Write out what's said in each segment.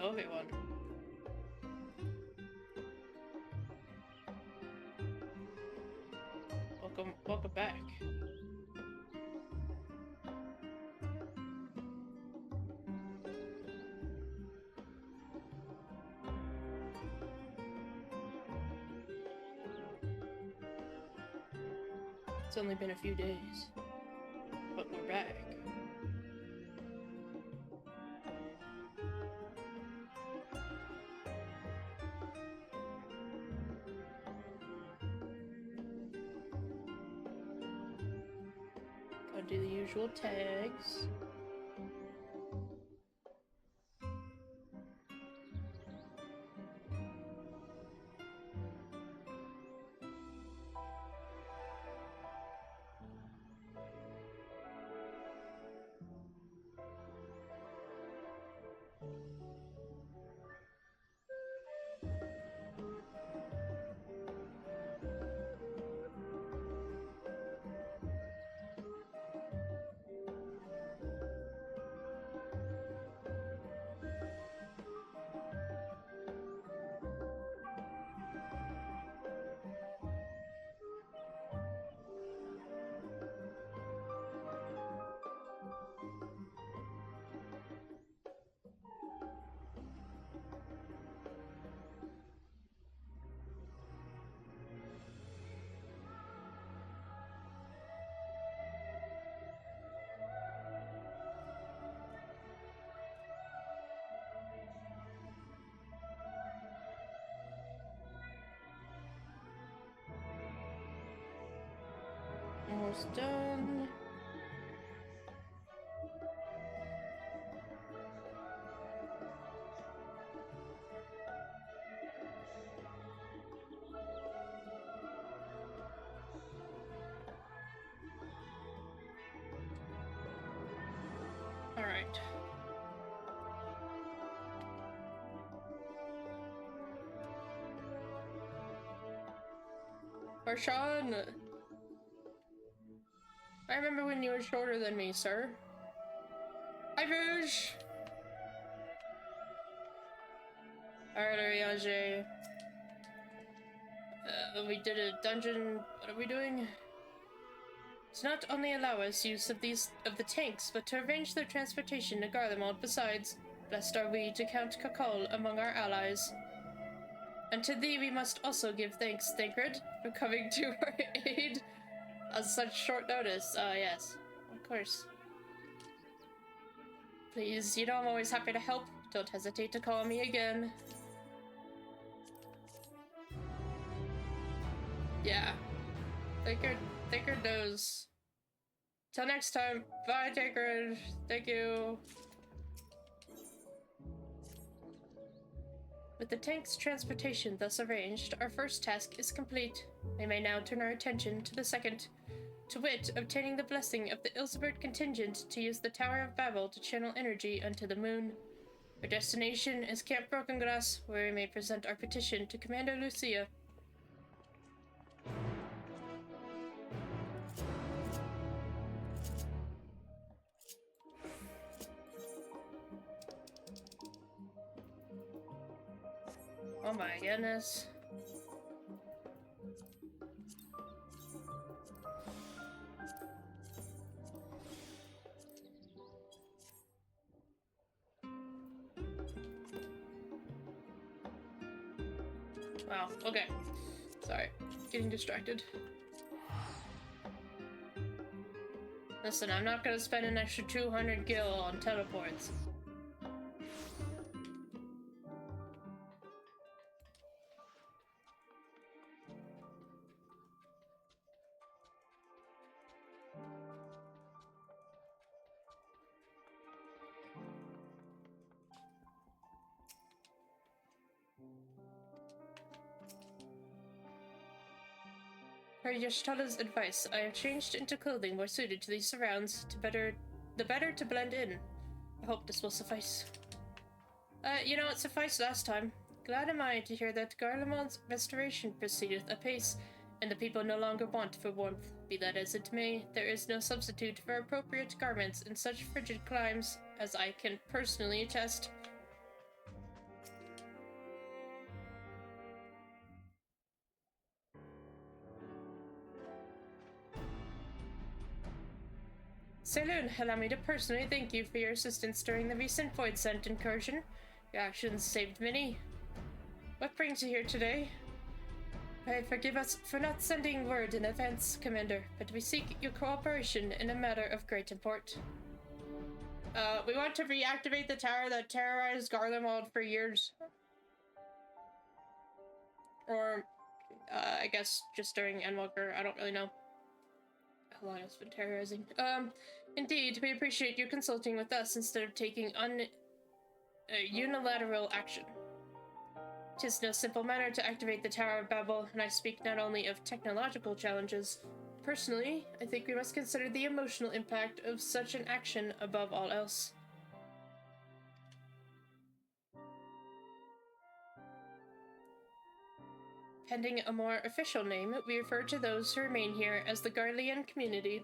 Hello, everyone. Welcome back. It's only been a few days, but we're back. Gotta do the usual tags. Almost done. All right. Marshawn! I remember when you were shorter than me, sir. Hi, Rouge! Alright, Ariage. We did a dungeon. What are we doing? To not only allow us use of the tanks, but to arrange their transportation to Garlemald. Besides, blessed are we to count Kakol among our allies. And to thee we must also give thanks, Thancred, for coming to our aid on such short notice. Yes, of course. Please, you know I'm always happy to help. Don't hesitate to call me again. Yeah. Thancred knows. Till next time. Bye, Thancred. Thank you. With the tank's transportation thus arranged, our first task is complete. We may now turn our attention to the second, to wit, obtaining the blessing of the Ilsebert contingent to use the Tower of Babel to channel energy unto the moon. Our destination is Camp Broken Glass, where we may present our petition to Commander Lucia. Oh my goodness. Wow, okay. Sorry, getting distracted. Listen, I'm not gonna spend an extra 200 gil on teleports. Per Yashtala's advice, I have changed into clothing more suited to these surrounds, the better to blend in. I hope this will suffice. You know, it sufficed last time. Glad am I to hear that Garlemald's restoration proceedeth apace, and the people no longer want for warmth. Be that as it may, there is no substitute for appropriate garments in such frigid climes, as I can personally attest. Saloon, allow me to personally thank you for your assistance during the recent Void Scent incursion. Your actions saved many. What brings you here today? Forgive us for not sending word in advance, Commander, but we seek your cooperation in a matter of great import. We want to reactivate the tower that terrorized Garlemald for years. Or, I guess just during Endwalker, I don't really know how long it's been terrorizing. Indeed, we appreciate you consulting with us instead of taking unilateral action. 'Tis no simple matter to activate the Tower of Babel, and I speak not only of technological challenges. Personally, I think we must consider the emotional impact of such an action above all else. Pending a more official name, we refer to those who remain here as the Garlean community.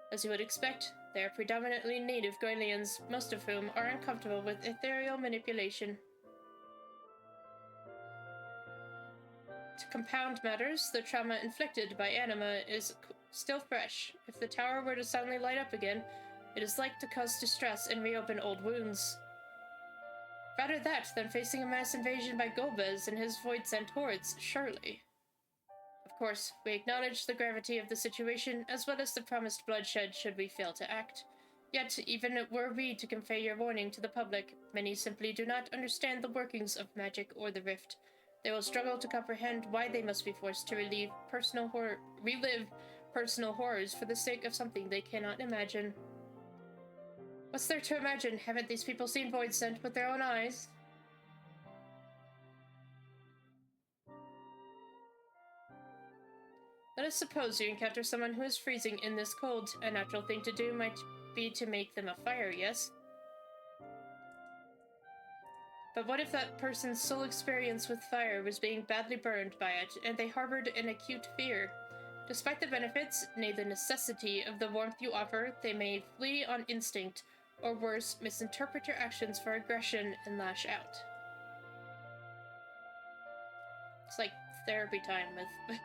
As you would expect, they are predominantly native Garleans, most of whom are uncomfortable with ethereal manipulation. To compound matters, the trauma inflicted by anima is still fresh. If the tower were to suddenly light up again, it is like to cause distress and reopen old wounds. Rather that than facing a mass invasion by Golbez and his void-sent hordes, surely. Of course, we acknowledge the gravity of the situation, as well as the promised bloodshed should we fail to act. Yet, even were we to convey your warning to the public, many simply do not understand the workings of magic or the rift. They will struggle to comprehend why they must be forced to relive personal horrors for the sake of something they cannot imagine. What's there to imagine? Haven't these people seen Void Scent with their own eyes? Let us suppose you encounter someone who is freezing in this cold. A natural thing to do might be to make them a fire, yes? But what if that person's sole experience with fire was being badly burned by it, and they harbored an acute fear? Despite the benefits, nay the necessity of the warmth you offer, they may flee on instinct, or worse, misinterpret your actions for aggression and lash out. It's like therapy time with...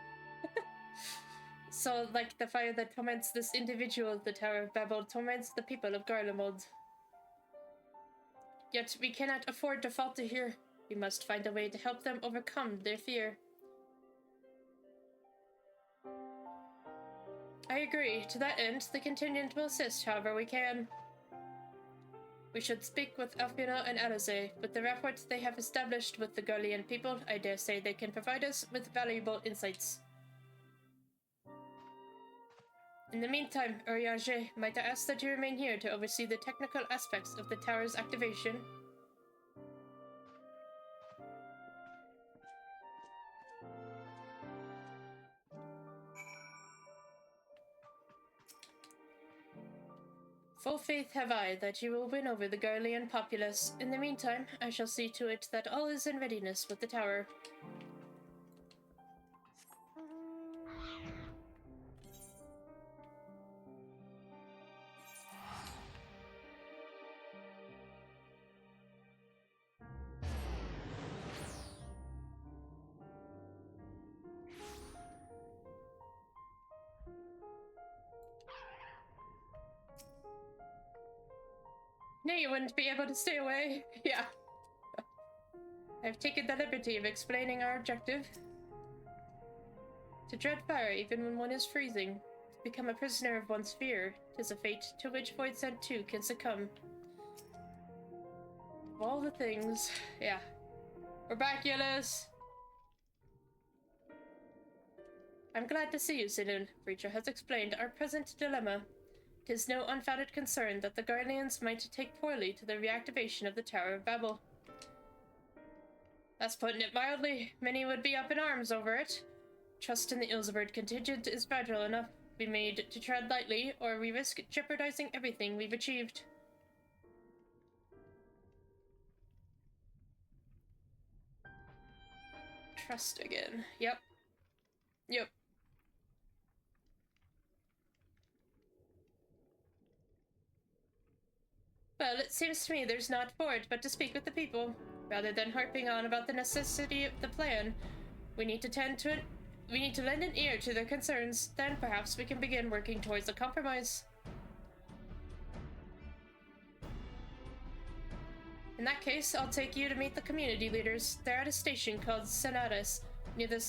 So, like the fire that torments this individual, the Tower of Babel torments the people of Garlemald. Yet we cannot afford to falter here. We must find a way to help them overcome their fear. I agree. To that end, the contingent will assist however we can. We should speak with Alfina and Alize. With the rapport they have established with the Garlean people, I dare say they can provide us with valuable insights. In the meantime, Uriage, might I ask that you remain here to oversee the technical aspects of the tower's activation? Full faith have I that you will win over the Garlean populace. In the meantime, I shall see to it that all is in readiness with the tower. No, you wouldn't be able to stay away. Yeah. I've taken the liberty of explaining our objective. To dread fire even when one is freezing. To become a prisoner of one's fear. 'Tis a fate to which Void Scent too can succumb. Of all the things. Yeah. We're back, Yellows! I'm glad to see you, Sinun. Breacher has explained our present dilemma. 'Tis no unfounded concern that the Guardians might take poorly to the reactivation of the Tower of Babel. That's putting it mildly. Many would be up in arms over it. Trust in the Ilsebird contingent is fragile enough to be made to tread lightly, or we risk jeopardizing everything we've achieved. Trust again. Yep. Yep. Well, it seems to me there's naught for it but to speak with the people. Rather than harping on about the necessity of the plan, we need to lend an ear to their concerns. Then perhaps we can begin working towards a compromise. In that case, I'll take you to meet the community leaders. They're at a station called Senatus, near the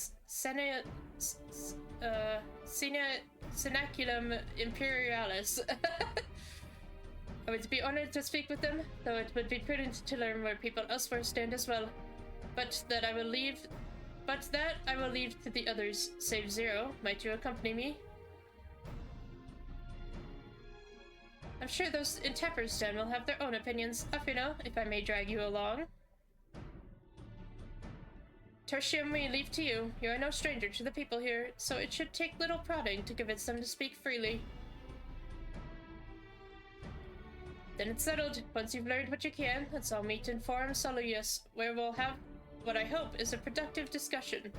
Senaculum Imperialis. I would be honored to speak with them, though it would be prudent to learn where people elsewhere stand as well. But that I will leave to the others, save Zero. Might you accompany me? I'm sure those in Tepperston will have their own opinions. Off you know, if I may drag you along. Tertium, we leave to you. You are no stranger to the people here, so it should take little prodding to convince them to speak freely. Then it's settled. Once you've learned what you can, let's all meet in Forum Soluus, where we'll have what I hope is a productive discussion.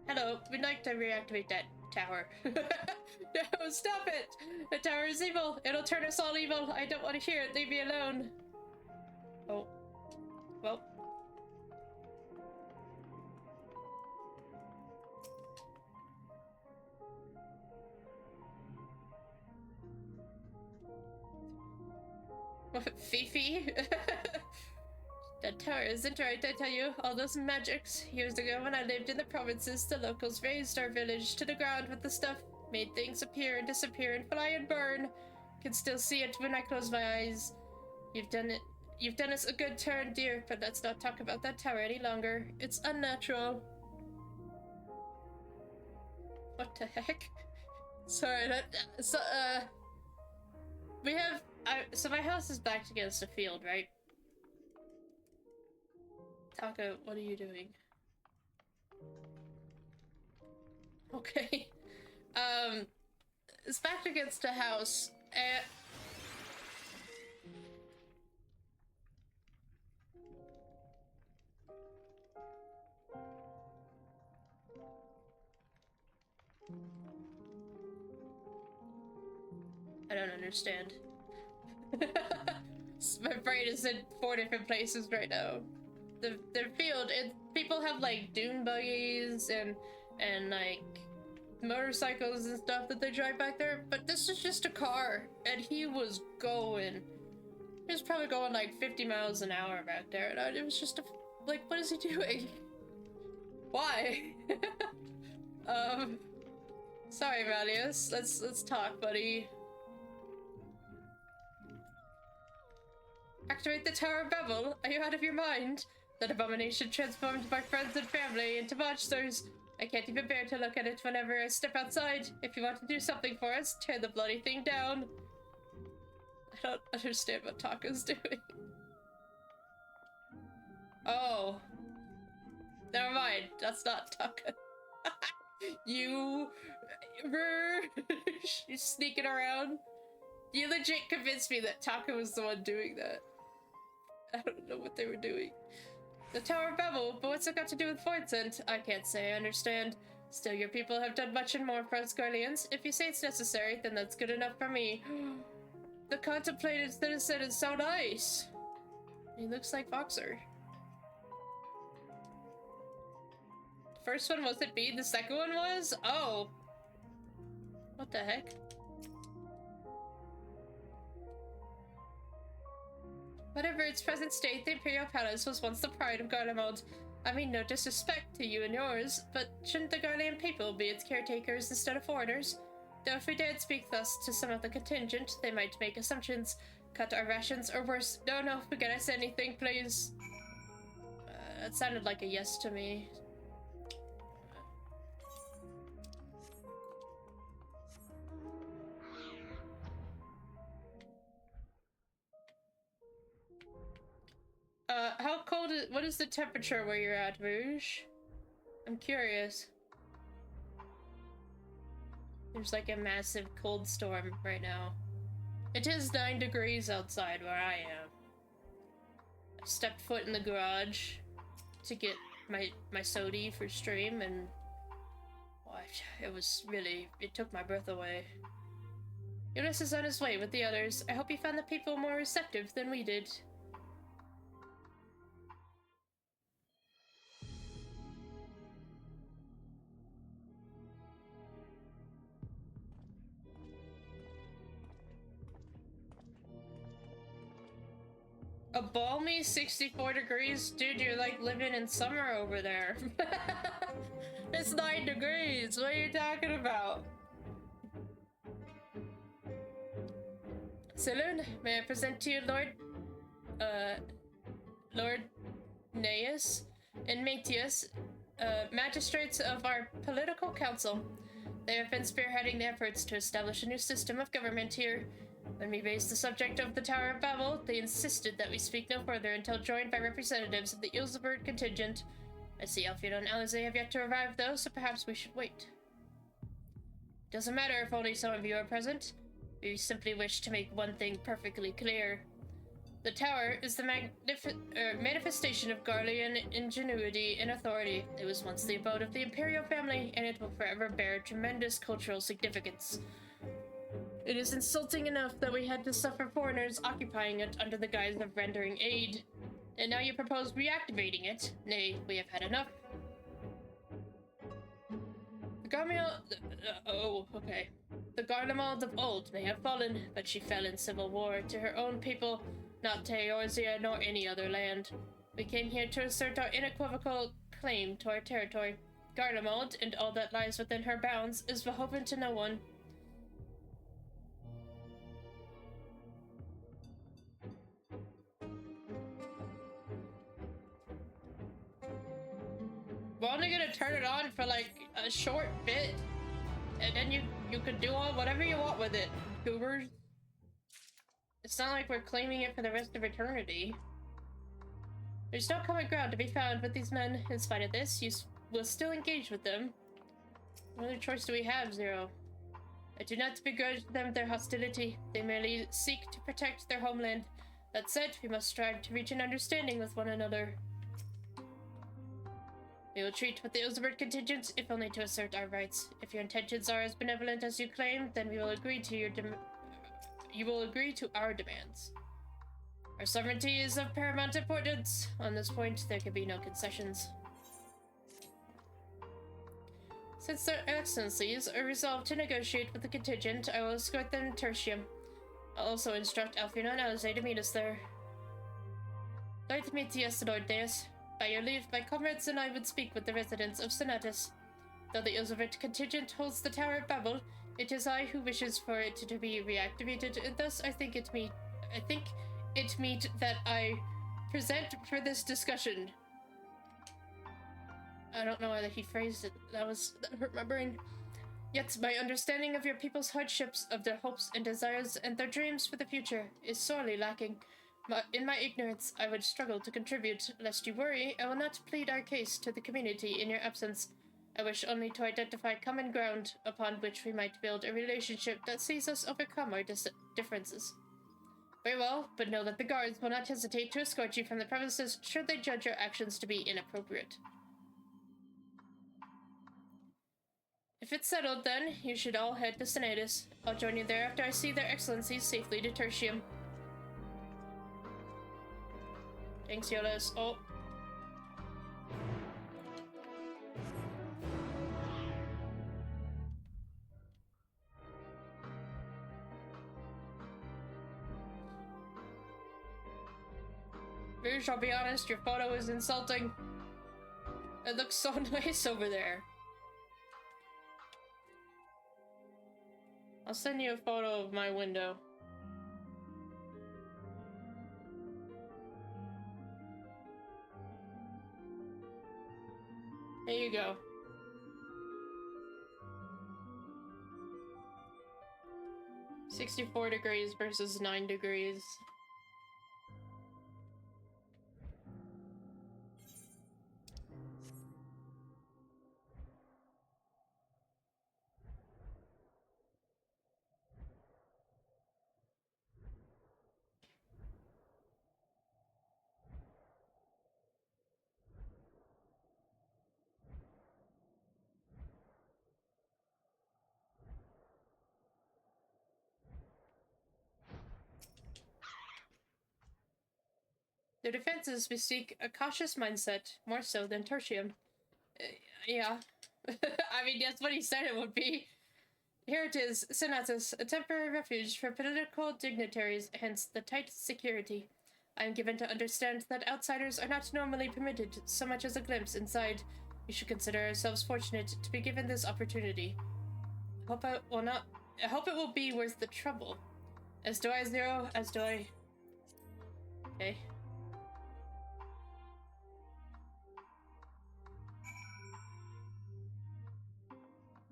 Hello, we'd like to reactivate that tower. No, stop it! The tower is evil! It'll turn us all evil! I don't want to hear it! Leave me alone! Oh. Well. Fifi? That tower isn't right, I tell you. All those magics. Years ago, when I lived in the provinces, the locals razed our village to the ground with the stuff. Made things appear and disappear and fly and burn. Can still see it when I close my eyes. You've done it. You've done us a good turn, dear, but let's not talk about that tower any longer. It's unnatural. What the heck? Sorry, we have... so my house is backed against a field, right? Taka, what are you doing? Okay. It's backed against a house. I don't understand. My brain is in 4 different places right now. The field, people have like dune buggies and like motorcycles and stuff that they drive back there, but this is just a car, and he was probably going like 50 miles an hour back there, and it was just like, what is he doing? Why? Sorry, Valius. Let's talk, buddy. Activate the Tower of Babel. Are you out of your mind? That abomination transformed my friends and family into monsters. I can't even bear to look at it whenever I step outside. If you want to do something for us, tear the bloody thing down. I don't understand what Taka's doing. Oh. Never mind. That's not Taka. You're sneaking around. You legit convinced me that Taka was the one doing that. I don't know what they were doing. The Tower of Babel, but what's it got to do with Voidsent? I can't say I understand. Still, your people have done much and more for us Guardians. If you say it's necessary, then that's good enough for me. The contemplated citizen is so nice. He looks like Voxer. First one wasn't me, the second one was? Oh. What the heck? Whatever its present state, the Imperial Palace was once the pride of Garlemald. I mean no disrespect to you and yours, but shouldn't the Garlean people be its caretakers instead of foreigners? Though if we dared speak thus to some of the contingent, they might make assumptions, cut our rations, or worse. No, forget I said anything, please. It sounded like a yes to me. How cold is— what is the temperature where you're at, Rouge? I'm curious. There's like a massive cold storm right now. It is 9 degrees outside where I am. I stepped foot in the garage to get my sody for stream, and what? It took my breath away. Eunice is on his way with the others. I hope he found the people more receptive than we did. A balmy 64 degrees? Dude, you're like living in summer over there. It's 9 degrees. What are you talking about? Saloon, may I present to you Lord Neus and Matius, magistrates of our political council. They have been spearheading the efforts to establish a new system of government here. When we raised the subject of the Tower of Babel, they insisted that we speak no further until joined by representatives of the Ilsebird contingent. I see Alfredo and Alize have yet to arrive, though, so perhaps we should wait. Doesn't matter if only some of you are present. We simply wish to make one thing perfectly clear. The Tower is the manifestation of Garlean ingenuity and authority. It was once the abode of the Imperial family, and it will forever bear tremendous cultural significance. It is insulting enough that we had to suffer foreigners occupying it under the guise of rendering aid. And now you propose reactivating it? Nay, we have had enough. The Garlemald of old may have fallen, but she fell in civil war to her own people, not to Eorzea nor any other land. We came here to assert our unequivocal claim to our territory. Garlemald, and all that lies within her bounds, is beholden to no one. We're only gonna turn it on for like a short bit, and then you can do whatever you want with it, goobers. It's not like we're claiming it for the rest of eternity. There's no common ground to be found with these men. In spite of this, you will still engage with them. What other choice do we have, Zero? I do not begrudge them their hostility. They merely seek to protect their homeland. That said, we must strive to reach an understanding with one another. We will treat with the Ilsebird contingent, if only to assert our rights. If your intentions are as benevolent as you claim, then we will agree to our demands. Our sovereignty is of paramount importance. On this point, there can be no concessions. Since their excellencies are resolved to negotiate with the contingent, I will escort them to Tertium. I'll also instruct Alfino and Alize to meet us there. Glad to meet you, Lord Deus. By your leave, my comrades and I would speak with the residents of Senatus. Though the Ilsebird contingent holds the Tower of Babel, it is I who wishes for it to be reactivated, and thus I think it meet that I present for this discussion. I don't know how he phrased it. That hurt my brain. Yet my understanding of your people's hardships, of their hopes and desires, and their dreams for the future is sorely lacking. In my ignorance, I would struggle to contribute. Lest you worry, I will not plead our case to the community in your absence. I wish only to identify common ground upon which we might build a relationship that sees us overcome our differences. Very well, but know that the guards will not hesitate to escort you from the premises should they judge your actions to be inappropriate. If it's settled, then, you should all head to Senatus. I'll join you there after I see their excellencies safely to Tertium. Thanks, Yolas. Oh. Rouge, I'll be honest, your photo is insulting. It looks so nice over there. I'll send you a photo of my window. There you go. $64 degrees versus 9 degrees. Their defenses bespeak a cautious mindset, more so than tertium. Yeah. I mean, that's what he said it would be. Here it is, Senatus, a temporary refuge for political dignitaries, hence the tight security. I am given to understand that outsiders are not normally permitted so much as a glimpse inside. We should consider ourselves fortunate to be given this opportunity. I hope it will be worth the trouble. As do I, Zero, as do I. Okay.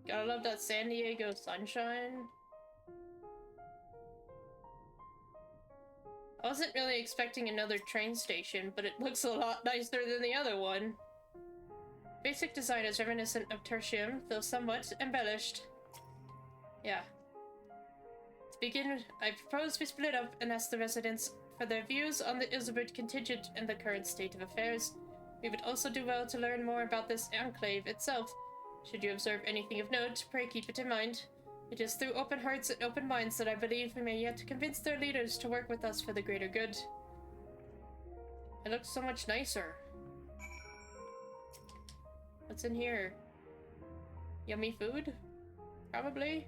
Gotta love that San Diego sunshine. I wasn't really expecting another train station, but it looks a lot nicer than the other one. Basic design is reminiscent of tertium, though somewhat embellished. Yeah. To begin, I propose we split up and ask the residents for their views on the Ilzebert contingent and the current state of affairs. We would also do well to learn more about this enclave itself. Should you observe anything of note, pray keep it in mind. It is through open hearts and open minds that I believe we may yet convince their leaders to work with us for the greater good. It looks so much nicer. What's in here? Yummy food? Probably.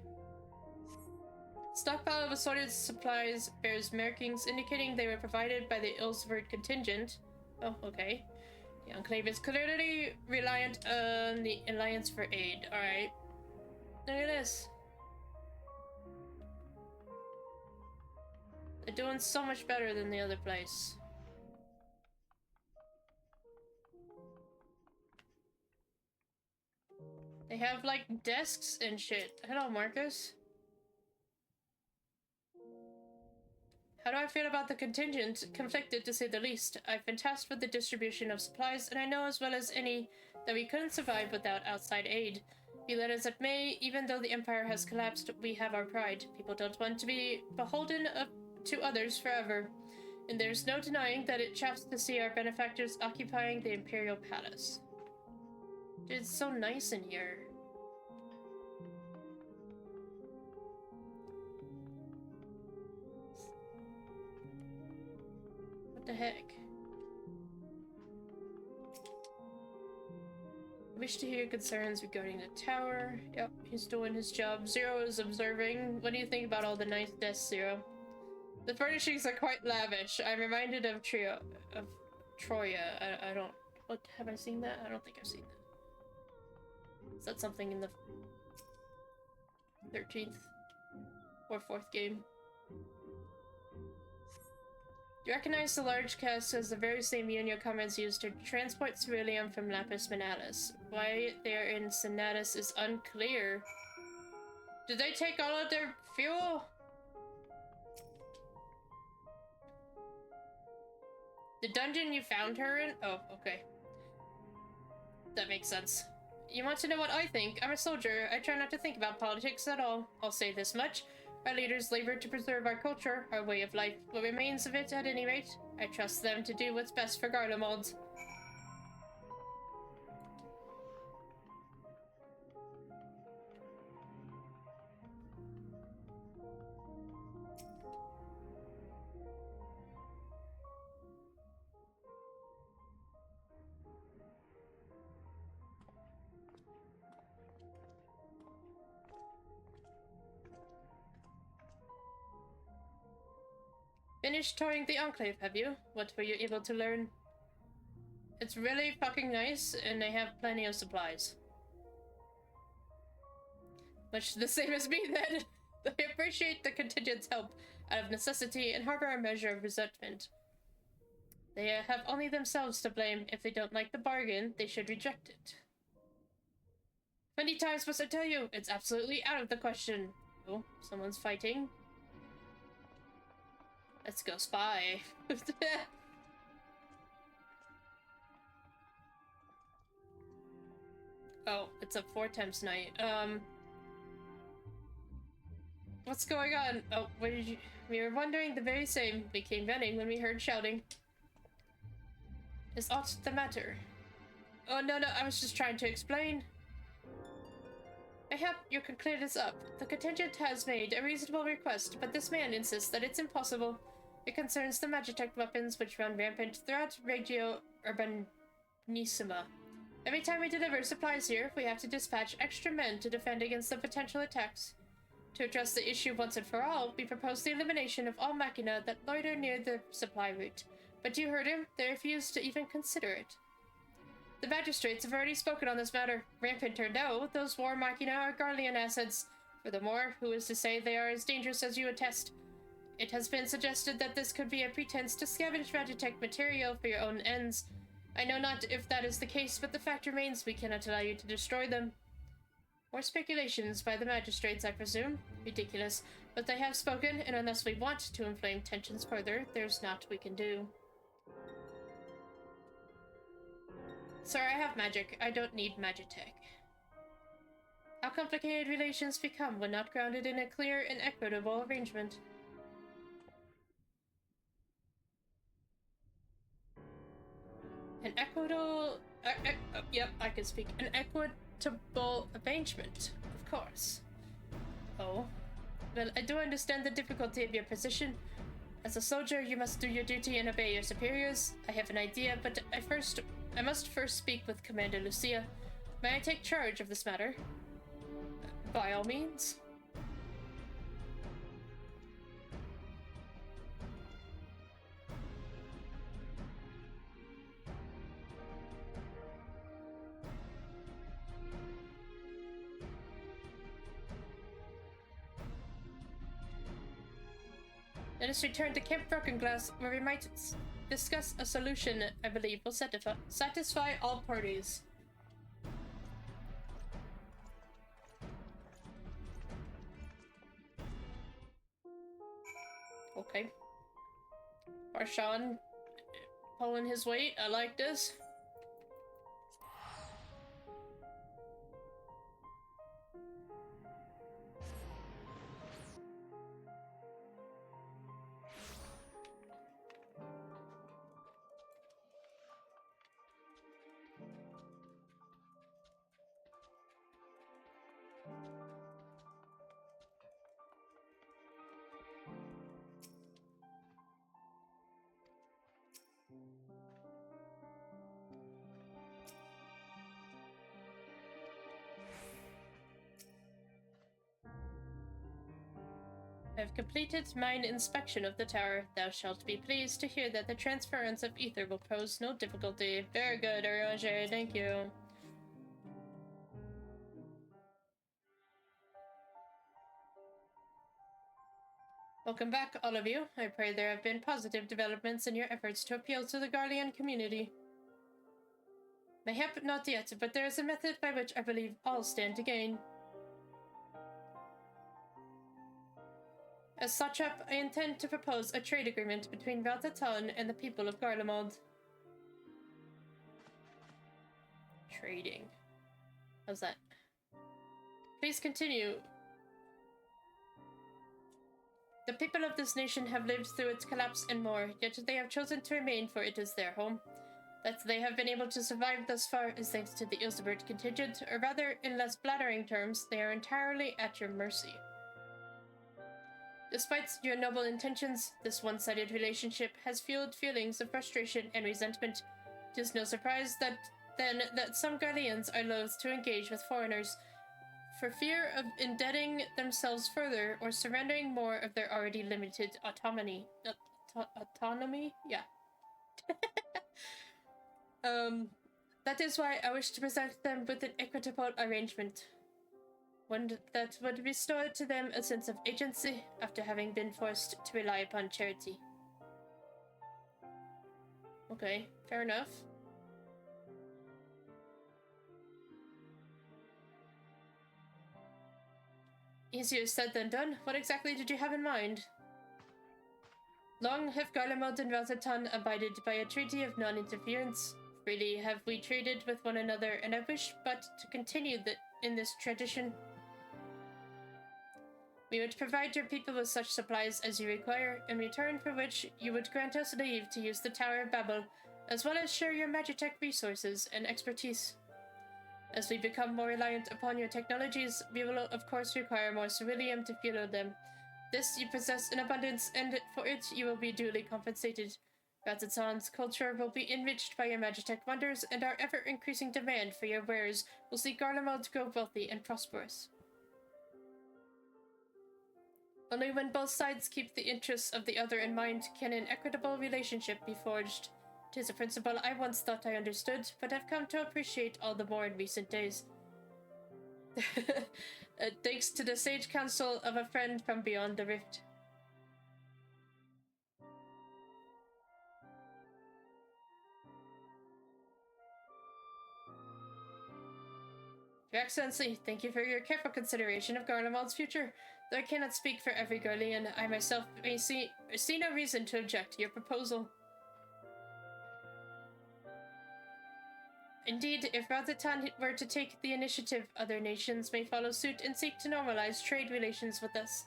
Stockpile of assorted supplies bears markings indicating they were provided by the Ilsvert contingent. Oh, okay. The Enclave is clearly reliant on the Alliance for aid. Alright. Look at this. They're doing so much better than the other place. They have, like, desks and shit. Hello, Marcus. How do I feel about the contingent? Conflicted, to say the least. I've been tasked with the distribution of supplies, and I know as well as any that we couldn't survive without outside aid. Be that as it may, even though the Empire has collapsed, we have our pride. People don't want to be beholden to others forever, and there's no denying that it chaps to see our benefactors occupying the Imperial Palace. Dude, it's so nice in here. What the heck? Wish to hear your concerns regarding the tower. Yep, he's doing his job. Zero is observing. What do you think about all the nice desks, Zero? The furnishings are quite lavish. I'm reminded of Troya. I don't... What, have I seen that? I don't think I've seen that. Is that something in the 13th or 4th game? You recognize the large cast as the very same Unio comments used to transport ceruleum from Lapis Manalis. Why they are in Senatus is unclear. Did they take all of their fuel? The dungeon you found her in? Oh, okay. That makes sense. You want to know what I think? I'm a soldier. I try not to think about politics at all. I'll say this much. Our leaders labor to preserve our culture, our way of life, what remains of it at any rate. I trust them to do what's best for Garlemald. Finished touring the Enclave, have you? What were you able to learn? It's really fucking nice, and they have plenty of supplies. Much the same as me, then. I appreciate the contingent's help out of necessity and harbor a measure of resentment. They have only themselves to blame. If they don't like the bargain, they should reject it. Many times must I tell you, it's absolutely out of the question. Oh, someone's fighting. Let's go spy. Oh, it's a 4 times night. What's going on? Oh, what did you... We were wondering the very same. We came running when we heard shouting. Is aught the matter? Oh, no, I was just trying to explain. I hope you can clear this up. The contingent has made a reasonable request, but this man insists that it's impossible. It concerns the Magitech weapons which run rampant throughout Regio Urbanissima. Every time we deliver supplies here, we have to dispatch extra men to defend against the potential attacks. To address the issue once and for all, we propose the elimination of all machina that loiter near the supply route. But you heard him, they refuse to even consider it. The magistrates have already spoken on this matter. Rampant or no, those war machina are Garlean assets. Furthermore, who is to say they are as dangerous as you attest? It has been suggested that this could be a pretense to scavenge Magitech material for your own ends. I know not if that is the case, but the fact remains we cannot allow you to destroy them. More speculations by the magistrates, I presume. Ridiculous. But they have spoken, and unless we want to inflame tensions further, there's naught we can do. Sir, I have magic. I don't need Magitech. How complicated relations become when not grounded in a clear and equitable arrangement. An equitable... yep, I can speak. An equitable arrangement, of course. Oh. Well, I do understand the difficulty of your position. As a soldier, you must do your duty and obey your superiors. I have an idea, but I must first speak with Commander Lucia. May I take charge of this matter? By all means. Let us return to Camp Brokenglass, where we might discuss a solution I believe will satisfy all parties. Okay. Arshan pulling his weight. I like this. I have completed mine inspection of the tower. Thou shalt be pleased to hear that the transference of ether will pose no difficulty. Very good, Arranger, thank you. Welcome back, all of you. I pray there have been positive developments in your efforts to appeal to the Garlean community. Mayhap not yet, but there is a method by which I believe all stand to gain. As Satrap, I intend to propose a trade agreement between Valtatan and the people of Garlemald. Trading. How's that? Please continue. The people of this nation have lived through its collapse and more, yet they have chosen to remain, for it is their home. That they have been able to survive thus far is thanks to the Ilsebert contingent, or rather, in less flattering terms, they are entirely at your mercy. Despite your noble intentions, this one-sided relationship has fueled feelings of frustration and resentment. It is no surprise that some Garleans are loath to engage with foreigners, for fear of indebting themselves further or surrendering more of their already limited autonomy. Autonomy? Yeah. That is why I wish to present them with an equitable arrangement. One that would restore to them a sense of agency after having been forced to rely upon charity. Okay, fair enough. Easier said than done. What exactly did you have in mind? Long have Garlemald and Valtatan abided by a treaty of non-interference. Freely have we traded with one another, and I wish but to continue in this tradition. We would provide your people with such supplies as you require, in return for which you would grant us leave to use the Tower of Babel, as well as share your Magitech resources and expertise. As we become more reliant upon your technologies, we will of course require more ceruleum to fuel them. This you possess in abundance, and for it you will be duly compensated. Ratzatan's culture will be enriched by your Magitech wonders, and our ever-increasing demand for your wares will see Garlemald grow wealthy and prosperous. Only when both sides keep the interests of the other in mind can an equitable relationship be forged. 'Tis a principle I once thought I understood, but have come to appreciate all the more in recent days. Thanks to the sage counsel of a friend from beyond the rift. Your Excellency, thank you for your careful consideration of Garlemald's future. Though I cannot speak for every Garlean, I myself may see no reason to object to your proposal. Indeed, if Razatan were to take the initiative, other nations may follow suit and seek to normalize trade relations with us.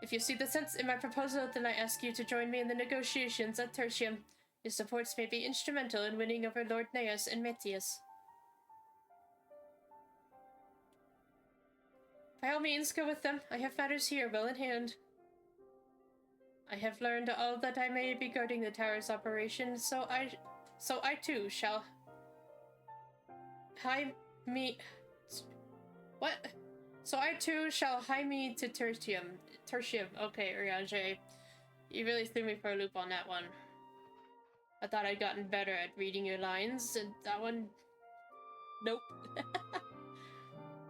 If you see the sense in my proposal, then I ask you to join me in the negotiations at Tertium. Your supports may be instrumental in winning over Lord Neas and Metius. By all means, go with them. I have matters here well in hand. I have learned all that I may regarding the tower's operation, so I too shall hie me to Tertium. Okay, Urianger. You really threw me for a loop on that one. I thought I'd gotten better at reading your lines, and that one... Nope.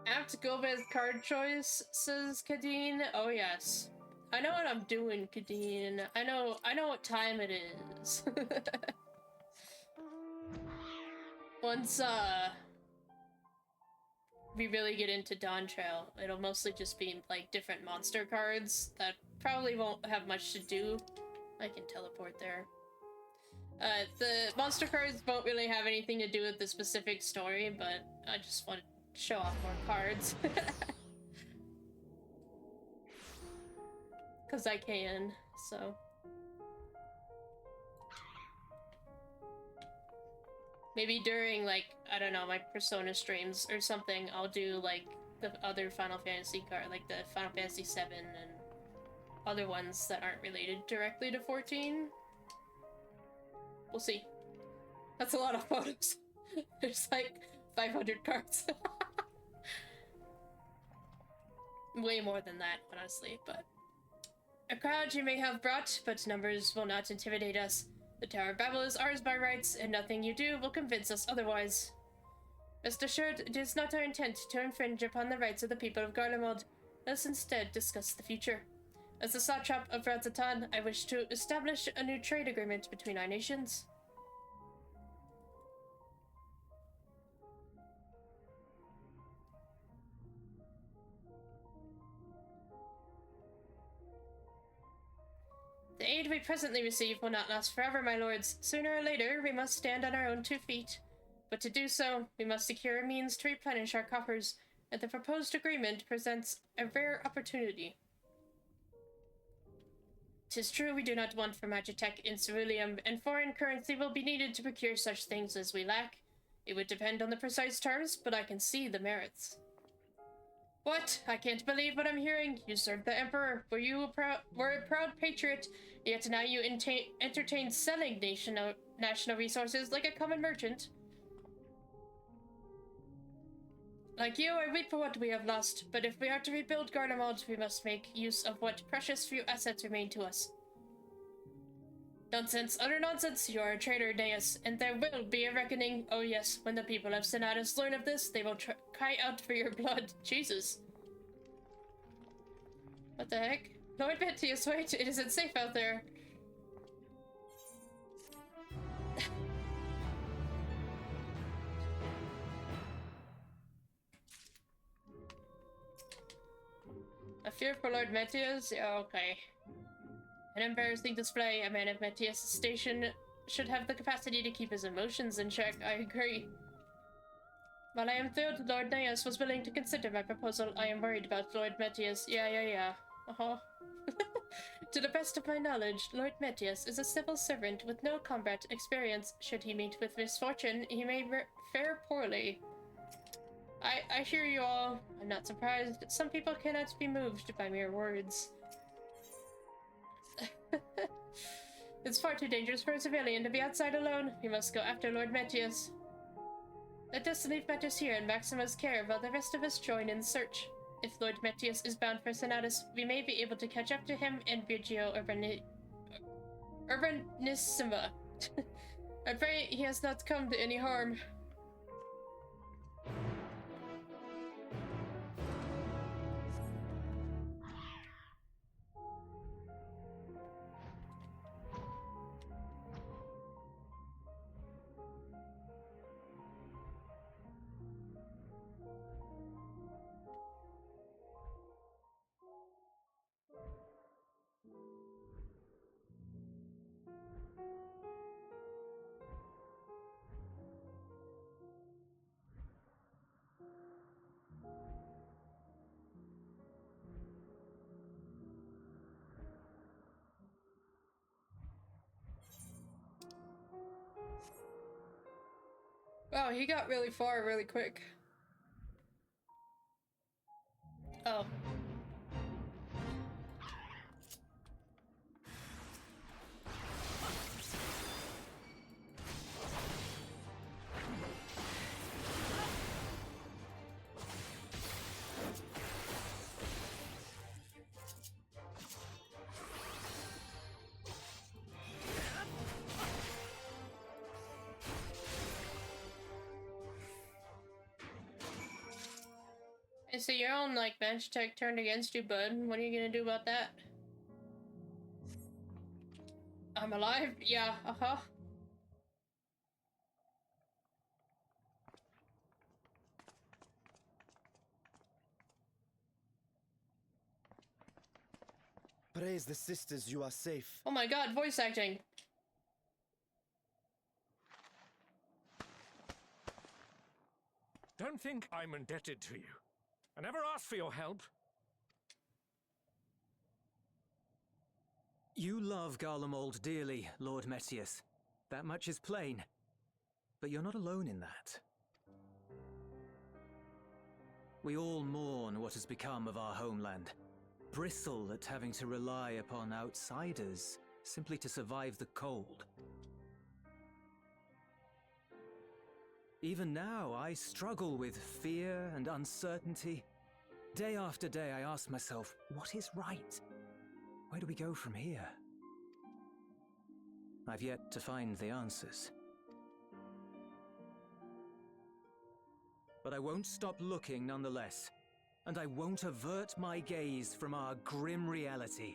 Apt Golbez card choice, says Kadeen. Oh yes. I know what I'm doing, Kadeen. I know what time it is. Once, we really get into Dawn Trail, it'll mostly just be, like, different monster cards that probably won't have much to do. I can teleport there. The monster cards won't really have anything to do with the specific story, but I just want to show off more cards. Because I can, so... Maybe during, like, I don't know, my Persona streams or something, I'll do, like, the other Final Fantasy card, like the Final Fantasy VII and other ones that aren't related directly to 14. We'll see. That's a lot of photos. There's, like, 500 cards. Way more than that, honestly, but... A crowd you may have brought, but numbers will not intimidate us. The Tower of Babel is ours by rights, and nothing you do will convince us otherwise. Rest assured, it is not our intent to infringe upon the rights of the people of Garlemald. Let us instead discuss the future. As the satrap of Razatan, I wish to establish a new trade agreement between our nations. The aid we presently receive will not last forever, my lords. Sooner or later, we must stand on our own 2 feet. But to do so, we must secure a means to replenish our coffers, and the proposed agreement presents a rare opportunity. 'Tis true we do not want for Magitech in Ceruleum, and foreign currency will be needed to procure such things as we lack. It would depend on the precise terms, but I can see the merits. What? I can't believe what I'm hearing. You served the Emperor. Were a proud patriot, yet now you entertain selling national resources like a common merchant. Like you, I weep for what we have lost, but if we are to rebuild Garlemald, we must make use of what precious few assets remain to us. Nonsense, utter nonsense. You are a traitor, Neas, and there will be a reckoning. Oh yes, when the people of Senatus learn of this, they will cry out for your blood. Jesus. What the heck? Lord Metius, wait, it isn't safe out there. A fear for Lord Metius? Yeah, okay. An embarrassing display. A man of Metius' station should have the capacity to keep his emotions in check. I agree. While I am thrilled Lord Neas was willing to consider my proposal, I am worried about Lord Metius. Yeah. To the best of my knowledge, Lord Metius is a civil servant with no combat experience. Should he meet with misfortune, he may fare poorly. I hear you all. I'm not surprised. Some people cannot be moved by mere words. It's far too dangerous for a civilian to be outside alone. We must go after Lord Metius. Let us leave matters here in Maxima's care while the rest of us join in the search. If Lord Metius is bound for Senatus, we may be able to catch up to him in Virgio Urbanissima. I pray he has not come to any harm. Wow, he got really far really quick. Oh. And so your own, like, bench tech turned against you, bud. What are you gonna do about that? I'm alive? Yeah, uh-huh. Praise the sisters, you are safe. Oh my god, voice acting. Don't think I'm indebted to you. I never asked for your help. You love Garlemald dearly, Lord Metius. That much is plain. But you're not alone in that. We all mourn what has become of our homeland. Bristle at having to rely upon outsiders simply to survive the cold. Even now, I struggle with fear and uncertainty. Day after day, I ask myself, what is right? Where do we go from here? I've yet to find the answers. But I won't stop looking nonetheless, and I won't avert my gaze from our grim reality.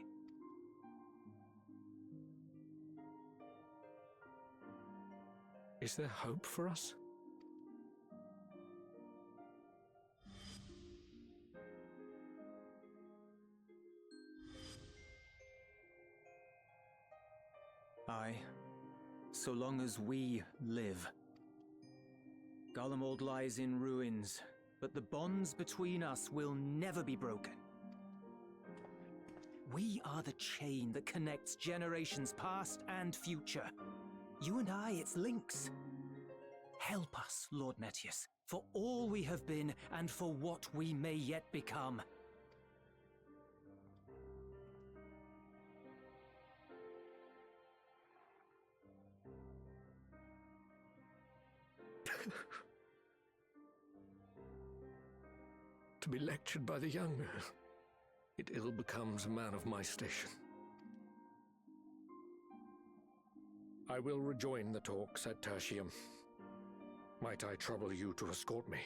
Is there hope for us? Aye, so long as we live. Garlemald lies in ruins, but the bonds between us will never be broken. We are the chain that connects generations past and future. You and I, it's links. Help us, Lord Metius, for all we have been and for what we may yet become. To be lectured by the younger, it ill becomes a man of my station. I will rejoin the talks at Tertium. Might I trouble you to escort me?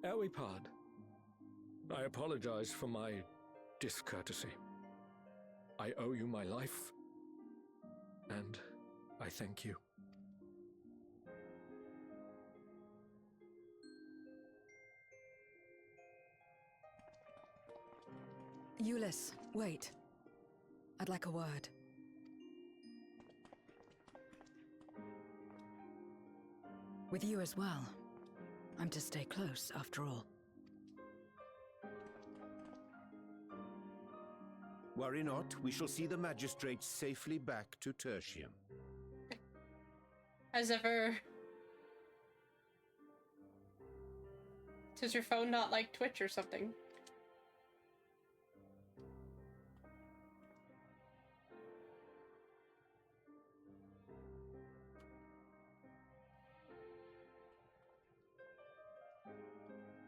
Ere we part, I apologize for my discourtesy. I owe you my life, and I thank you. Ulyss, wait. I'd like a word. With you as well. I'm to stay close, after all. Worry not, we shall see the magistrates safely back to Tertium. Has ever... Does your phone not like Twitch or something?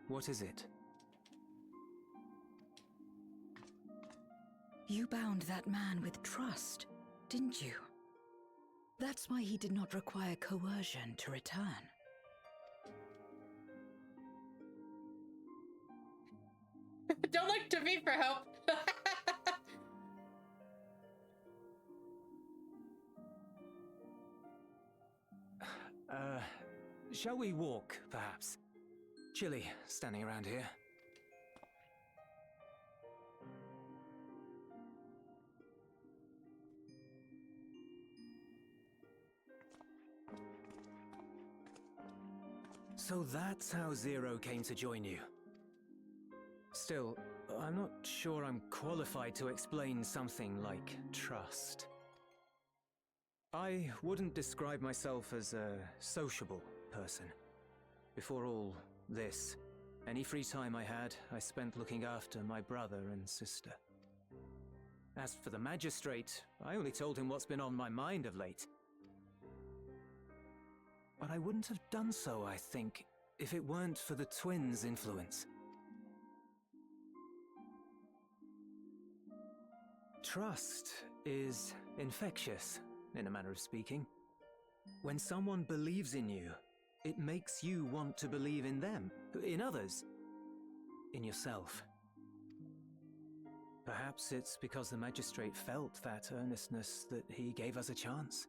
What is it? You bound that man with trust, didn't you? That's why he did not require coercion to return. Don't look to me for help. Shall we walk, perhaps? Chilly, standing around here. So that's how Zero came to join you. Still, I'm not sure I'm qualified to explain something like trust. I wouldn't describe myself as a sociable person. Before all this, any free time I had, I spent looking after my brother and sister. As for the magistrate, I only told him what's been on my mind of late. But I wouldn't have done so, I think, if it weren't for the twins' influence. Trust is infectious, in a manner of speaking. When someone believes in you, it makes you want to believe in them, in others, in yourself. Perhaps it's because the magistrate felt that earnestness that he gave us a chance.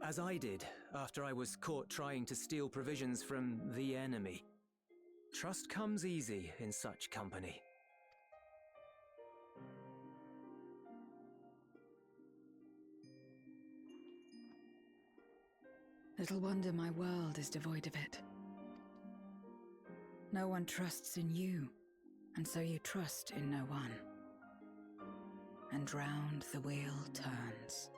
As I did, after I was caught trying to steal provisions from the enemy. Trust comes easy in such company. Little wonder my world is devoid of it. No one trusts in you, and so you trust in no one. And round the wheel turns.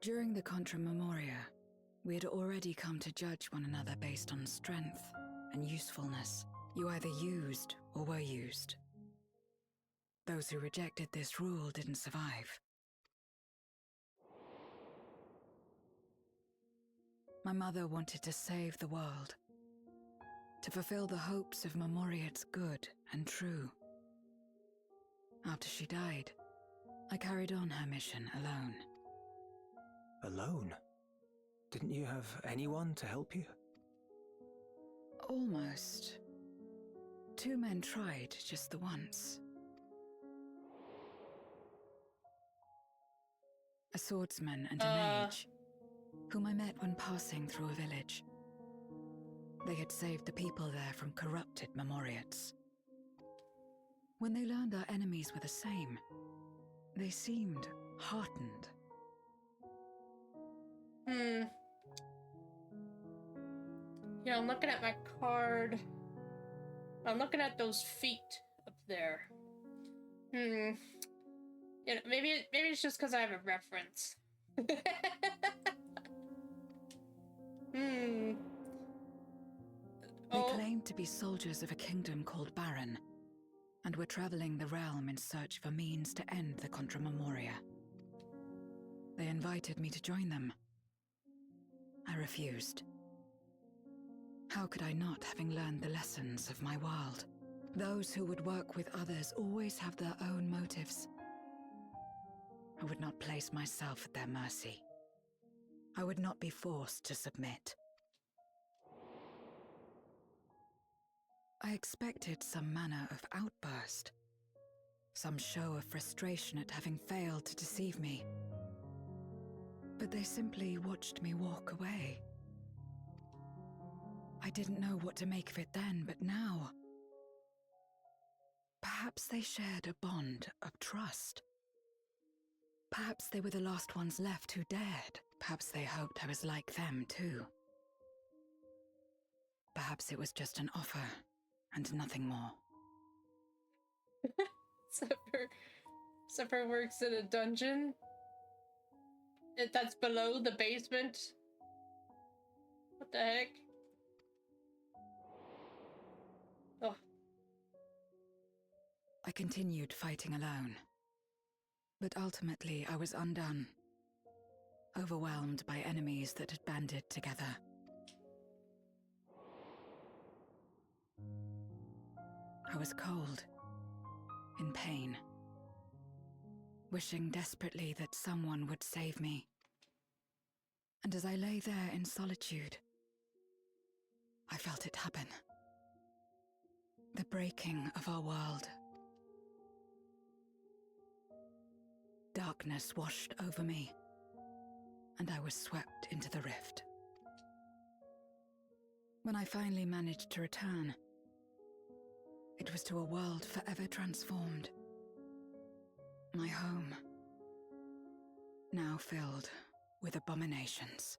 During the Contra Memoria, we had already come to judge one another based on strength and usefulness. You either used or were used. Those who rejected this rule didn't survive. My mother wanted to save the world, to fulfill the hopes of Memoria's good and true. After she died, I carried on her mission alone. Alone? Didn't you have anyone to help you? Almost. 2 men tried just the once. A swordsman and a mage, whom I met when passing through a village. They had saved the people there from corrupted Memoriats. When they learned our enemies were the same, they seemed heartened. Yeah, I'm looking at my card. I'm looking at those feet up there. You know, maybe it's just because I have a reference. They Oh, claimed to be soldiers of a kingdom called Baron, and were traveling the realm in search for means to end the Contra Memoria. They invited me to join them. I refused. How could I not, having learned the lessons of my world? Those who would work with others always have their own motives. I would not place myself at their mercy. I would not be forced to submit. I expected some manner of outburst, some show of frustration at having failed to deceive me. But they simply watched me walk away. I didn't know what to make of it then, but now... Perhaps they shared a bond of trust. Perhaps they were the last ones left who dared. Perhaps they hoped I was like them too. Perhaps it was just an offer, and nothing more. Zephyr works in a dungeon. That's below the basement. What the heck? Oh. I continued fighting alone. But ultimately, I was undone. Overwhelmed by enemies that had banded together. I was cold, in pain, wishing desperately that someone would save me. And as I lay there in solitude, I felt it happen. The breaking of our world. Darkness washed over me, and I was swept into the rift. When I finally managed to return, it was to a world forever transformed. My home, now filled with abominations.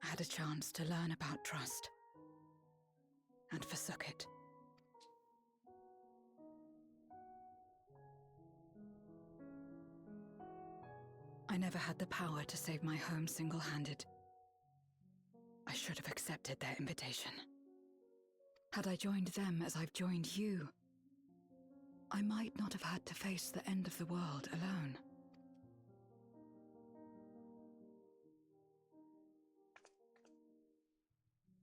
I had a chance to learn about trust, and forsook it. I never had the power to save my home single-handed. I should have accepted their invitation. Had I joined them as I've joined you, I might not have had to face the end of the world alone.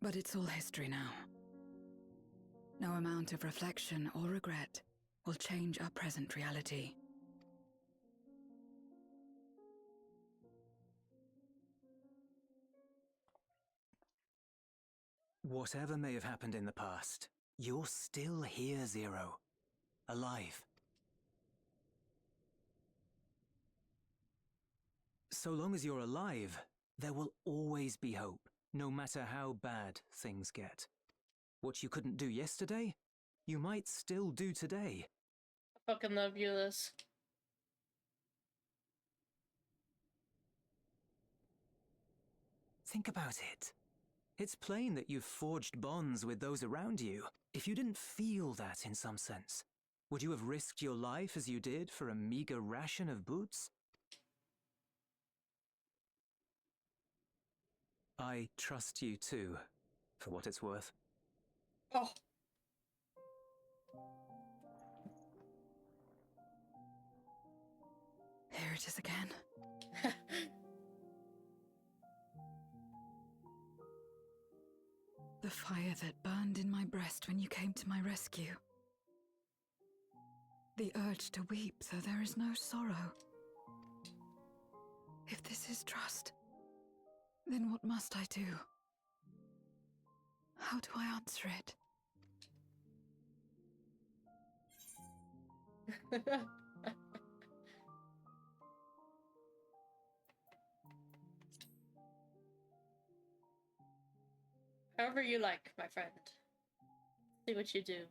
But it's all history now. No amount of reflection or regret will change our present reality. Whatever may have happened in the past, you're still here, Zero. Alive. So long as you're alive, there will always be hope, no matter how bad things get. What you couldn't do yesterday, you might still do today. I fucking love Euless. Think about it. It's plain that you've forged bonds with those around you. If you didn't feel that in some sense, would you have risked your life as you did for a meager ration of boots? I trust you too, for what it's worth. Oh. Here it is again. The fire that burned in my breast when you came to my rescue. The urge to weep though there is no sorrow. If this is trust, then what must I do? How do I answer it? However you like, my friend. See what you do.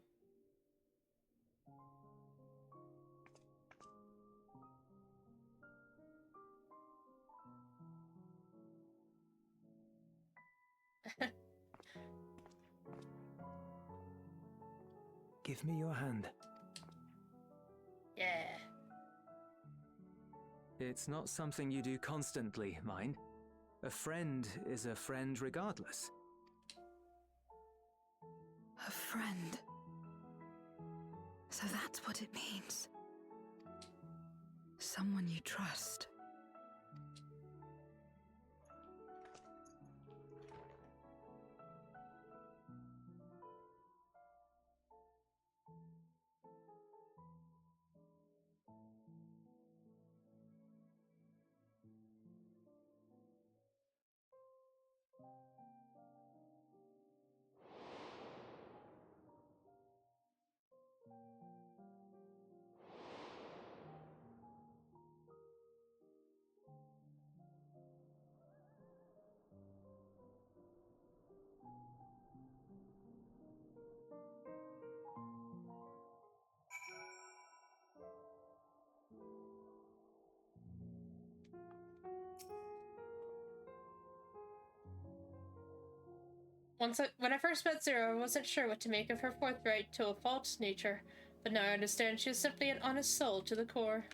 Give me your hand. Yeah. It's not something you do constantly, mind. A friend is a friend regardless. A friend. So that's what it means. Someone you trust. When I first met Zero, I wasn't sure what to make of her forthright to a fault nature, but now I understand she is simply an honest soul to the core.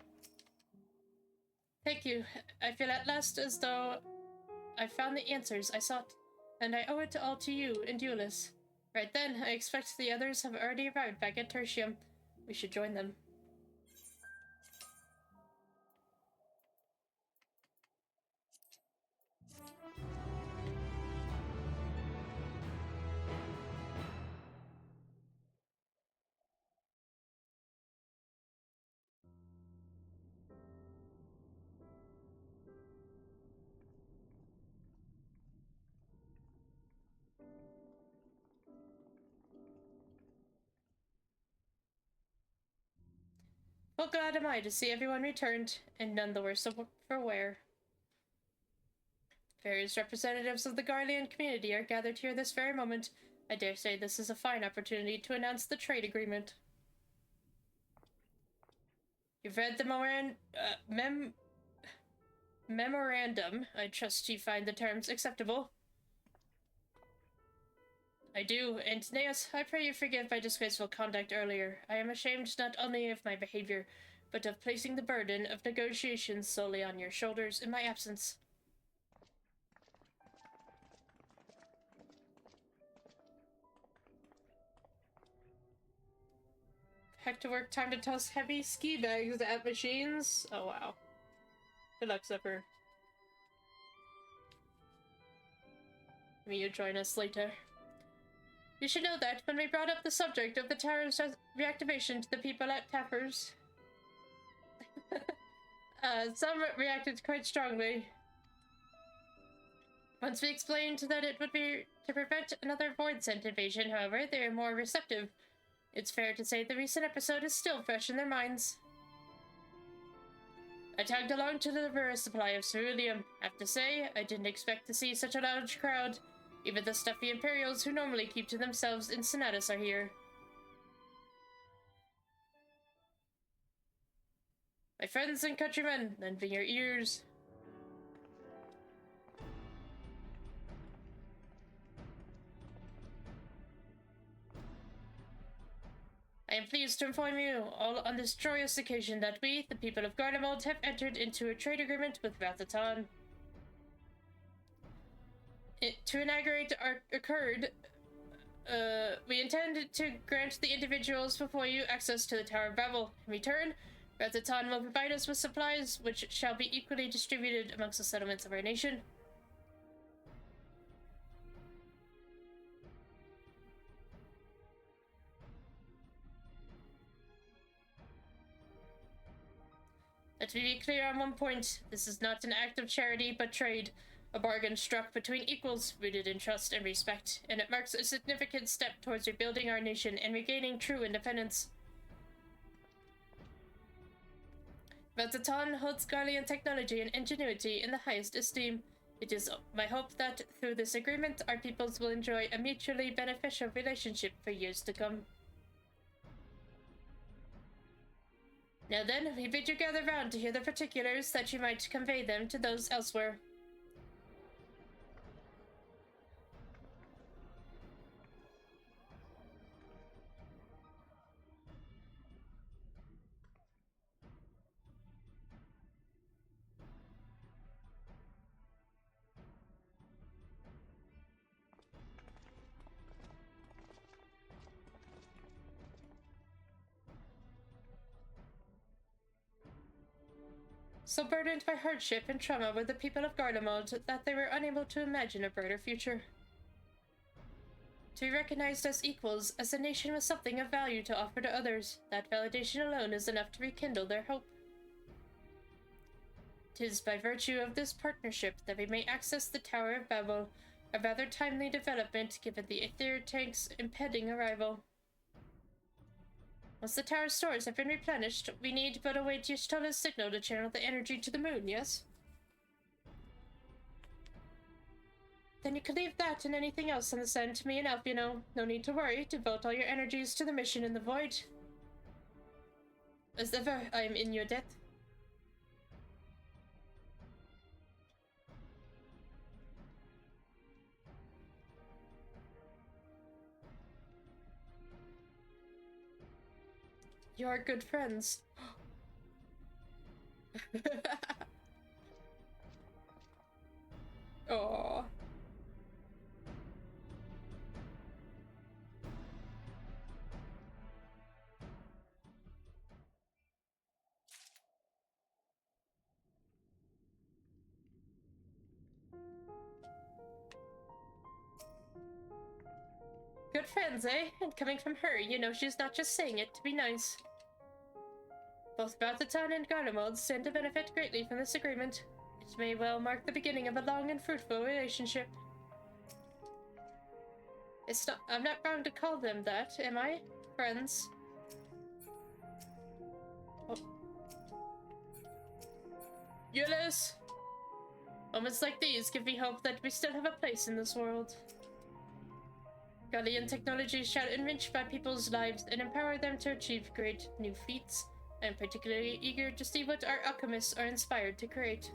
Thank you. I feel at last as though I found the answers I sought, and I owe it all to you and Euless. Right then, I expect the others have already arrived back at Tertium. We should join them. Well, glad am I to see everyone returned, and none the worse for wear. Various representatives of the Garlean community are gathered here this very moment. I dare say this is a fine opportunity to announce the trade agreement. You've read the memorandum. I trust you find the terms acceptable. I do, and Neos, I pray you forgive my disgraceful conduct earlier. I am ashamed not only of my behavior, but of placing the burden of negotiations solely on your shoulders in my absence. Heck to work, time to toss heavy ski bags at machines. Oh wow. Good luck, Zipper. May you join us later. You should know that when we brought up the subject of the tower's reactivation to the people at Tappers, some reacted quite strongly. Once we explained that it would be to prevent another Void-Sent invasion, however, they are more receptive. It's fair to say the recent episode is still fresh in their minds. I tagged along to deliver a supply of ceruleum. I have to say, I didn't expect to see such a large crowd. Even the stuffy Imperials who normally keep to themselves in Senatus are here. My friends and countrymen, lend me your ears. I am pleased to inform you all on this joyous occasion that we, the people of Garlemald, have entered into a trade agreement with Rathatan. To inaugurate our accord, we intend to grant the individuals before you access to the Tower of Babel. In return, Rathatan will provide us with supplies which shall be equally distributed amongst the settlements of our nation. Let me be clear on one point. This is not an act of charity, but trade. A bargain struck between equals, rooted in trust and respect, and it marks a significant step towards rebuilding our nation and regaining true independence. Rathatan holds Garlean technology and ingenuity in the highest esteem. It is my hope that through this agreement, our peoples will enjoy a mutually beneficial relationship for years to come. Now then, we bid you gather round to hear the particulars, that you might convey them to those elsewhere. So burdened by hardship and trauma were the people of Garlemald that they were unable to imagine a brighter future. To be recognized as equals, as a nation with something of value to offer to others, that validation alone is enough to rekindle their hope. 'Tis by virtue of this partnership that we may access the Tower of Babel, a rather timely development given the Aether tank's impending arrival. Once the tower's stores have been replenished, we need but await Y'shtola's signal to channel the energy to the moon, yes? Then you can leave that and anything else on the send to me and Alpiano. No need to worry, devote all your energies to the mission in the void. As ever, I am in your debt. You are good friends. Oh. Good friends, eh? And coming from her, you know she's not just saying it to be nice. Both Town and Garlemald stand to benefit greatly from this agreement. It may well mark the beginning of a long and fruitful relationship. I'm not wrong to call them that, am I? Friends. Oh. Yulis! Moments like these give me hope that we still have a place in this world. Gallian technology shall enrich my people's lives and empower them to achieve great new feats. I am particularly eager to see what our alchemists are inspired to create.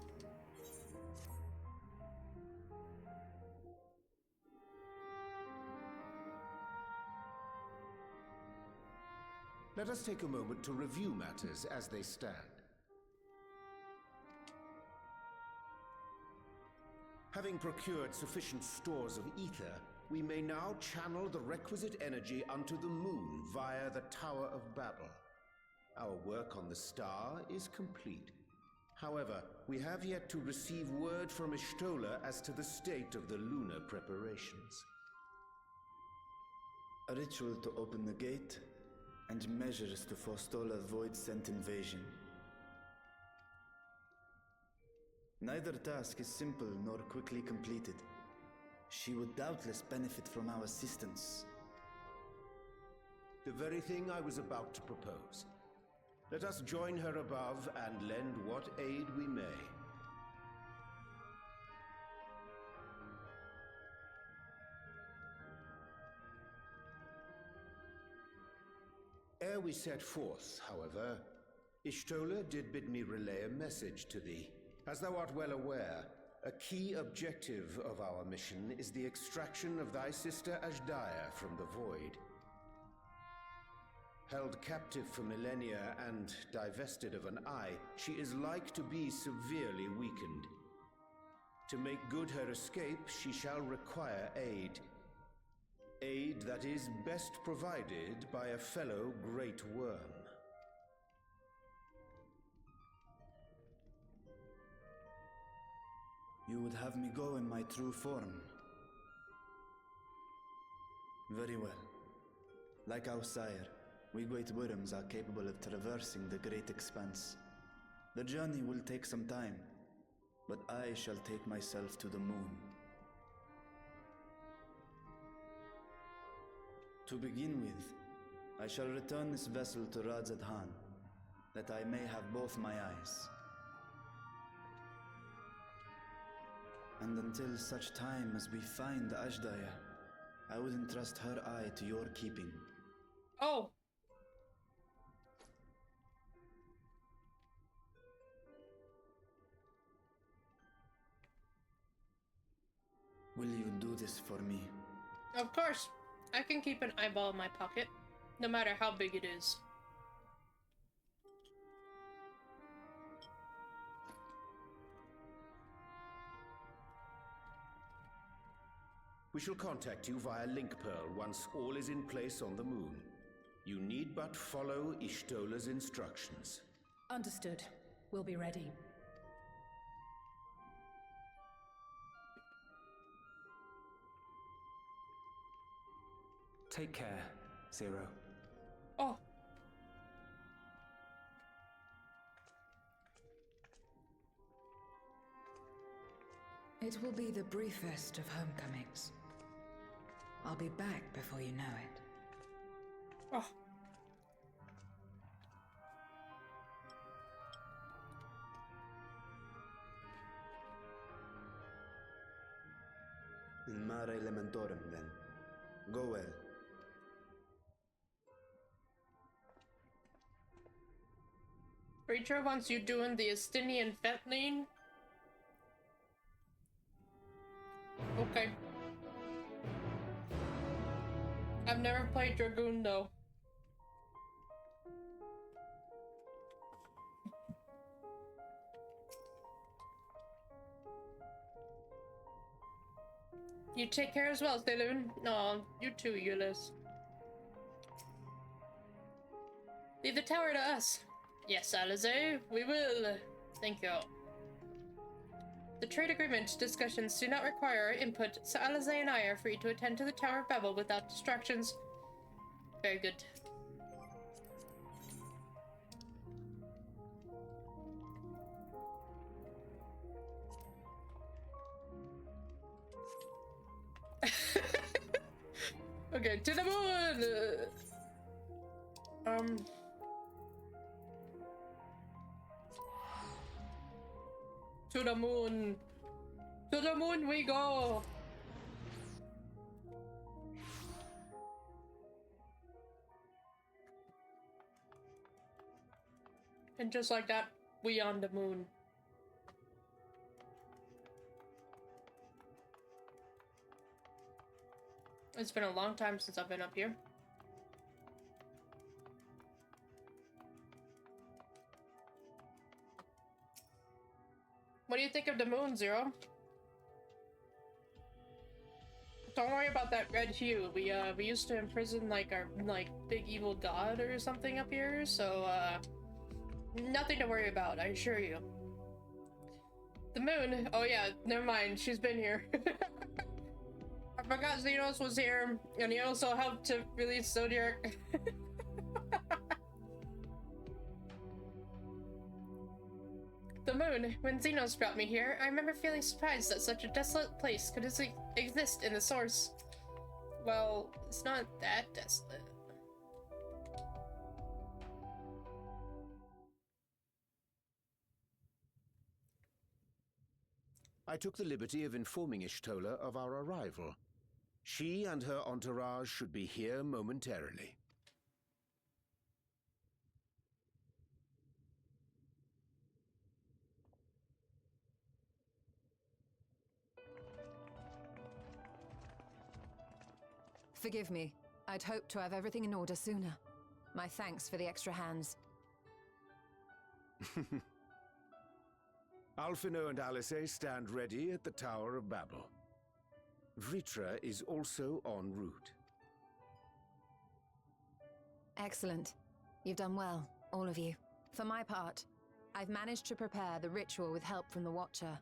Let us take a moment to review matters as they stand. Having procured sufficient stores of ether, we may now channel the requisite energy unto the moon via the Tower of Babel. Our work on the star is complete. However, we have yet to receive word from Ishtola as to the state of the lunar preparations. A ritual to open the gate, and measures to forestall a void-sent invasion. Neither task is simple nor quickly completed. She would doubtless benefit from our assistance. The very thing I was about to propose. Let us join her above and lend what aid we may. Ere we set forth, however, Ishtola did bid me relay a message to thee. As thou art well aware, a key objective of our mission is the extraction of thy sister Ashdaya from the Void. Held captive for millennia and divested of an eye, she is like to be severely weakened. To make good her escape, she shall require aid. Aid that is best provided by a fellow Great Worm. You would have me go in my true form. Very well. Like our sire, we Great Worms are capable of traversing the great expanse. The journey will take some time, but I shall take myself to the moon. To begin with, I shall return this vessel to Radzadhan, that I may have both my eyes. And until such time as we find Ashdaya, I would entrust her eye to your keeping. Oh! Will you do this for me? Of course! I can keep an eyeball in my pocket, no matter how big it is. We shall contact you via Link Pearl once all is in place on the moon. You need but follow Ishtola's instructions. Understood. We'll be ready. Take care, Zero. Oh! It will be the briefest of homecomings. I'll be back before you know it. Oh! In mare elementorum, then. Go well. Preacher wants you doing the Estinian Fentline? Okay. I've never played Dragoon though. You take care as well, Thaloon. Aw, you too, Euless. Leave the tower to us. Yes, Alize, we will. Thank you. The trade agreement discussions do not require our input, so Alize and I are free to attend to the Tower of Babel without distractions. Very good. Okay, to the moon! To the moon! To the moon we go! And just like that, we on the moon. It's been a long time since I've been up here. What do you think of the moon, Zero? Don't worry about that red hue. We used to imprison like our big evil god or something up here, so nothing to worry about, I assure you. The moon? Oh yeah, never mind, she's been here. I forgot Zenos was here, and he also helped to release Zodiac. The moon. When Zenos brought me here, I remember feeling surprised that such a desolate place could exist in the source. Well, it's not that desolate. I took the liberty of informing Ishtola of our arrival. She and her entourage should be here momentarily. Forgive me. I'd hoped to have everything in order sooner. My thanks for the extra hands. Alphino and Alice stand ready at the Tower of Babel. Vritra is also en route. Excellent. You've done well, all of you. For my part, I've managed to prepare the ritual with help from the Watcher.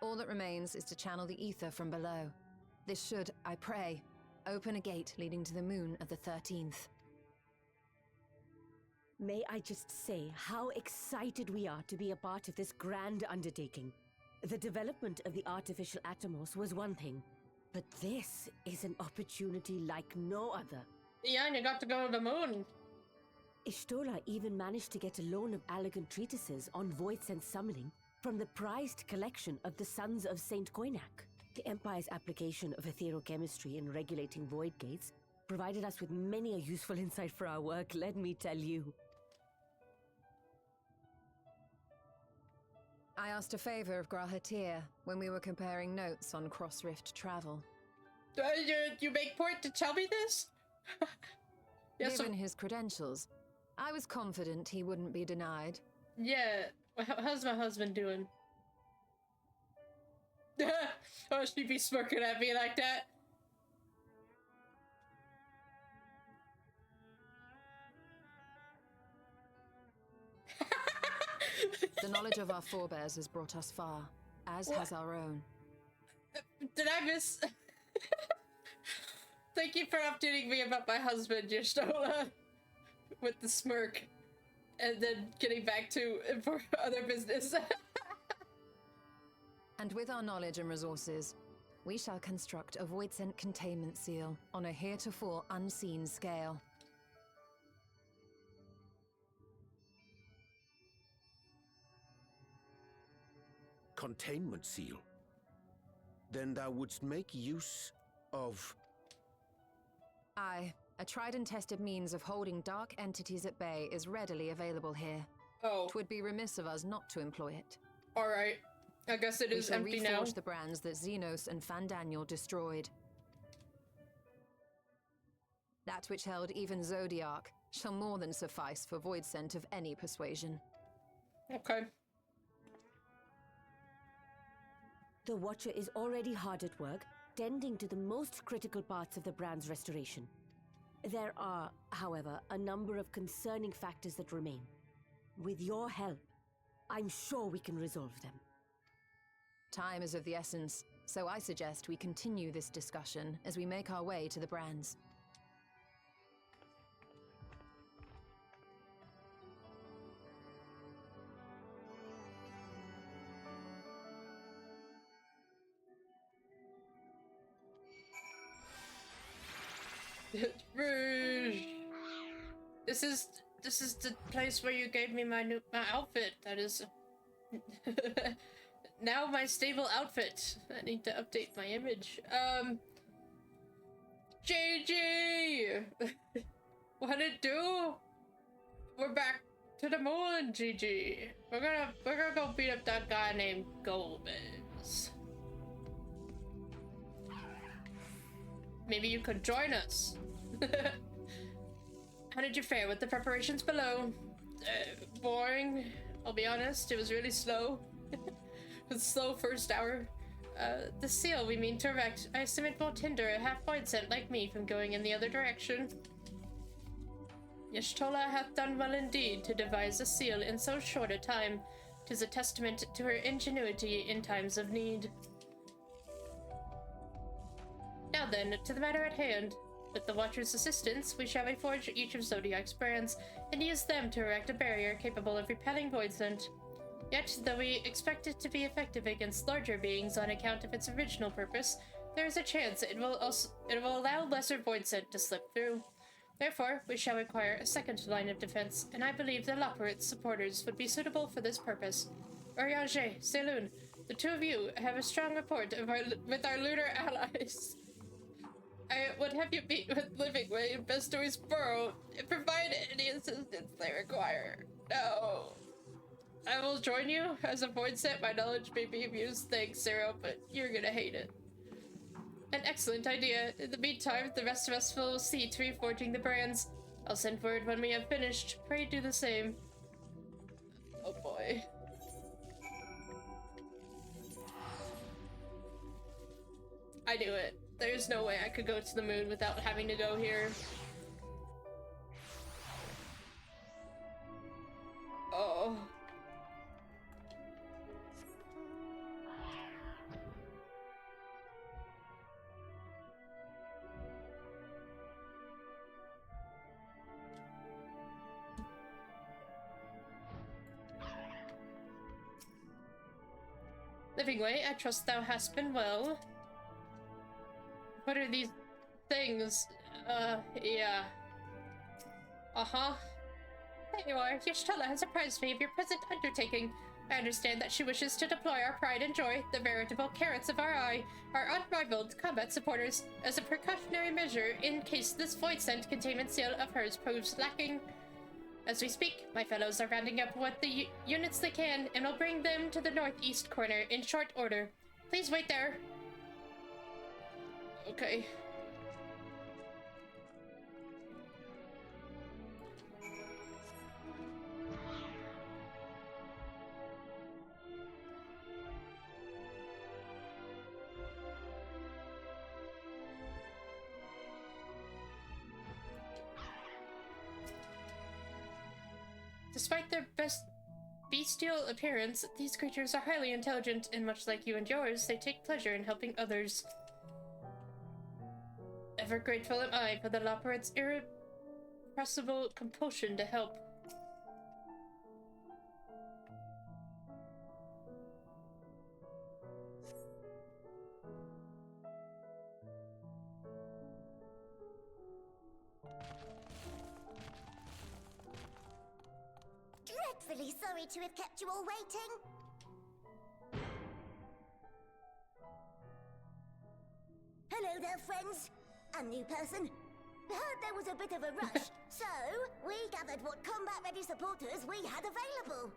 All that remains is to channel the ether from below. This should, I pray, open a gate leading to the moon of the 13th. May I just say how excited we are to be a part of this grand undertaking. The development of the artificial Atomos was one thing, but this is an opportunity like no other. Yeah, and you got to go to the moon. Ishtola even managed to get a loan of elegant treatises on void sense summoning from the prized collection of the Sons of Saint Koinak. The Empire's application of etherochemistry in regulating void gates provided us with many a useful insight for our work, let me tell you. I asked a favor of Grahatir when we were comparing notes on cross-rift travel. You make point to tell me this? Yes, Given his credentials, I was confident he wouldn't be denied. Yeah, how's my husband doing? Oh, she'd be smirking at me like that. The knowledge of our forebears has brought us far, as has our own. Did I miss? Thank you for updating me about my husband, Y'shtola, with the smirk, and then getting back to for other business. And with our knowledge and resources, we shall construct a void-sent containment seal on a heretofore unseen scale. Containment seal? Then thou wouldst make use of... Aye, a tried and tested means of holding dark entities at bay is readily available here. Oh. Twould be remiss of us not to employ it. Alright. I guess it is empty now. We shall reforge the brands that Zenos and Fandaniel destroyed. That which held even Zodiac shall more than suffice for void scent of any persuasion. Okay. The Watcher is already hard at work, tending to the most critical parts of the brand's restoration. There are, however, a number of concerning factors that remain. With your help, I'm sure we can resolve them. Time is of the essence, so I suggest we continue this discussion as we make our way to the brands. Rouge. This is the place where you gave me my outfit. That is now my stable outfit. I need to update my image. GG. What it do? We're back to the moon, GG. We're gonna go beat up that guy named Golbez. Maybe you could join us. How did you fare with the preparations below? Boring. I'll be honest, it was really slow. It was slow first hour. The seal we mean to erect, I assume it won't hinder a half-void scent like me from going in the other direction. Y'shtola hath done well indeed to devise a seal in so short a time. 'Tis a testament to her ingenuity in times of need. Now then, to the matter at hand. With the Watcher's assistance, we shall reforge each of Zodiac's brands, and use them to erect a barrier capable of repelling void scent. Yet, though we expect it to be effective against larger beings on account of its original purpose, there is a chance it will allow lesser void scent to slip through. Therefore, we shall require a second line of defense, and I believe the Loperit's supporters would be suitable for this purpose. Urianger, Saloon, the two of you have a strong rapport with our lunar allies. I would have you meet with Livingway and Bestoy's Burrow and provide any assistance they require. No. I will join you. As a void set, my knowledge may be of use. Thanks, Zero, but you're gonna hate it. An excellent idea. In the meantime, the rest of us will see to reforging the brands. I'll send word when we have finished. Pray do the same. Oh boy. I knew it. There's no way I could go to the moon without having to go here. Oh. Livingway, I trust thou hast been well. What are these things? Yeah. Uh-huh. There you are. Y'shtola has apprised me of your present undertaking. I understand that she wishes to deploy our pride and joy, the veritable carrots of our eye, our unrivaled combat supporters, as a precautionary measure in case this void scent containment seal of hers proves lacking. As we speak, my fellows are rounding up what the units they can, and will bring them to the northeast corner in short order. Please wait there. Okay. Despite their bestial appearance, these creatures are highly intelligent, and much like you and yours, they take pleasure in helping others. Ever grateful am I for the Loperit's irrepressible compulsion to help. Dreadfully sorry to have kept you all waiting. Hello there, friends. A new person. Heard there was a bit of a rush, so we gathered what combat-ready supporters we had available.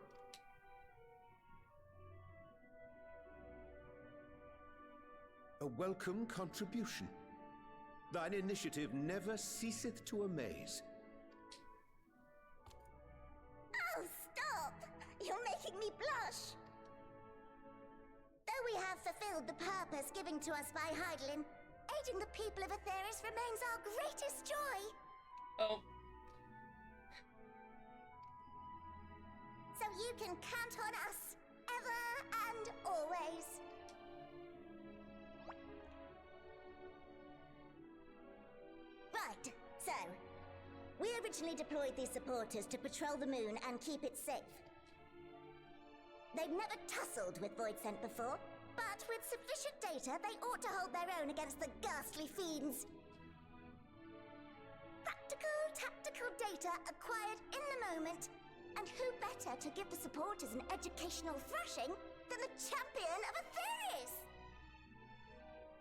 A welcome contribution. Thine initiative never ceaseth to amaze. Oh, stop! You're making me blush! we have fulfilled the purpose given to us by Hydaelyn, aiding the people of Aetheris remains our greatest joy. Oh. So you can count on us, ever and always. Right, so, we originally deployed these supporters to patrol the moon and keep it safe. They've never tussled with Voidsent before, but with sufficient data, they ought to hold their own against the ghastly fiends. Practical, tactical data acquired in the moment, and who better to give the supporters an educational thrashing than the champion of Aetheris?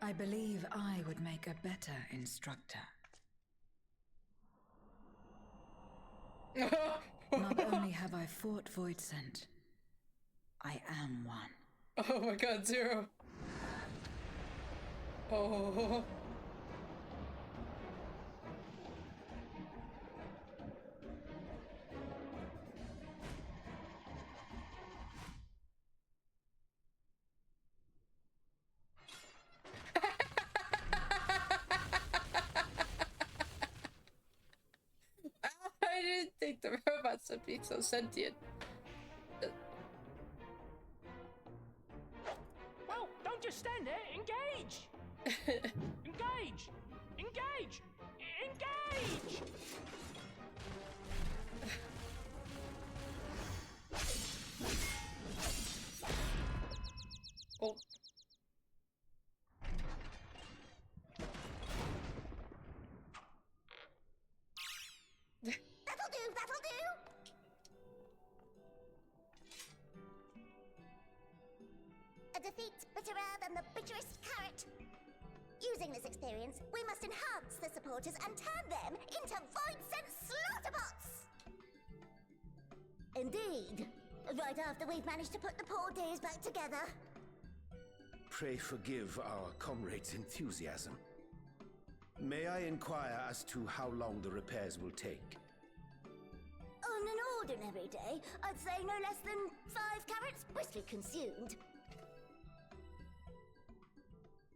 I believe I would make a better instructor. Not only have I fought Voidsent, I am one. Oh my god, Zero. Oh. I didn't think the robots would be so sentient. Well, don't just stand there. Engage! Engage! Engage! Engage! Oh. That'll do, that'll do! A defeat bitterer than the bitterest carrot. Using this experience, we must enhance the supporters and turn them into Voidsent slaughterbots! Indeed. Right after we've managed to put the poor dears back together. Pray forgive our comrade's enthusiasm. May I inquire as to how long the repairs will take? On an ordinary day, I'd say no less than 5 carrots briskly consumed.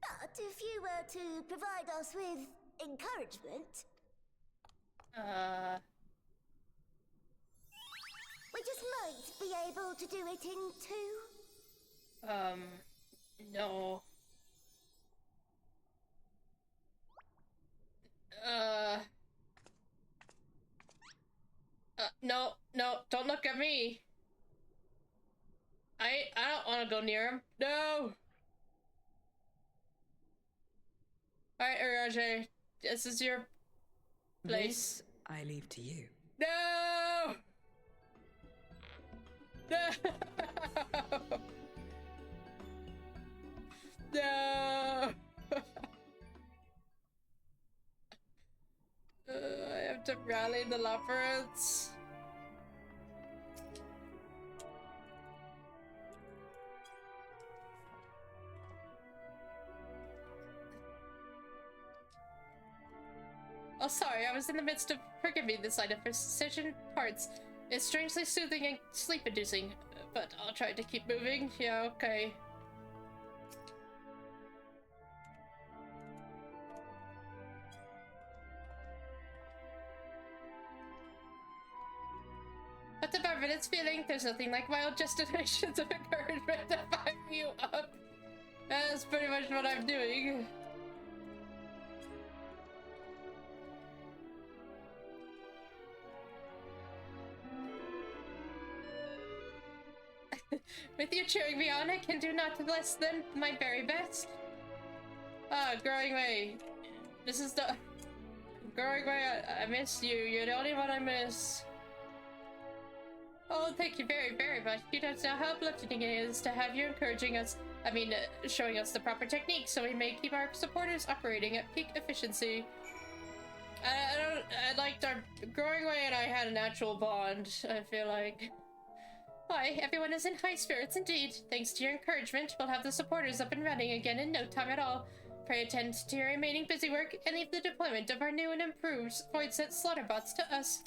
But if you were to provide us with encouragement... we just might be able to do it in 2. No. No, don't look at me. I don't want to go near him. No. Alright, Uraje, this is your place. This I leave to you. No! No! No! I have to rally the leopards. Oh, sorry, I was in the midst of forgiving this item for certain parts. It's strangely soothing and sleep-inducing, but I'll try to keep moving. Yeah, okay. But the Barbados feeling, there's nothing like wild gesticulations of encouragement to fire you up. That's pretty much what I'm doing. With you cheering me on, I can do not less than my very best. Ah, Growing Way. This is the... Growing Way, I miss you. You're the only one I miss. Oh, thank you very, very much. You don't know how uplifting it is to have you encouraging us. Showing us the proper technique so we may keep our supporters operating at peak efficiency. I liked our... Growing Way and I had a natural bond, I feel like. Why, everyone is in high spirits indeed. Thanks to your encouragement, we'll have the supporters up and running again in no time at all. Pray attend to your remaining busy work and leave the deployment of our new and improved Voidsent slaughterbots to us.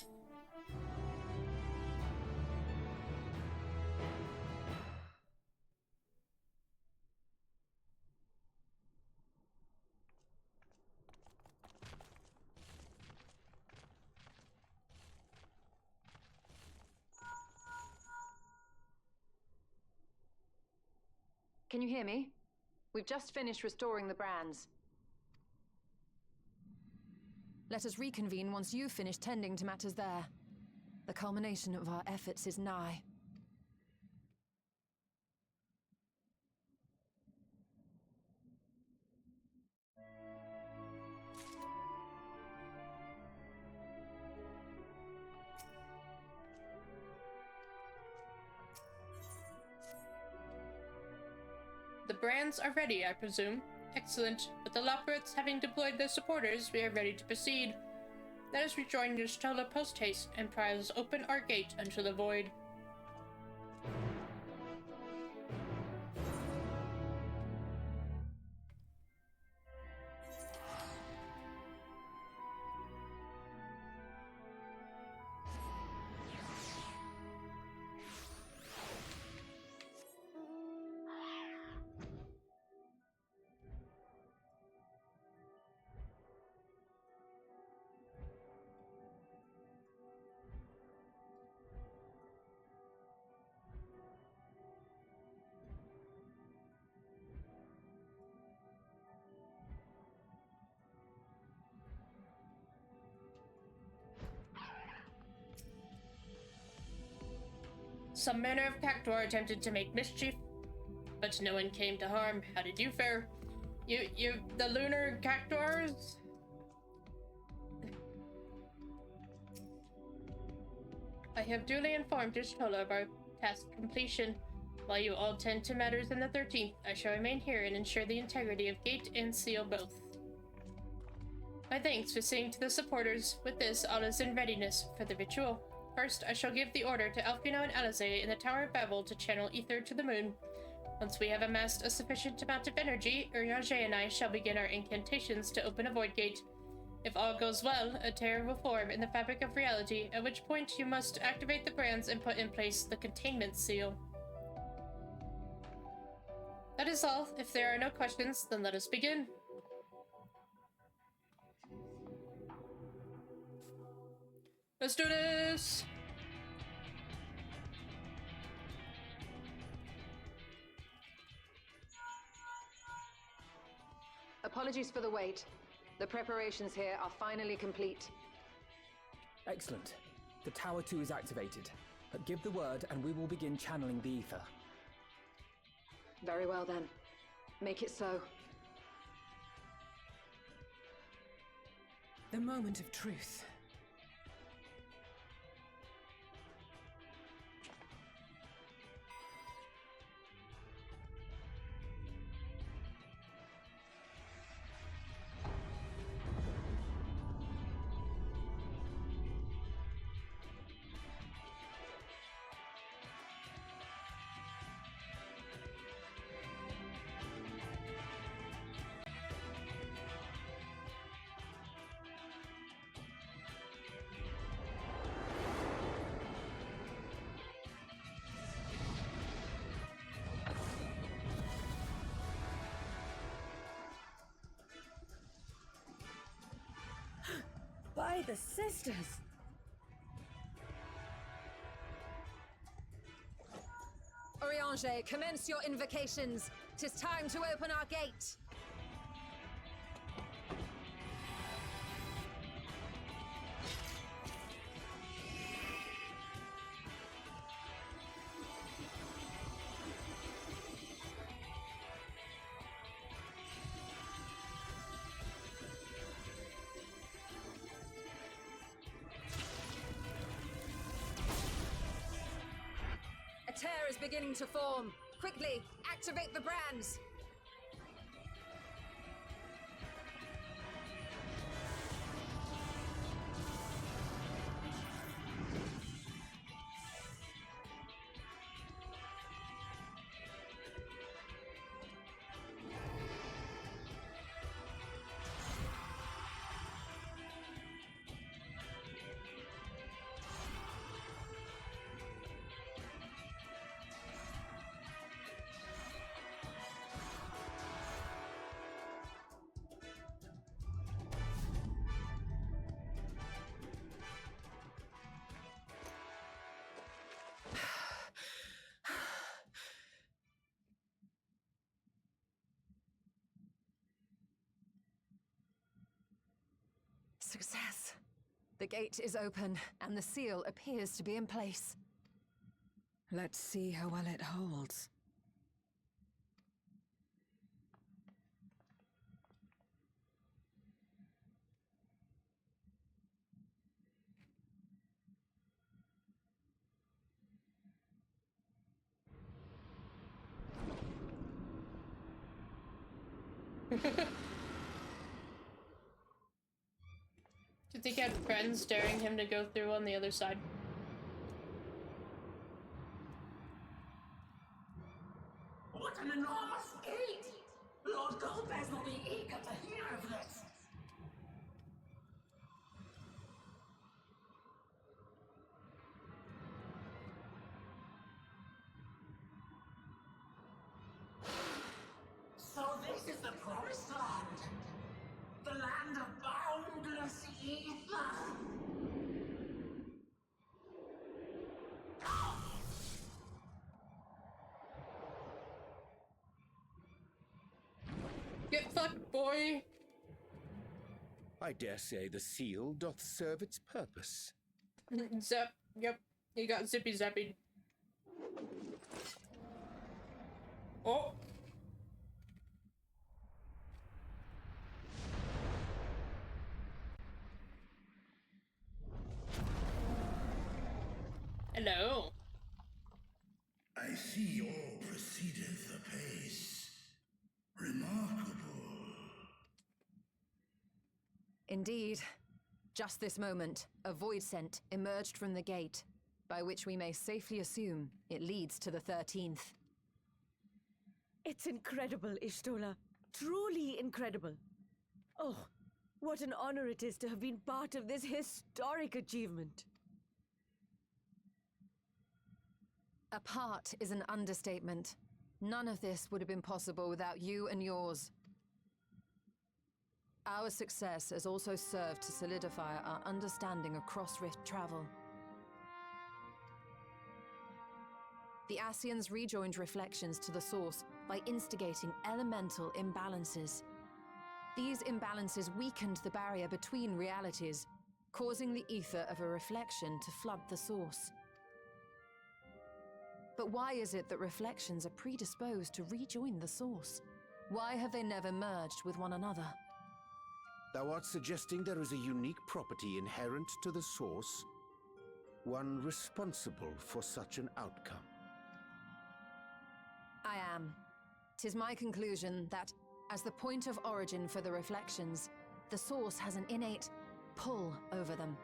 Can you hear me? We've just finished restoring the brands. Let us reconvene once you've finished tending to matters there. The culmination of our efforts is nigh. The brands are ready, I presume. Excellent. With the Lockworths having deployed their supporters, we are ready to proceed. Let us rejoin your Stola post-haste and prize open our gate unto the void. Some manner of Cactuar attempted to make mischief, but no one came to harm. How did you fare? The lunar Cactuars? I have duly informed your Stola of our task completion. While you all tend to matters in the 13th, I shall remain here and ensure the integrity of gate and seal both. My thanks for seeing to the supporters. With this, all is in readiness for the ritual. First, I shall give the order to Elfino and Alize in the Tower of Babel to channel ether to the moon. Once we have amassed a sufficient amount of energy, Urianger and I shall begin our incantations to open a void gate. If all goes well, a tear will form in the fabric of reality, at which point you must activate the brands and put in place the containment seal. That is all. If there are no questions, then let us begin. Let's do this! Apologies for the wait. The preparations here are finally complete. Excellent. The Tower 2 is activated. Give the word and we will begin channeling the ether. Very well then. Make it so. The moment of truth. By the sisters! Urianger, commence your invocations. 'Tis time to open our gate. A tear is beginning to form. Quickly, activate the brands. Success. The gate is open, and the seal appears to be in place. Let's see how well it holds. Do you think he had friends daring him to go through on the other side? What an enormous gate! Lord Golbez will be eager to hear of this. So this is the promised land. The land of boundless ether. Get fucked, boy! I dare say the seal doth serve its purpose. Zap. Yep. You got zippy zappy. Oh! Hello. I see all proceedeth apace. Remarkable. Indeed. Just this moment, a void scent emerged from the gate, by which we may safely assume it leads to the 13th. It's incredible, Ishtola. Truly incredible. Oh, what an honor it is to have been part of this historic achievement. A part is an understatement. None of this would have been possible without you and yours. Our success has also served to solidify our understanding of cross-rift travel. The Ascians rejoined reflections to the source by instigating elemental imbalances. These imbalances weakened the barrier between realities, causing the ether of a reflection to flood the source. But why is it that reflections are predisposed to rejoin the source? Why have they never merged with one another? Thou art suggesting there is a unique property inherent to the source, one responsible for such an outcome. I am. 'Tis my conclusion that, as the point of origin for the reflections, the source has an innate pull over them.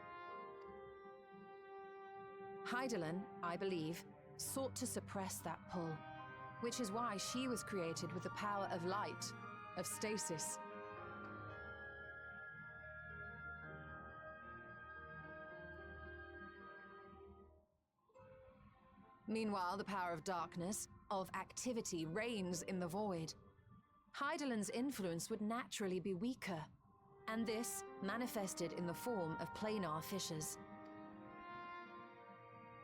Hydaelyn, I believe, sought to suppress that pull, which is why she was created with the power of light, of stasis. Meanwhile, the power of darkness, of activity, reigns in the void. Hydaelyn's influence would naturally be weaker, and this manifested in the form of planar fissures.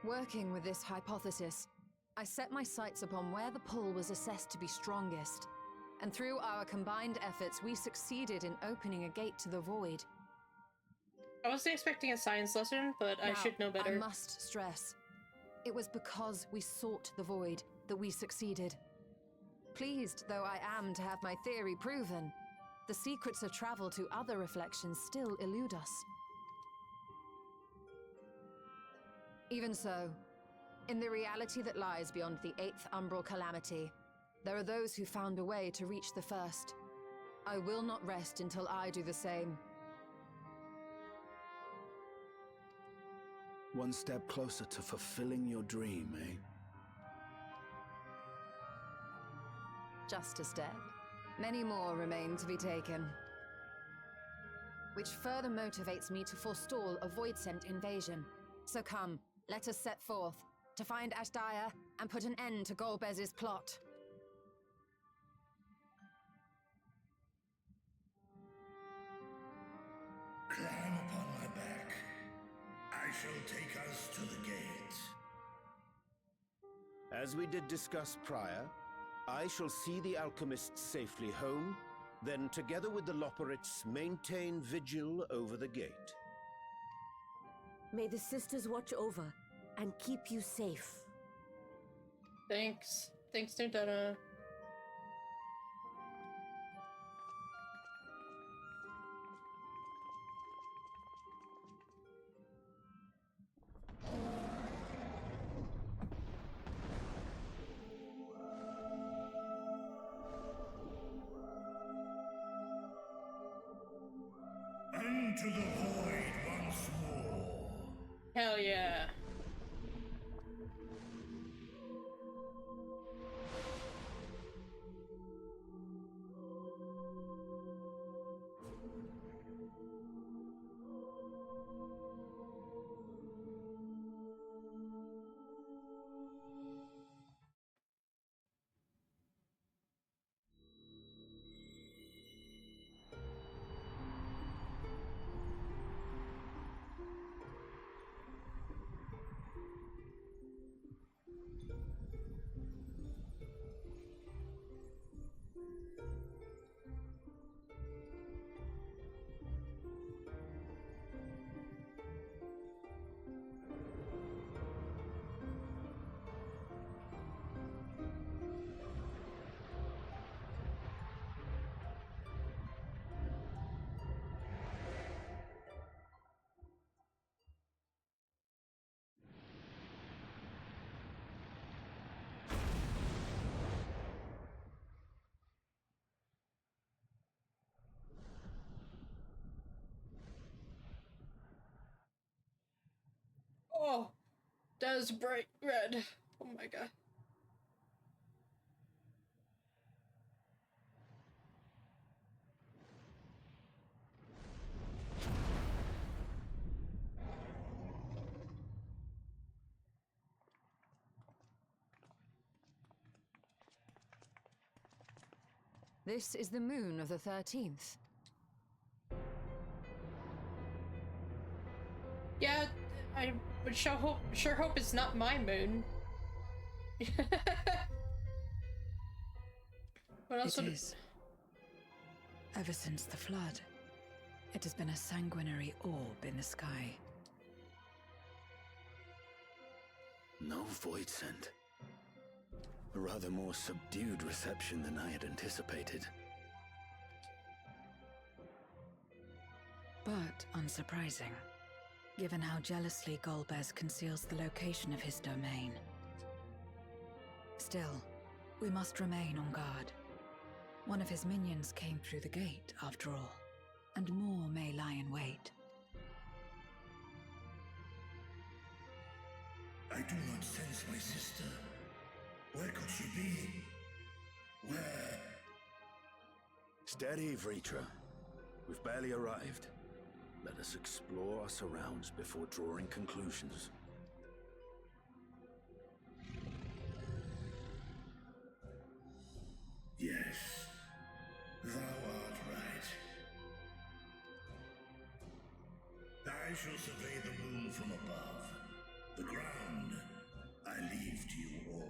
Working with this hypothesis, I set my sights upon where the pull was assessed to be strongest, and through our combined efforts, we succeeded in opening a gate to the void. I wasn't expecting a science lesson, but I should know better. I must stress, it was because we sought the void that we succeeded. Pleased though I am to have my theory proven, the secrets of travel to other reflections still elude us. Even so, in the reality that lies beyond the 8th umbral calamity, there are those who found a way to reach the first. I will not rest until I do the same. One step closer to fulfilling your dream, eh? Just a step. Many more remain to be taken. Which further motivates me to forestall a void-sent invasion. So come, let us set forth, to find Ashdaya and put an end to Golbez's plot. Climb upon my back. I shall take us to the gate. As we did discuss prior, I shall see the alchemists safely home, Then, together with the Loporrits, maintain vigil over the gate. May the sisters watch over and keep you safe. Thanks. Thanks, Nudana. Into the void once more. Hell yeah. Oh, that is bright red. Oh my god. This is the moon of the 13th. Yeah, I would sure hope it's not my moon. What else It would is. Ever since the flood, it has been a sanguinary orb in the sky. No void scent. A rather more subdued reception than I had anticipated. But unsurprising, given how jealously Golbez conceals the location of his domain. Still, we must remain on guard. One of his minions came through the gate, after all, and more may lie in wait. I do not sense my sister. Where could she be? Where? Steady, Vritra. We've barely arrived. Let us explore our surrounds before drawing conclusions. Yes, thou art right. I shall survey the moon from above. The ground I leave to you all.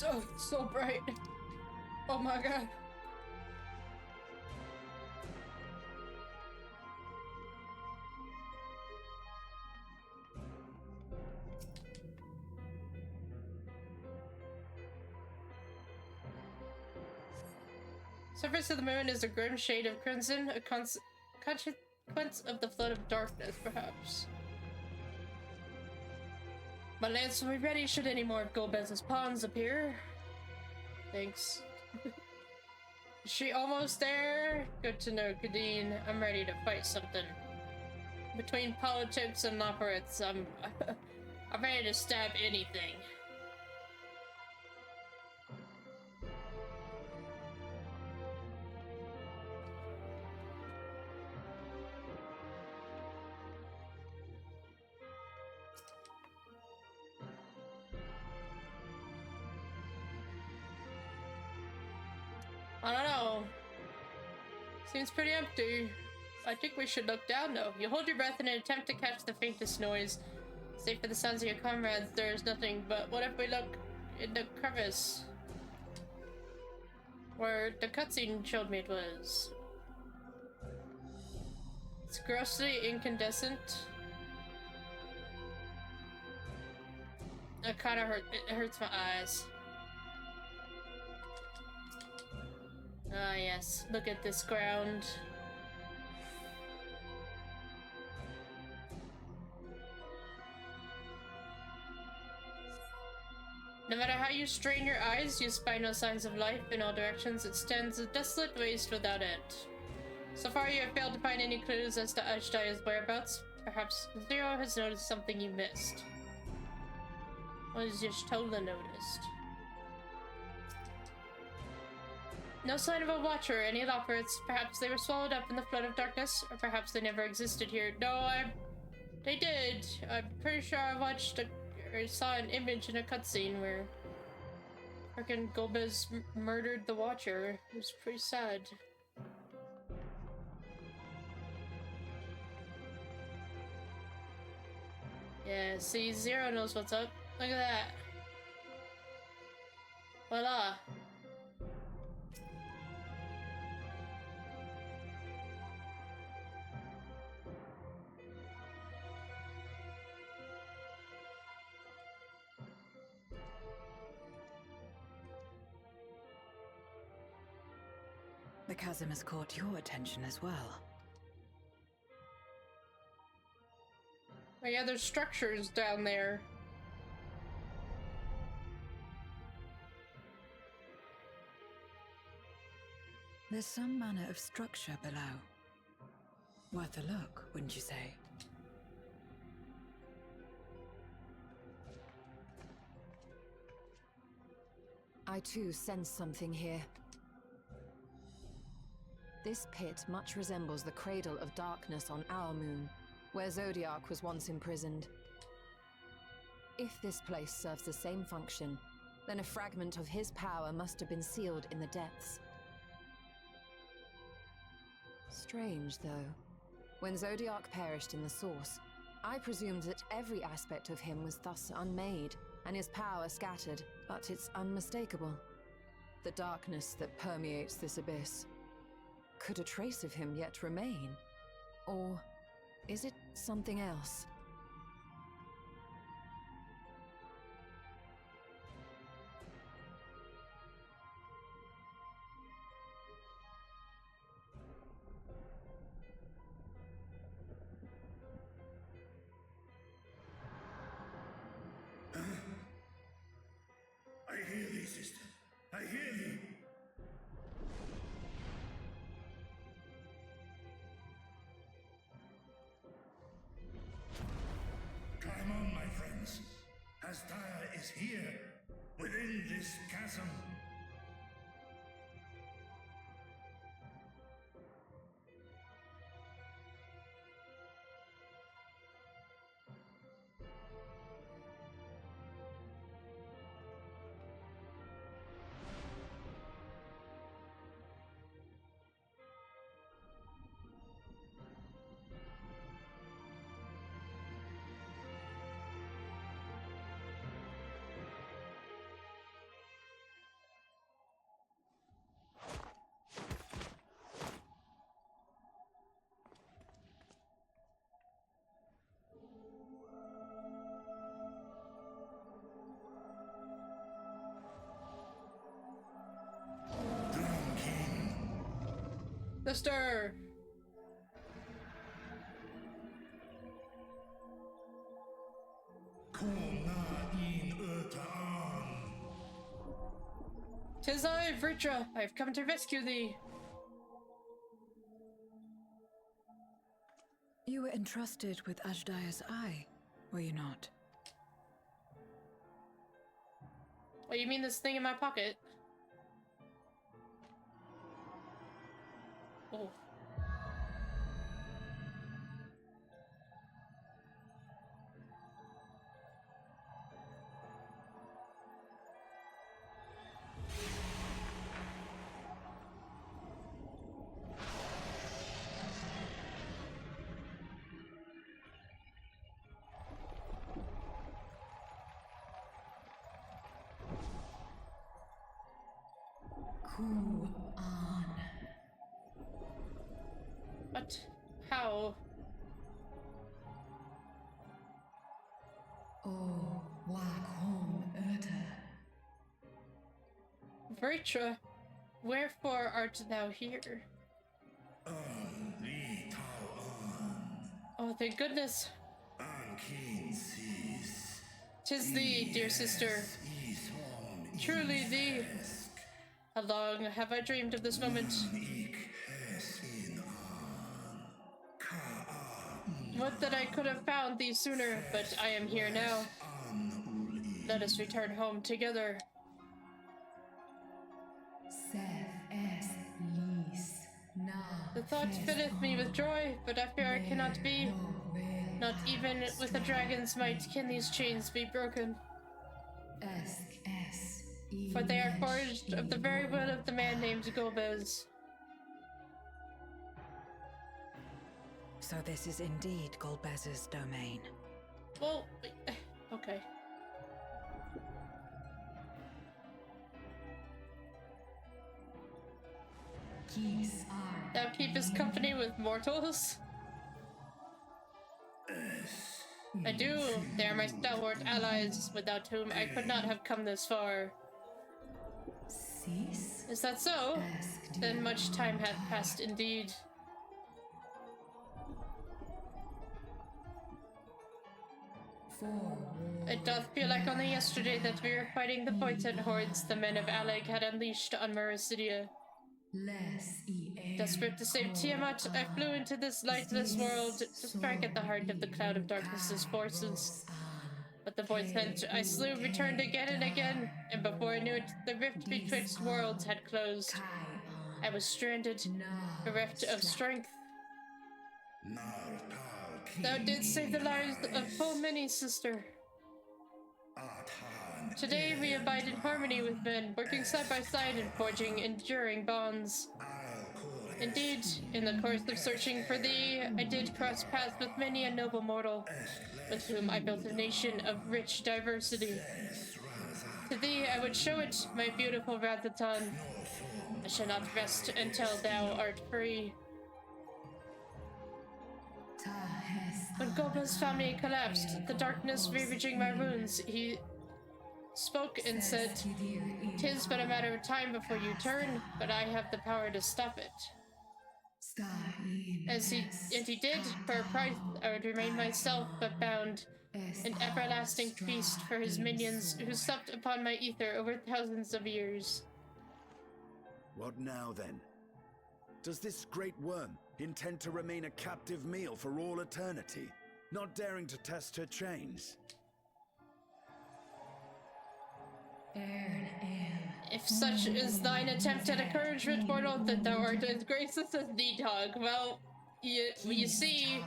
Oh, it's so bright. Oh my god. Surface of the moon is a grim shade of crimson, a consequence of the flood of darkness, perhaps. My lance will be ready should any more of Golbez's pawns appear. Thanks. Is she almost there? Good to know, Kadeen. I'm ready to fight something. Between politics and Loporrits, I'm ready to stab anything. I don't know. Seems pretty empty. I think we should look down, though. You hold your breath in an attempt to catch the faintest noise. Save for the sounds of your comrades, there is nothing. But what if we look in the crevice? Where the cutscene showed me it was. It's grossly incandescent. It kind of hurts my eyes. Ah, yes. Look at this ground. No matter how you strain your eyes, you spy no signs of life in all directions. It stands a desolate waste without it. So far, you have failed to find any clues as to Ashdia's whereabouts. Perhaps Zero has noticed something you missed. What has Y'shtola noticed? No sign of a watcher or any lockers. Perhaps they were swallowed up in the flood of darkness, or perhaps they never existed here. No, they did. I'm pretty sure I watched or saw an image in a cutscene where frickin' Golbez murdered the Watcher. It was pretty sad. Yeah, see, Zero knows what's up. Look at that. Voila. The chasm has caught your attention as well. Oh yeah, there's structures down there. There's some manner of structure below. Worth a look, wouldn't you say? I too sense something here. This pit much resembles the cradle of darkness on our moon, where Zodiac was once imprisoned. If this place serves the same function, then a fragment of his power must have been sealed in the depths. Strange, though. When Zodiac perished in the Source, I presumed that every aspect of him was thus unmade, and his power scattered, but it's unmistakable. The darkness that permeates this abyss. Could a trace of him yet remain? Or is it something else? I hear thee, sister. I hear thee. Come on, my friends. Astia is here, within this chasm. Sister! Tis I, Vritra. I have come to rescue thee. You were entrusted with Ashdia's eye, were you not? Oh, you mean this thing in my pocket? Oh. on. What? How? Oh, wak home Erta. Vritra, wherefore art thou here? Li Tao An, Oh, thank goodness. An King Sis, 'Tis thee, dear sister. Is Hon Truly thee. How long have I dreamed of this moment? Ik Hesin An, Ka Would that I could have found thee sooner, but I am here now. An Uli, Let us return home together. The thought filleth me with joy, but I fear I cannot be. Not even with a dragon's might can these chains be broken. For they are forged of the very will of the man named Golbez. So this is indeed Golbez's domain. Well, okay. Thou keepest company with mortals? I do. They are my stalwart allies, without whom I could not have come this far. Is that so? Then much time hath passed indeed. It doth feel like only yesterday that we were fighting the Voidsent hordes the men of Alleg had unleashed on Marasidia. Desperate to save Tiamat, I flew into this lightless world to strike at the heart of the Cloud of Darkness's forces. But the Voidsent I slew returned again and again, and before I knew it, the rift betwixt worlds had closed. I was stranded, bereft of strength. Thou didst save the lives of full many, sister. Today we abide in harmony with men, working side by side and forging enduring bonds. Indeed, in the course of searching for thee, I did cross paths with many a noble mortal, with whom I built a nation of rich diversity. To thee I would show it, my beautiful Rathatan. I shall not rest until thou art free. When Golbez's family collapsed, the darkness ravaging my wounds, he spoke and said, "'Tis but a matter of time before you turn, but I have the power to stop it." And he did. For a price, I would remain myself, but bound, an everlasting feast for his minions, who supped upon my ether over thousands of years. What now, then? Does this great worm intend to remain a captive meal for all eternity, not daring to test her chains? If such is thine attempt at a courage, rich mortal, then thou art as graceless as thee, dog. Well, you see,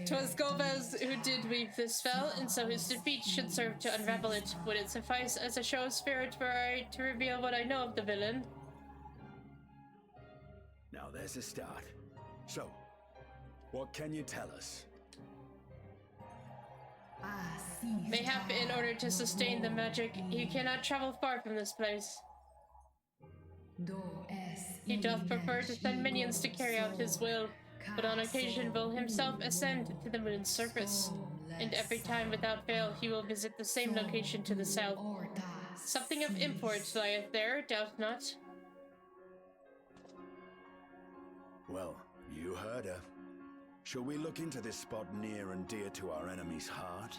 'twas Golbez who did weave this spell, and so his defeat should serve to unravel it. Would it suffice as a show of spirit were I to reveal what I know of the villain? Now there's a start. So, what can you tell us? Mayhap in order to sustain the magic, he cannot travel far from this place. He doth prefer to send minions to carry out his will, but on occasion will himself ascend to the moon's surface, and every time without fail he will visit the same location to the south. Something of import lieth there, doubt not. Well, you heard her. Shall we look into this spot near and dear to our enemy's heart?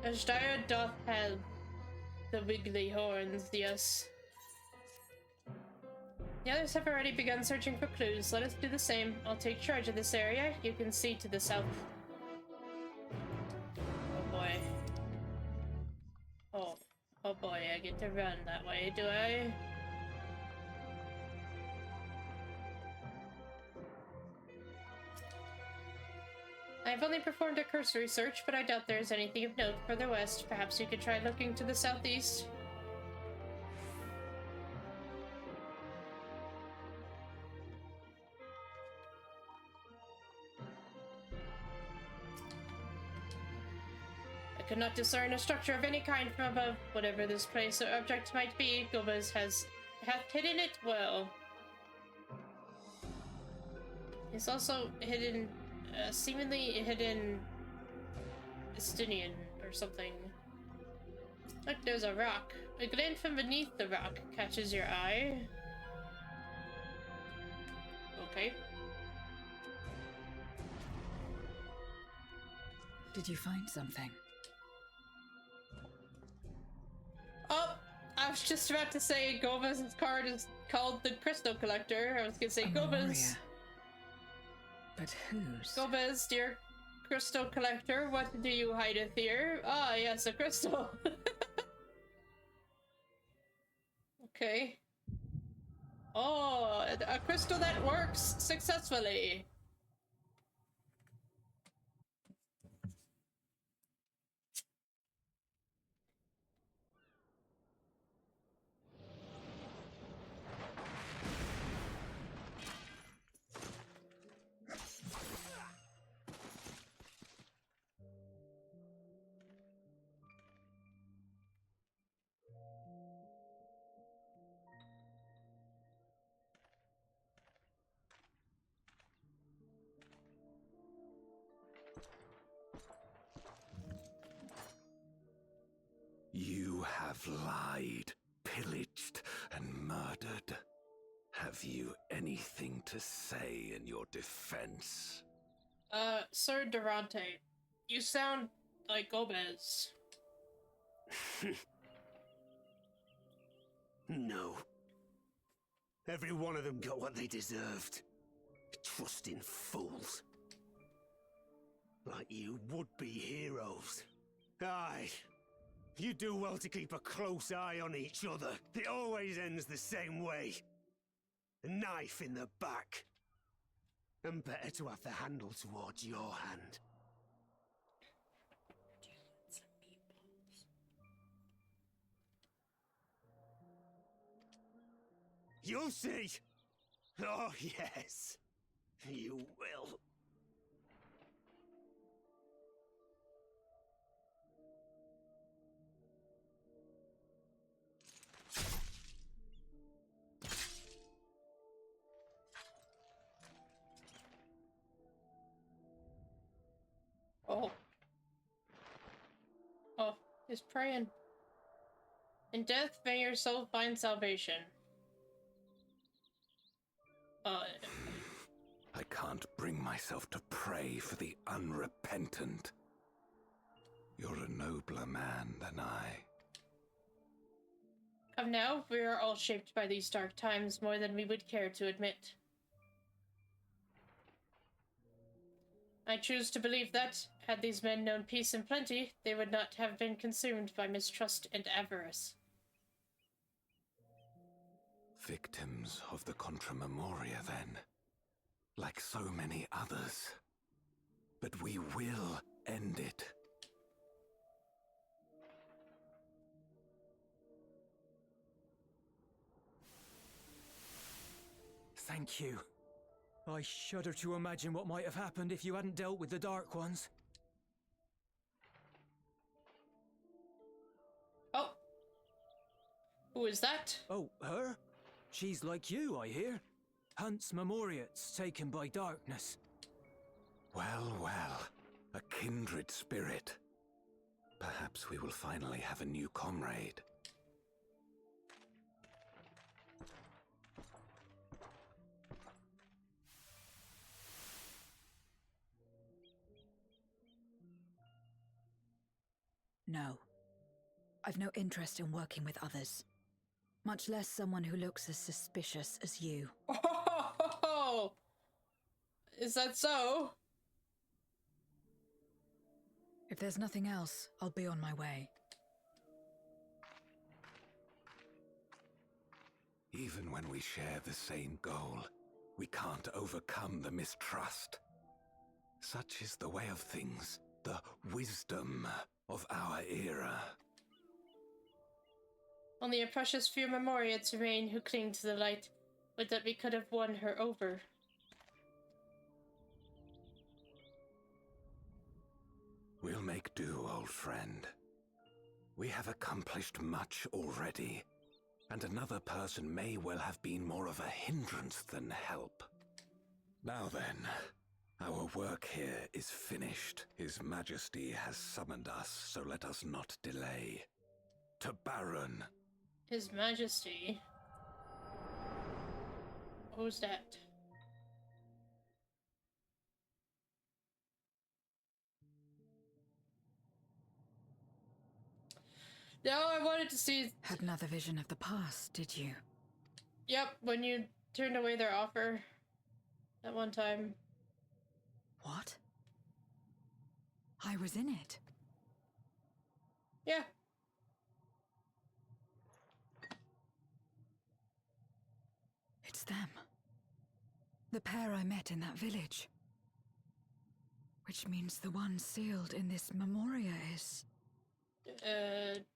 Ashdire doth have the wiggly horns, yes. The others have already begun searching for clues. Let us do the same. I'll take charge of this area. You can see to the south. Oh boy. Oh boy, I get to run that way, do I? I've only performed a cursory search, but I doubt there is anything of note further west. Perhaps you could try looking to the southeast. I could not discern a structure of any kind from above. Whatever this place or object might be, Golbez hath hidden it well. He's also hidden, seemingly hidden Estinian or something. Look, there's a rock. A glint from beneath the rock catches your eye. Okay. Did you find something? Oh, I was just about to say Golbez's card is called the Crystal Collector. I was gonna say Golbez. But whose? Golbez, dear Crystal Collector, what do you hideth here? Ah, yes, a crystal. Okay. Oh, a crystal that works successfully. You have lied, pillaged, and murdered. Have you anything to say in your defense? Sir Durante, you sound like Golbez. No. Every one of them got what they deserved. Trusting fools. Like you would-be heroes. Aye. You do well to keep a close eye on each other. It always ends the same way. A knife in the back. And better to have the handle towards your hand. You'll see! Oh, yes. You will. Oh. Oh, he's praying. In death, may your soul find salvation. I can't bring myself to pray for the unrepentant. You're a nobler man than I. Come now, we are all shaped by these dark times more than we would care to admit. I choose to believe that, had these men known peace and plenty, they would not have been consumed by mistrust and avarice. Victims of the Contra Memoria, then. Like so many others. But we will end it. Thank you. I shudder to imagine what might have happened if you hadn't dealt with the Dark Ones. Oh. Who is that? Oh, her? She's like you, I hear. Hunts Memoriats taken by darkness. Well, well. A kindred spirit. Perhaps we will finally have a new comrade. No. I've no interest in working with others. Much less someone who looks as suspicious as you. Oh! Is that so? If there's nothing else, I'll be on my way. Even when we share the same goal, we can't overcome the mistrust. Such is the way of things, the wisdom of our era. Only a precious few Memoriads remain who cling to the light. Would that we could have won her over. We'll make do, old friend. We have accomplished much already, and another person may well have been more of a hindrance than help. Now then, our work here is finished. His Majesty has summoned us, so let us not delay. To Baron. His Majesty? Who's that? No, I wanted to see... Had another vision of the past, did you? Yep, when you turned away their offer. That one time. What? I was in it. Yeah. It's them. The pair I met in that village. Which means the one sealed in this Memoria is...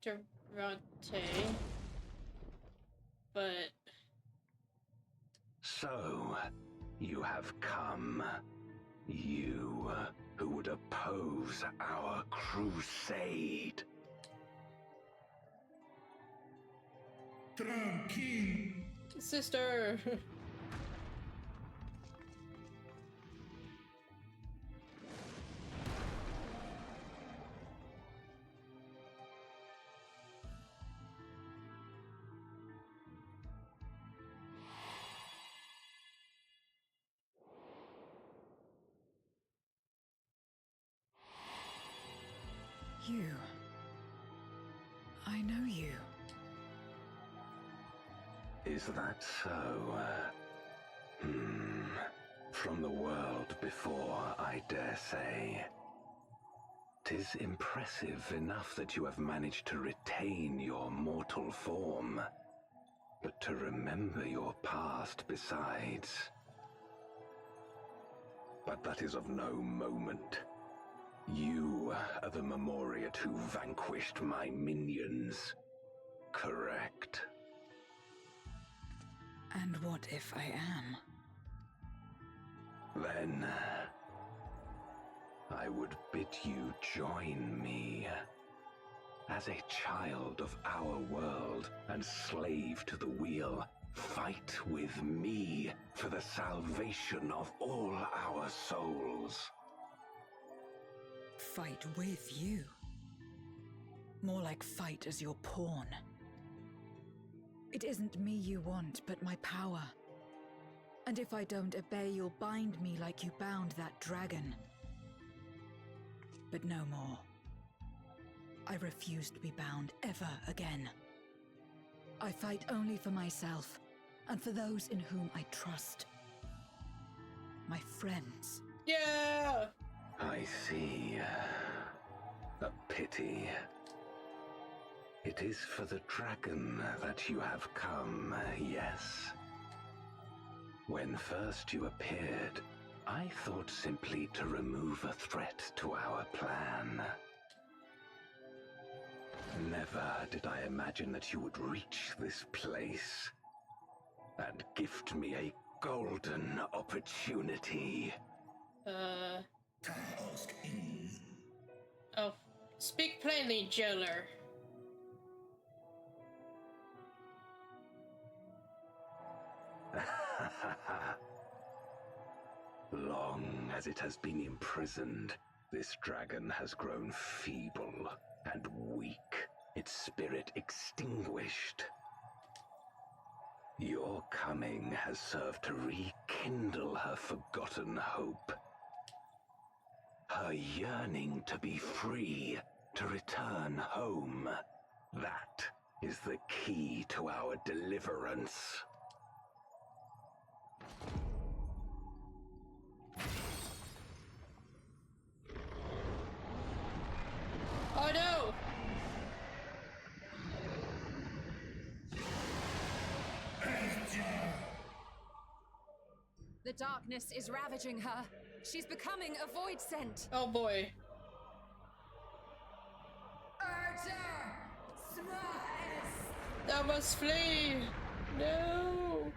Durante. But... So, you have come. You, who would oppose our crusade. Tranquille. Sister! You. I know you. Is that so? From the world before, I dare say. 'Tis impressive enough that you have managed to retain your mortal form, but to remember your past besides. But that is of no moment. You are the Memoriad who vanquished my minions, correct? And what if I am? Then I would bid you join me. As a child of our world and slave to the wheel, fight with me for the salvation of all our souls. Fight with you? More like fight as your pawn. It isn't me you want, but my power. And if I don't obey, you'll bind me like you bound that dragon. But no more. I refuse to be bound ever again. I fight only for myself, and for those in whom I trust. My friends. Yeah! I see. A pity. It is for the dragon that you have come, yes? When first you appeared, I thought simply to remove a threat to our plan. Never did I imagine that you would reach this place and gift me a golden opportunity. Oh, speak plainly, jailer. Long as it has been imprisoned, this dragon has grown feeble and weak, its spirit extinguished. Your coming has served to rekindle her forgotten hope. Her yearning to be free, to return home. That is the key to our deliverance. Oh no! The darkness is ravaging her. She's becoming a void scent. Oh boy. Thou must flee! No!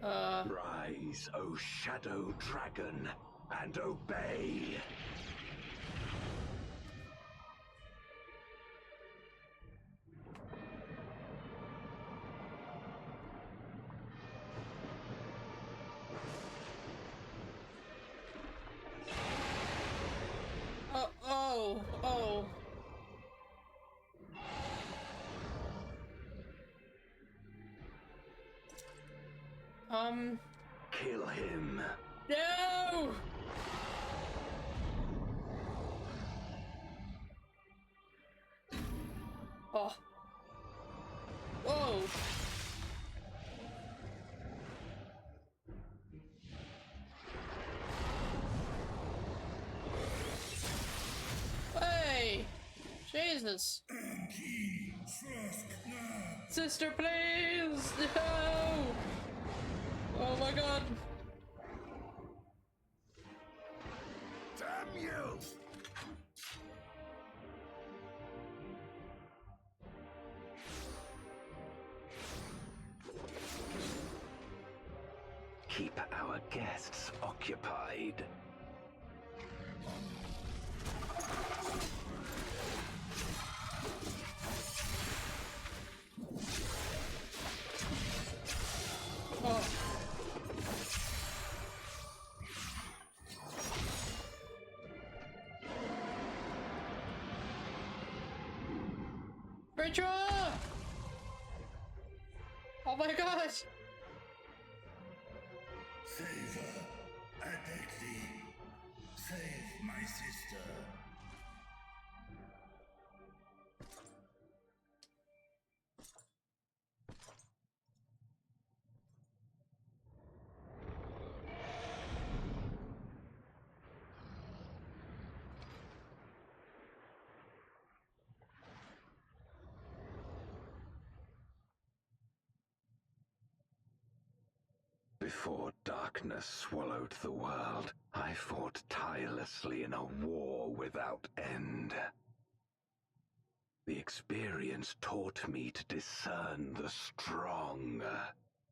Rise, O Shadow Dragon, and obey! Oh. Kill him. No! Oh. Whoa. Hey! Jesus. Sister, please! No! Oh my god. Damn you! Keep our guests occupied. Oh. Rachel! Oh my gosh! Save her. I beg thee. Save my sister. Before darkness swallowed the world, I fought tirelessly in a war without end. The experience taught me to discern the strong,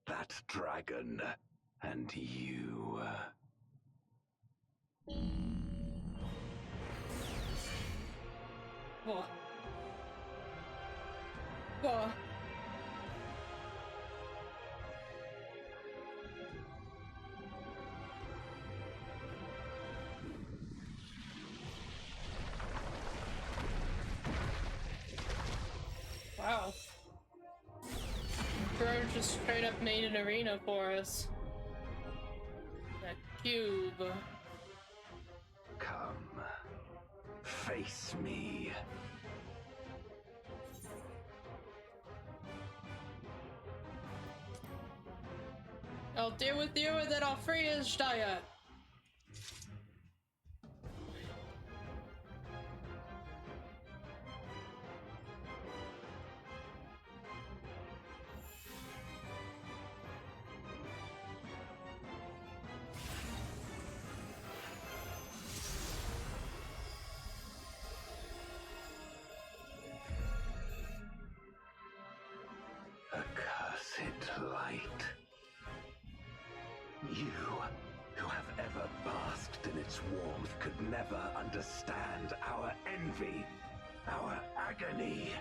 that dragon, and you. Oh. Oh. Wow. Bro just straight up made an arena for us. That cube. Come, face me. I'll deal with you and then I'll free his Steyr. Accursed light. You, who have ever basked in its warmth, could never understand our envy, our agony.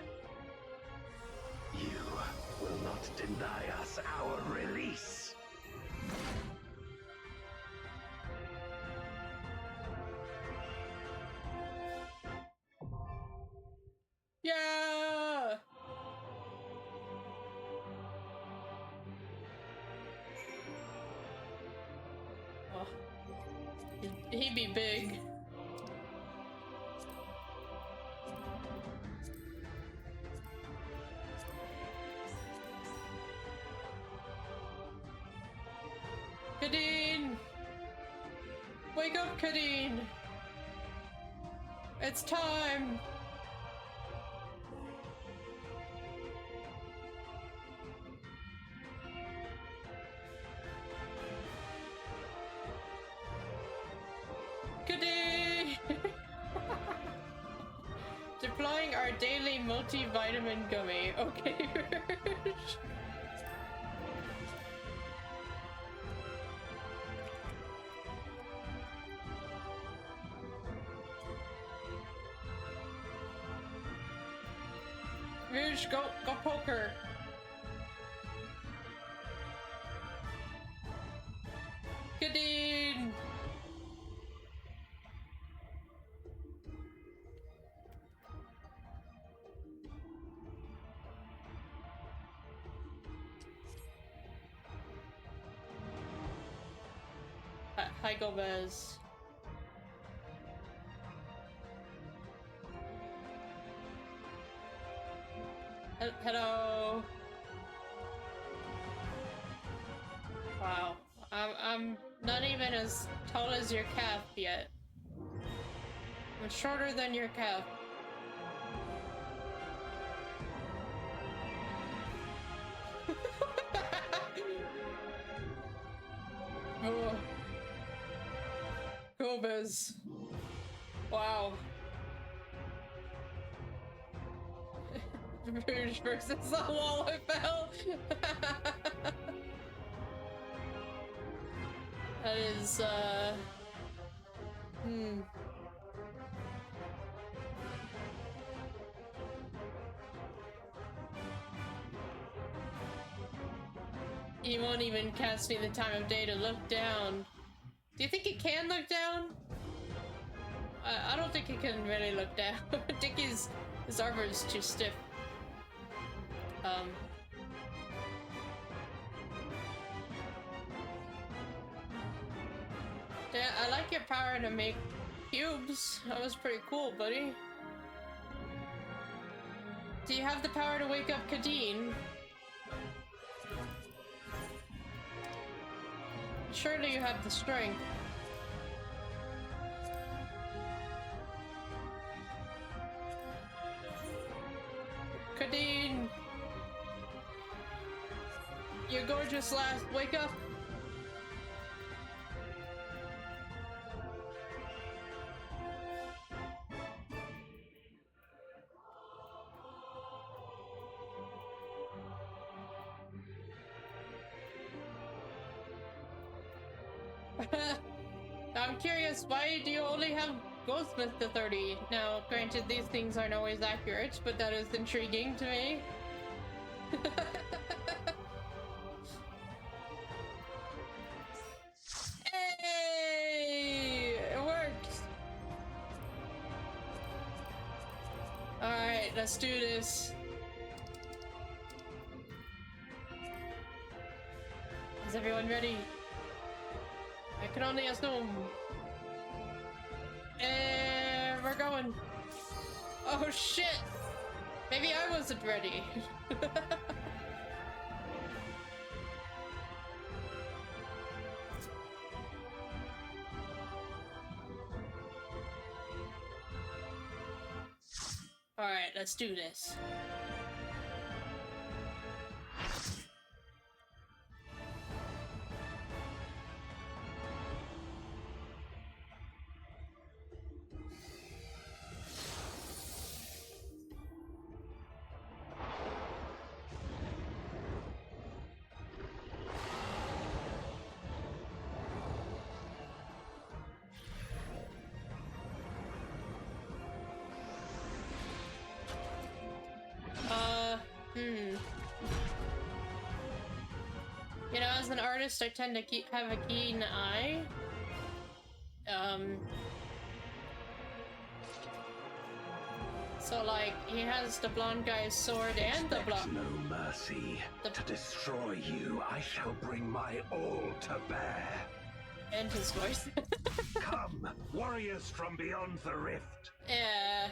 You will not deny us our release. Yeah! Oh. He'd be big. Kadeen! Wake up, Kadeen! It's time! deploying our daily multivitamin gummy. Okay. Rouge, go poke her. Kadeen! Hi, Golbez. Hello. Wow. I'm not even as tall as your calf yet. I'm shorter than your calf. Oh. Golbez. Wow. Rouge versus the wall I fell. That is, He won't even cast me the time of day to look down. Do you think he can look down? I don't think he can really look down. I think his armor is too stiff. Yeah, I like your power to make cubes. That was pretty cool, buddy. Do you have the power to wake up Kadeen? Surely you have the strength. Kadeen! You're gorgeous, lass. Wake up! I'm curious, why do you only have Goldsmith to 30? Now, granted, these things aren't always accurate, but that is intriguing to me. Hey! It worked! Alright, let's do this. Is everyone ready? I can only assume. We're going. Oh shit! Maybe I wasn't ready. Alright, let's do this. You know, as an artist, I tend to have a keen eye. So, like, he has the blonde guy's sword and the blonde. No mercy. To destroy you, I shall bring my all to bear. And his voice. Come, warriors from beyond the rift. Yeah.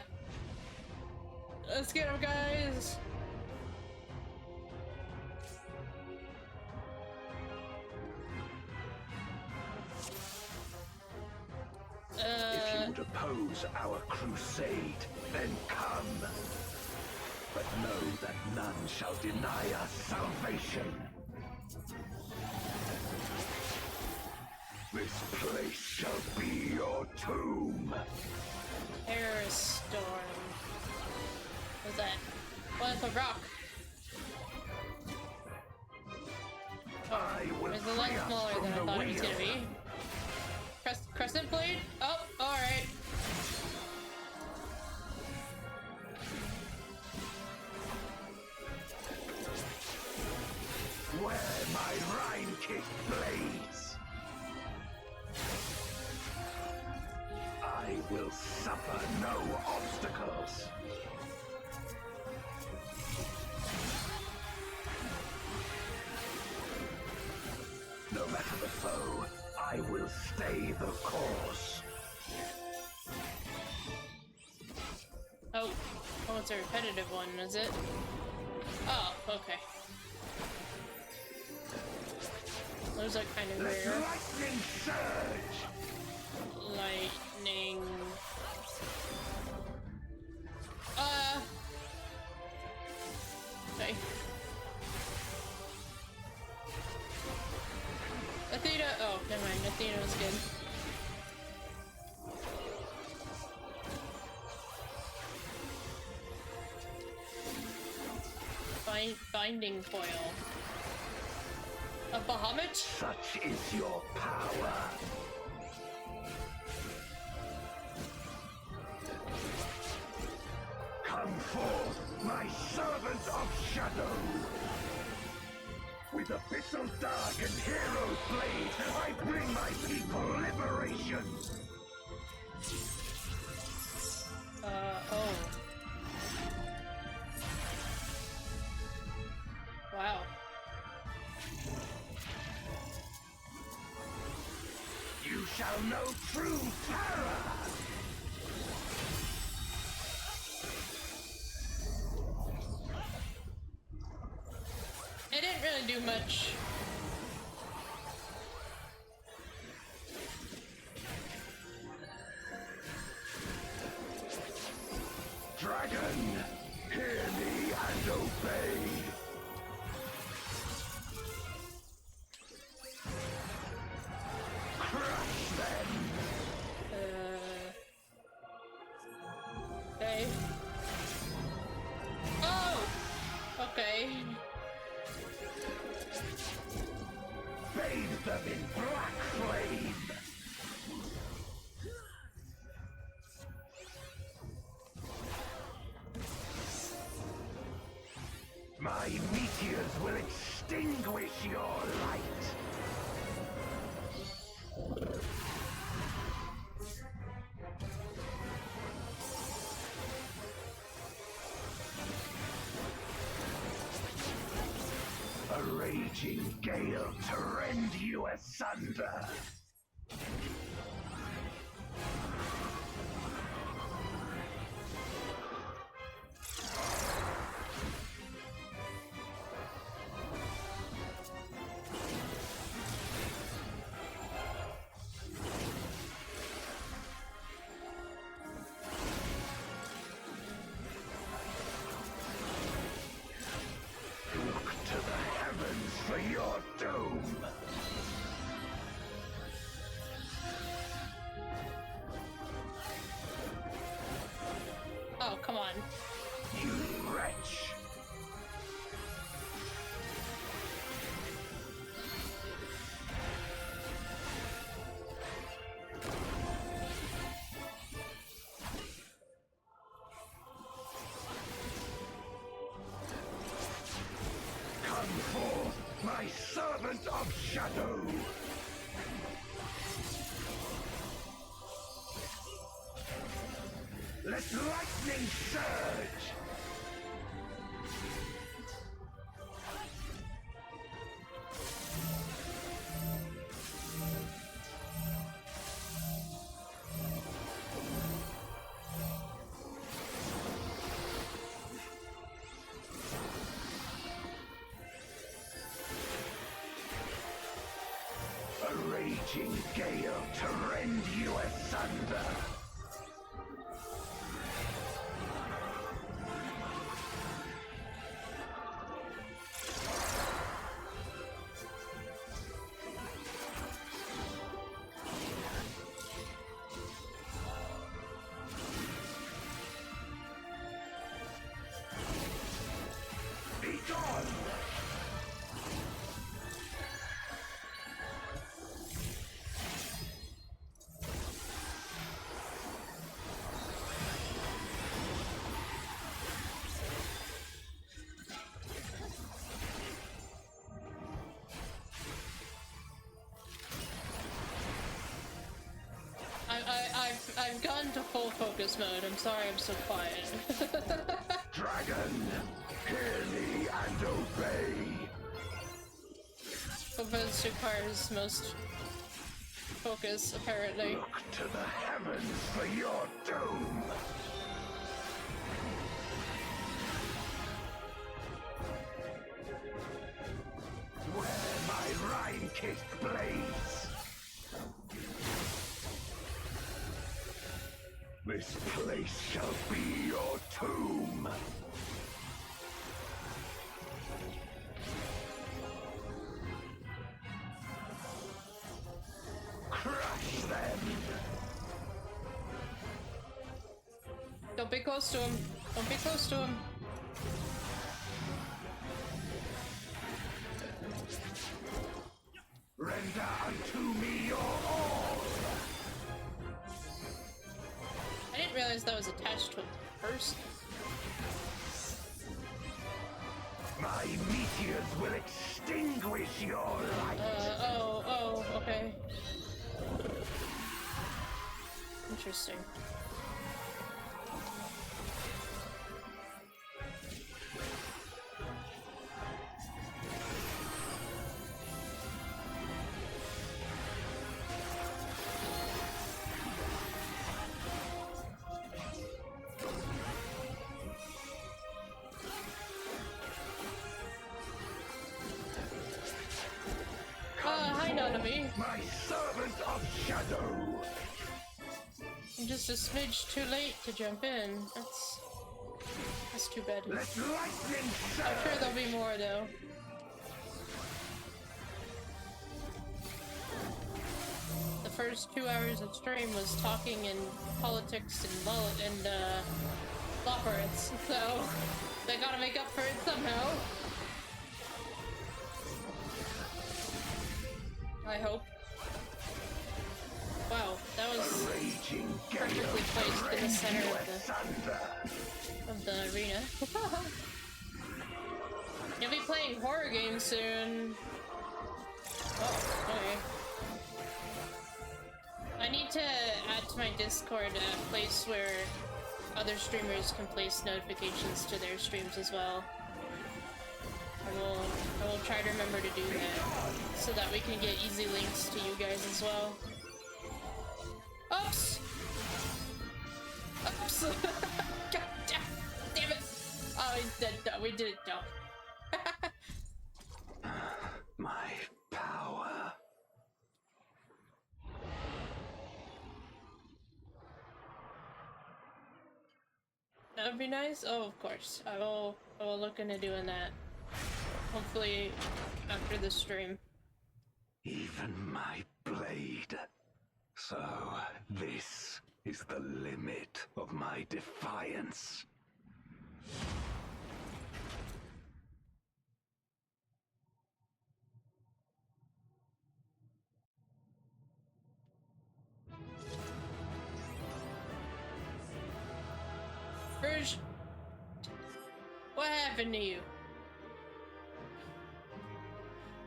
Let's get him, guys. If you would oppose our crusade, then come. But know that none shall deny us salvation. This place shall be your tomb. Air storm. What's that? Well, it's a rock. Oh, it's a lot smaller than I thought it was gonna be. Crescent blade? Oh, alright. Where my Rhine-kick blades, I will suffer no obstacles. No matter the foe, I will stay the course. Oh, it's a repetitive one, is it? Oh, okay. Those are kind of rare. Lightning surge! Lightning... Okay. Athena... Oh, never mind. Athena was good. Binding foil. A Bahamut? Such is your power. Come forth, my servant of shadow. With abyssal dark and hero's blade, I bring my people liberation. Oh. Wow. You shall know true terror! It didn't really do much. Dragon, hear me and obey. Crush them. Okay. Oh! Okay. Bathe them in black flame. My meteors will extinguish your light. A raging gale to rend you asunder. For your doom! Oh, come on. You wretch! Come forth, my servant of shadow! Let lightning surge! A raging gale to rend you asunder. I've gone to full focus mode. I'm sorry I'm so quiet. Dragon, hear me and obey. Golbez requires most focus, apparently. Look to the heavens for your doom. Where my Rhine-kissed blades. This place shall be your tomb. Crush them. Don't be close to him. Don't be close to him. Render unto me your all. I didn't realize that was attached to a person. My meteors will extinguish your light. Oh, okay. Interesting. My servant of shadow. I'm just a smidge too late to jump in. That's too bad. Let lightning I'm sure there'll be more though. The first 2 hours of stream was talking and politics and law birds, so they gotta make up for it somehow. I hope. Wow, that was perfectly placed in the center of the arena. You'll be playing horror games soon. Oh, okay. I need to add to my Discord a place where other streamers can place notifications to their streams as well. I will try to remember to do that so that we can get easy links to you guys as well. Oops! Oops! God damn it! Oh, we did it, though. My power. That would be nice. Oh, of course. I will look into doing that. Hopefully after the stream. Even my blade. So, this is the limit of my defiance. Rouge, what happened to you?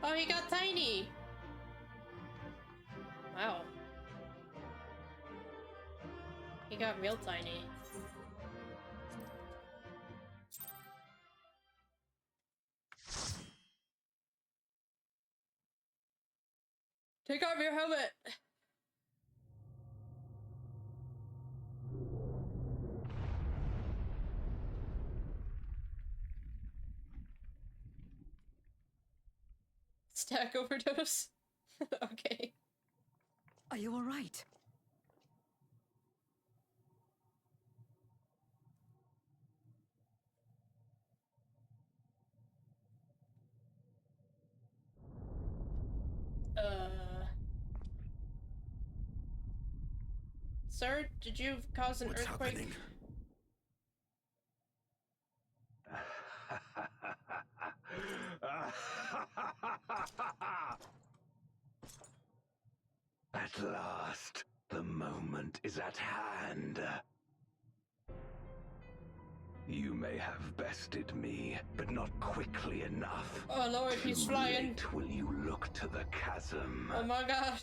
Oh, he got tiny! Wow. He got real tiny. Take off your helmet! Stack overdose? Okay. Are you all right? Sir, did you cause an What's earthquake? happening? At last, the moment is at hand. You may have bested me, but not quickly enough. Oh Lord, he's flying. Late will you look to the chasm. Oh my god.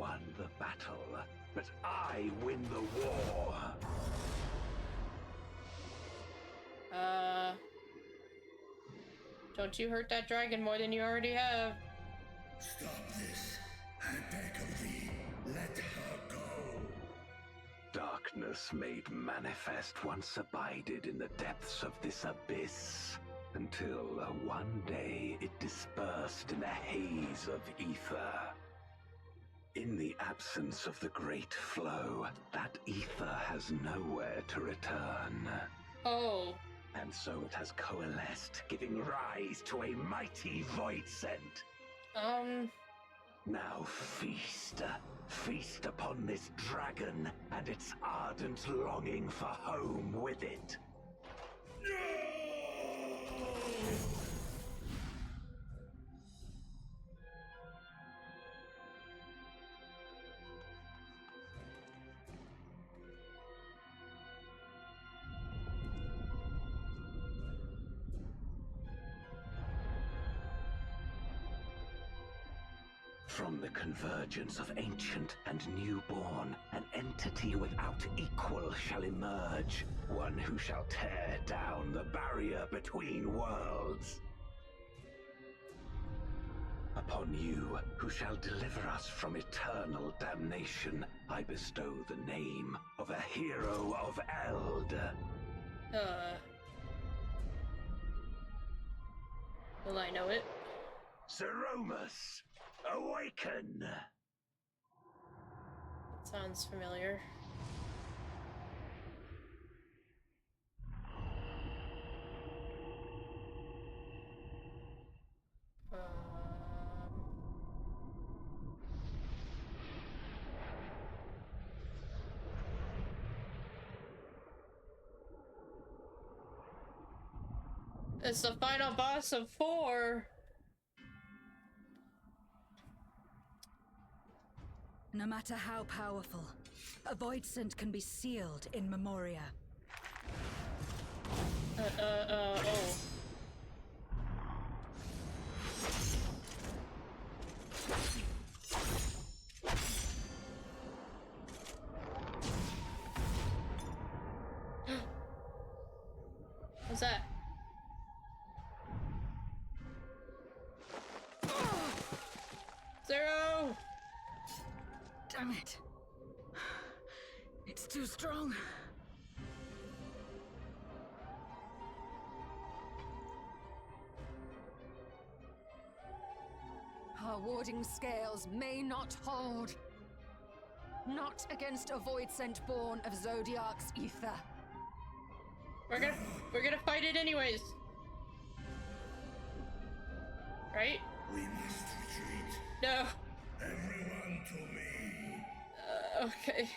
won the battle, but I win the war. Don't you hurt that dragon more than you already have. Stop this. I beg of thee, let her go. Darkness made manifest once abided in the depths of this abyss, until one day it dispersed in a haze of ether. In the absence of the great flow, that ether has nowhere to return. Oh. And so it has coalesced, giving rise to a mighty void scent. Now feast. Feast upon this dragon and its ardent longing for home with it. From the convergence of ancient and newborn, an entity without equal shall emerge, one who shall tear down the barrier between worlds. Upon you, who shall deliver us from eternal damnation, I bestow the name of a hero of Eld. Will I know it? Zeromus, awaken! Sounds familiar. It's the final boss of 4. No matter how powerful, a void scent can be sealed in Memoria. Oh. What's that? Zero! Damn it. It's too strong. Our warding scales may not hold. Not against a void scent born of Zodiac's ether. We're gonna fight it anyways. Right? We must retreat. No. Everyone to me. Okay.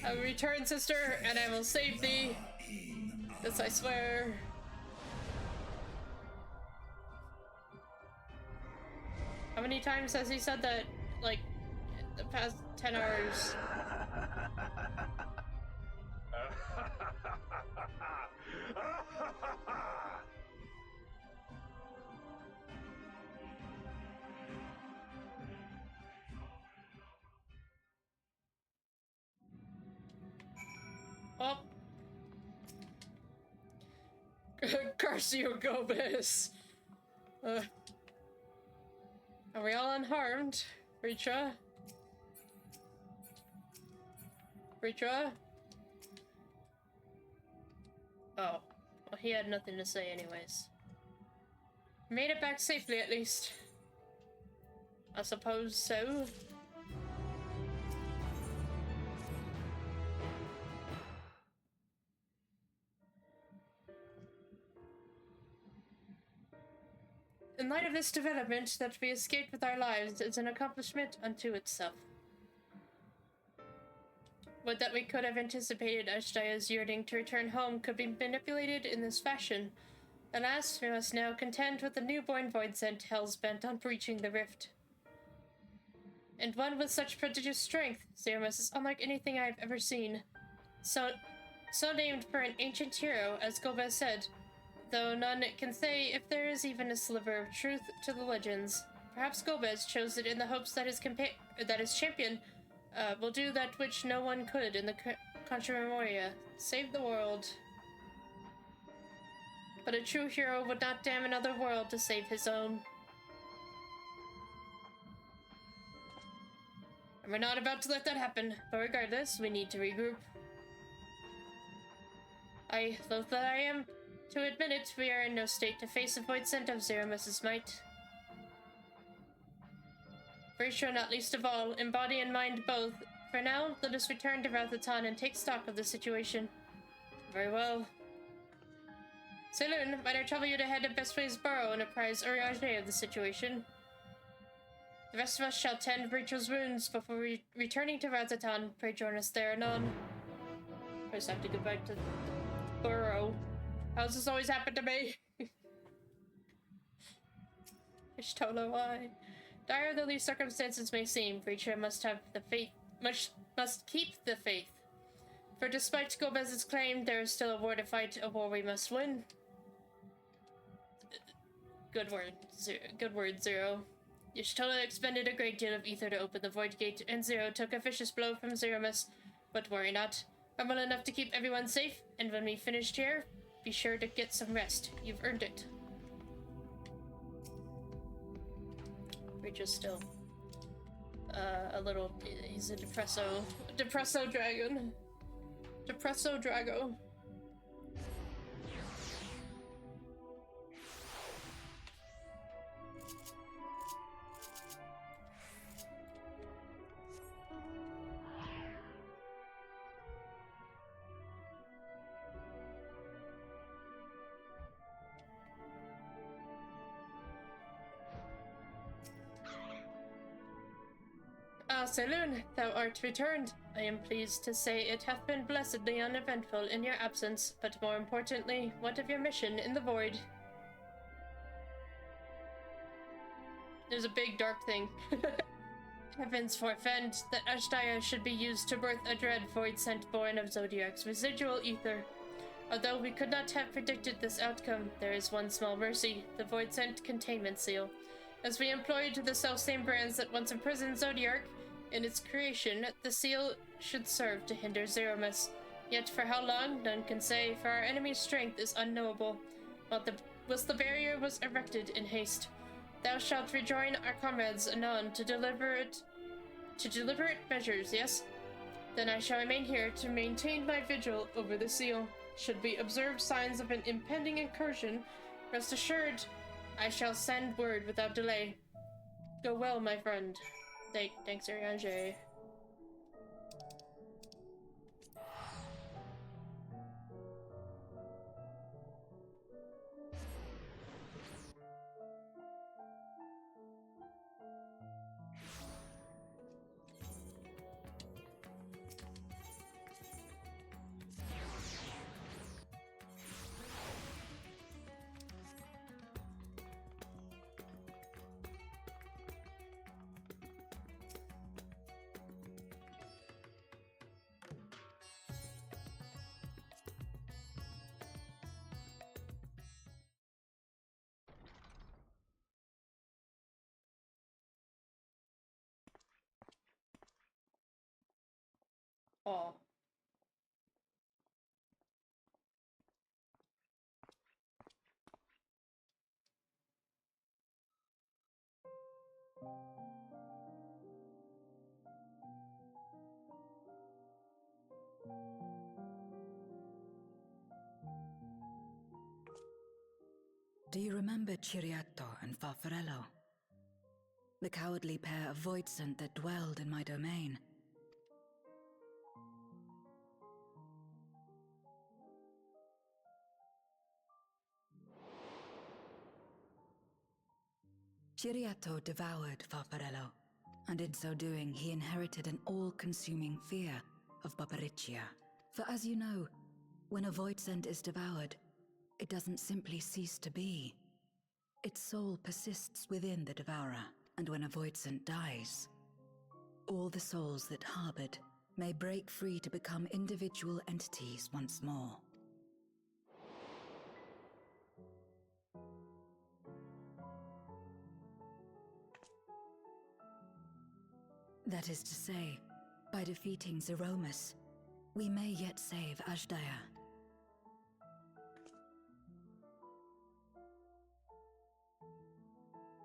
I will return, sister, and I will save thee. This I swear. How many times has he said that, like, the past 10 hours? Oh. Curse you, Golbez. Are we all unharmed? Ritra? Ritra? Oh. Well, he had nothing to say anyways. Made it back safely, at least. I suppose so. In light of this development, that we escaped with our lives is an accomplishment unto itself. Would that we could have anticipated Ashtaya's yearning to return home could be manipulated in this fashion. Alas, we must now contend with the newborn void scent hell's bent on breaching the rift. and one with such prodigious strength. Zeromus is unlike anything I have ever seen. So named for an ancient hero, as Golbez said, though none can say if there is even a sliver of truth to the legends. Perhaps Golbez chose it in the hopes that his champion will do that which no one could in the Contra Memoria, save the world. But a true hero would not damn another world to save his own. And we're not about to let that happen, but regardless, we need to regroup. Loath that I am to admit it, we are in no state to face a void scent of Zeromus' might. For sure, not least of all, in body and mind both. For now, let us return to Rathatan and take stock of the situation. Very well. Saloon, might I trouble you to head to Bestway's Burrow and apprise Urianger of the situation? The rest of us shall tend Rachel's wounds before returning to Rathatan. Pray join us there anon. First, I have to go back to the Burrow. How's this always happened to me? Ishtolo, why? Dire though these circumstances may seem, Rachel must have the faith. Must keep the faith. For despite Golbez's claim, there is still a war to fight, a war we must win. Good word, Zero. Y'shtola expended a great deal of ether to open the Void Gate, and Zero took a vicious blow from Zeromus. But worry not. I'm well enough to keep everyone safe, and when we finished here, be sure to get some rest. You've earned it. Rachel's still a little. He's a depresso dragon. Depresso Drago. Saloon, thou art returned. I am pleased to say it hath been blessedly uneventful in your absence, but more importantly, what of your mission in the void? There's a big dark thing. Heavens forfend that Ashdaya should be used to birth a dread void scent born of Zodiac's residual ether. Although we could not have predicted this outcome, there is one small mercy, the void scent containment seal. As we employed the selfsame brands that once imprisoned Zodiac, in its creation, the seal should serve to hinder Zeromus. Yet for how long, none can say, for our enemy's strength is unknowable. Whilst the barrier was erected in haste, thou shalt rejoin our comrades anon to deliberate measures, yes? Then I shall remain here to maintain my vigil over the seal. Should we observe signs of an impending incursion, rest assured, I shall send word without delay. Go well, my friend. Thanks, Urianger. Oh. Do you remember Ciriato and Farfarello? The cowardly pair of voidsent that dwelled in my domain? Ciriato devoured Farfarello, and in so doing he inherited an all-consuming fear of Barbariccia. For as you know, when a voidsent is devoured, it doesn't simply cease to be. Its soul persists within the devourer, and when a voidsent dies, all the souls that harbored may break free to become individual entities once more. That is to say, by defeating Zeromus, we may yet save Ashdaya.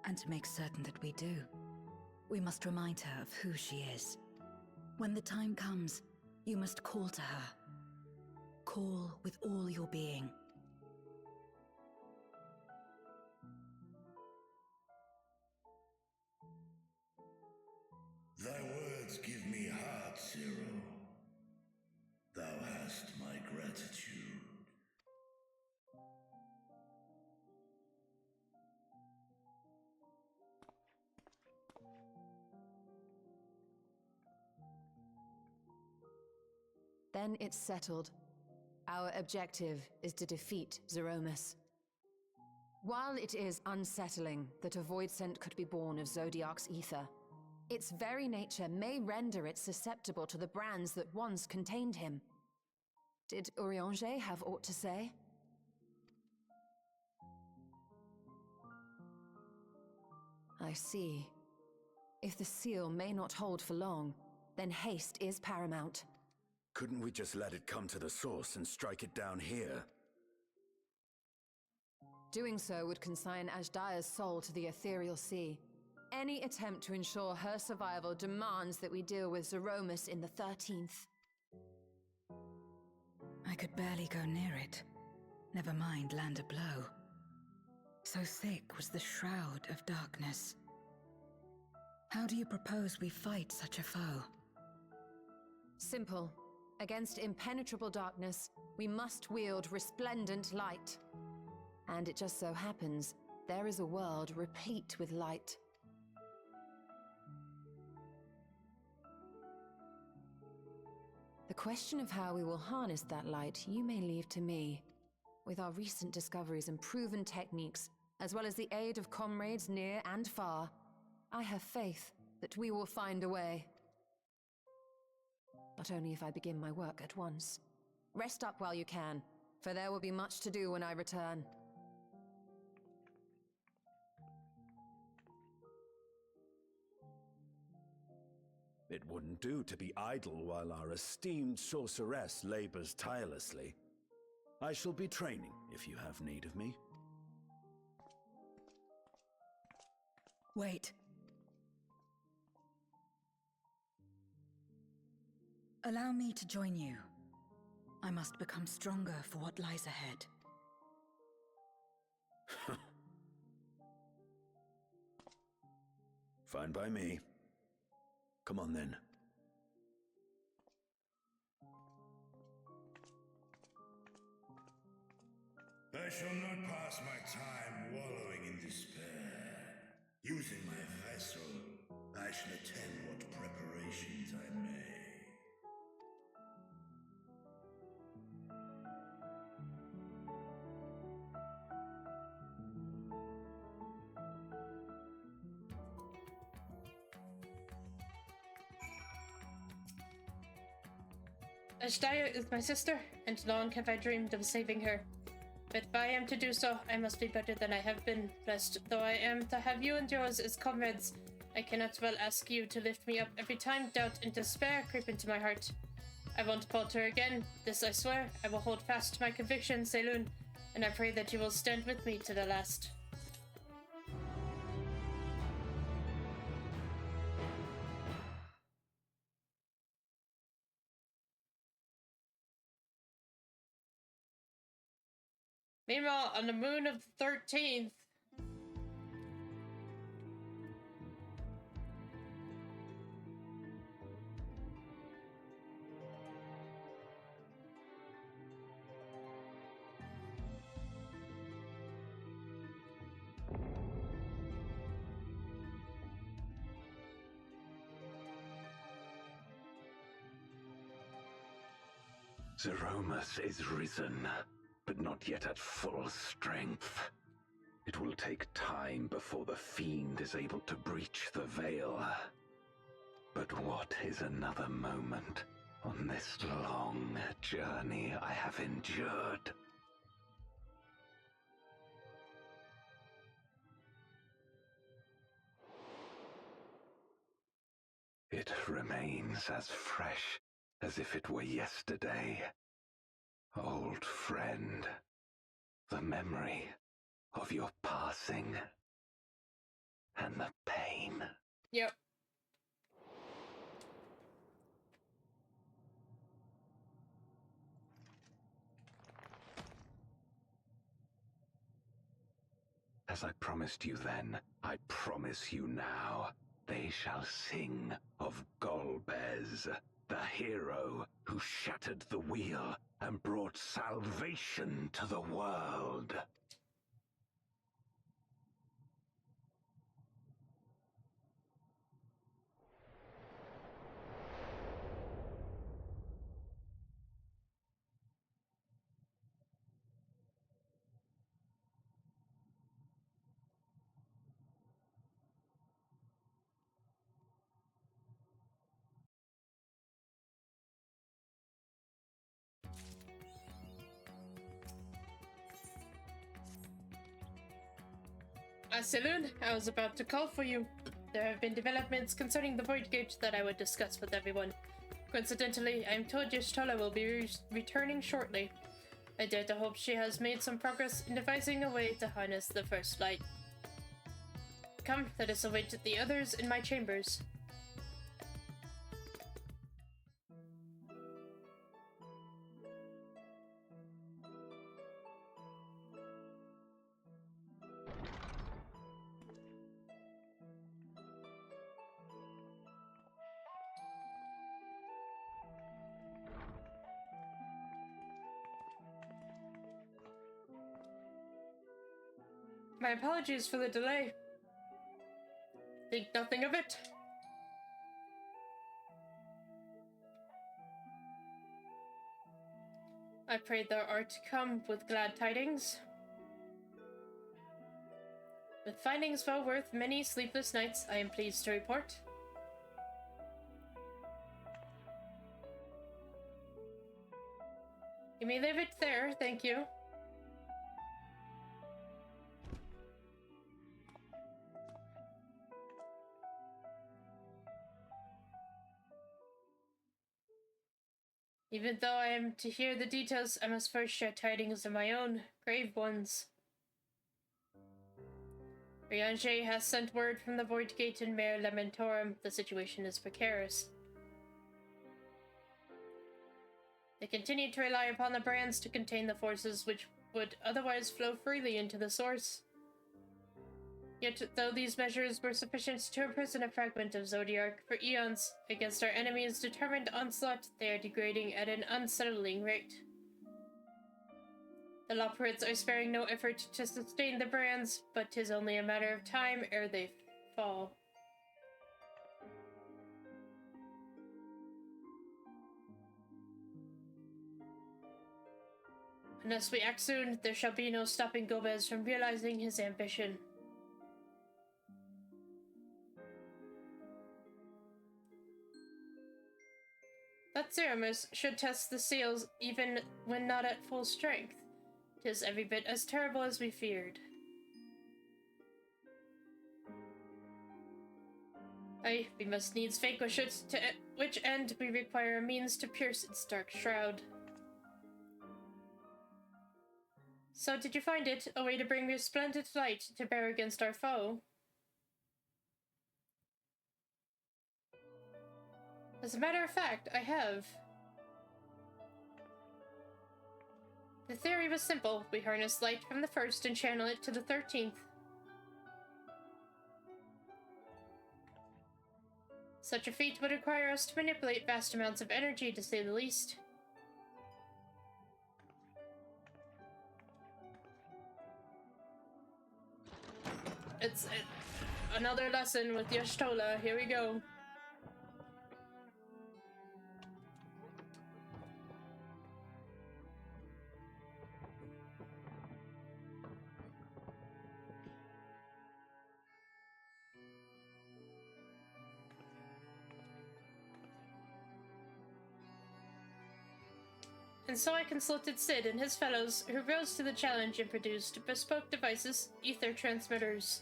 And to make certain that we do, we must remind her of who she is. When the time comes, you must call to her. Call with all your being. Thy words give me heart, Zero. Thou hast my gratitude. Then it's settled. Our objective is to defeat Zeromus. While it is unsettling that a void scent could be born of Zodiac's ether, its very nature may render it susceptible to the brands that once contained him. Did Urianger have aught to say? I see. If the seal may not hold for long, then haste is paramount. Couldn't we just let it come to the source and strike it down here? Doing so would consign Ashdaya's soul to the ethereal sea. Any attempt to ensure her survival demands that we deal with Zeromus in the 13th. I could barely go near it. Never mind land a blow. So thick was the shroud of darkness. How do you propose we fight such a foe? Simple. Against impenetrable darkness, we must wield resplendent light. And it just so happens, there is a world replete with light. The question of how we will harness that light you may leave to me. With our recent discoveries and proven techniques, as well as the aid of comrades near and far, I have faith that we will find a way. But only if I begin my work at once. Rest up while you can, for there will be much to do when I return. It wouldn't do to be idle while our esteemed sorceress labors tirelessly. I shall be training if you have need of me. Wait. Allow me to join you. I must become stronger for what lies ahead. Fine by me. Come on then. I shall not pass my time wallowing in despair. Using my vessel, I shall attend what preparations I may. Ashdaya is my sister, and long have I dreamed of saving her. But if I am to do so, I must be better than I have been. Blessed though I am to have you and yours as comrades, I cannot well ask you to lift me up every time doubt and despair creep into my heart. I won't falter again. This I swear. I will hold fast to my convictions, Selûne, and I pray that you will stand with me to the last. Meanwhile, on the moon of the 13th, Zeromus is risen, but not yet at full strength. It will take time before the fiend is able to breach the veil. But what is another moment on this long journey I have endured? It remains as fresh as if it were yesterday. Old friend, the memory of your passing and the pain. Yep. As I promised you then, I promise you now, they shall sing of Golbez, the hero who shattered the wheel and brought salvation to the world. Saloon, I was about to call for you. There have been developments concerning the Void Gate that I would discuss with everyone. Coincidentally, I am told Y'shtola will be returning shortly. I dare to hope she has made some progress in devising a way to harness the First Light. Come, let us await the others in my chambers. My apologies for the delay. Think nothing of it. I pray thou art come with glad tidings. With findings well worth many sleepless nights, I am pleased to report. You may leave it there, thank you. Even though I am to hear the details, I must first share tidings of my own, grave ones. Riange has sent word from the Void Gate in Mare Lamentorum. The situation is precarious. They continue to rely upon the brands to contain the forces which would otherwise flow freely into the source. Yet, though these measures were sufficient to imprison a fragment of Zodiark for eons against our enemies' determined onslaught, they are degrading at an unsettling rate. The Loperids are sparing no effort to sustain the brands, but 'tis only a matter of time ere they fall. Unless we act soon, there shall be no stopping Golbez from realizing his ambition. That Zeromus should test the seals even when not at full strength. 'Tis every bit as terrible as we feared. Aye, we must needs vanquish it, to which end we require a means to pierce its dark shroud. So did you find it, a way to bring resplendent light to bear against our foe? As a matter of fact, I have. The theory was simple. We harness light from the first and channel it to the 13th. Such a feat would require us to manipulate vast amounts of energy, to say the least. It's another lesson with Y'shtola. Here we go. And so I consulted Sid and his fellows, who rose to the challenge and produced bespoke devices, ether transmitters.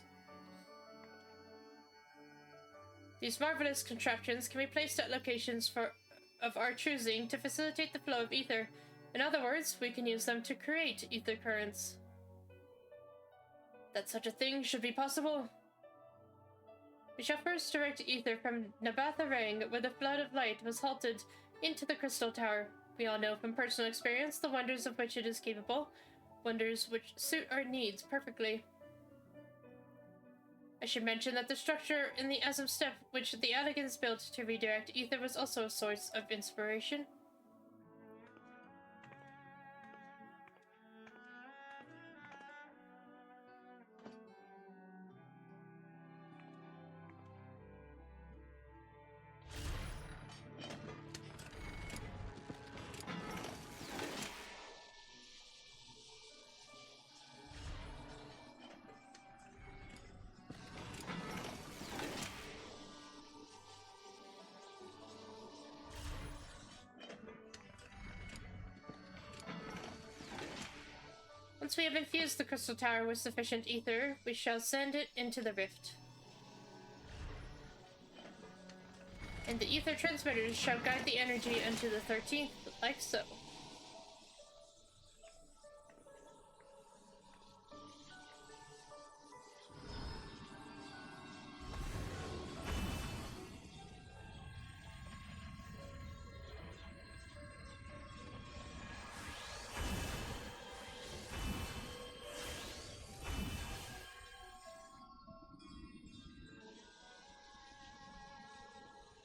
These marvelous contraptions can be placed at locations of our choosing to facilitate the flow of ether. In other words, we can use them to create ether currents. That such a thing should be possible. We shall first direct ether from Nabatha Rang, where the flood of light was halted, into the Crystal Tower. We all know from personal experience the wonders of which it is capable, wonders which suit our needs perfectly. I should mention that the structure in the Azim Step which the Elegans built to redirect ether was also a source of inspiration. Once we have infused the Crystal Tower with sufficient ether, we shall send it into the rift. And the ether transmitters shall guide the energy unto the 13th, like so.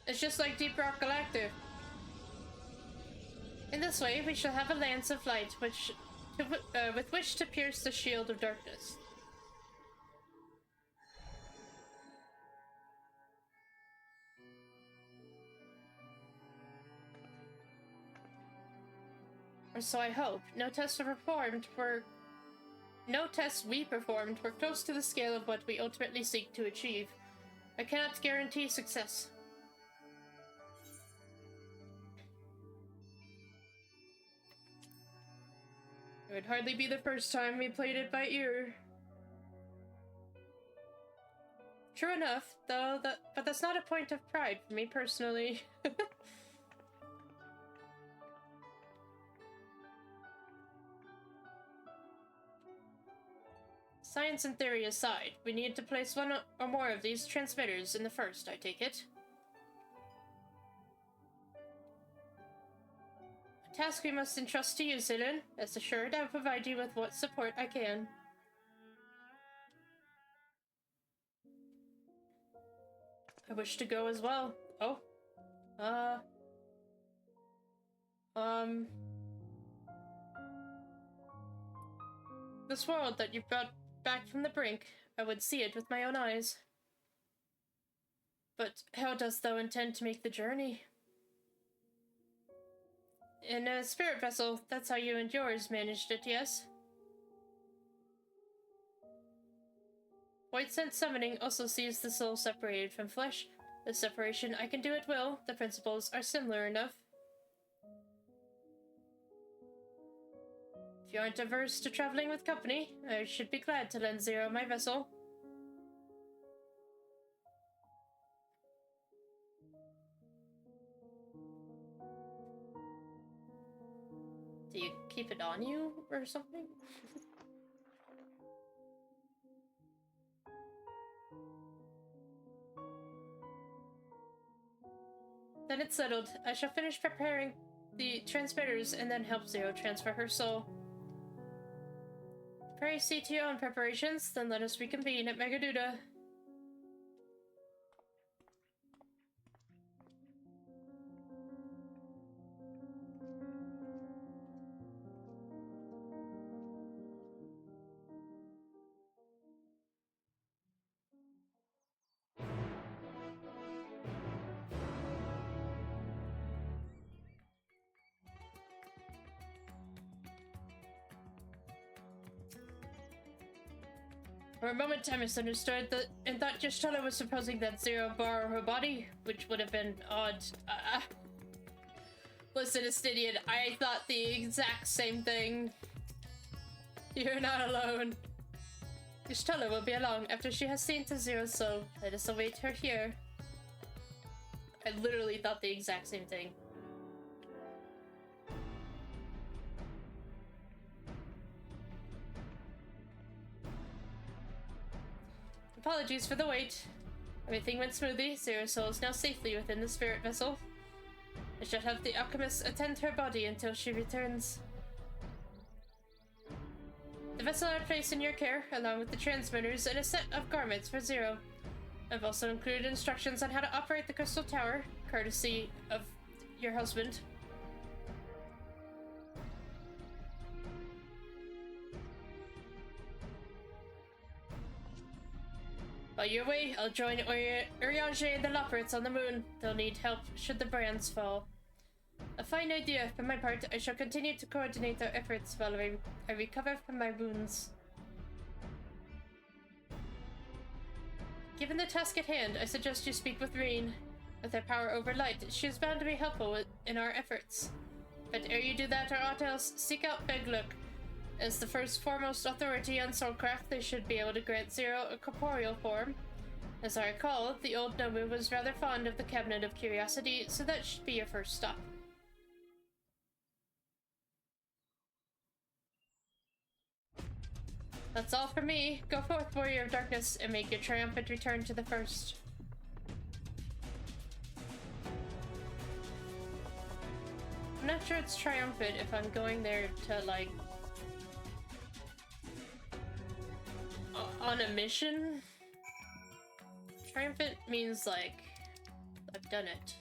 It's just like Deep Rock Galactic. In this way, we shall have a lance of light with which to pierce the shield of darkness. Or so I hope. No tests we performed were close to the scale of what we ultimately seek to achieve. I cannot guarantee success. It would hardly be the first time we played it by ear. True enough, though, but that's not a point of pride for me personally. Science and theory aside, we need to place one or more of these transmitters in the first, I take it. Task we must entrust to you, Zilin. Rest assured, I will provide you with what support I can. I wish to go as well. Oh. This world that you brought back from the brink, I would see it with my own eyes. But how dost thou intend to make the journey? In a spirit vessel, that's how you and yours managed it, yes? White scent summoning also sees the soul separated from flesh. The separation I can do at will, the principles are similar enough. If you aren't averse to traveling with company, I should be glad to lend Zero my vessel. Do you keep it on you or something? Then it's settled. I shall finish preparing the transmitters and then help Zero transfer her soul. Pray see to your own preparations, then let us reconvene at Megaduda. For a moment I misunderstood and thought Y'shtola was supposing that Zero borrow her body, which would have been odd. Was Listen, Estidian, I thought the exact same thing. You're not alone. Y'shtola will be along after she has seen to Zero, so let us await her here. I literally thought the exact same thing. Apologies for the wait. Everything went smoothly. Zero Soul is now safely within the spirit vessel. I shall have the alchemist attend her body until she returns. The vessel I placed in your care, along with the transmitters and a set of garments for Zero. I've also included instructions on how to operate the crystal tower, courtesy of your husband. While you're away, I'll join Urianger and the Loppers on the moon. They'll need help should the brands fall. A fine idea. For my part, I shall continue to coordinate our efforts while I recover from my wounds. Given the task at hand, I suggest you speak with Reen. With her power over light, she is bound to be helpful in our efforts. But ere you do that or aught else, seek out Begluk. As the foremost authority on soulcraft, they should be able to grant Zero a corporeal form. As I recall, the old Nomu was rather fond of the Cabinet of Curiosity, so that should be your first stop. That's all for me. Go forth, Warrior of Darkness, and make your triumphant return to the First. I'm not sure it's triumphant if I'm going there to, like, on a mission. Triumphant means, like, I've done it.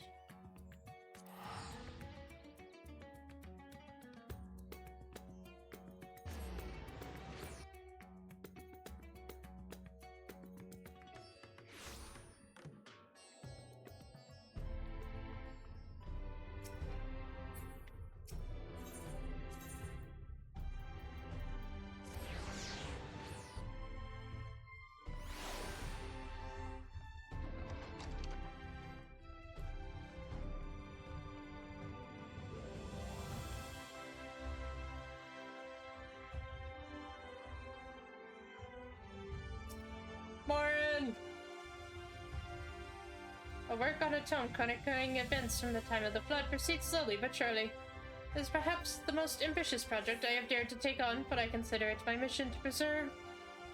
Morin! A work on a tome chronicling events from the time of the flood proceeds slowly but surely. It is perhaps the most ambitious project I have dared to take on, but I consider it my mission to preserve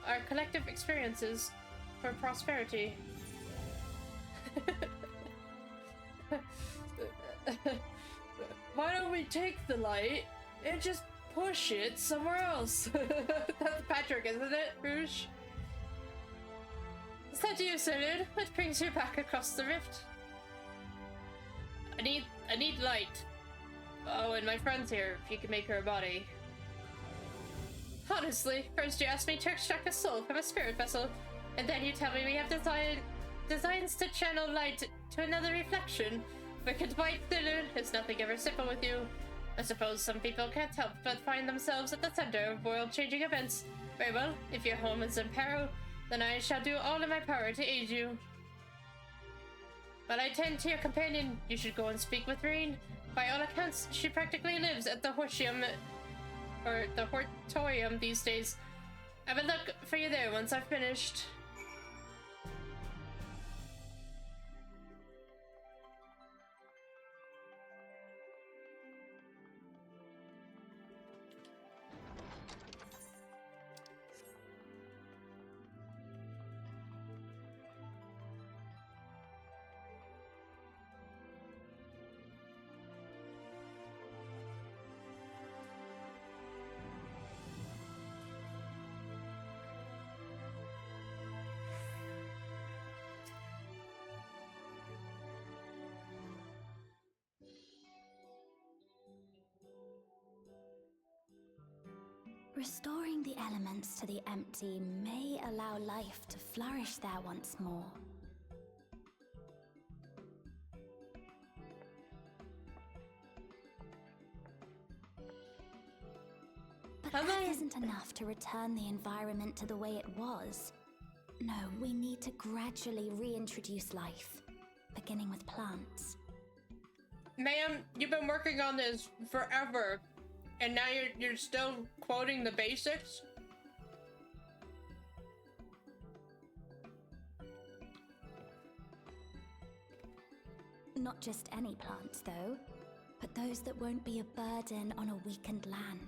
our collective experiences for prosperity. Why don't we take the light and just push it somewhere else? That's Patrick, isn't it, Rouge? Is that you, Salud? What brings you back across the rift? I need light. Oh, and my friend's here, if you can make her a body. Honestly, first you asked me to extract a soul from a spirit vessel, and then you tell me we have designs to channel light to another reflection. Wicked white Salud, is nothing ever simple with you. I suppose some people can't help but find themselves at the center of world-changing events. Very well, if your home is in peril, then I shall do all in my power to aid you. While I tend to your companion, you should go and speak with Reen. By all accounts, she practically lives at the Hortium, or the Hortorium these days. I will look for you there once I've finished. Restoring the elements to the empty may allow life to flourish there once more. But that isn't enough to return the environment to the way it was. No, we need to gradually reintroduce life, beginning with plants. Ma'am, you've been working on this forever, and now you're still quoting the basics? Not just any plants, though, but those that won't be a burden on a weakened land.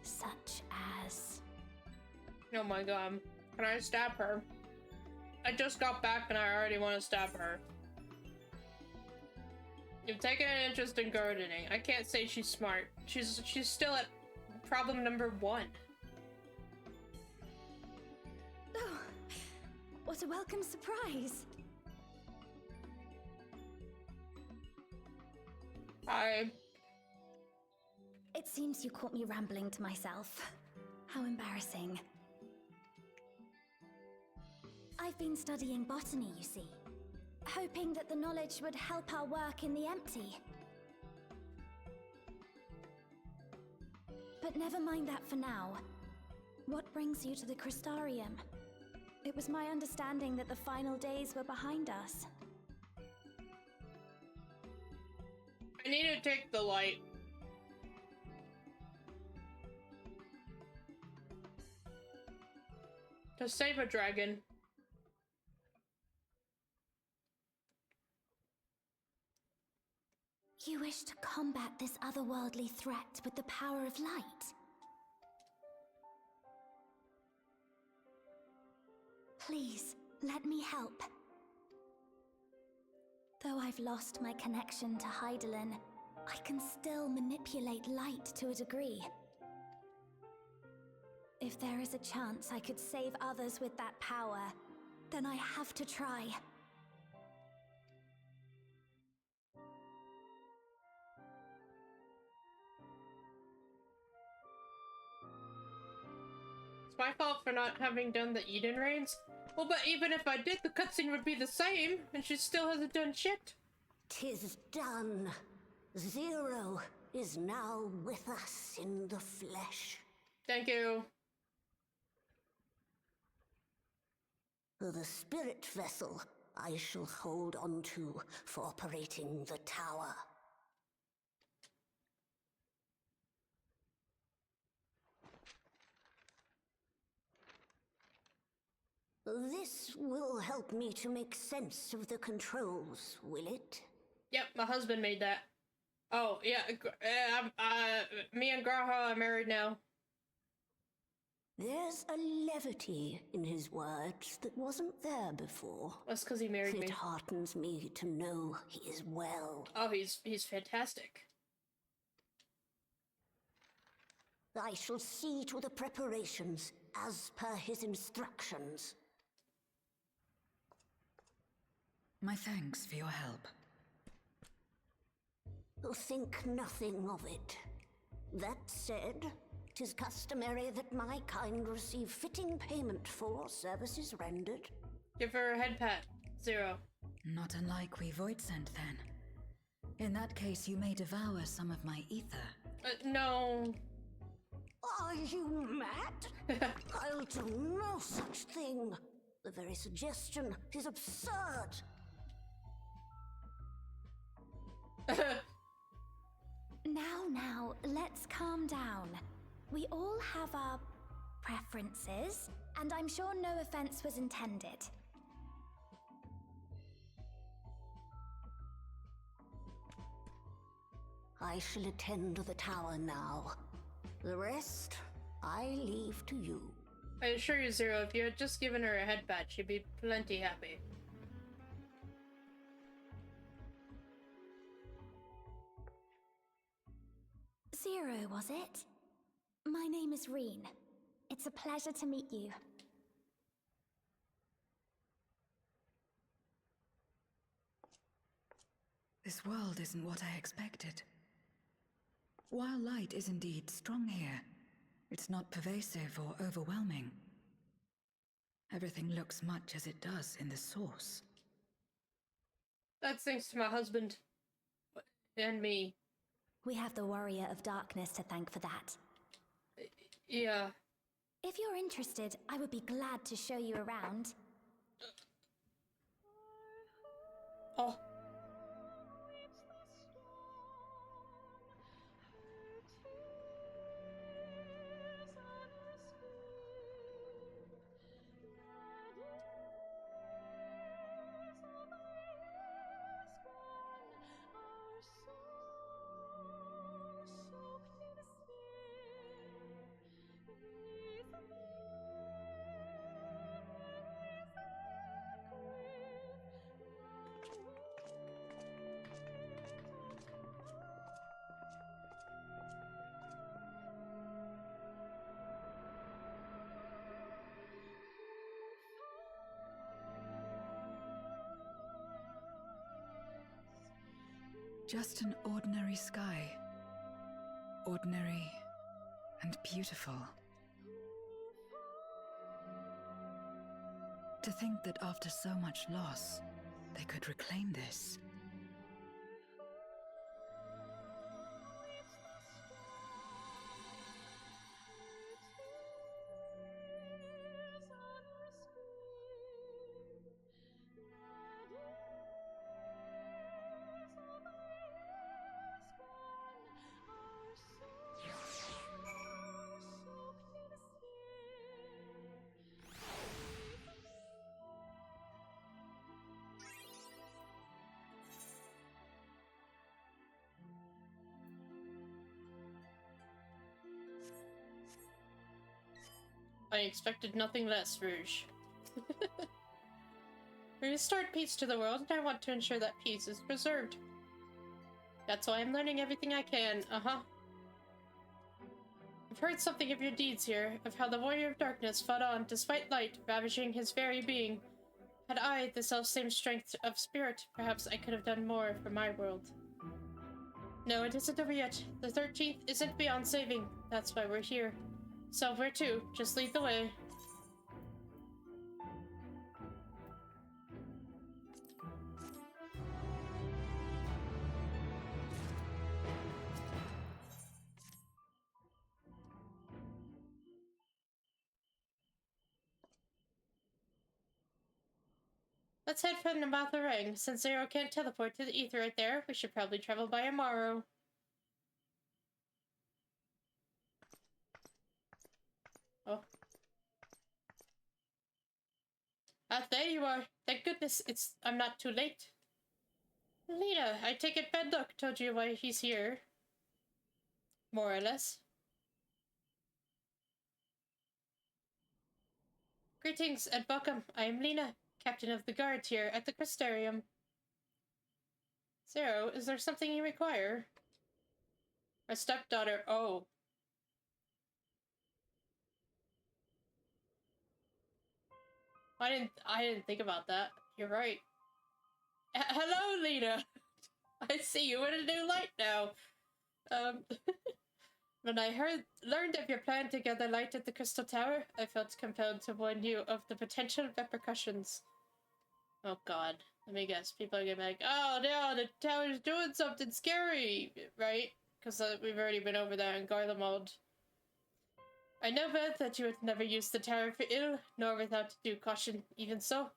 Such as... Oh my god. Can I stab her? I just got back and I already want to stab her. You've taken an interest in gardening. I can't say she's smart. She's still at problem number 1. Oh, what a welcome surprise. Hi. It seems you caught me rambling to myself. How embarrassing. I've been studying botany, you see. Hoping that the knowledge would help our work in the empty. But never mind that for now. What brings you to the Crystarium? It was my understanding that the final days were behind us. I need to take the light. To save a dragon. You wish to combat this otherworldly threat with the power of light? Please, let me help. Though I've lost my connection to Hydaelyn, I can still manipulate light to a degree. If there is a chance I could save others with that power, then I have to try. It's my fault for not having done the Eden raids. Well, but even if I did, the cutscene would be the same, and she still hasn't done shit. 'Tis done. Zero is now with us in the flesh. Thank you. The spirit vessel I shall hold on to for operating the tower. This will help me to make sense of the controls, will it? Yep, my husband made that. Oh, yeah, me and Graha are married now. There's a levity in his words that wasn't there before. That's because he married me. It heartens me to know he is well. Oh, he's fantastic. I shall see to the preparations as per his instructions. My thanks for your help. Think nothing of it. That said, 'tis customary that my kind receive fitting payment for services rendered. Give her a head pat. 0. Not unlike we void sent then. In that case, you may devour some of my ether. No. Are you mad? I'll do no such thing. The very suggestion is absurd. Now, let's calm down. We all have our preferences, and I'm sure no offense was intended. I shall attend to the tower now. The rest, I leave to you. I assure you, 0, if you had just given her a head pat, she'd be plenty happy. Zero, was it? My name is Reen. It's a pleasure to meet you. This world isn't what I expected. While light is indeed strong here, it's not pervasive or overwhelming. Everything looks much as it does in the source. That's thanks to my husband. And me. We have the Warrior of Darkness to thank for that. Yeah. If you're interested, I would be glad to show you around. Oh. Just an ordinary sky. Ordinary and beautiful. To think that after so much loss, they could reclaim this. I expected nothing less, Rouge. We restored peace to the world, and I want to ensure that peace is preserved. That's why I'm learning everything I can, I've heard something of your deeds here, of how the Warrior of Darkness fought on despite light ravaging his very being. Had I the self-same strength of spirit, perhaps I could have done more for my world. No, it isn't over yet. The 13th isn't beyond saving. That's why we're here. So where to? Just lead the way. Let's head for the mouth of Rang. Since Zero can't teleport to the ether right there, we should probably travel by tomorrow. Oh. Ah, there you are. Thank goodness I'm not too late. Lita, I take it Bad Luck told you why he's here. More or less. Greetings and welcome. I am Lena, captain of the guard here at the Crystarium. Zero, is there something you require? My stepdaughter, oh. I didn't think about that. You're right. Hello, Lena. I see you in a new light now. When I learned of your plan to gather light at the Crystal Tower, I felt compelled to warn you of the potential repercussions. Oh god, let me guess. People are gonna be like, oh no, the tower's doing something scary, right? Because we've already been over there in Garlemald. I know both that you would never use the tower for ill, nor without due caution, even so.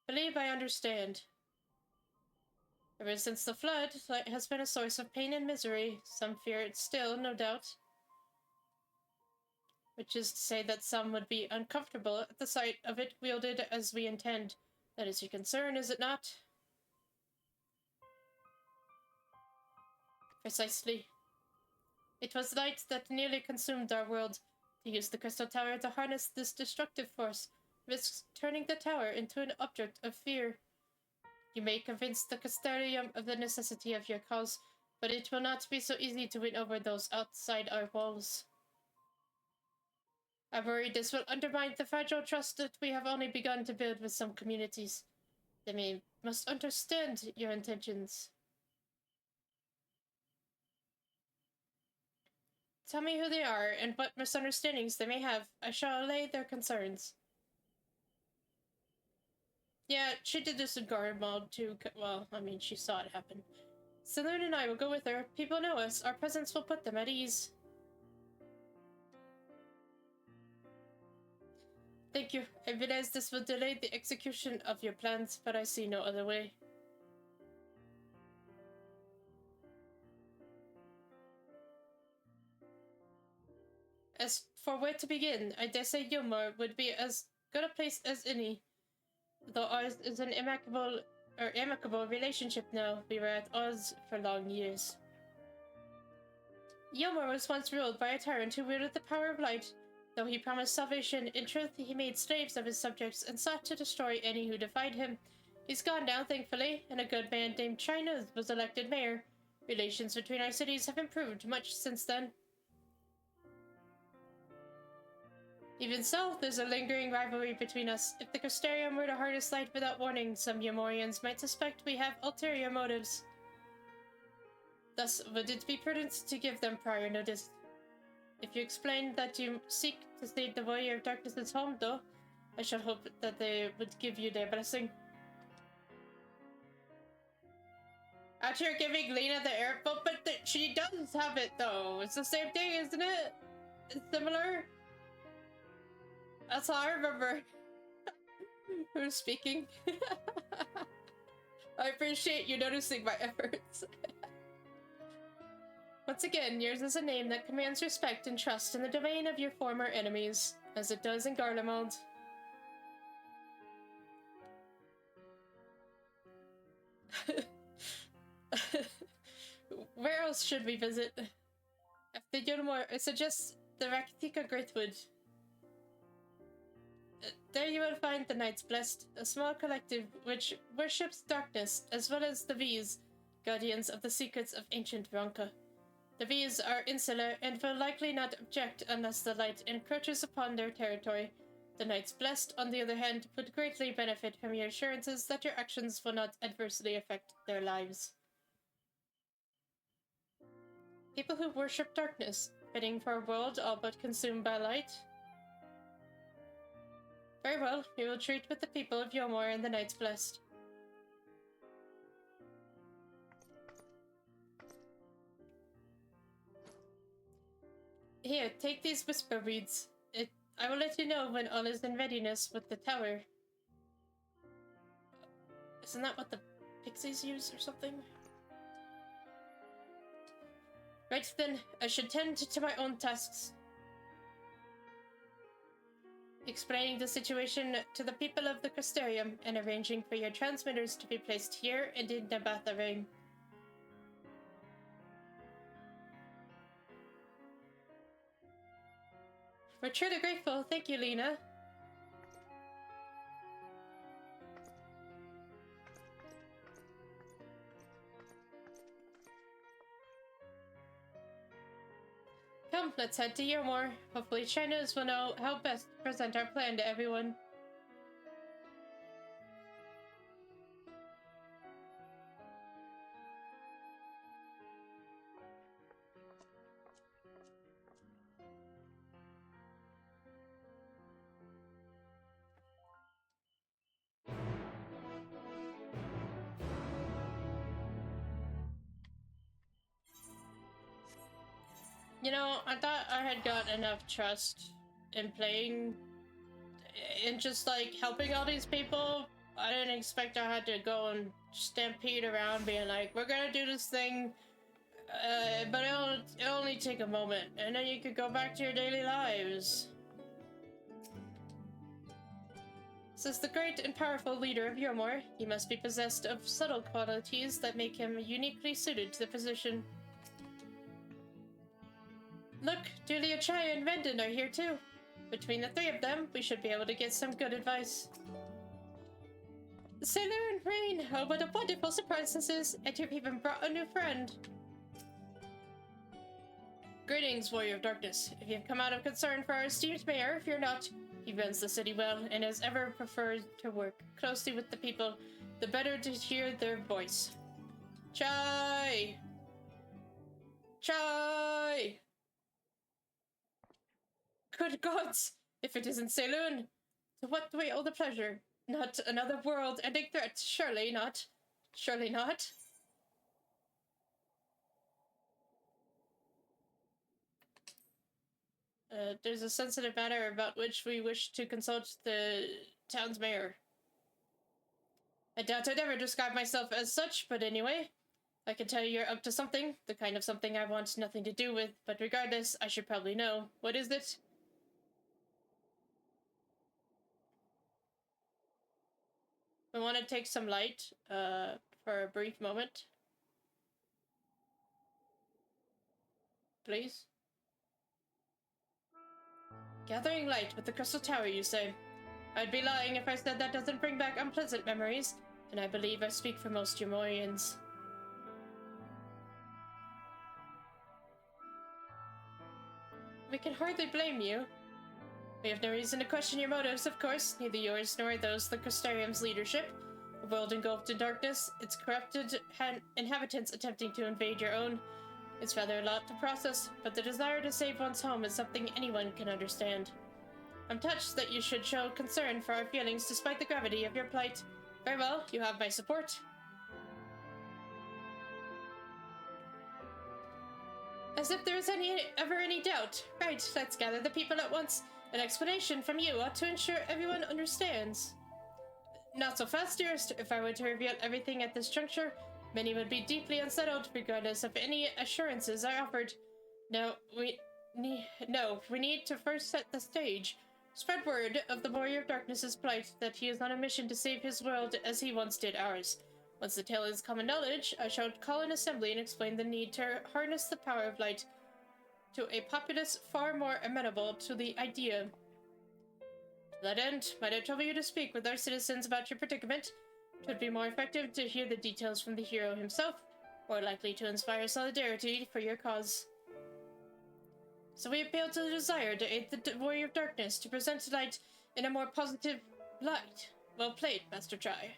Believe I understand. Ever since the flood, light has been a source of pain and misery. Some fear it still, no doubt. Which is to say that some would be uncomfortable at the sight of it wielded as we intend. That is your concern, is it not? Precisely. It was light that nearly consumed our world. To use the Crystal Tower to harness this destructive force risks turning the tower into an object of fear. You may convince the Crystarium of the necessity of your cause, but it will not be so easy to win over those outside our walls. I worry this will undermine the fragile trust that we have only begun to build with some communities. They must understand your intentions. Tell me who they are and what misunderstandings they may have. I shall allay their concerns. Yeah, she did this in Garlemald too. Well, I mean, she saw it happen. Saloon and I will go with her. People know us. Our presence will put them at ease. Thank you. I realize this will delay the execution of your plans, but I see no other way. As for where to begin, I dare say Yomar would be as good a place as any. Though ours is an amicable relationship now, we were at odds for long years. Yomar was once ruled by a tyrant who wielded the power of light. Though he promised salvation, in truth he made slaves of his subjects and sought to destroy any who defied him. He's gone now, thankfully, and a good man named China was elected mayor. Relations between our cities have improved much since then. Even so, there's a lingering rivalry between us. If the Crystarium were to harness light without warning, some Yomorians might suspect we have ulterior motives. Thus, would it be prudent to give them prior notice? If you explain that you seek to save the Warrior of Darkness's home, though, I shall hope that they would give you their blessing. Out here giving Lena the air, but she does have it, though. It's the same thing, isn't it? It's similar. That's all I remember. Who's speaking? I appreciate you noticing my efforts. Once again, yours is a name that commands respect and trust in the domain of your former enemies, as it does in Garlemald. Where else should we visit? After Yurmore, I suggest the Raktika Greatwood. There you will find the Knights Blessed, a small collective which worships darkness, as well as the V's, guardians of the secrets of ancient Ronka. The V's are insular and will likely not object unless the light encroaches upon their territory. The Knights Blessed, on the other hand, would greatly benefit from your assurances that your actions will not adversely affect their lives. People who worship darkness, bidding for a world all but consumed by light? Very well, we will treat with the people of Yomor and the Knights Blessed. Here, take these whisper reeds. I will let you know when all is in readiness with the tower. Isn't that what the pixies use or something? Right then, I should tend to my own tasks. Explaining the situation to the people of the Crystarium and arranging for your transmitters to be placed here and in Nabatha Ring. We're truly grateful. Thank you, Lena. Come, let's head to Yomor. Hopefully Chinos will know how best to present our plan to everyone. You know, I thought I had got enough trust in playing and just like helping all these people. I didn't expect I had to go and stampede around being like, we're gonna do this thing, but it'll only take a moment and then you could go back to your daily lives. Says the great and powerful leader of Yomor, he must be possessed of subtle qualities that make him uniquely suited to the position. Look, Julia Chai and Rendon are here too. Between the three of them, we should be able to get some good advice. Sailor and Rain, oh what a wonderful surprise this is, and you've even brought a new friend. Greetings, Warrior of Darkness. If you've come out of concern for our esteemed mayor, fear not. He runs the city well, and has ever preferred to work closely with the people, the better to hear their voice. Chai! Chai! Good gods! If it isn't Saloon! To what do we owe the pleasure? Not another world-ending threat. Surely not. Surely not. There's a sensitive matter about which we wish to consult the town's mayor. I doubt I'd ever describe myself as such, but anyway, I can tell you're up to something, the kind of something I want nothing to do with, but regardless, I should probably know. What is it? I want to take some light, for a brief moment. Please? Gathering light with the Crystal Tower, you say? I'd be lying if I said that doesn't bring back unpleasant memories, and I believe I speak for most Umorians. We can hardly blame you. We have no reason to question your motives, of course, neither yours nor those of the Crystarium's leadership. A world engulfed in darkness, its corrupted inhabitants attempting to invade your own. It's rather a lot to process, but the desire to save one's home is something anyone can understand. I'm touched that you should show concern for our feelings despite the gravity of your plight. Very well, you have my support. As if there is ever any doubt. Right, let's gather the people at once. An explanation from you ought to ensure everyone understands. Not so fast, dearest. If I were to reveal everything at this juncture, many would be deeply unsettled, regardless of any assurances I offered. No, we need to first set the stage. Spread word of the Warrior of Darkness's plight, that he is on a mission to save his world as he once did ours. Once the tale is common knowledge, I shall call an assembly and explain the need to harness the power of light to a populace far more amenable to the idea. To that end, might I trouble you to speak with our citizens about your predicament? It would be more effective to hear the details from the hero himself, more likely to inspire solidarity for your cause. So we appeal to the desire to aid the Warrior of Darkness to present light in a more positive light. Well played, Master Try.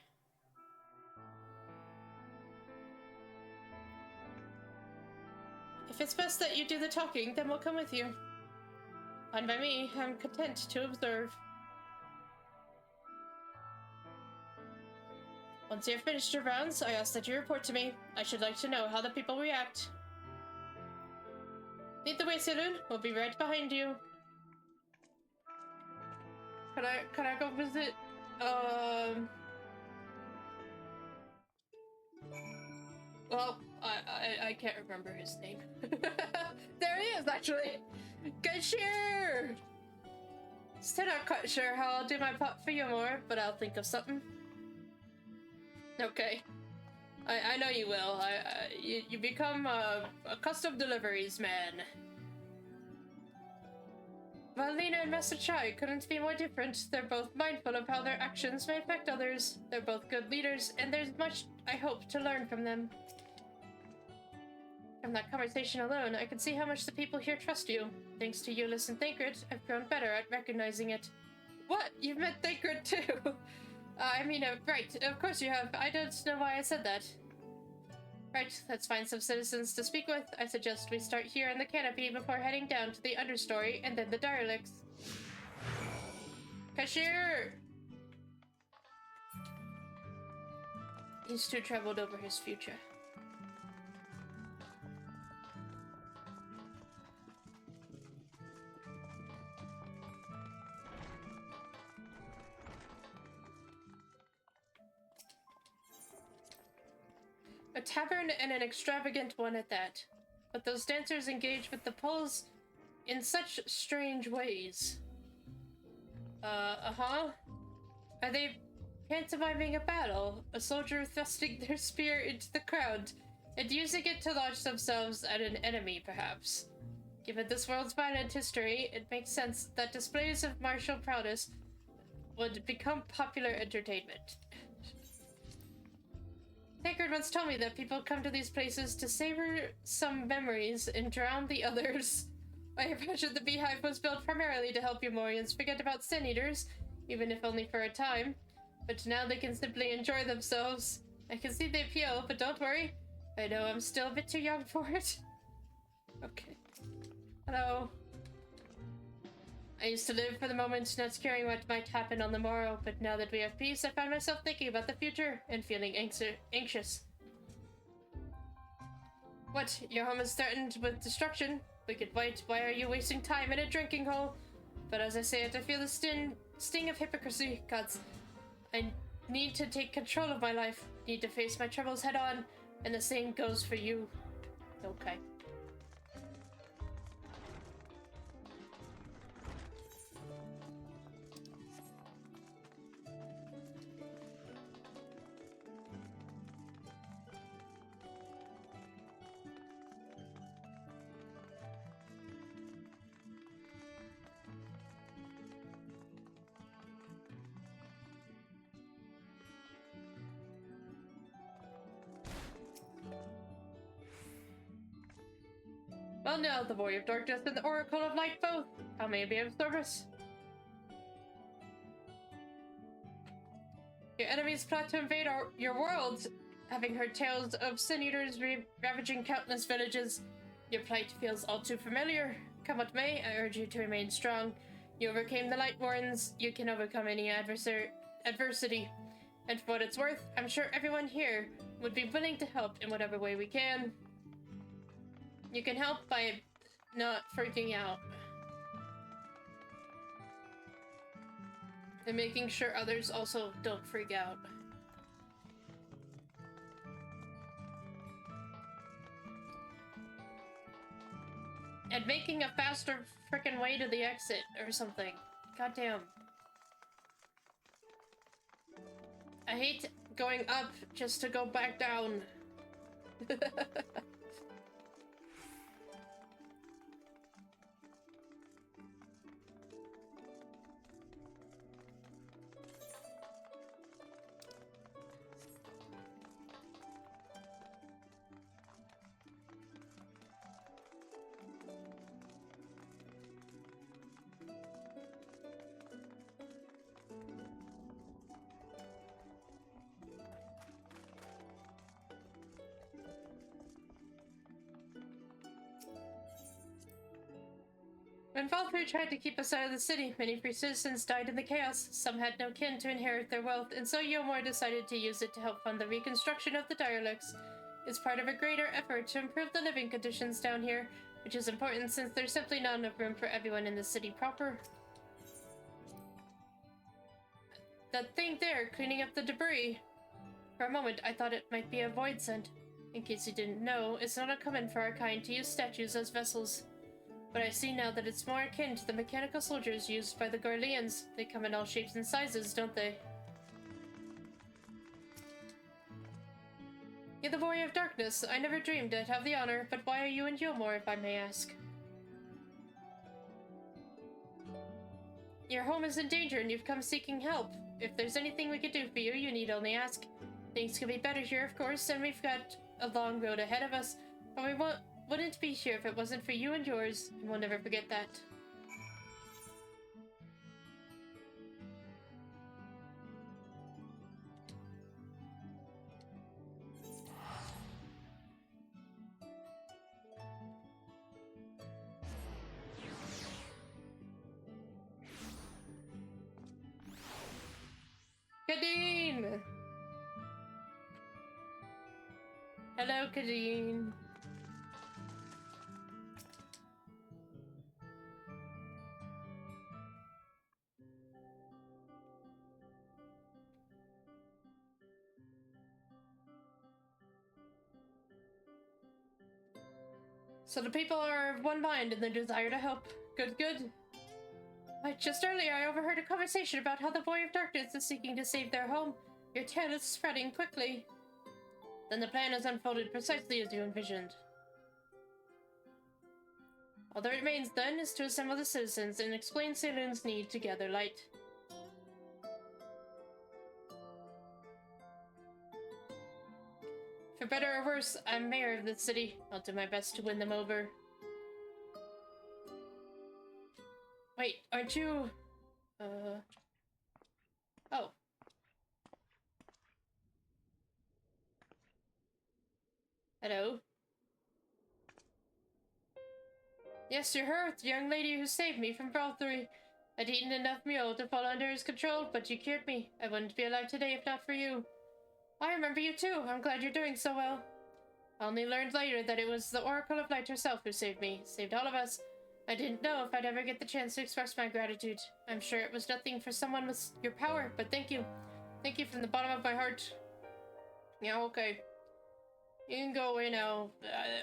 If it's best that you do the talking, then we'll come with you. Fine by me, I'm content to observe. Once you have finished your rounds, I ask that you report to me. I should like to know how the people react. Lead the way, Saloon. We'll be right behind you. Can I go visit? Well, I can't remember his name. There he is, actually. Cashier. Still not quite sure how I'll do my part for you more, but I'll think of something. Okay. I know you will. You become a custom deliveries man. Well, Lena and Master Chai couldn't be more different. They're both mindful of how their actions may affect others. They're both good leaders, and there's much I hope to learn from them. From that conversation alone, I can see how much the people here trust you. Thanks to Euless and Thancred, I've grown better at recognizing it. What? You've met Thancred too? Right, of course you have. I don't know why I said that. Right, let's find some citizens to speak with. I suggest we start here in the canopy before heading down to the understory and then the derelicts. Cashier! These two traveled over his future. A tavern, and an extravagant one at that. But those dancers engage with the poles in such strange ways. Are they pantomiming a battle? A soldier thrusting their spear into the crowd, and using it to launch themselves at an enemy, perhaps. Given this world's violent history, it makes sense that displays of martial prowess would become popular entertainment. Thancred once told me that people come to these places to savor some memories and drown the others. I imagine the Beehive was built primarily to help Umorians forget about Sin Eaters, even if only for a time. But now they can simply enjoy themselves. I can see the appeal, but don't worry. I know I'm still a bit too young for it. Okay. Hello. I used to live for the moment, not caring what might happen on the morrow, but now that we have peace, I find myself thinking about the future and feeling anxious. What? Your home is threatened with destruction? Wicked White, why are you wasting time in a drinking hole? But as I say it, I feel the sting of hypocrisy. Gods, I need to take control of my life, need to face my troubles head on, and the same goes for you. Okay. Well now, the Warrior of Darkness and the Oracle of Light both. How may I be of service? Your enemies plot to invade your world. Having heard tales of sin eaters ravaging countless villages, your plight feels all too familiar. Come what may, I urge you to remain strong. You overcame the Light Warrens, you can overcome any adversity. And for what it's worth, I'm sure everyone here would be willing to help in whatever way we can. You can help by not freaking out. And making sure others also don't freak out. And making a faster frickin' way to the exit or something. Goddamn. I hate going up just to go back down. When Valkyrie tried to keep us out of the city, many free citizens died in the chaos. Some had no kin to inherit their wealth, and so Yomor decided to use it to help fund the reconstruction of the Direlux. It's part of a greater effort to improve the living conditions down here, which is important since there's simply not enough room for everyone in the city proper. That thing there, cleaning up the debris. For a moment, I thought it might be a void scent. In case you didn't know, it's not uncommon for our kind to use statues as vessels. But I see now that it's more akin to the mechanical soldiers used by the Garleans. They come in all shapes and sizes, don't they? You're the Warrior of Darkness. I never dreamed I'd have the honor, but why are you in Yomor, if I may ask? Your home is in danger and you've come seeking help. If there's anything we could do for you, you need only ask. Things could be better here, of course, and we've got a long road ahead of us, but we wouldn't be here if it wasn't for you and yours, and we'll never forget that. Kadeen! Hello, Kadeen. So the people are of one mind in their desire to help. Good, good. But just earlier I overheard a conversation about how the Warrior of Darkness is seeking to save their home. Your tale is spreading quickly. Then the plan is unfolded precisely as you envisioned. All that remains then is to assemble the citizens and explain Saloon's need to gather light. For better or worse, I'm mayor of the city. I'll do my best to win them over. Wait, aren't you... Oh. Hello? Yes, you're her, the young lady who saved me from Valkyrie. I'd eaten enough mule to fall under his control, but you cured me. I wouldn't be alive today if not for you. I remember you too. I'm glad you're doing so well. I only learned later that it was the Oracle of Light herself who saved me. Saved all of us. I didn't know if I'd ever get the chance to express my gratitude. I'm sure it was nothing for someone with your power, but thank you. Thank you from the bottom of my heart. Yeah, okay. You can go away now.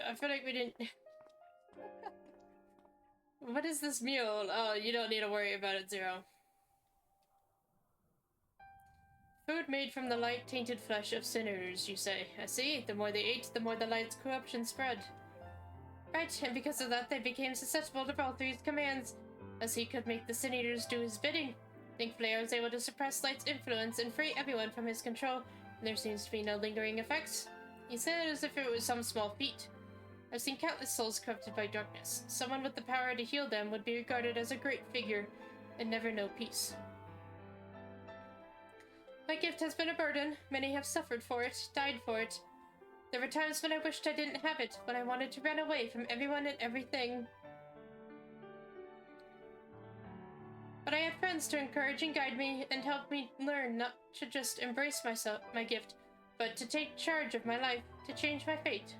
I feel like we didn't... What is this mule? Oh, you don't need to worry about it, Zero. Food made from the light-tainted flesh of sinners, you say. I see. The more they ate, the more the light's corruption spread. Right, and because of that, they became susceptible to Balthu's commands, as he could make the Sin Eaters do his bidding. Thankfully, I was able to suppress Light's influence and free everyone from his control, and there seems to be no lingering effects. He said it as if it was some small feat. I've seen countless souls corrupted by darkness. Someone with the power to heal them would be regarded as a great figure, and never know peace. My gift has been a burden. Many have suffered for it, died for it. There were times when I wished I didn't have it, when I wanted to run away from everyone and everything. But I had friends to encourage and guide me, and help me learn not to just embrace my gift, but to take charge of my life, to change my fate.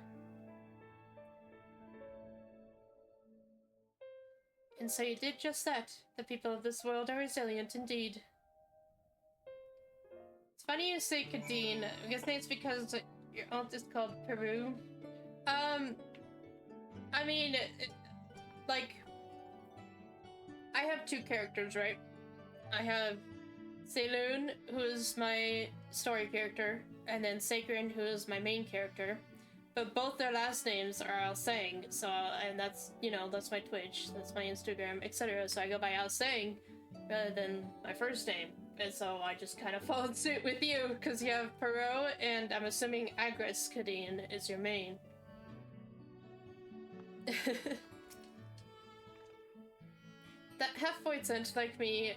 And so you did just that. The people of this world are resilient indeed. It's funny you say Kadeen. I'm guessing it's because your aunt is called Peru. I mean, like, I have two characters, right? I have Saloon, who is my story character, and then Sacred, who is my main character. But both their last names are Al Sang, so, and that's, you know, that's my Twitch, that's my Instagram, etc. So I go by Al Sang rather than my first name. And so I just kind of followed suit with you, because you have Perot, and I'm assuming Agris Kadeen is your main. That half-void scent like me,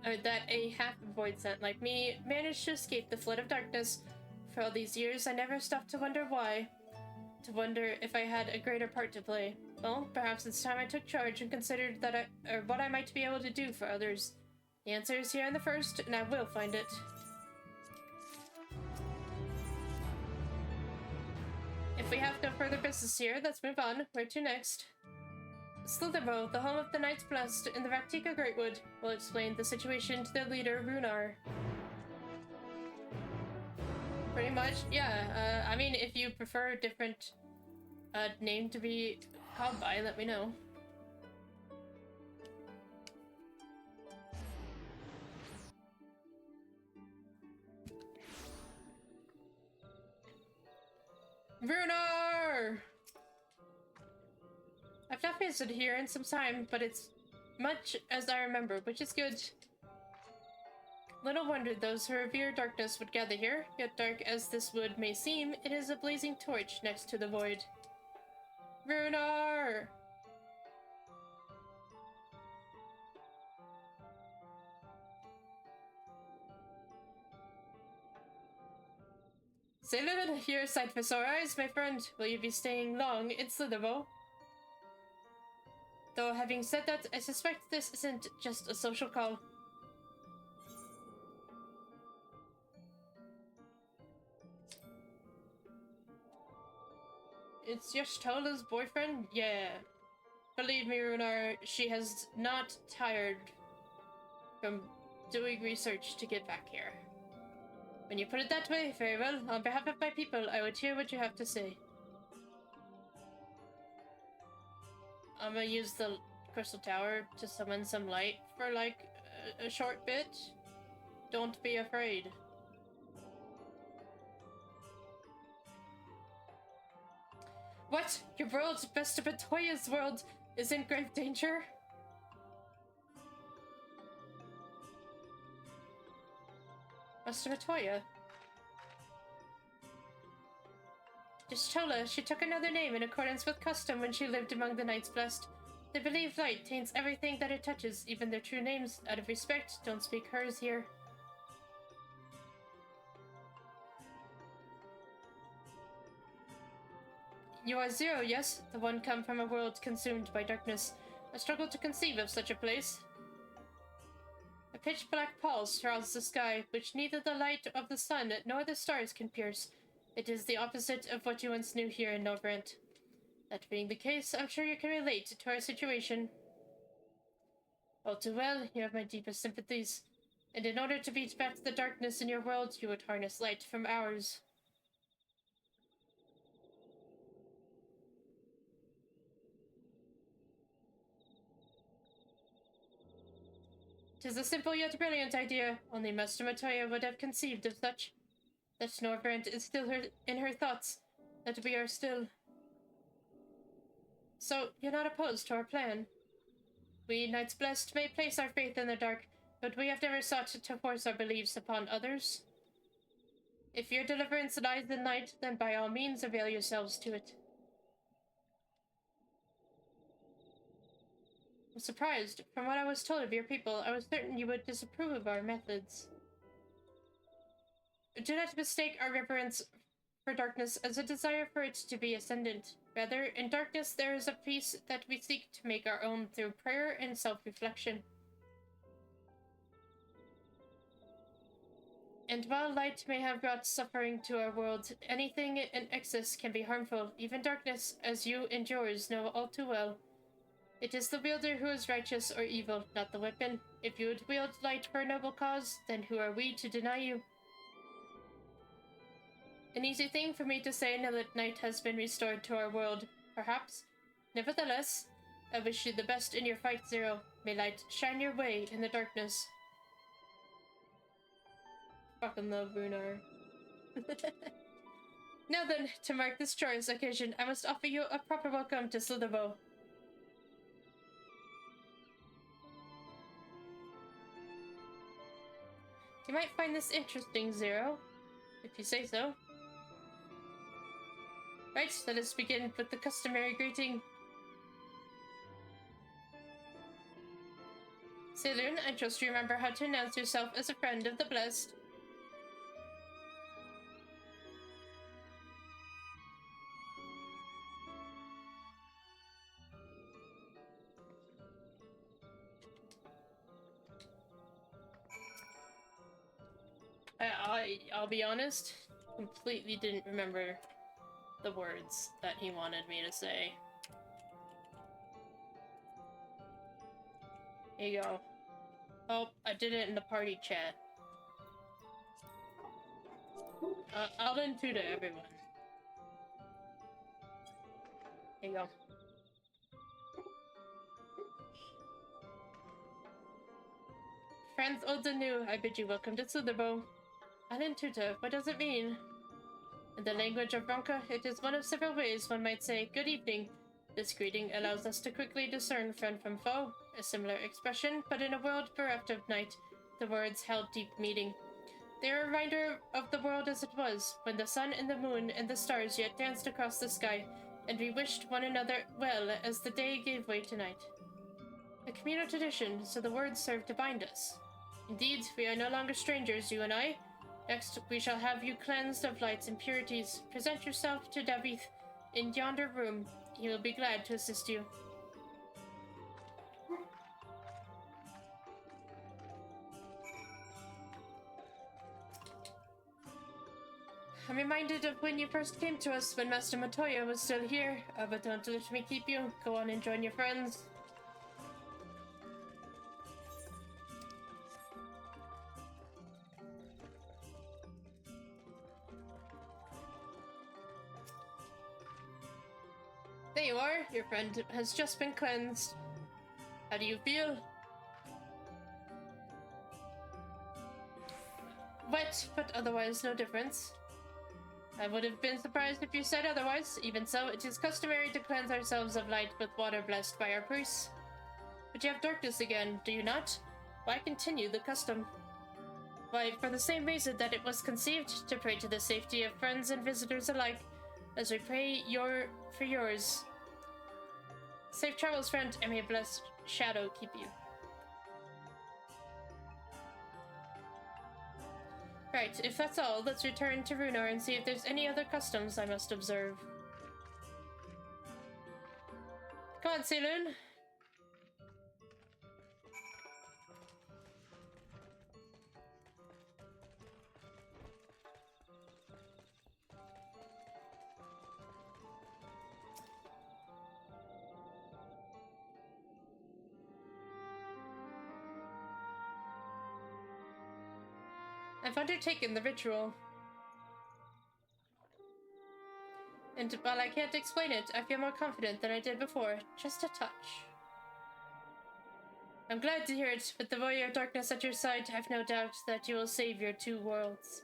or that a half-void scent like me, managed to escape the flood of darkness. For all these years, I never stopped to wonder why. To wonder if I had a greater part to play. Well, perhaps it's time I took charge and considered that what I might be able to do for others. The answer is here in the first, and I will find it. If we have no further business here, let's move on. Where to next? Slitherbow, the home of the Knights Blessed in the Raktika Greatwood, will explain the situation to their leader, Runar. Pretty much, yeah. I mean, if you prefer a different name to be called by, let me know. Runar! I've not visited here in some time, but it's much as I remember, which is good. Little wonder those who revere darkness would gather here, yet dark as this wood may seem, it is a blazing torch next to the void. Runar! Salud, you're a sight for sore eyes, my friend. Will you be staying long in Slitherbow? Though having said that, I suspect this isn't just a social call. It's Yashtola's boyfriend? Yeah. Believe me, Runar, she has not tired from doing research to get back here. When you put it that way, very well. On behalf of my people, I would hear what you have to say. I'm gonna use the crystal tower to summon some light for, like, a short bit. Don't be afraid. What? Your world, Best of Batoya's world, is in grave danger? Master Batoya? Y'shtola, she took another name in accordance with custom when she lived among the Knights Blessed. They believe light taints everything that it touches, even their true names. Out of respect, don't speak hers here. You are Zero, yes? The one come from a world consumed by darkness. I struggle to conceive of such a place. A pitch-black pall surrounds the sky, which neither the light of the sun nor the stars can pierce. It is the opposite of what you once knew here in Norvrent. That being the case, I'm sure you can relate to our situation. All too well, you have my deepest sympathies. And in order to beat back the darkness in your world, you would harness light from ours. Tis a simple yet brilliant idea. Only Master Matoya would have conceived of such. That Norvrent is still in her thoughts. That we are still... So, you're not opposed to our plan? We, Knights Blessed, may place our faith in the dark, but we have never sought to force our beliefs upon others. If your deliverance lies in light, then by all means avail yourselves to it. I'm surprised. From what I was told of your people, I was certain you would disapprove of our methods. Do not mistake our reverence for darkness as a desire for it to be ascendant. Rather, in darkness there is a peace that we seek to make our own through prayer and self-reflection. And while light may have brought suffering to our world, anything in excess can be harmful. Even darkness, as you and yours know all too well. It is the wielder who is righteous or evil, not the weapon. If you would wield light for a noble cause, then who are we to deny you? An easy thing for me to say now that night has been restored to our world, perhaps. Nevertheless, I wish you the best in your fight, Zero. May light shine your way in the darkness. Fucking love Runar. Now then, to mark this joyous occasion, I must offer you a proper welcome to Slitherbow. You might find this interesting, Zero, if you say so. Right, let us begin with the customary greeting. Saloon, I trust you remember how to announce yourself as a friend of the Blessed. I'll be honest, completely didn't remember the words that he wanted me to say. Here you go. Oh, I did it in the party chat. I'll into to everyone. Here you go. Friends old and new, I bid you welcome to Slitherbow. Alentuta, what does it mean? In the language of Bronca, it is one of several ways one might say good evening. This greeting allows us to quickly discern friend from foe, a similar expression, but in a world bereft of night, the words held deep meaning. They are a reminder of the world as it was, when the sun and the moon and the stars yet danced across the sky, and we wished one another well as the day gave way to night. A communal tradition, so the words serve to bind us. Indeed, we are no longer strangers, you and I. Next, we shall have you cleansed of light's impurities. Present yourself to Davith in yonder room. He will be glad to assist you. I'm reminded of when you first came to us when Master Matoya was still here. But don't let me keep you. Go on and join your friends. There you are. Your friend has just been cleansed. How do you feel? Wet, but otherwise no difference. I would have been surprised if you said otherwise. Even so, it is customary to cleanse ourselves of light with water blessed by our priests. But you have darkness again, do you not? Why continue the custom? Why, for the same reason that it was conceived, to pray to the safety of friends and visitors alike, as we pray for yours. Safe travels, friend, and may a blessed shadow keep you. Right, if that's all, let's return to Runar and see if there's any other customs I must observe. Come on, Saloon. I've undertaken the ritual. And while I can't explain it, I feel more confident than I did before. Just a touch. I'm glad to hear it. With the warrior of darkness at your side, I've no doubt that you will save your two worlds.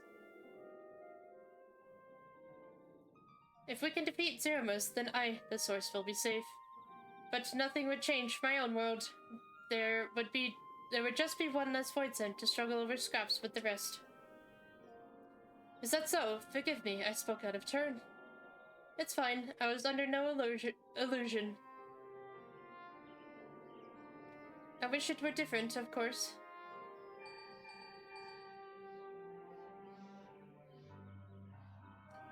If we can defeat Zeromus, then I, the source, will be safe. But nothing would change for my own world. There would just be one less void sent to struggle over scraps with the rest. Is that so? Forgive me, I spoke out of turn. It's fine. I was under no illusion. I wish it were different, of course.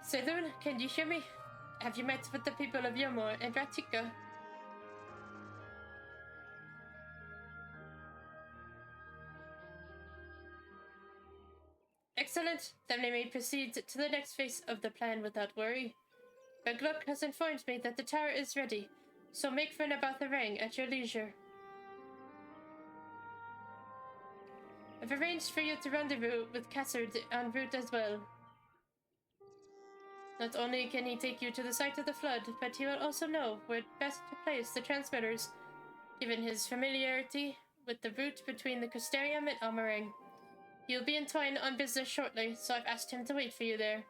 Saloon, can you hear me? Have you met with the people of Yomor and Ratika? Excellent. Then we may proceed to the next phase of the plan without worry. Begluk has informed me that the tower is ready, so make for Nabatharang at your leisure. I've arranged for you to rendezvous with Cassard en route as well. Not only can he take you to the site of the flood, but he will also know where best to place the transmitters, given his familiarity with the route between the Custarium and Amarang. He'll be in Twine on business shortly, so I've asked him to wait for you there.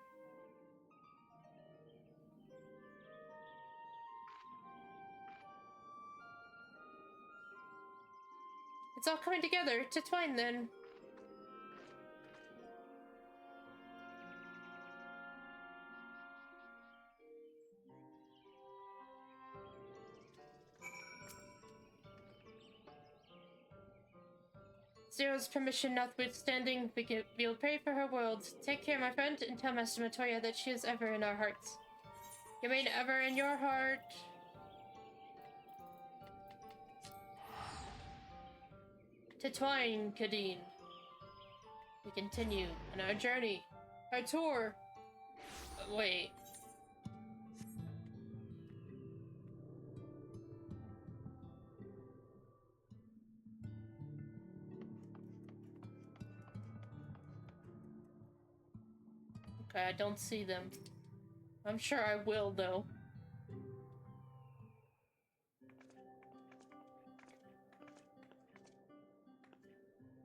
It's all coming together to Twine then. Zero's permission notwithstanding, we'll pray for her world. Take care, my friend, and tell Master Matoya that she is ever in our hearts. Remain ever in your heart. To Twine, Kadeen. We continue on our journey. Our tour. Wait. Okay, I don't see them. I'm sure I will, though.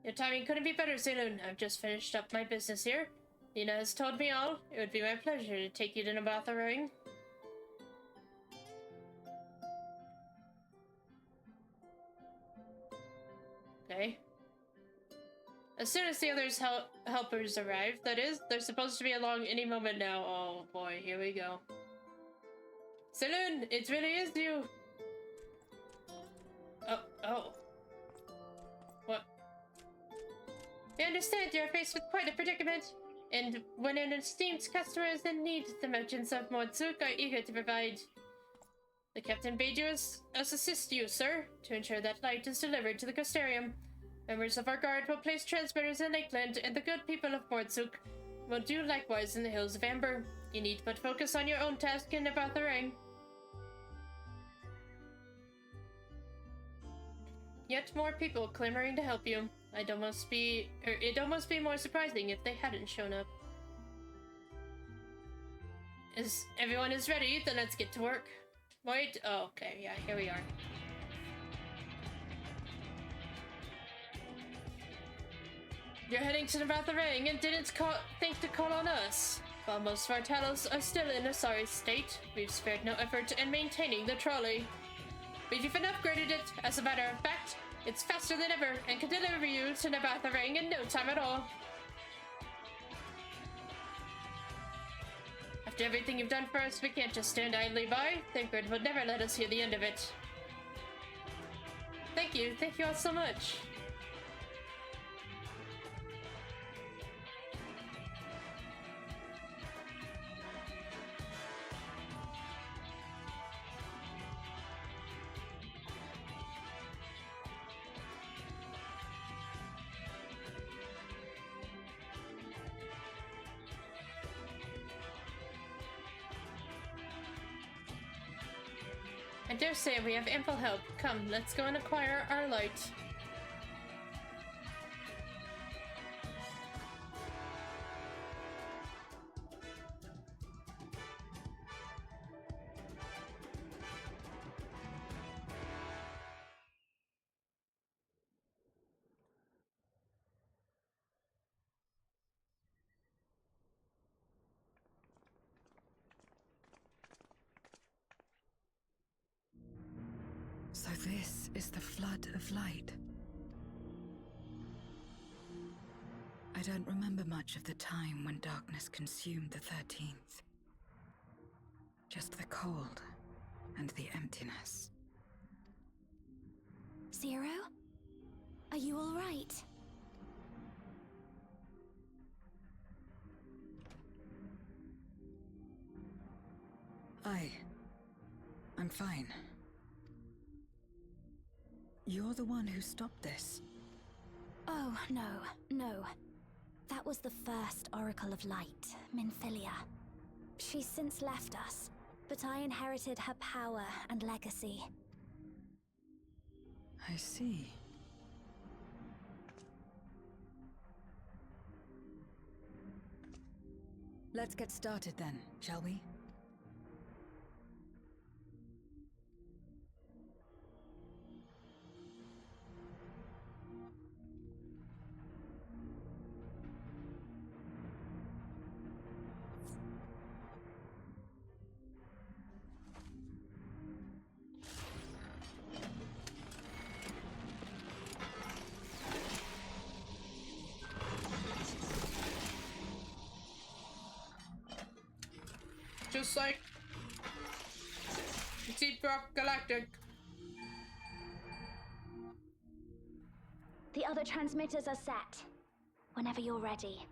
Your timing couldn't be better, Zayloon. I've just finished up my business here. Nina has told me all. It would be my pleasure to take you to Nabatharang. Okay. As soon as the others helpers arrive, that is, they're supposed to be along any moment now. Oh boy, here we go. Saloon, it really is you. Oh. What? I understand you're faced with quite a predicament, and when an esteemed customer is in need, the merchants of Mordzuk are eager to provide. The captain bade us assist you, sir, to ensure that light is delivered to the Custarium. Members of our guard will place transmitters in Lakeland, and the good people of Mordzuk will do likewise in the Hills of Amber. You need but focus on your own task in Nabatharang. Yet more people clamoring to help you. It'd almost be more surprising if they hadn't shown up. As everyone is ready, then let's get to work. Wait, oh, okay, yeah, here we are. You're heading to Nabatharang and didn't think to call on us. While most of our talos are still in a sorry state, we've spared no effort in maintaining the trolley. We've even upgraded it. As a matter of fact, it's faster than ever and can deliver you to Nabatharang in no time at all. After everything you've done for us, we can't just stand idly by. Thancred would never let us hear the end of it. Thank you all so much. I dare say we have ample help. Come, let's go and acquire our light. So this is the flood of light. I don't remember much of the time when darkness consumed the 13th. Just the cold and the emptiness. Zero? Are you all right? I'm fine. You're the one who stopped this. Oh, no. That was the first Oracle of Light, Minfilia. She's since left us, but I inherited her power and legacy. I see. Let's get started then, shall we? Just like Deep Rock Galactic. The other transmitters are set. Whenever you're ready.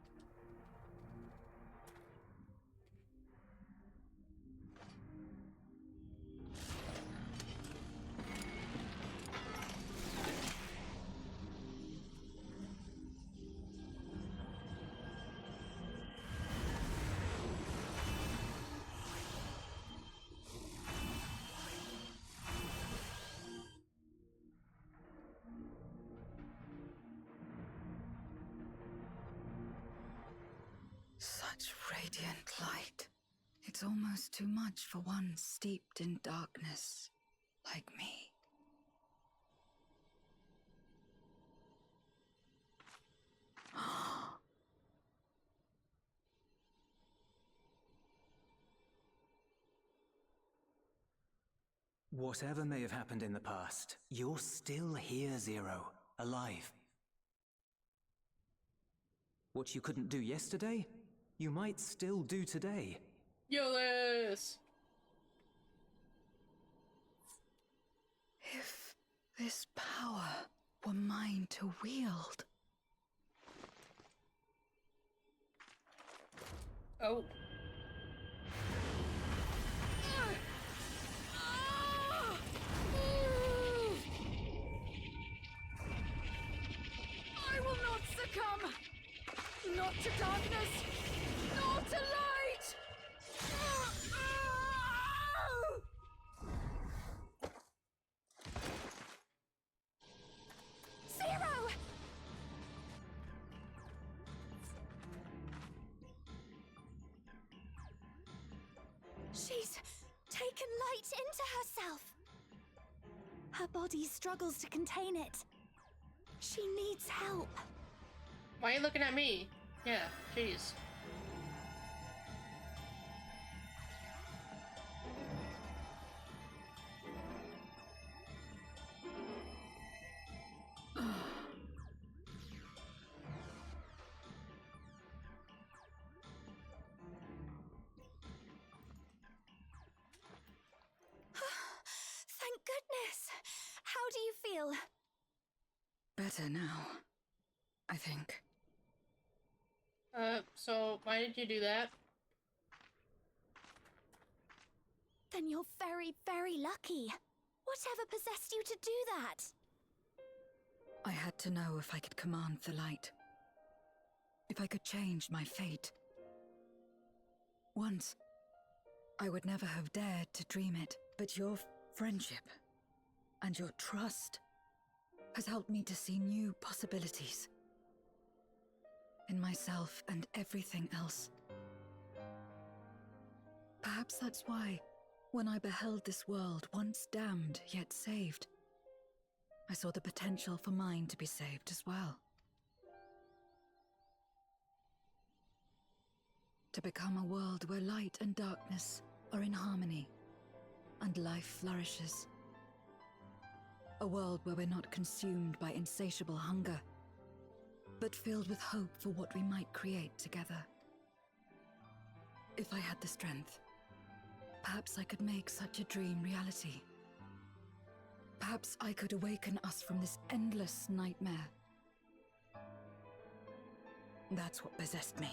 Such radiant light. It's almost too much for one steeped in darkness like me. Whatever may have happened in the past, you're still here, Zero, alive. What you couldn't do yesterday, you might still do today. Yolis! If this power were mine to wield. Oh. I will not succumb! Not to darkness! Not to light! Zero! She's taken light into herself. Her body struggles to contain it. She needs help. Why are you looking at me? Yeah, jeez. Thank goodness. How do you feel? Better now, I think. So why did you do that? Then you're very, very lucky. Whatever possessed you to do that? I had to know if I could command the light. If I could change my fate. Once, I would never have dared to dream it, but your friendship and your trust has helped me to see new possibilities. In myself and everything else. Perhaps that's why, when I beheld this world once damned yet saved, I saw the potential for mine to be saved as well. To become a world where light and darkness are in harmony, and life flourishes. A world where we're not consumed by insatiable hunger, but filled with hope for what we might create together. If I had the strength, perhaps I could make such a dream reality. Perhaps I could awaken us from this endless nightmare. That's what possessed me.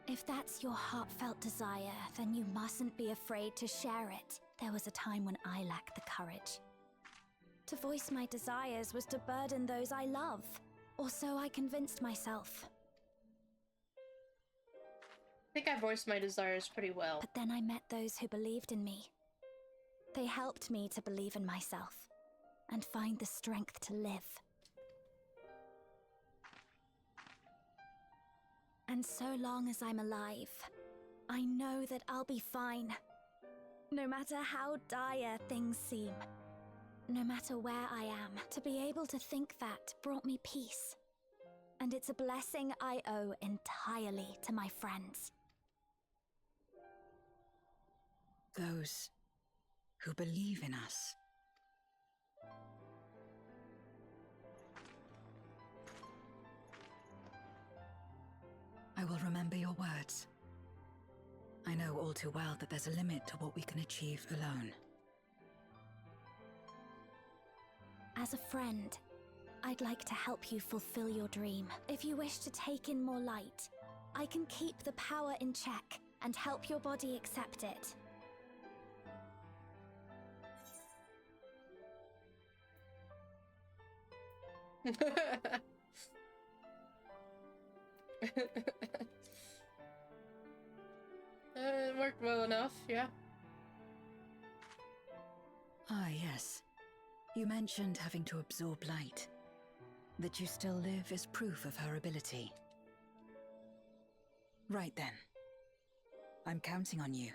If that's your heartfelt desire, then you mustn't be afraid to share it. There was a time when I lacked the courage. To voice my desires was to burden those I love, or so I convinced myself. I think I voiced my desires pretty well. But then I met those who believed in me. They helped me to believe in myself, and find the strength to live. And so long as I'm alive, I know that I'll be fine. No matter how dire things seem, no matter where I am, to be able to think that brought me peace. And it's a blessing I owe entirely to my friends. Those who believe in us. I will remember your words. I know all too well that there's a limit to what we can achieve alone. As a friend, I'd like to help you fulfill your dream. If you wish to take in more light, I can keep the power in check and help your body accept it. It worked well enough, yeah. Ah, yes. You mentioned having to absorb light. That you still live is proof of her ability. Right then. I'm counting on you.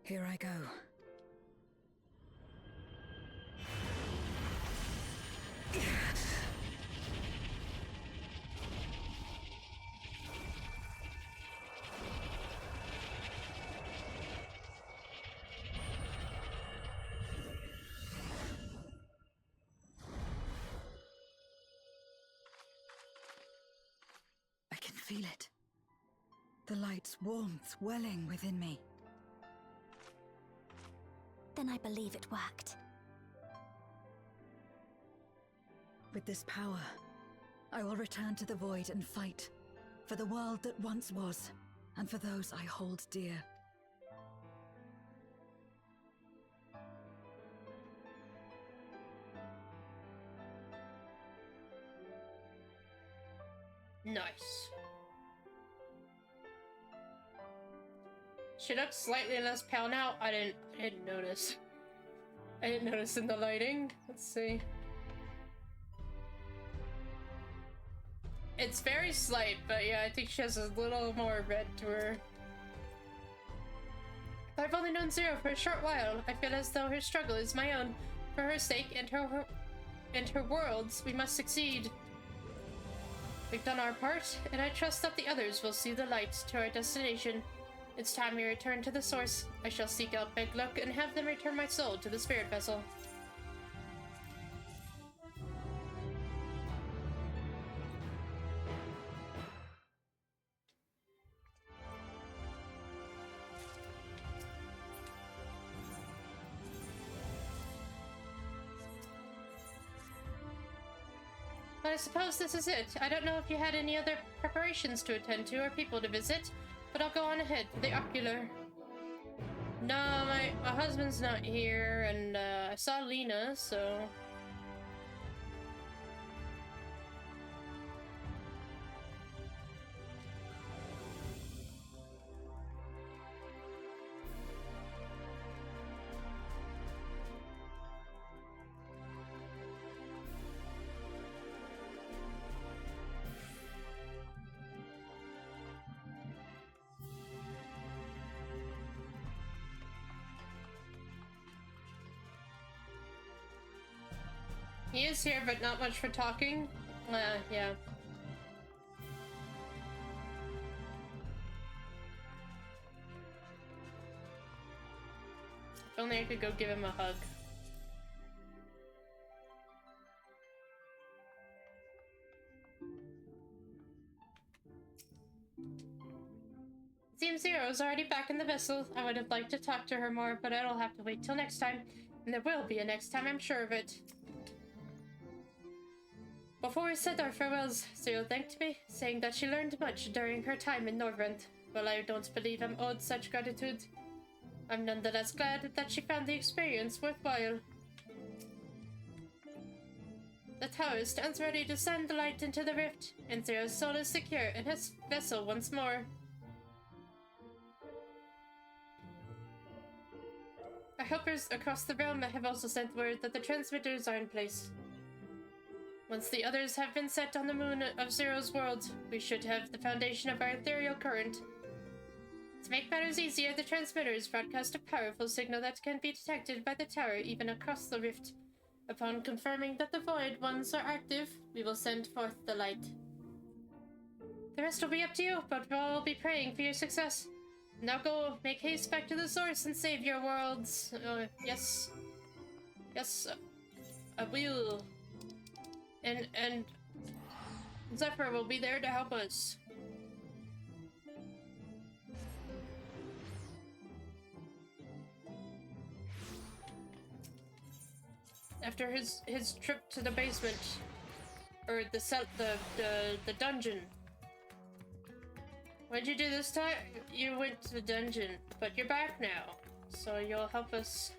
Here I go. I can feel it. The light's warmth welling within me. Then I believe it worked. With this power, I will return to the Void and fight for the world that once was, and for those I hold dear. Nice. She looks slightly less pale now. I didn't notice. I didn't notice in the lighting. Let's see. It's very slight, but yeah, I think she has a little more red to her. I've only known Zero for a short while. I feel as though her struggle is my own. For her sake and her worlds, we must succeed. We've done our part, and I trust that the others will see the light to our destination. It's time we return to the source. I shall seek out Big Look and have them return my soul to the spirit vessel. But I suppose this is it. I don't know if you had any other preparations to attend to or people to visit, but I'll go on ahead for the ocular. No, my husband's not here, and I saw Lena, so... He is here, but not much for talking. Yeah. If only I could go give him a hug. Seems Zero's already back in the vessel. I would have liked to talk to her more, but it'll have to wait till next time. And there will be a next time, I'm sure of it. Before we said our farewells, Zero thanked me, saying that she learned much during her time in Norvrent. Well, I don't believe I'm owed such gratitude. I'm nonetheless glad that she found the experience worthwhile. The tower stands ready to send the light into the rift, and Zero's soul is secure in his vessel once more. Our helpers across the realm have also sent word that the transmitters are in place. Once the others have been set on the moon of Zero's world, we should have the foundation of our ethereal current. To make matters easier, the transmitters broadcast a powerful signal that can be detected by the tower even across the rift. Upon confirming that the Void Ones are active, we will send forth the light. The rest will be up to you, but we'll all be praying for your success. Now go, make haste back to the source and save your worlds. Yes. Yes, I will. And Zephyr will be there to help us. After his trip to the basement, or the dungeon. What'd you do this time? You went to the dungeon, but you're back now, so you'll help us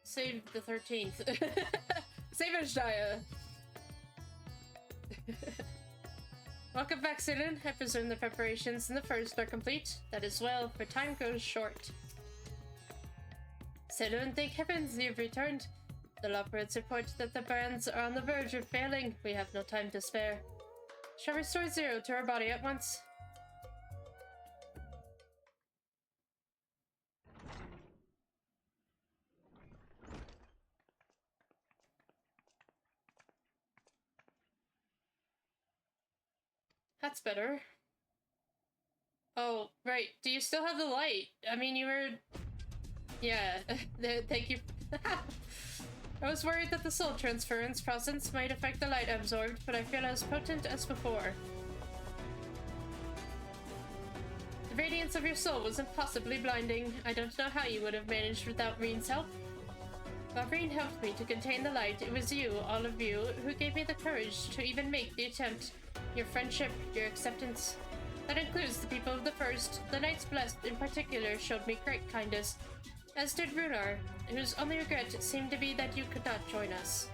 save the 13th. Save Ashdaya. Welcome back, Sidon. I presume the preparations in the first are complete. That is well, for time goes short. Sidon, thank heavens you've returned. The Lockbirds report that the brands are on the verge of failing. We have no time to spare. Shall restore Zero to her body at once. That's better. Oh, right. Do you still have the light? I mean, you were... Yeah, thank you. I was worried that the soul transference process might affect the light absorbed, but I feel as potent as before. The radiance of your soul was impossibly blinding. I don't know how you would have managed without Reen's help. While Reen helped me to contain the light, it was you, all of you, who gave me the courage to even make the attempt. Your friendship, your acceptance. That includes the people of the First. The Knights Blessed in particular showed me great kindness. As did Runar, whose only regret seemed to be that you could not join us.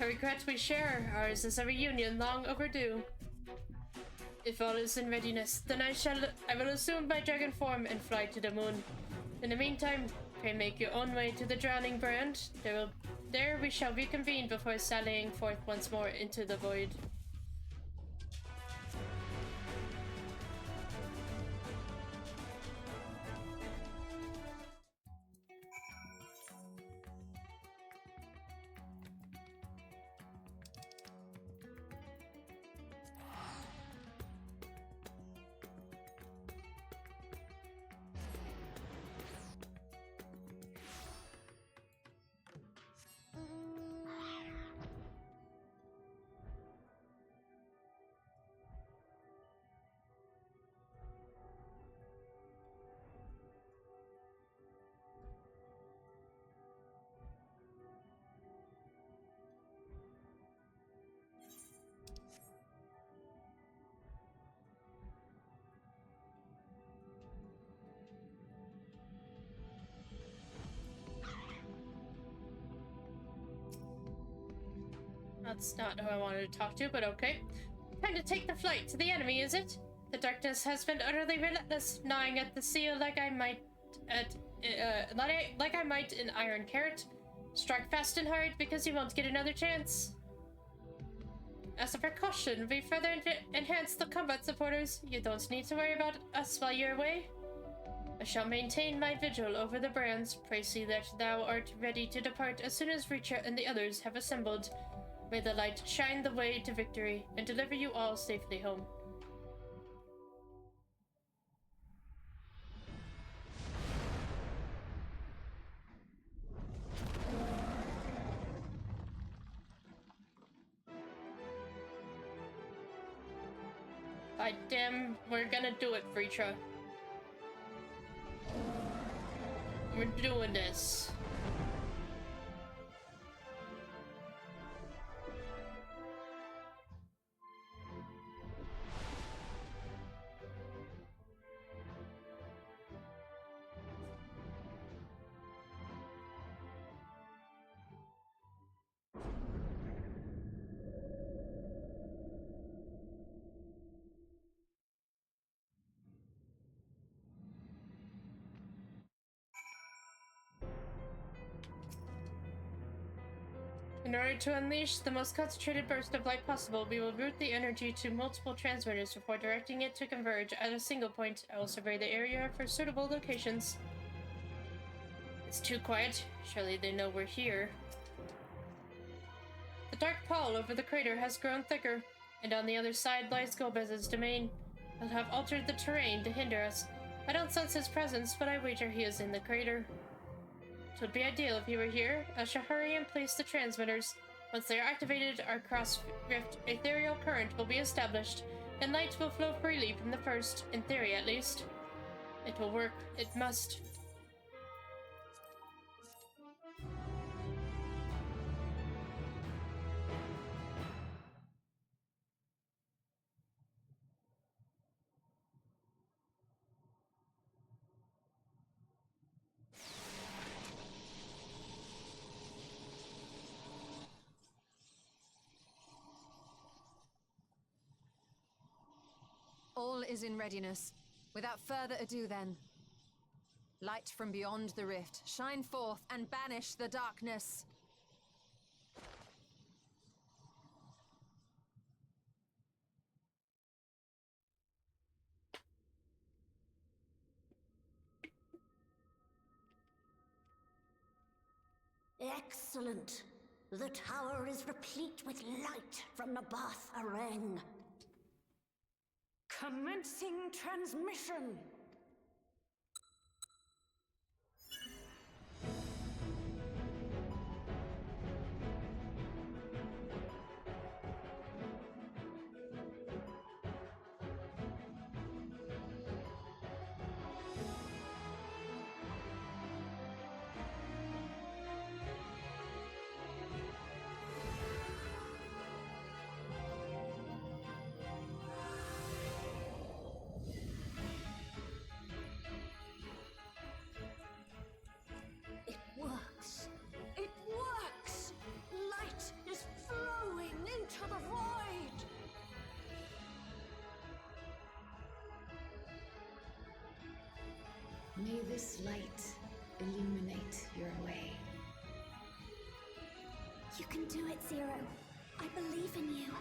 A regret we share, ours is a reunion long overdue. If all is in readiness, then I will assume my dragon form and fly to the moon. In the meantime, pray make your own way to the Drowning Brand. There we shall reconvene before sallying forth once more into the void. That's not who I wanted to talk to, but okay. Time to take the flight to the enemy, is it? The darkness has been utterly relentless, gnawing at the seal like I might in Iron Carrot. Strike fast and hard because you won't get another chance. As a precaution, we further enhance the combat supporters. You don't need to worry about us while you're away. I shall maintain my vigil over the brands. Pray see that thou art ready to depart as soon as Richa and the others have assembled. May the light shine the way to victory and deliver you all safely home. By damn, we're gonna do it, Richa. We're doing this. In order to unleash the most concentrated burst of light possible, we will route the energy to multiple transmitters before directing it to converge at a single point. I will survey the area for suitable locations. It's too quiet. Surely they know we're here. The dark pall over the crater has grown thicker, and on the other side lies Golbez's domain. He'll have altered the terrain to hinder us. I don't sense his presence, but I wager he is in the crater. It would be ideal if he were here. I shall hurry and place the transmitters. Once they are activated, our cross-rift ethereal current will be established, and light will flow freely from the first, in theory at least. It will work. It must. All is in readiness. Without further ado then. Light from beyond the rift, shine forth and banish the darkness. Excellent. The tower is replete with light from the Bath Areng. Commencing transmission! It works! Light is flowing into the void! May this light illuminate your way. You can do it, Zero. I believe in you.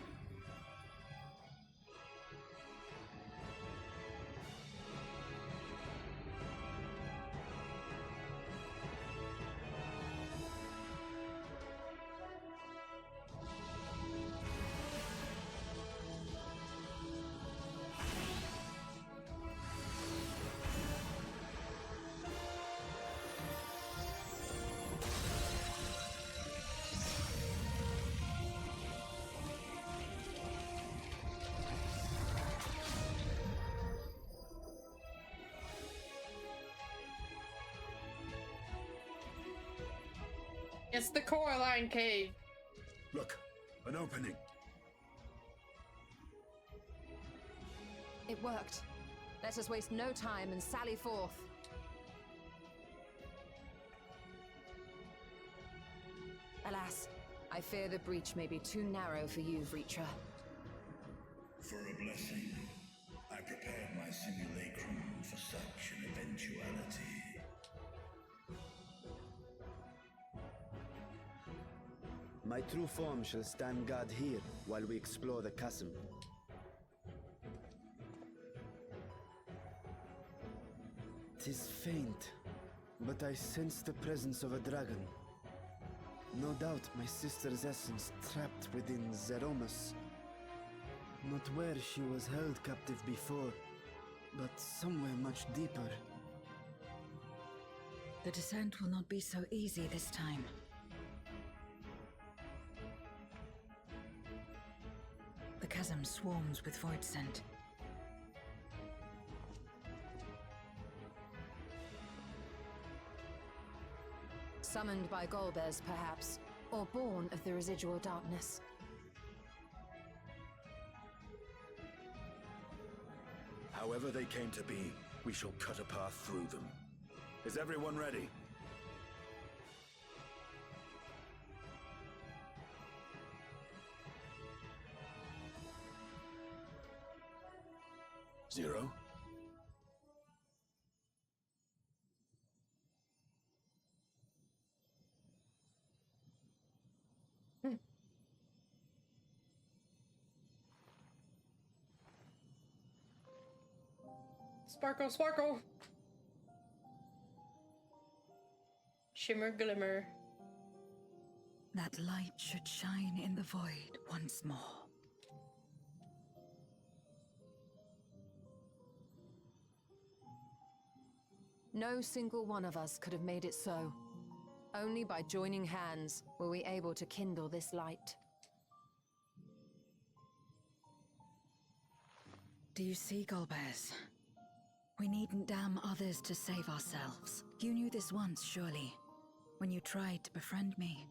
It's the Coraline Cave. Look, an opening. It worked. Let us waste no time and sally forth. Alas, I fear the breach may be too narrow for you, Vreetra. For a blessing, I prepared my simulacrum for such an eventuality. My true form shall stand guard here while we explore the chasm. "'Tis faint, but I sense the presence of a dragon. No doubt my sister's essence trapped within Zeromus. Not where she was held captive before, but somewhere much deeper. The descent will not be so easy this time. The chasm swarms with void scent. Summoned by Golbez, perhaps, or born of the residual darkness. However they came to be, we shall cut a path through them. Is everyone ready? Zero? Sparkle, sparkle! Shimmer, glimmer. That light should shine in the void once more. No single one of us could have made it so. Only by joining hands were we able to kindle this light. Do you see, Golbez? We needn't damn others to save ourselves. You knew this once, surely, when you tried to befriend me.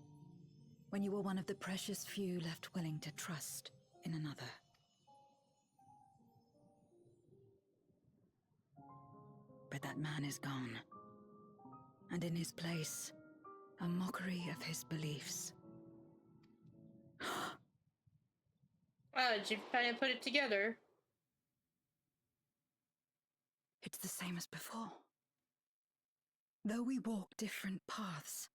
When you were one of the precious few left willing to trust in another. But that man is gone. And in his place, a mockery of his beliefs. Wow, did you kind of put it together? It's the same as before. Though we walk different paths,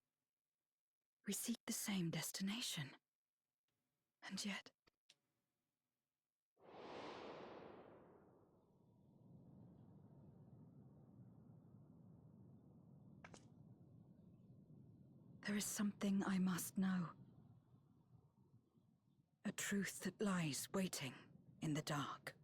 we seek the same destination. And yet... there is something I must know. A truth that lies waiting in the dark.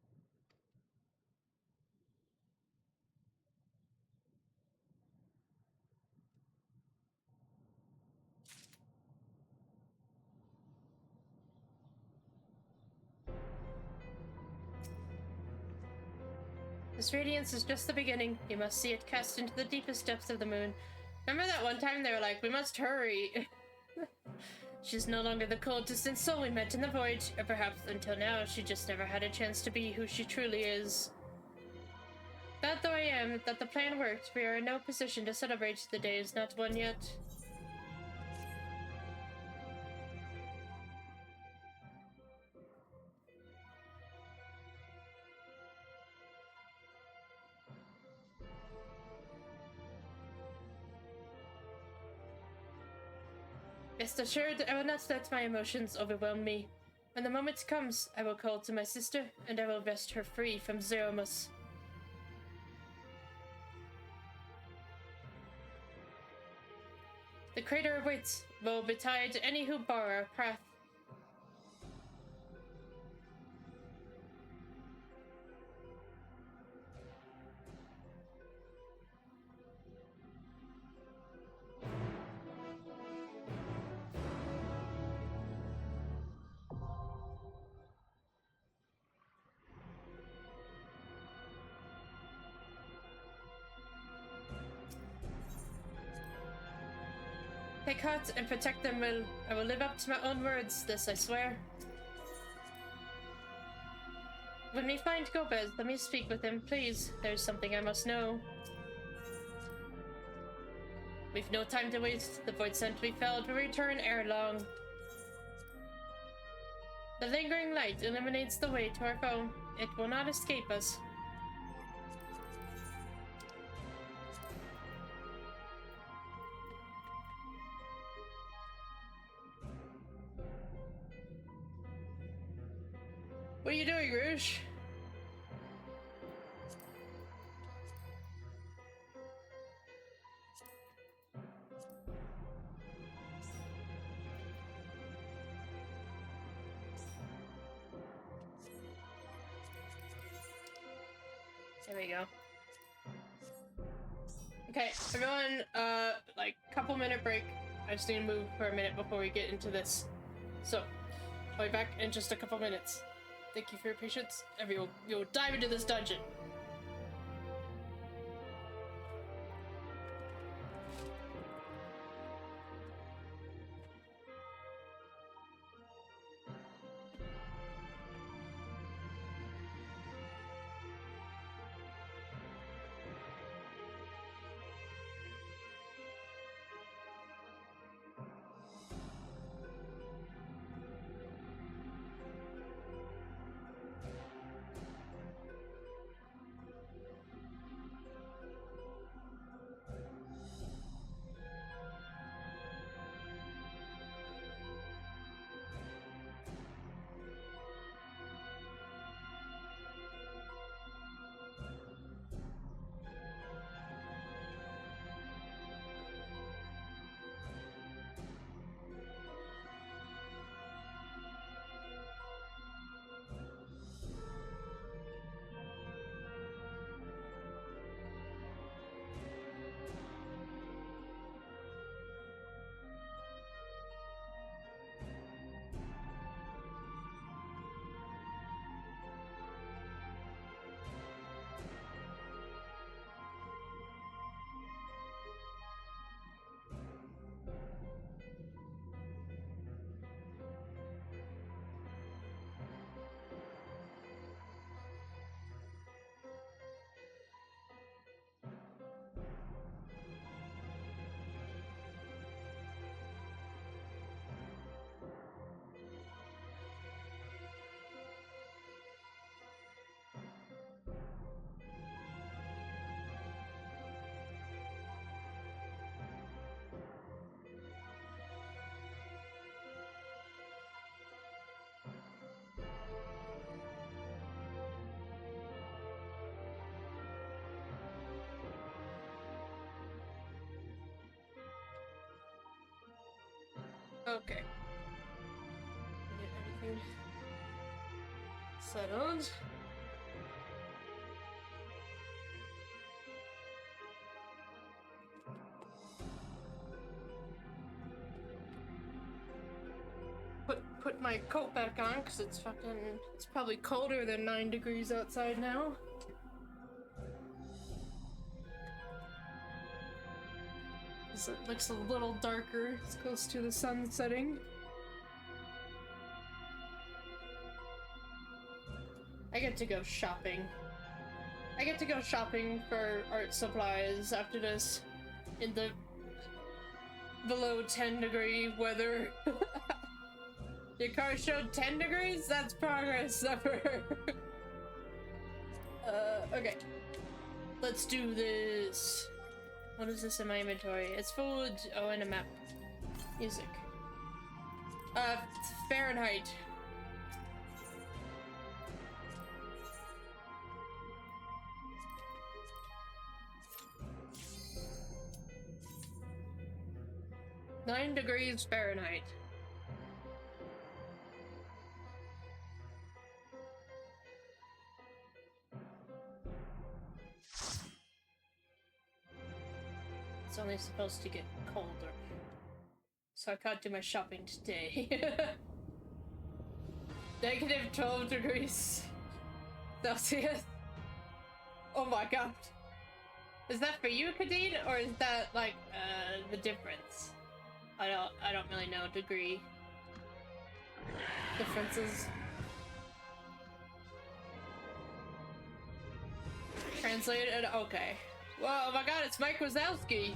This radiance is just the beginning. You must see it cast into the deepest depths of the moon. Remember that one time they were like, we must hurry. She's no longer the cold, distant soul we met in the void. Or perhaps until now, she just never had a chance to be who she truly is. Glad though I am that the plan worked, we are in no position to celebrate. The day is not won yet. Rest assured, I will not let my emotions overwhelm me. When the moment comes, I will call to my sister, and I will wrest her free from Zeromus. The crater awaits. Woe betide any who bar our path. Take heart and protect them well. I will live up to my own words, this I swear. When we find Golbez, let me speak with him, please. There's something I must know. We've no time to waste. The void scent we felled will return ere long. The lingering light illuminates the way to our foe. It will not escape us. What are you doing, Rouge? There we go. Okay, everyone, like, couple minute break. I just need to move for a minute before we get into this. So, I'll be back in just a couple minutes. Thank you for your patience, and we'll dive into this dungeon. Okay. Get everything settled. Put my coat back on because it's probably colder than 9 degrees outside now. It looks a little darker. It's close to the sun setting. I get to go shopping. I get to go shopping for art supplies after this in the below 10 degree weather. Your car showed 10 degrees? That's progress, Zephyr. Okay. Let's do this. What is this in my inventory? It's food. Oh, and a map. Music. Fahrenheit. Nine degrees Fahrenheit. It's only supposed to get colder. So I can't do my shopping today. Negative 12 degrees Celsius. Oh my god. Is that for you, Kadeen, or is that like the difference? I don't really know degree differences. Translated, okay. Whoa, oh my god, it's Mike Wazowski!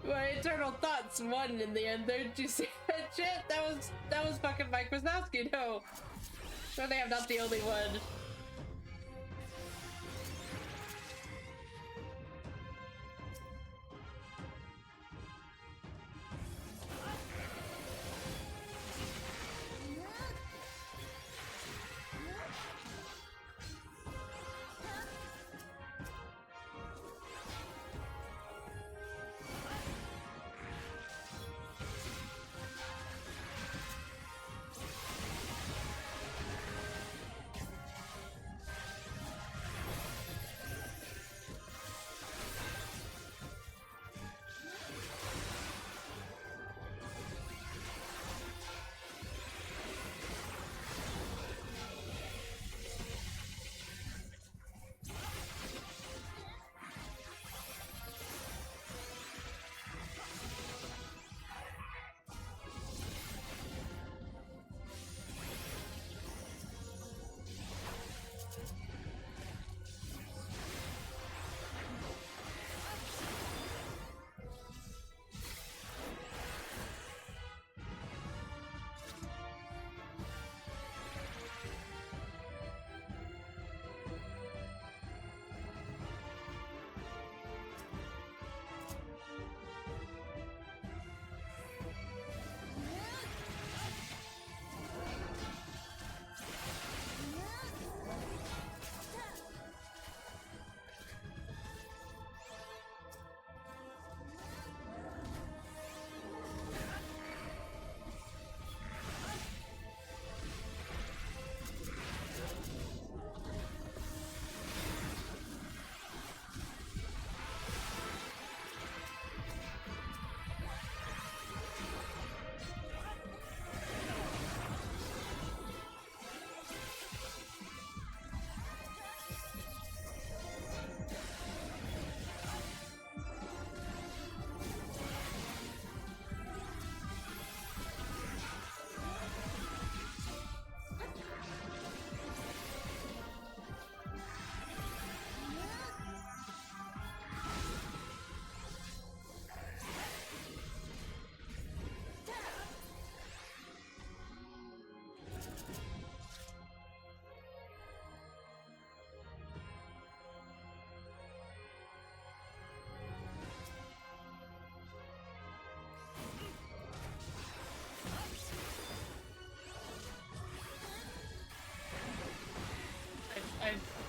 My internal thoughts won in the end there. Did you see that shit? That was fucking Mike Wazowski, no. Surely I'm not the only one.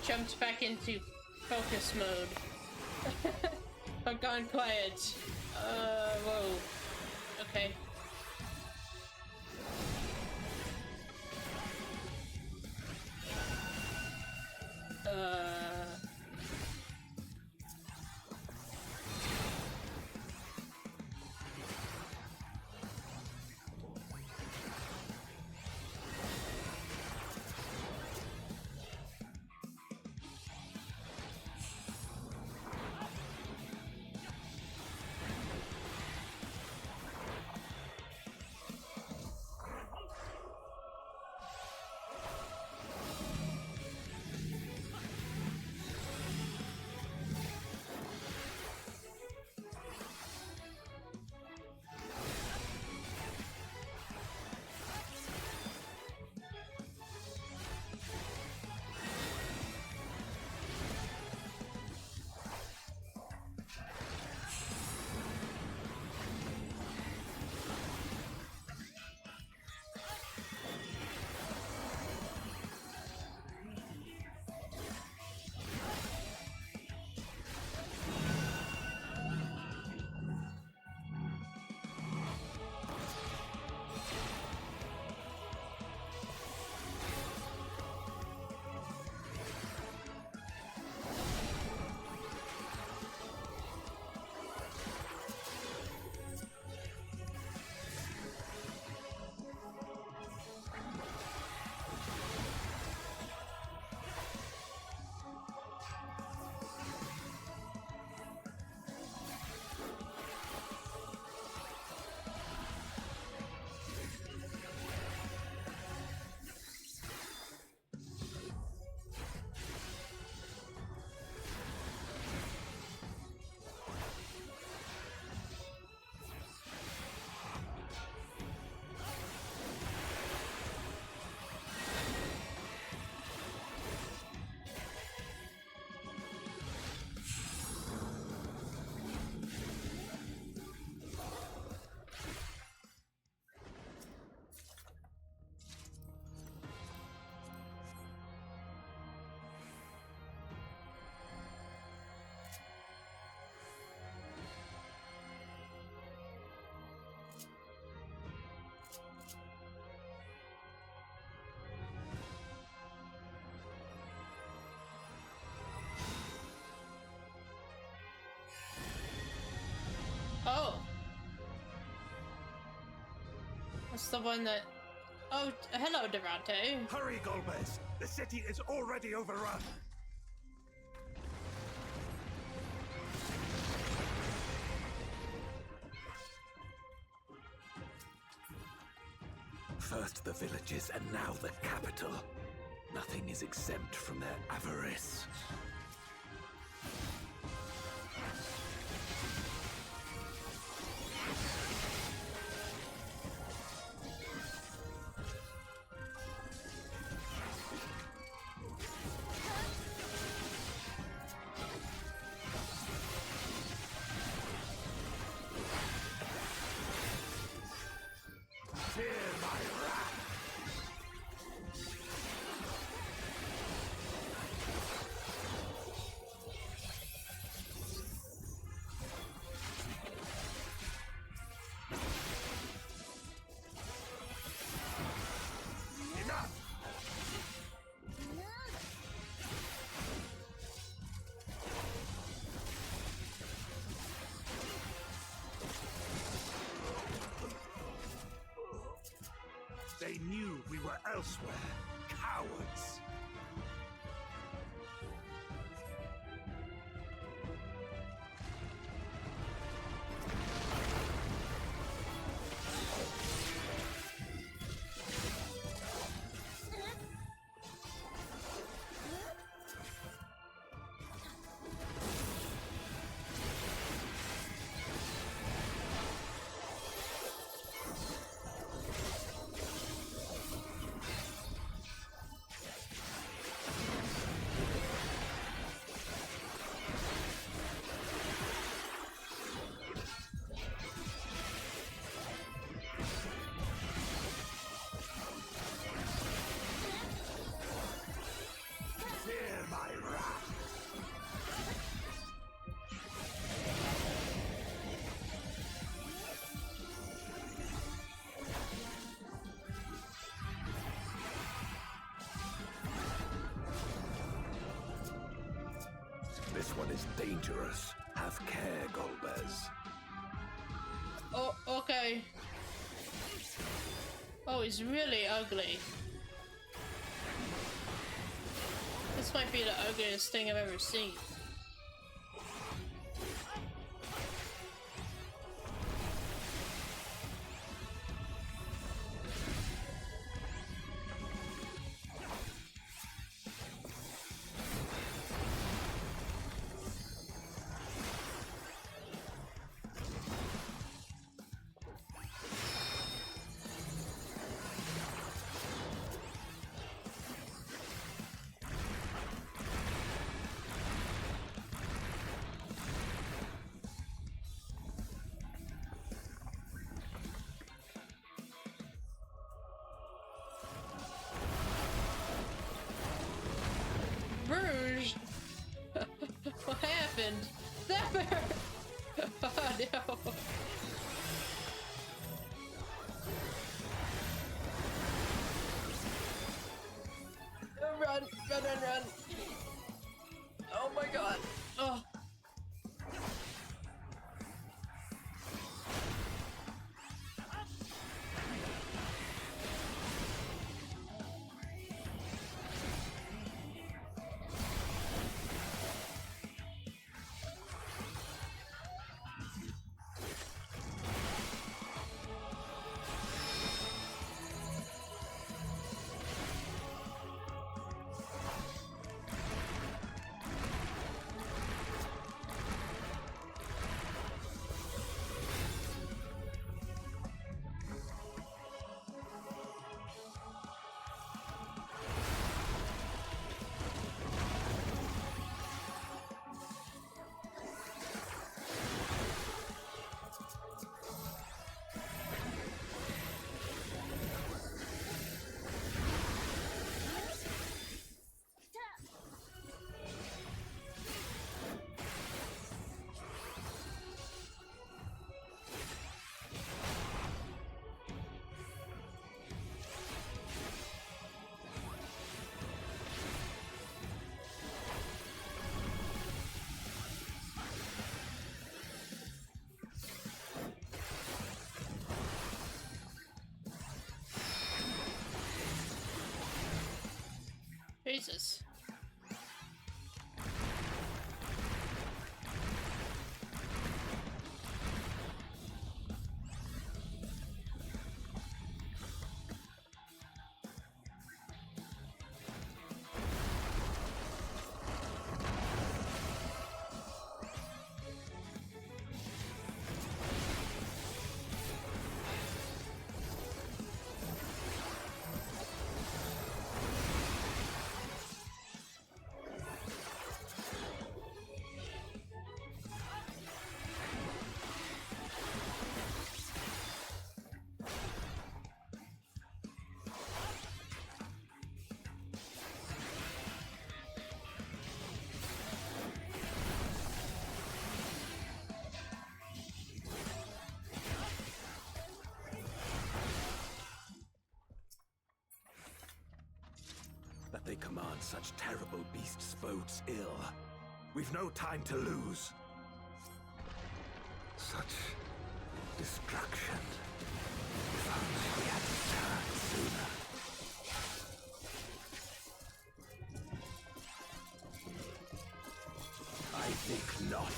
jumped back into focus mode. I've gone quiet. Whoa. Okay. Oh. That's the one that... Oh, hello, Durante. Hurry, Golbez! The city is already overrun! First the villages and now the capital. Nothing is exempt from their avarice. They knew we were elsewhere. Cowards! is dangerous. Have care, Golbez. Oh, okay. Oh, he's really ugly. This might be the ugliest thing I've ever seen. Rouge! What happened? That bear! Oh no! Run! Run, run, run! Oh my god! Oh! Jesus. That they command such terrible beasts bodes ill. We've no time to lose. Such destruction. If only we had returned sooner. I think not.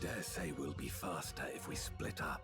dare say we'll be faster if we split up.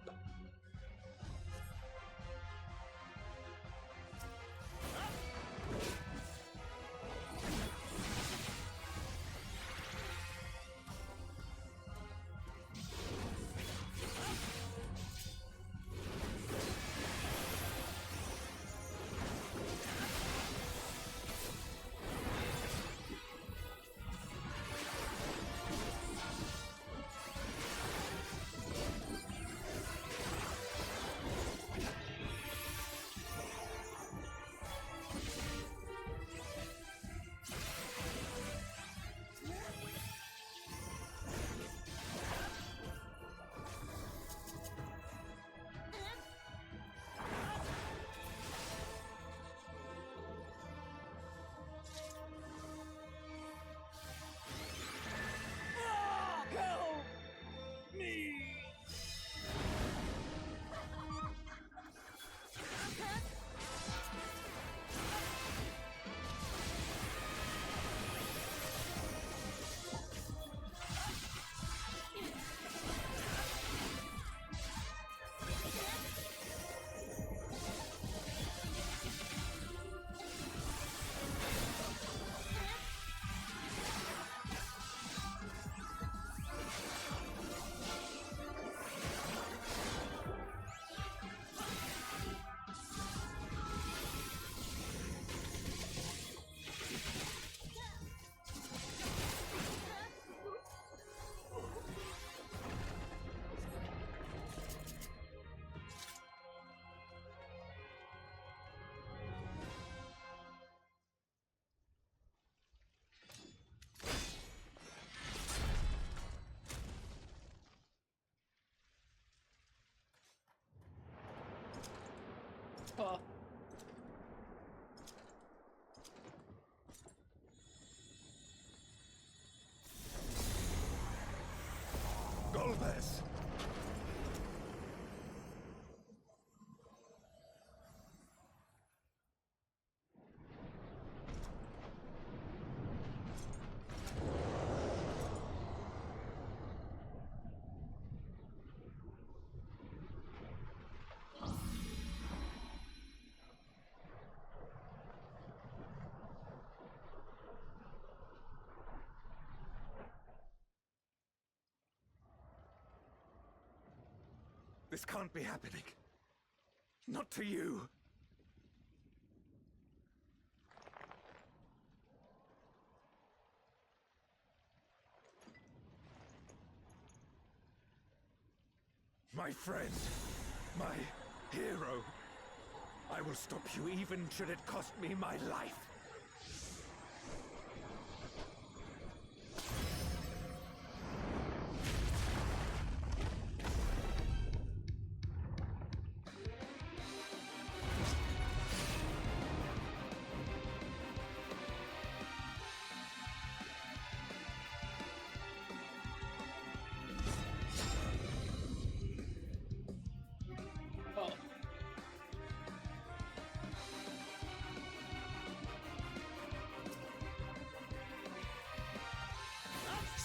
Oh. Golbez! This can't be happening. Not to you. My friend, my hero. I will stop you even should it cost me my life.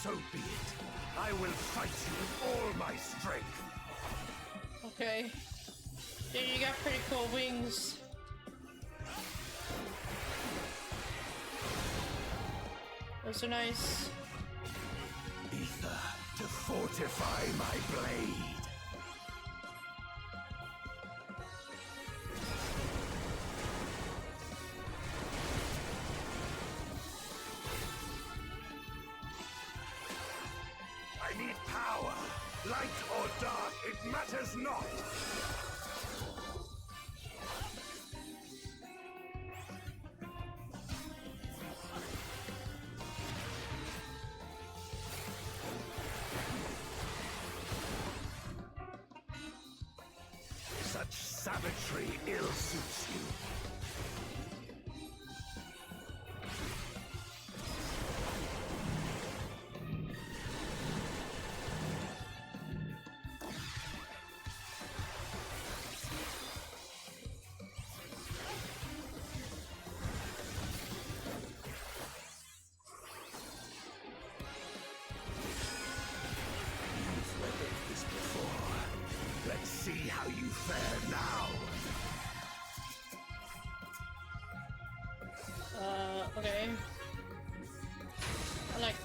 So be it. I will fight you with all my strength. Okay. Yeah, you got pretty cool wings. Those are nice. Ether to fortify my blade. I need power. Light or dark, it matters not. Such savagery ill suits you.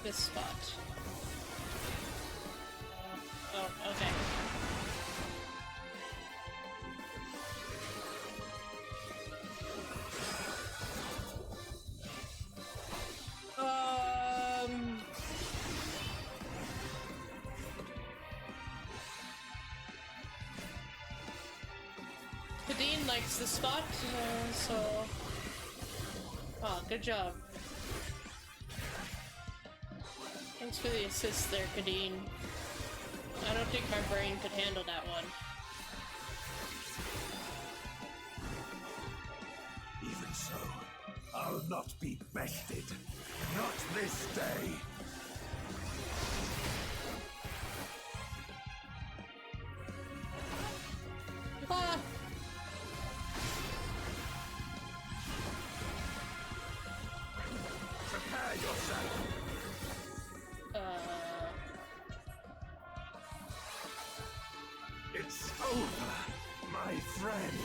this spot. Oh, okay. Kadeen likes the spot, so... Oh, good job. Thanks for the assist there, Kadeen. I don't think my brain could handle that one. Even so, I'll not be bested. Not this day. Ah! Prepare yourself. It's over, my friend.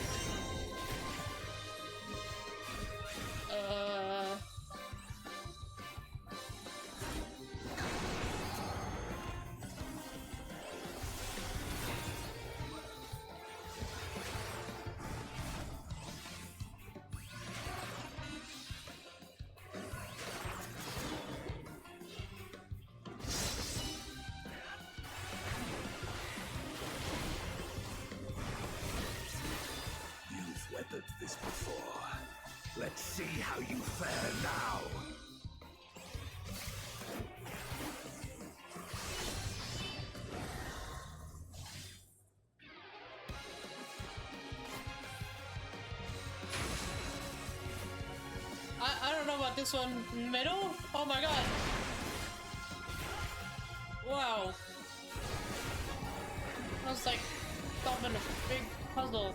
Weathered this before. Let's see how you fare now. I don't know about this one. Middle? Oh my god. Wow. That was like solving a big puzzle.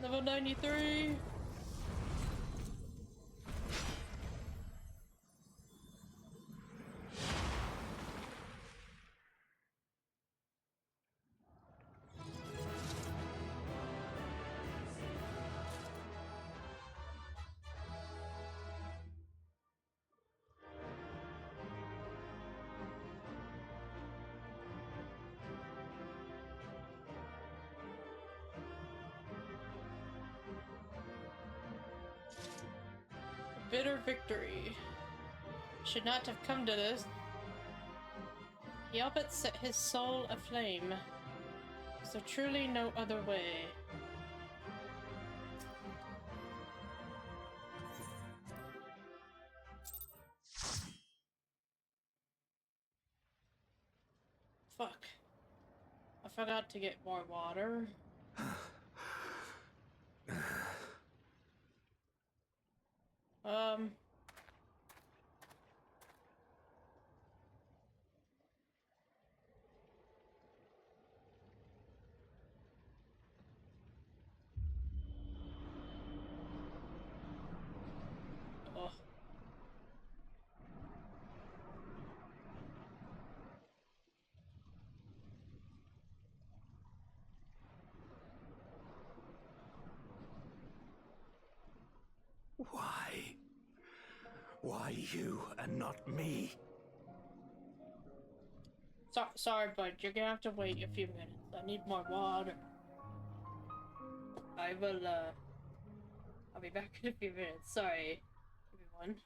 Level 93. Bitter victory. Should not have come to this. Yelbet set his soul aflame. Is there truly no other way? Fuck. I forgot to get more water. Oh. Why? Why you and not me? Sorry, bud. You're gonna have to wait a few minutes. I need more water. I will, I'll be back in a few minutes. Sorry, everyone.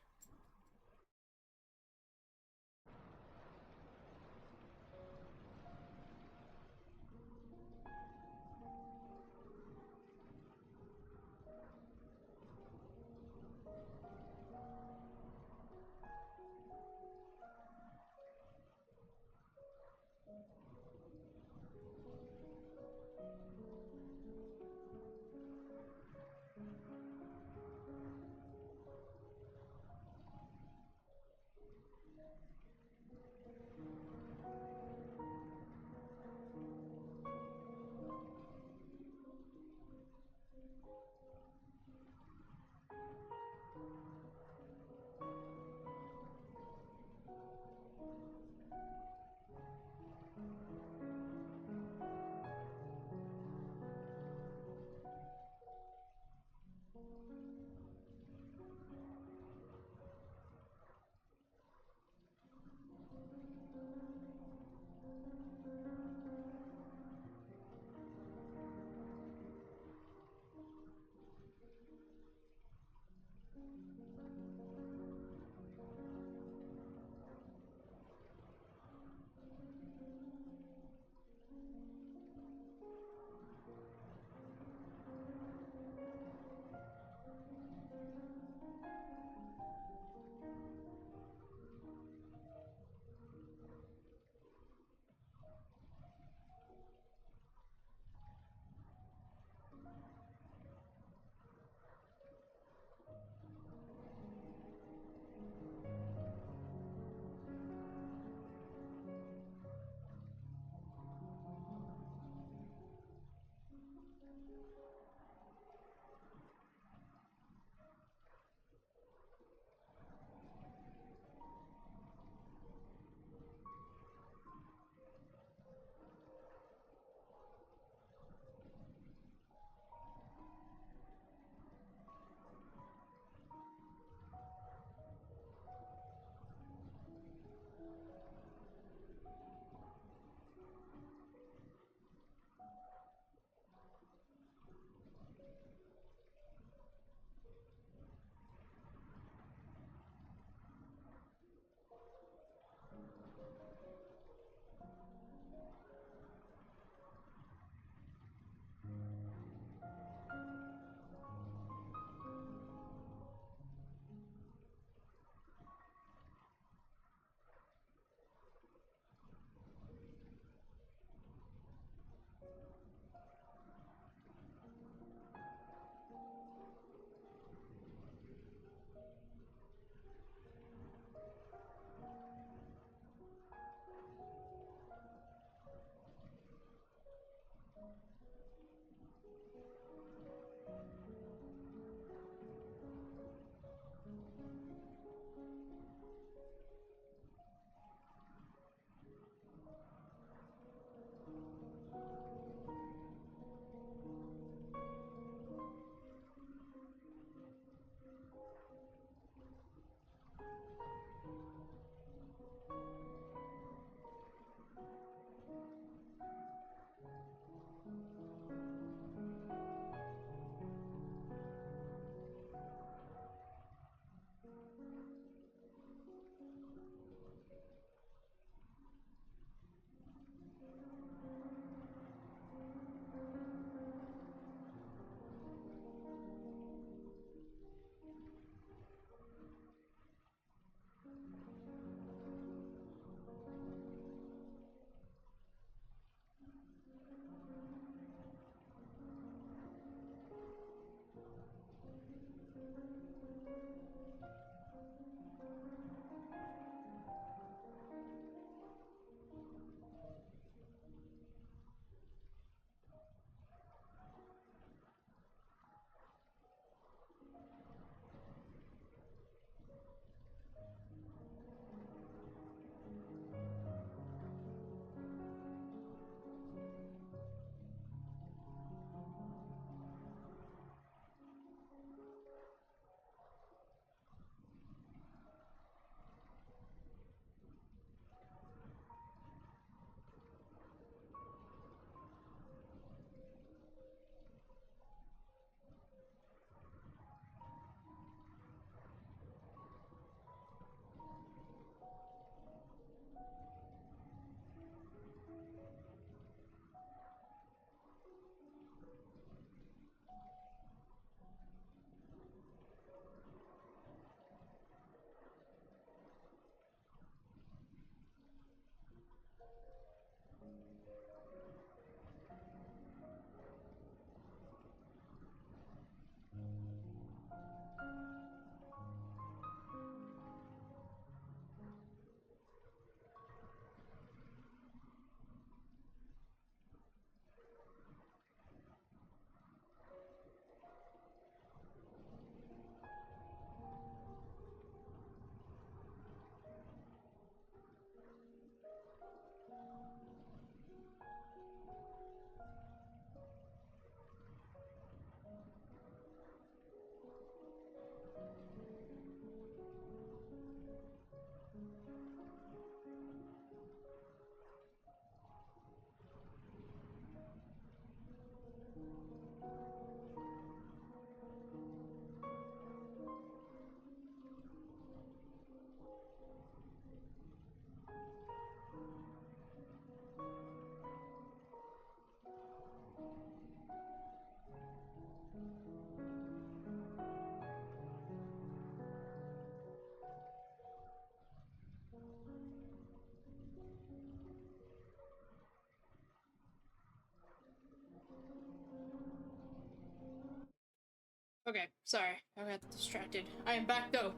Okay, sorry. I got distracted. I am back though.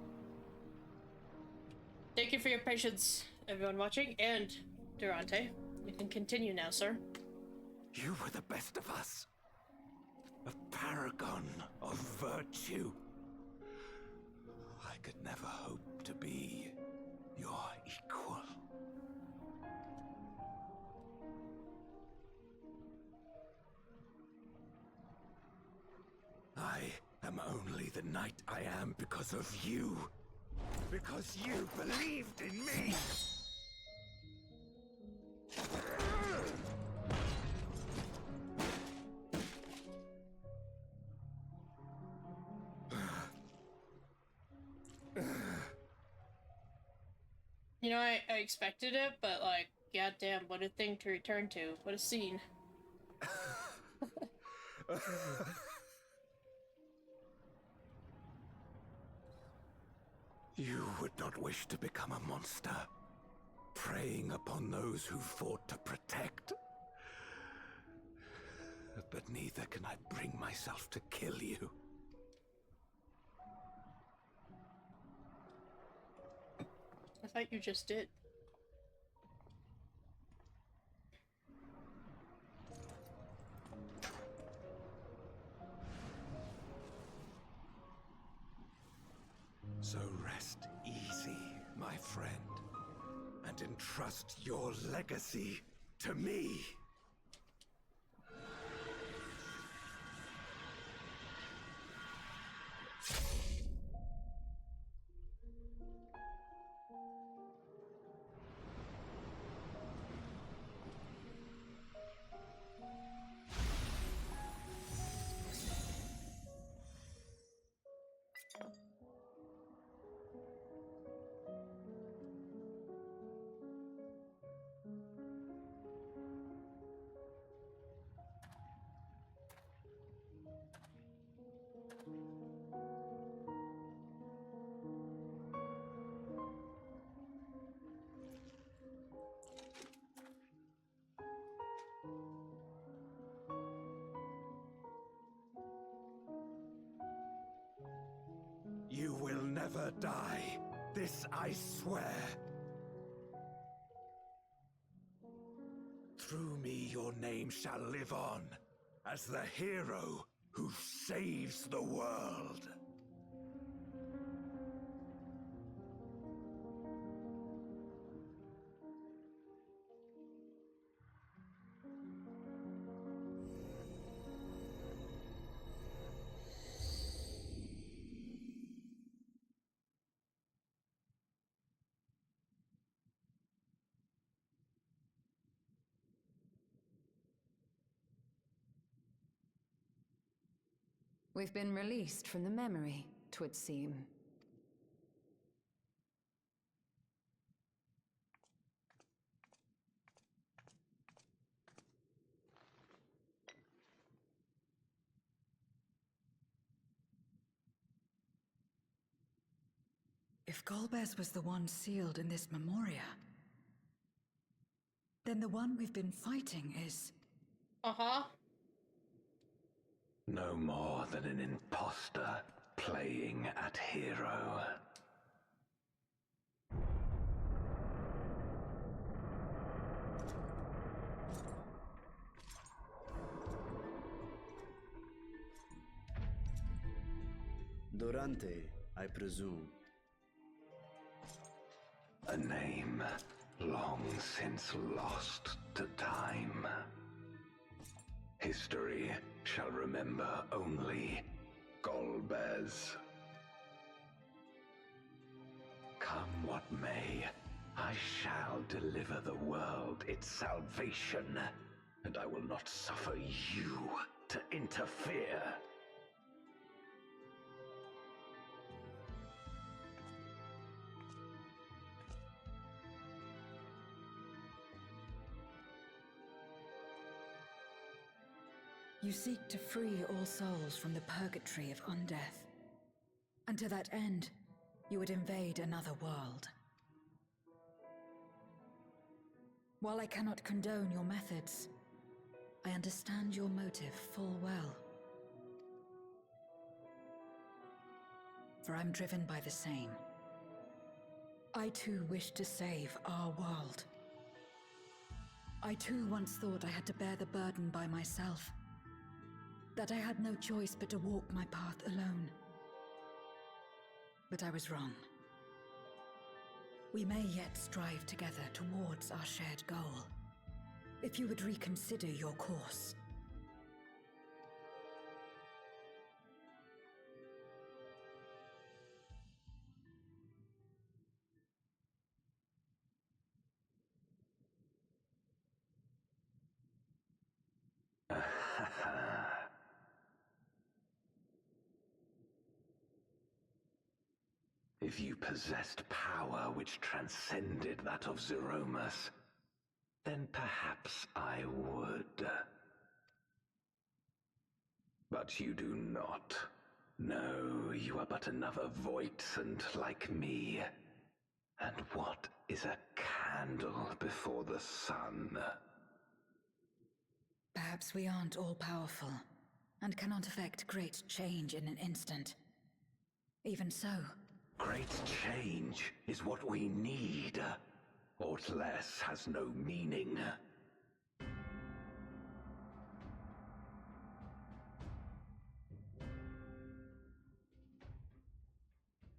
Thank you for your patience, everyone watching, and Durante. You can continue now, sir. You were the best of us. A paragon of virtue. I could never hope to be your equal. I am only the knight I am because of you. Because you believed in me. You know, I expected it, but like, goddamn, what a thing to return to. What a scene. You would not wish to become a monster, preying upon those who fought to protect. But neither can I bring myself to kill you. I thought you just did. So rest easy, my friend, and entrust your legacy to me. You will never die. This I swear. Through me your name shall live on as the hero who saves the world. We've been released from the memory, 'twould seem. If Golbez was the one sealed in this memoria, then the one we've been fighting is... Uh-huh. No more than an imposter playing at hero. Durante, I presume. A name long since lost to time. History shall remember only Golbez. Come what may, I shall deliver the world its salvation, and I will not suffer you to interfere. You seek to free all souls from the purgatory of undeath. And to that end, you would invade another world. While I cannot condone your methods, I understand your motive full well. For I'm driven by the same. I too wish to save our world. I too once thought I had to bear the burden by myself. That I had no choice but to walk my path alone. But I was wrong. We may yet strive together towards our shared goal, if you would reconsider your course. If you possessed power which transcended that of Zeromus, then perhaps I would. But you do not. No, you are but another Voidsent like me. And what is a candle before the sun? Perhaps we aren't all-powerful, and cannot effect great change in an instant. Even so, great change is what we need. Aught less has no meaning.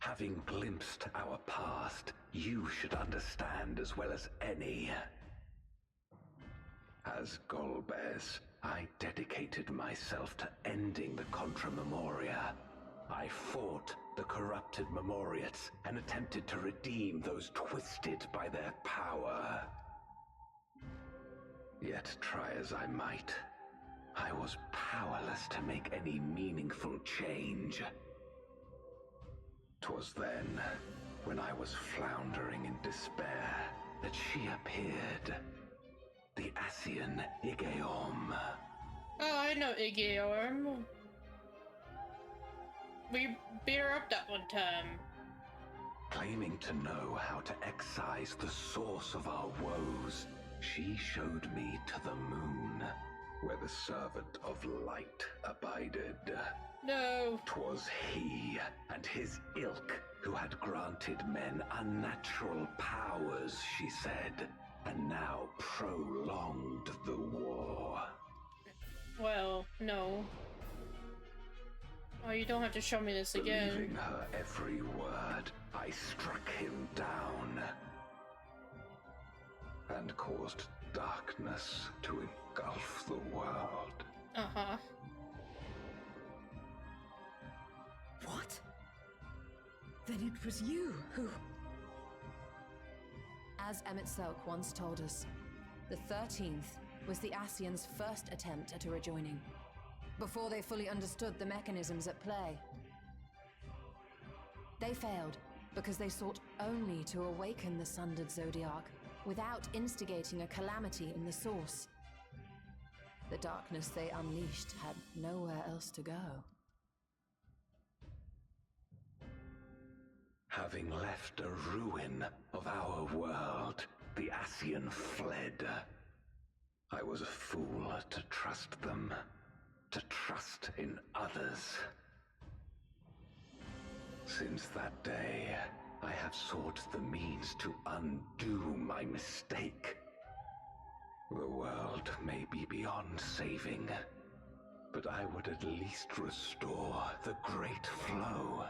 Having glimpsed our past, you should understand as well as any. As Golbez, I dedicated myself to ending the Contra Memoria. I fought the corrupted Memoriates and attempted to redeem those twisted by their power. Yet try as I might, I was powerless to make any meaningful change. 'Twas then, when I was floundering in despair, that she appeared. The Ascian Igeorm. Oh, I know Igeorm. We beat her up that one time. Claiming to know how to excise the source of our woes, she showed me to the moon, where the servant of light abided. No. 'Twas he and his ilk who had granted men unnatural powers, she said, and now prolonged the war. Well, no. Oh, you don't have to show me this again. Believing her every word, I struck him down and caused darkness to engulf the world. Uh-huh. What? Then it was you who... As Emmett Selk once told us, the 13th was the Ascians' first attempt at a rejoining, before they fully understood the mechanisms at play. They failed because they sought only to awaken the sundered Zodiac without instigating a calamity in the source. The darkness they unleashed had nowhere else to go. Having left a ruin of our world, the Ascian fled. I was a fool to trust them, to trust in others. Since that day, I have sought the means to undo my mistake. The world may be beyond saving, but I would at least restore the great flow.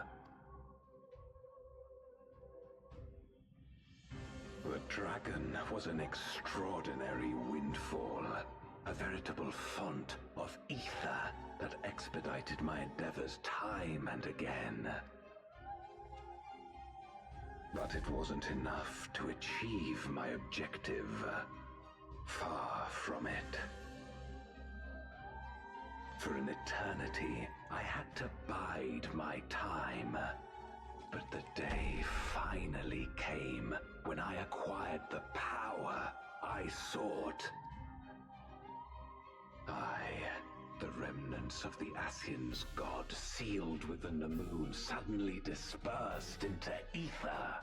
The dragon was an extraordinary windfall, a veritable font of ether that expedited my endeavors time and again. But it wasn't enough to achieve my objective. Far from it. For an eternity, I had to bide my time. But the day finally came when I acquired the power I sought. The remnants of the Ascian's god sealed within the moon suddenly dispersed into ether.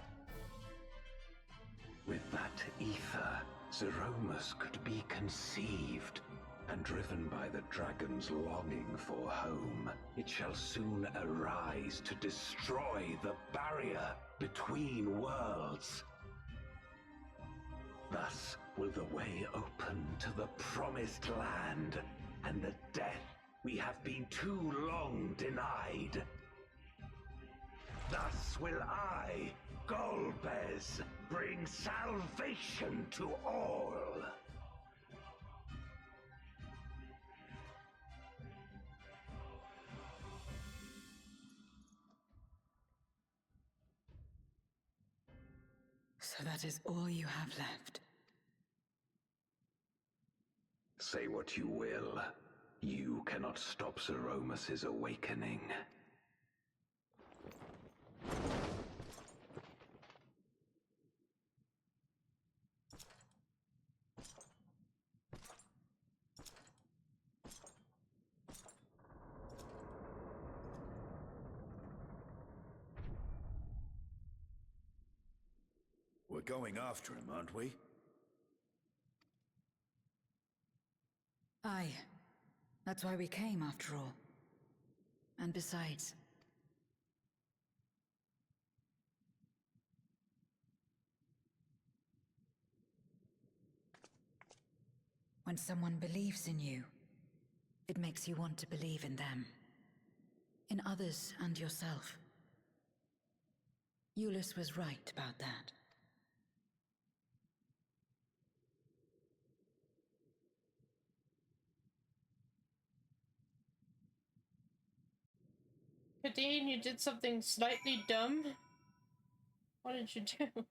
With that ether, Zeromus could be conceived, and driven by the dragon's longing for home, it shall soon arise to destroy the barrier between worlds. Thus will the way open to the promised land, and the death we have been too long denied. Thus will I, Golbez, bring salvation to all. So that is all you have left. Say what you will, you cannot stop Zeromus's awakening. We're going after him, aren't we? Aye. That's why we came, after all. And besides... when someone believes in you, it makes you want to believe in them. In others and yourself. Eulus was right about that. Kadeen, you did something slightly dumb. What did you do?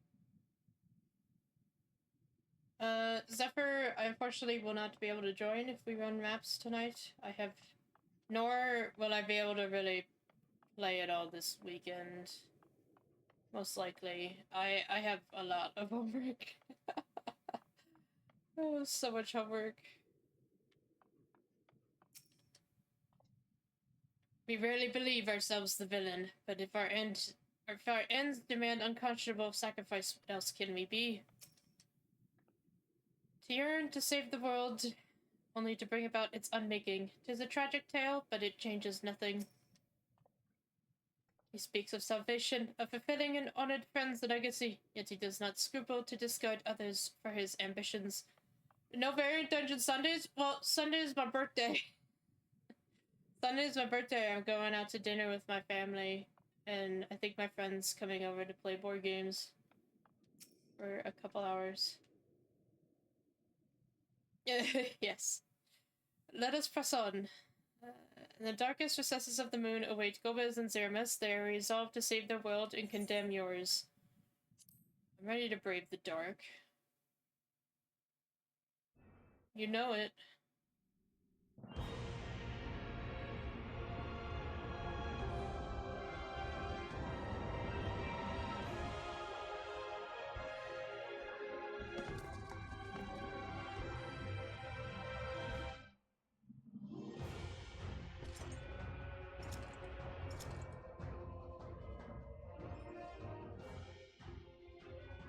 Zephyr, I unfortunately will not be able to join if we run maps tonight. Nor will I be able to really play it all this weekend. Most likely. I have a lot of homework. Oh, so much homework. We rarely believe ourselves the villain, but if our ends demand unconscionable sacrifice, what else can we be? To yearn to save the world, only to bring about its unmaking. 'Tis a tragic tale, but it changes nothing. He speaks of salvation, of fulfilling an honored friend's legacy, yet he does not scruple to discard others for his ambitions. No variant Dungeon Sundays? Well, Sunday is my birthday. Sunday is my birthday. I'm going out to dinner with my family, and I think my friend's coming over to play board games for a couple hours. Yes. Let us press on. In the darkest recesses of the moon await Golbez and Zeromus. They are resolved to save their world and condemn yours. I'm ready to brave the dark. You know it.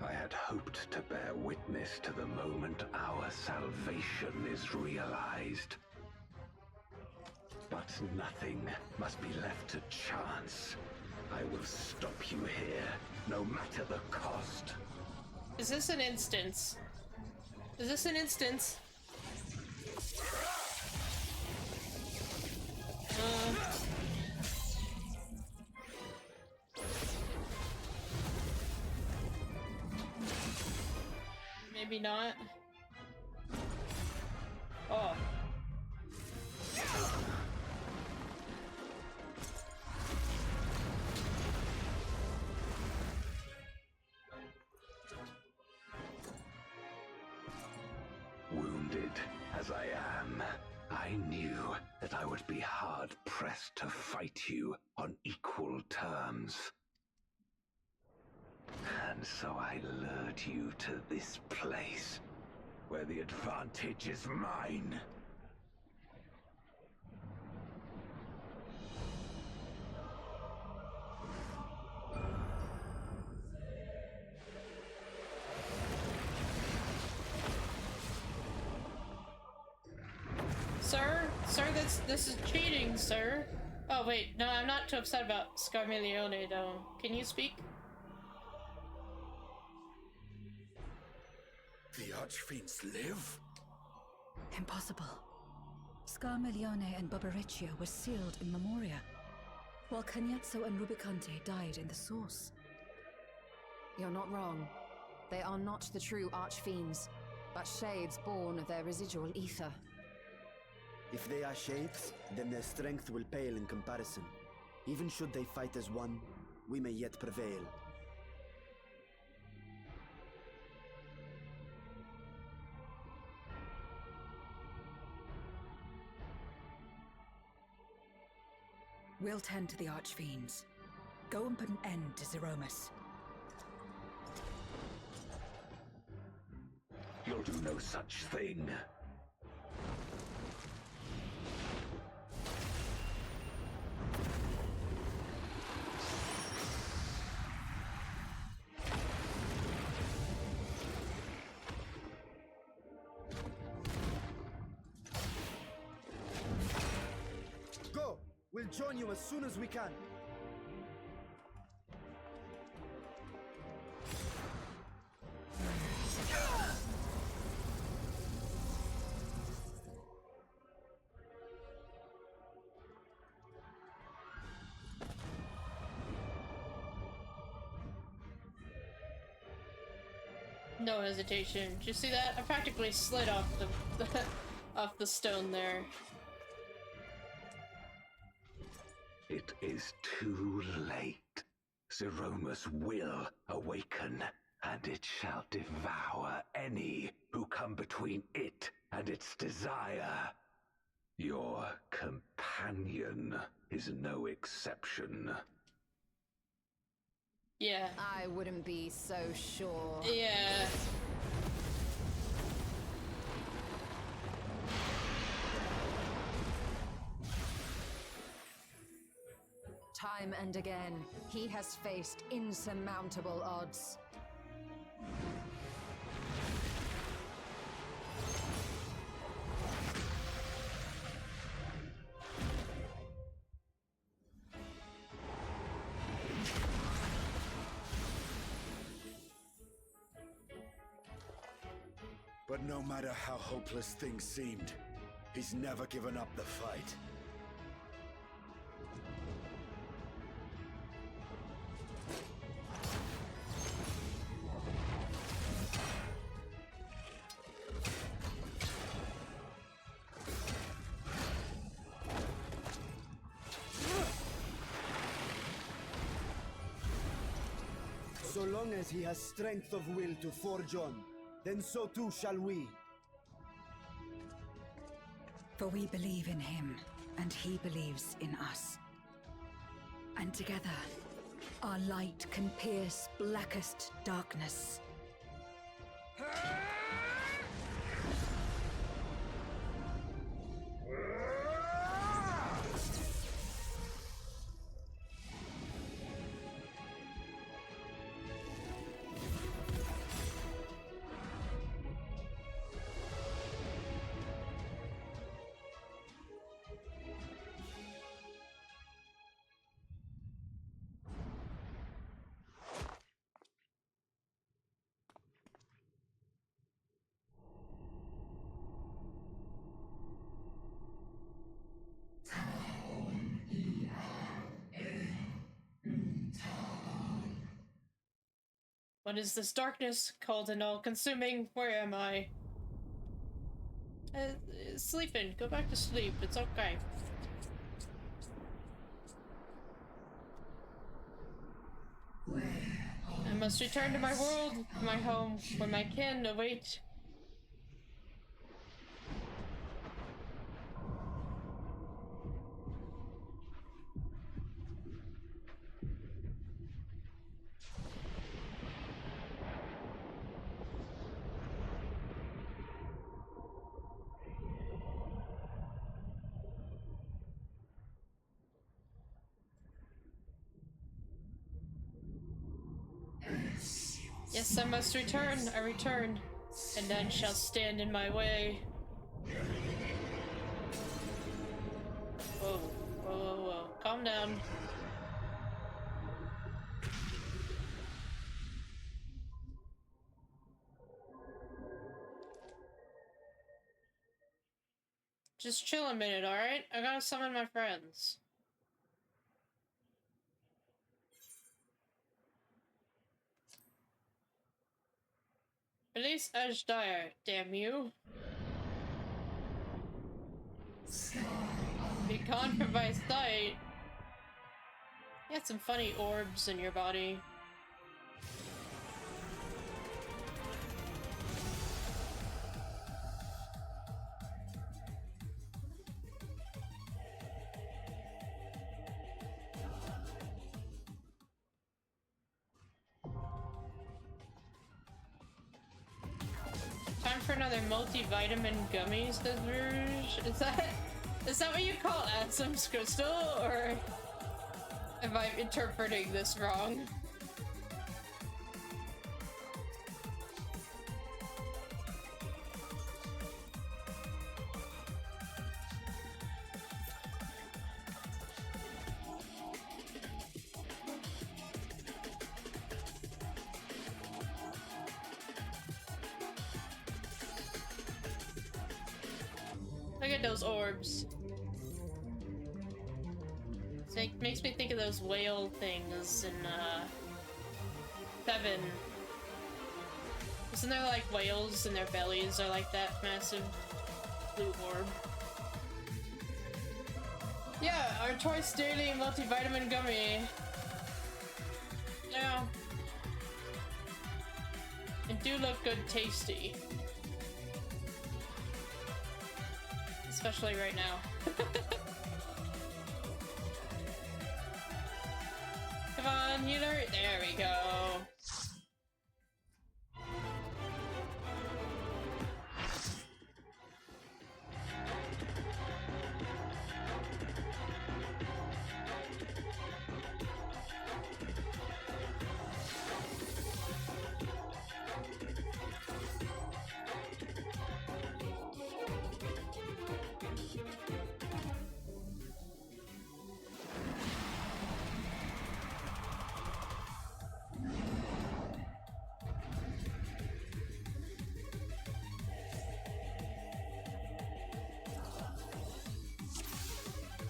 I had hoped to bear witness to the moment our salvation is realized. But nothing must be left to chance. I will stop you here, no matter the cost. Is this an instance? Is this an instance? Maybe not. Oh. Wounded as I am, I knew that I would be hard-pressed to fight you on equal terms. And so I lured you to this place, where the advantage is mine. Sir, this is cheating, sir. Oh wait, no, I'm not too upset about Scarmilione though. Can you speak? The Archfiends live? Impossible. Scarmilione and Barbariccia were sealed in Memoria, while Cagnazzo and Rubicante died in the Source. You're not wrong. They are not the true Archfiends, but shades born of their residual ether. If they are shades, then their strength will pale in comparison. Even should they fight as one, we may yet prevail. We'll tend to the Archfiends. Go and put an end to Zeromus. You'll do no such thing. Go! We'll join you as soon as we can. No hesitation. Did you see that? I practically slid off the off the stone there. It is too late. Zeromus will awaken, and it shall devour any who come between it and its desire. Your companion is no exception. Yeah. I wouldn't be so sure. Yeah. Time and again, he has faced insurmountable odds. But no matter how hopeless things seemed, he's never given up the fight. So long as he has strength of will to forge on, then so too shall we. For we believe in him, and he believes in us. And together, our light can pierce blackest darkness. What is this darkness? Cold and all-consuming. Where am I? Sleeping. Go back to sleep. It's okay. I must return to my world, my home, where my kin await. Yes, I must return. I return, and none shall stand in my way. Whoa, whoa, whoa, whoa. Calm down. Just chill a minute, alright? I gotta summon my friends. Release Ashdire, damn you. Be gone from my sight. You had some funny orbs in your body. Time for another multivitamin gummies, says Rouge. Is that what you call Asim's crystal, or am I interpreting this wrong? Look at those orbs. It makes me think of those whale things in, 7. Isn't there, like, whales and their bellies are like that massive blue orb? Yeah, our twice daily multivitamin gummy. Yeah. And do look good tasty. Especially right now. Come on, healer. There we go.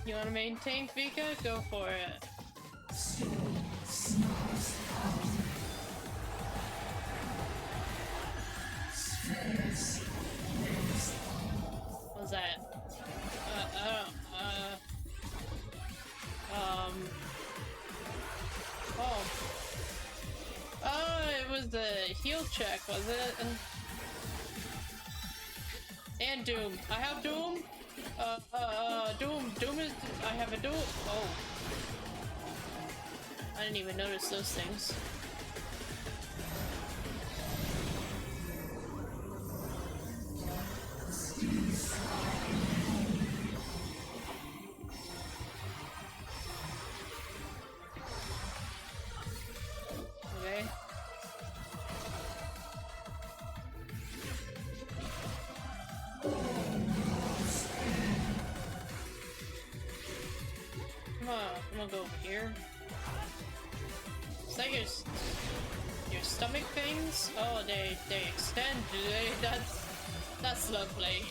You want to maintain Vika? Go for it. What was that? Oh, it was the heal check, was it? And Doom. I have Doom. Doom is. I have a Doom. Oh. I didn't even notice those things. Okay. I'm gonna go over here. Is that your stomach things? Oh, they extend. That's lovely.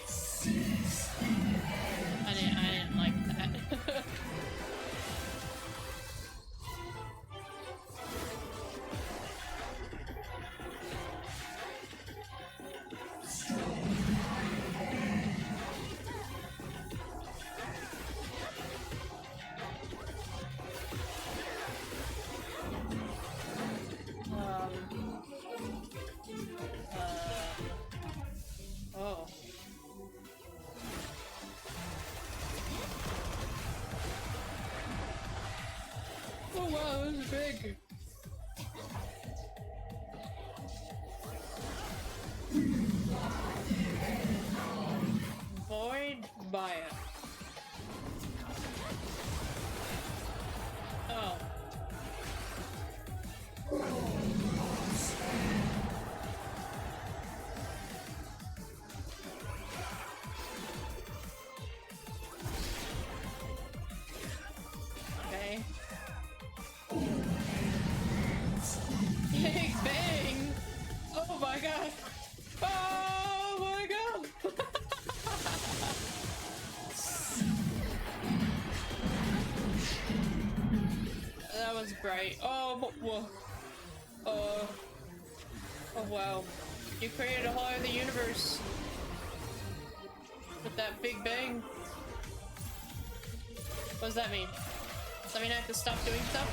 I didn't like that. big. Void Maya. Oh. Okay. Big bang! Oh my god! Oh my god! That was bright. Oh, whoa. Oh wow. You created a whole other universe with that big bang. What does that mean? Does that mean I have to stop doing stuff?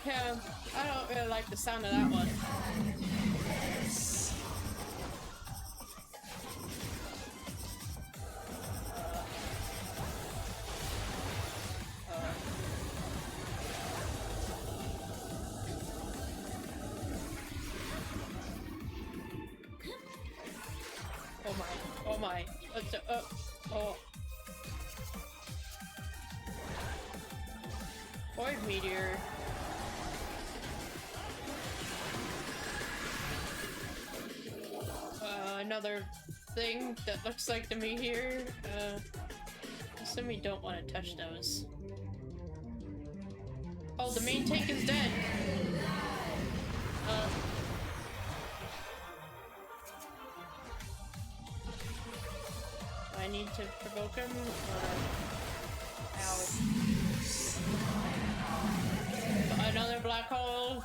Yeah, I don't really like the sound of that one. Oh my, oh my, oh. Void meteor. Another thing that looks like the meteor. Assume we don't want to touch those. Oh, the main tank is dead. I need to provoke him, or... Ow. Another black hole.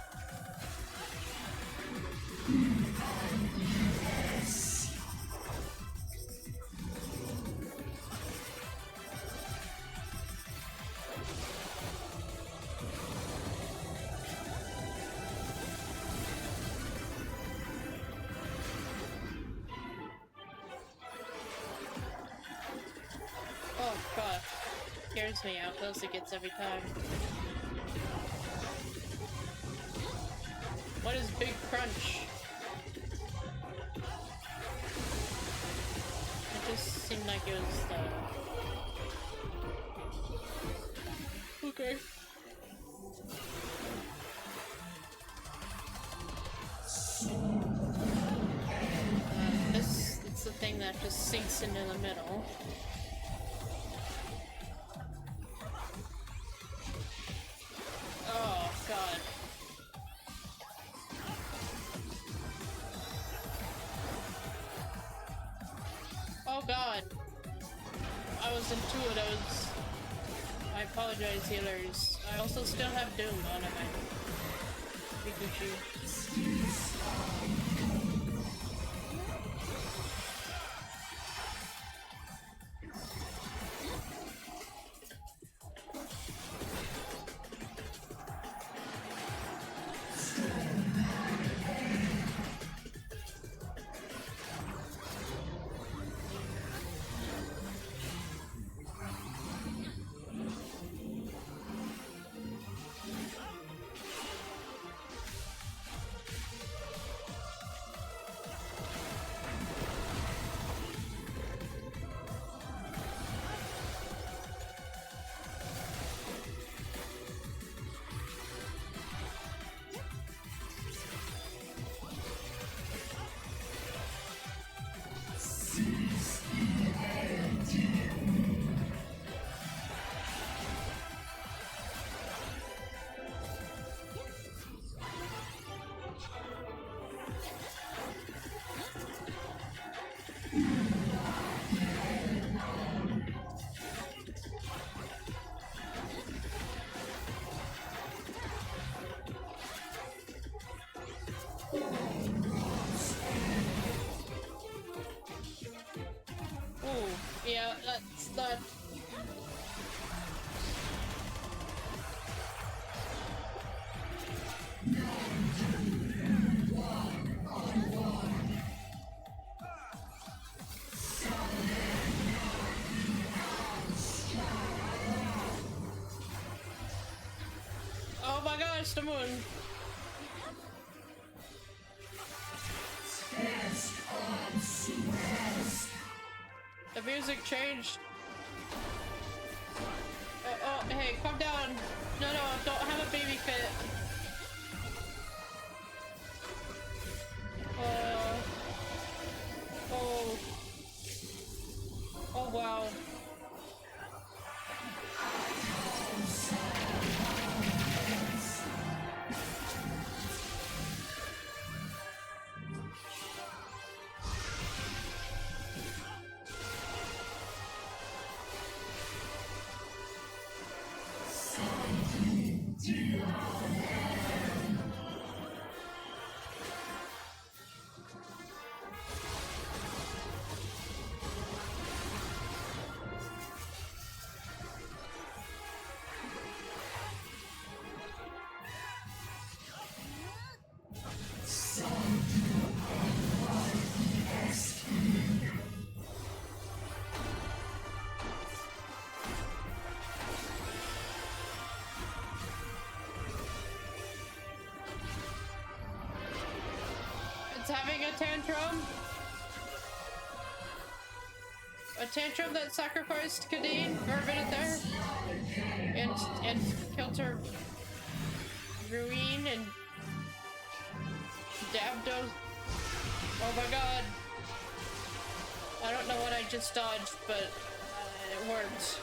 Oh god, scares me how close it gets every time. What is Big Crunch? It just seemed like it was the... Okay. It's the thing that just sinks into the middle. Oh god. Oh god. I was intuitive. I apologize, healers. I also still have Doom on my Pikachu. That's not... Oh my gosh, the moon! The music changed. Oh, hey, calm down. No, don't have a baby fit. Oh. Oh, wow. It's having a tantrum. A tantrum that sacrificed Kadeen for a minute there. And killed her Ruin and Dabdo. Oh my god. I don't know what I just dodged, but it worked.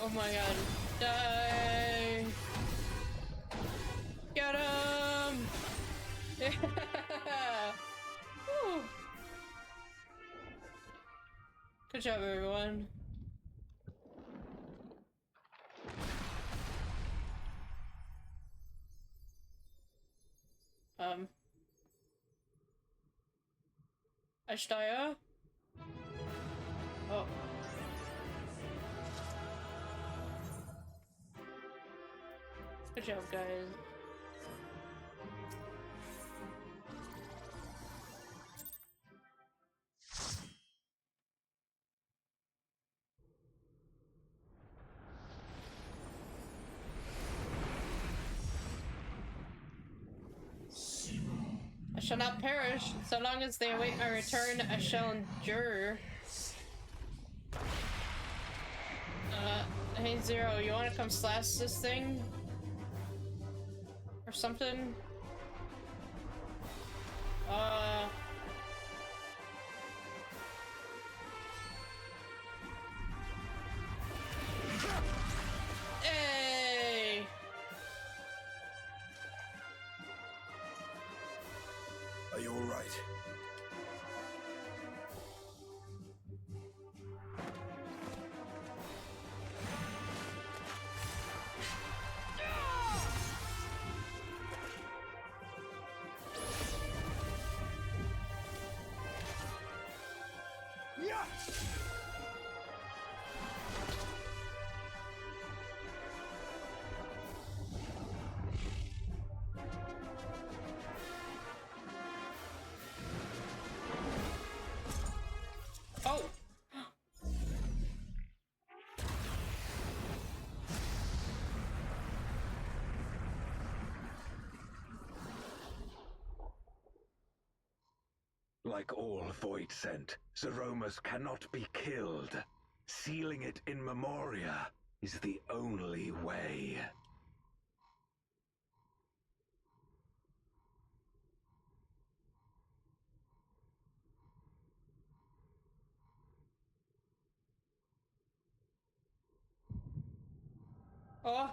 Oh my god. Die! Get him! Yeah! Woo. Good job, everyone. Ashtaya? Oh. Good job, guys. I shall not perish. So long as they await my return, I shall endure. Hey Zero, you wanna come slash this thing? Or something? Hey! Are you alright? Oh! Like all Void Scent, Zeromus cannot be killed. Sealing it in Memoria is the only way. Oh!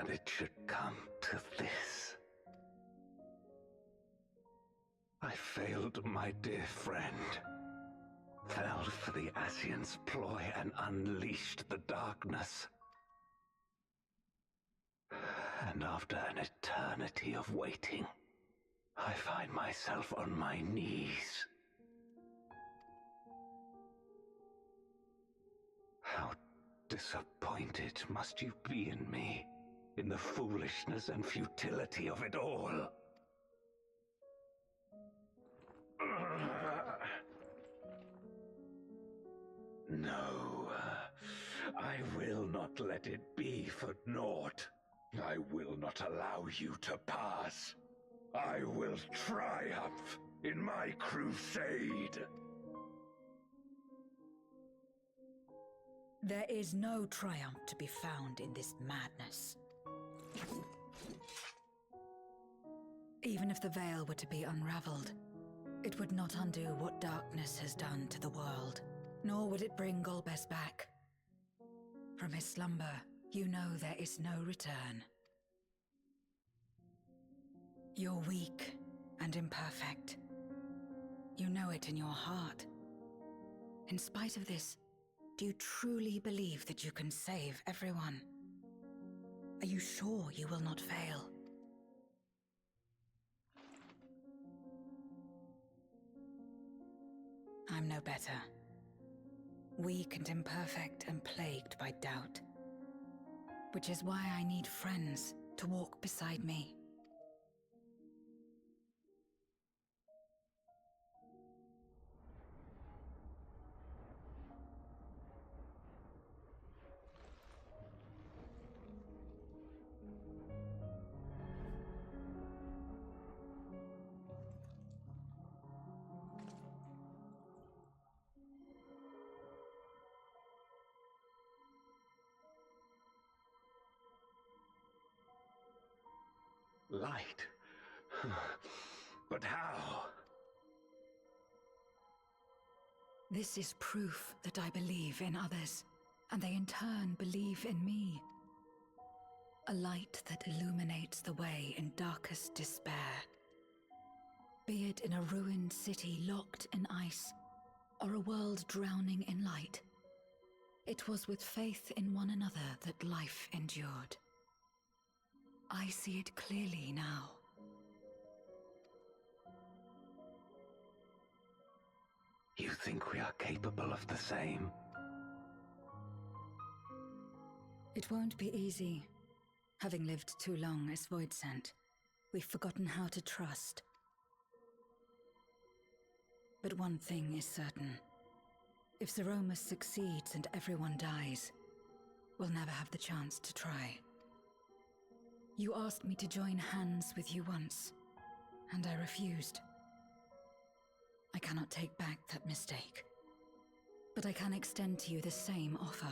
And it should come to this. I failed my dear friend. Fell for the Asian's ploy and unleashed the darkness. And after an eternity of waiting, I find myself on my knees. How disappointed must you be in me, in the foolishness and futility of it all. No, I will not let it be for naught. I will not allow you to pass. I will triumph in my crusade. There is no triumph to be found in this madness. Even if the veil were to be unraveled, it would not undo what darkness has done to the world, nor would it bring Golbez back. From his slumber, you know there is no return. You're weak and imperfect. You know it in your heart. In spite of this, do you truly believe that you can save everyone? Are you sure you will not fail? I'm no better. Weak and imperfect and plagued by doubt. Which is why I need friends to walk beside me. Light? But how? This is proof that I believe in others, and they in turn believe in me. A light that illuminates the way in darkest despair. Be it in a ruined city locked in ice, or a world drowning in light. It was with faith in one another that life endured. I see it clearly now. You think we are capable of the same? It won't be easy. Having lived too long as Voidsent, we've forgotten how to trust. But one thing is certain. If Zeromus succeeds and everyone dies, we'll never have the chance to try. You asked me to join hands with you once, and I refused. I cannot take back that mistake, but I can extend to you the same offer.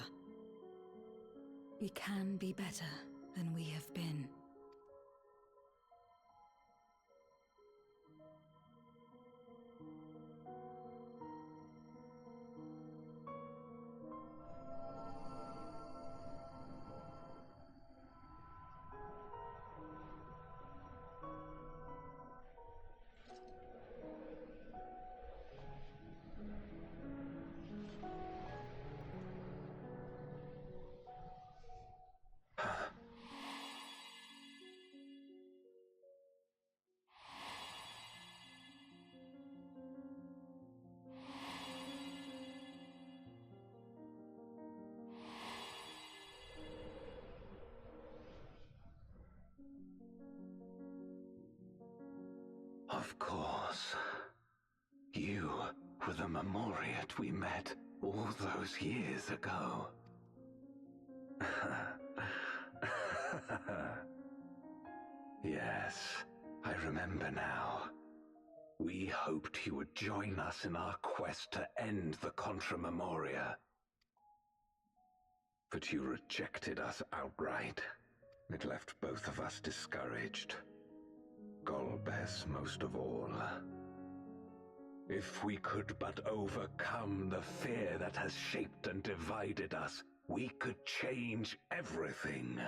We can be better than we have been. Of course. You were the Memoriat we met all those years ago. Yes, I remember now. We hoped you would join us in our quest to end the Contra Memoria. But you rejected us outright. It left both of us discouraged. Golbez most of all. If we could but overcome the fear that has shaped and divided us, we could change everything.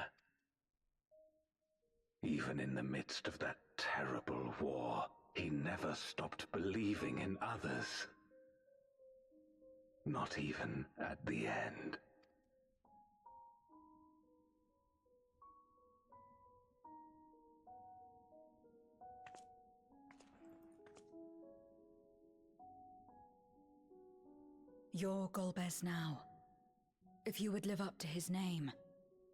Even in the midst of that terrible war, he never stopped believing in others. Not even at the end. You're Golbez now. If you would live up to his name,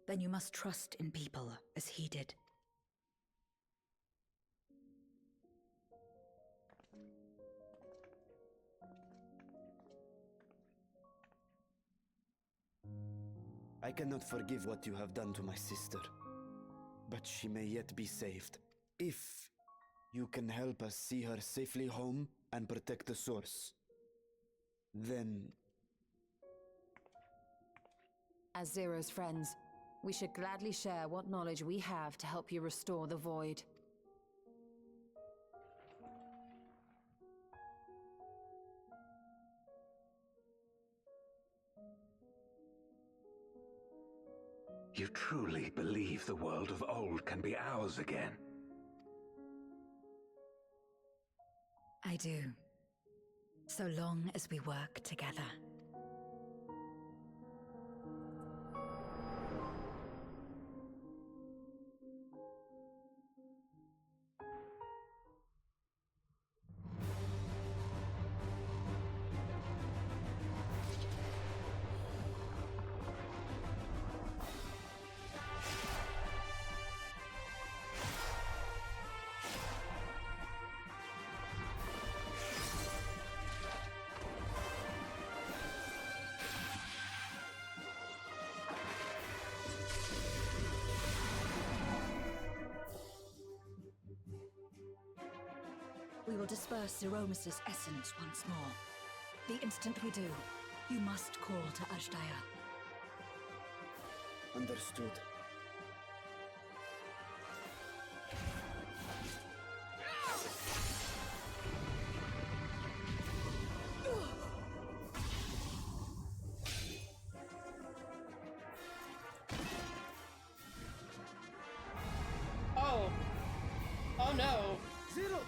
then you must trust in people as he did. I cannot forgive what you have done to my sister, but she may yet be saved. If you can help us see her safely home and protect the source, then... As Zero's friends, we should gladly share what knowledge we have to help you restore the Void. You truly believe the world of old can be ours again? I do. So long as we work together. We will disperse Zeromus' essence once more. The instant we do, you must call to Ajdaya. Understood. Oh. Oh no. Zero!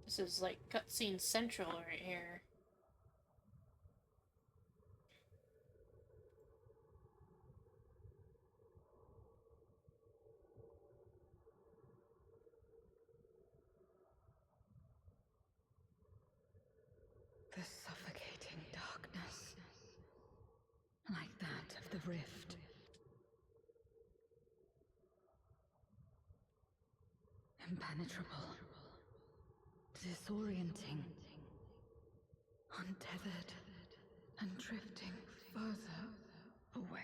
This is like cutscene central right here. The suffocating darkness, like that of the rift. Impenetrable, disorienting, untethered, and drifting further away.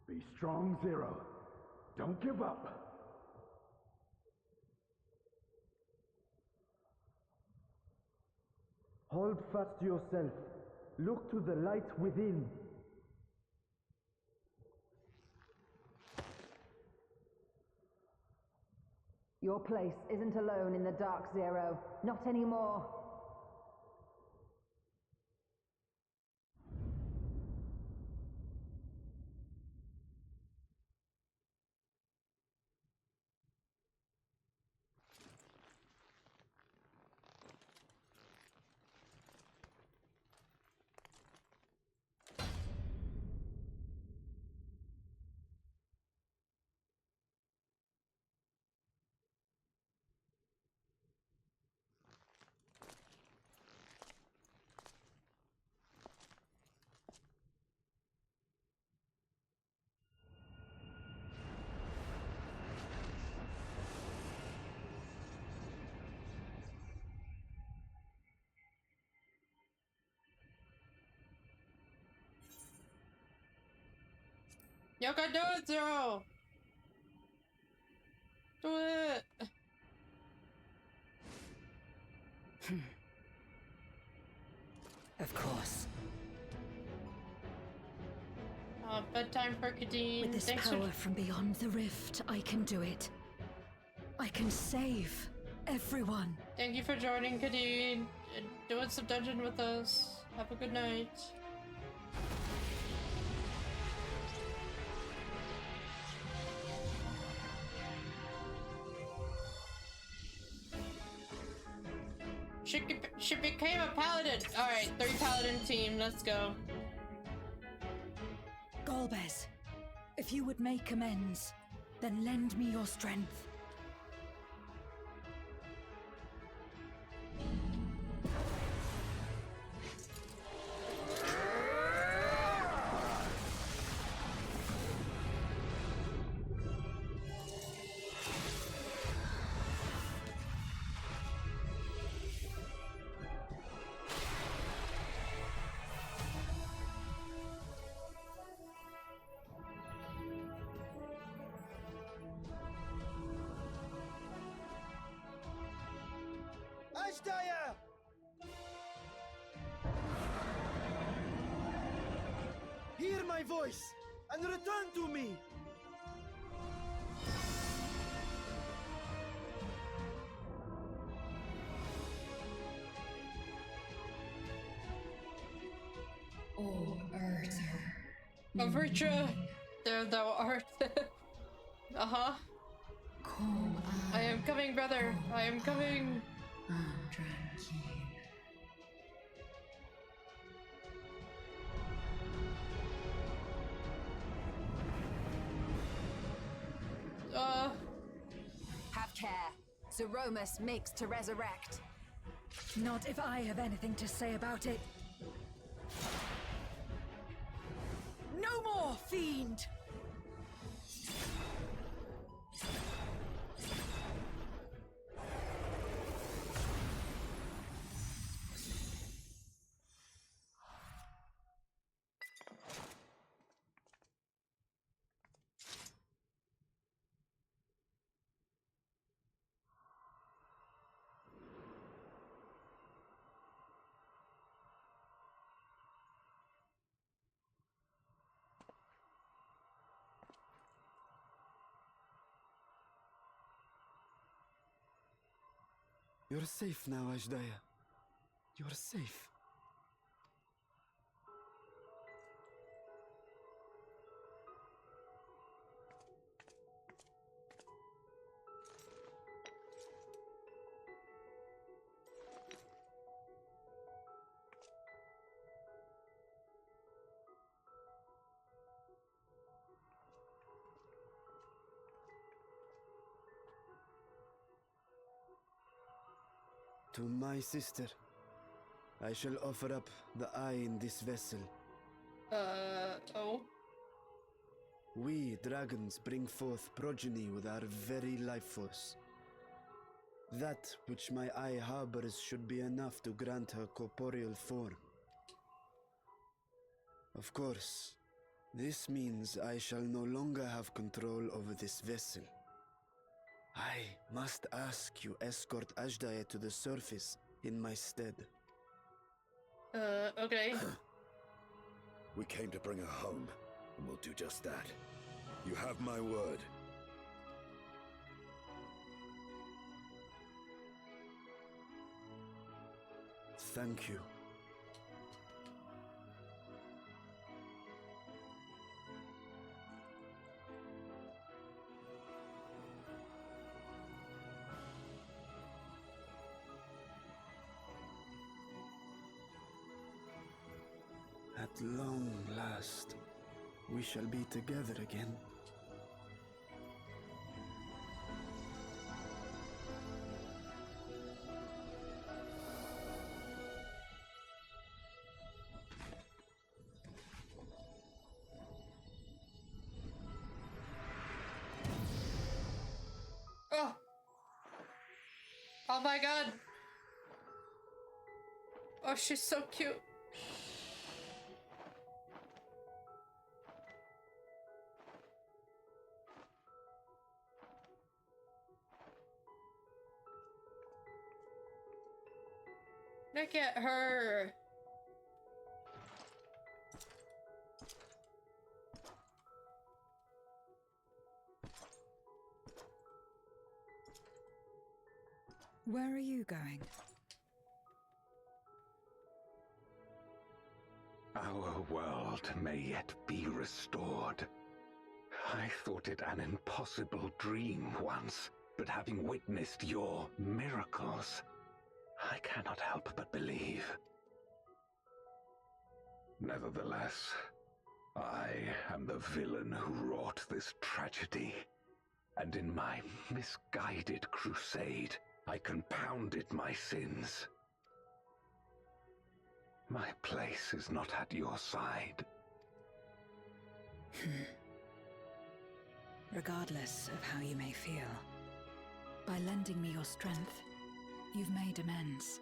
Be strong, Zero. Don't give up. Hold fast to yourself. Look to the light within. Your place isn't alone in the dark, Zero. Not anymore. You can do it, Zero! Do it! Of course. Bedtime for Kadeen. With this Thanks power for... from beyond the rift, I can do it. I can save everyone. Thank you for joining, Kadeen. Doing some dungeon with us. Have a good night. She became a paladin. Alright, 3 paladin team, let's go. Golbez, if you would make amends, then lend me your strength. Ashdaya! Hear my voice and return to me! Oh, Arthur. Avertra, there thou art. Uh-huh. I am coming, brother. I am coming. Have care. Zeromus makes to resurrect. Not if I have anything to say about it. No more, fiend! You're safe now, Ashdaya. You're safe. To my sister, I shall offer up the eye in this vessel. Oh? We dragons bring forth progeny with our very life force. That which my eye harbors should be enough to grant her corporeal form. Of course, this means I shall no longer have control over this vessel. I must ask you escort Ashdaya to the surface in my stead. Okay. We came to bring her home, and we'll do just that. You have my word. Thank you. At long last, we shall be together again. Oh! Oh my god! Oh, she's so cute. Look at her. Where are you going? Our world may yet be restored. I thought it an impossible dream once, but having witnessed your miracles, I cannot help but believe. Nevertheless, I am the villain who wrought this tragedy, and in my misguided crusade, I compounded my sins. My place is not at your side. Regardless of how you may feel, by lending me your strength, you've made amends.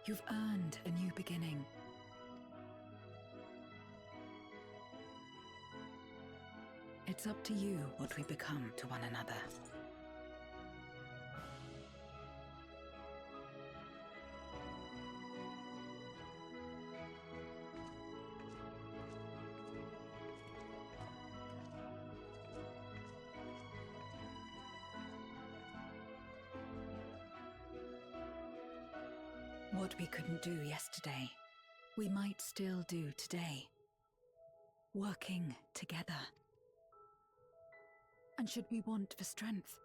You've earned a new beginning. It's up to you what we become to one another. What we couldn't do yesterday, we might still do today. Working together. And should we want for strength,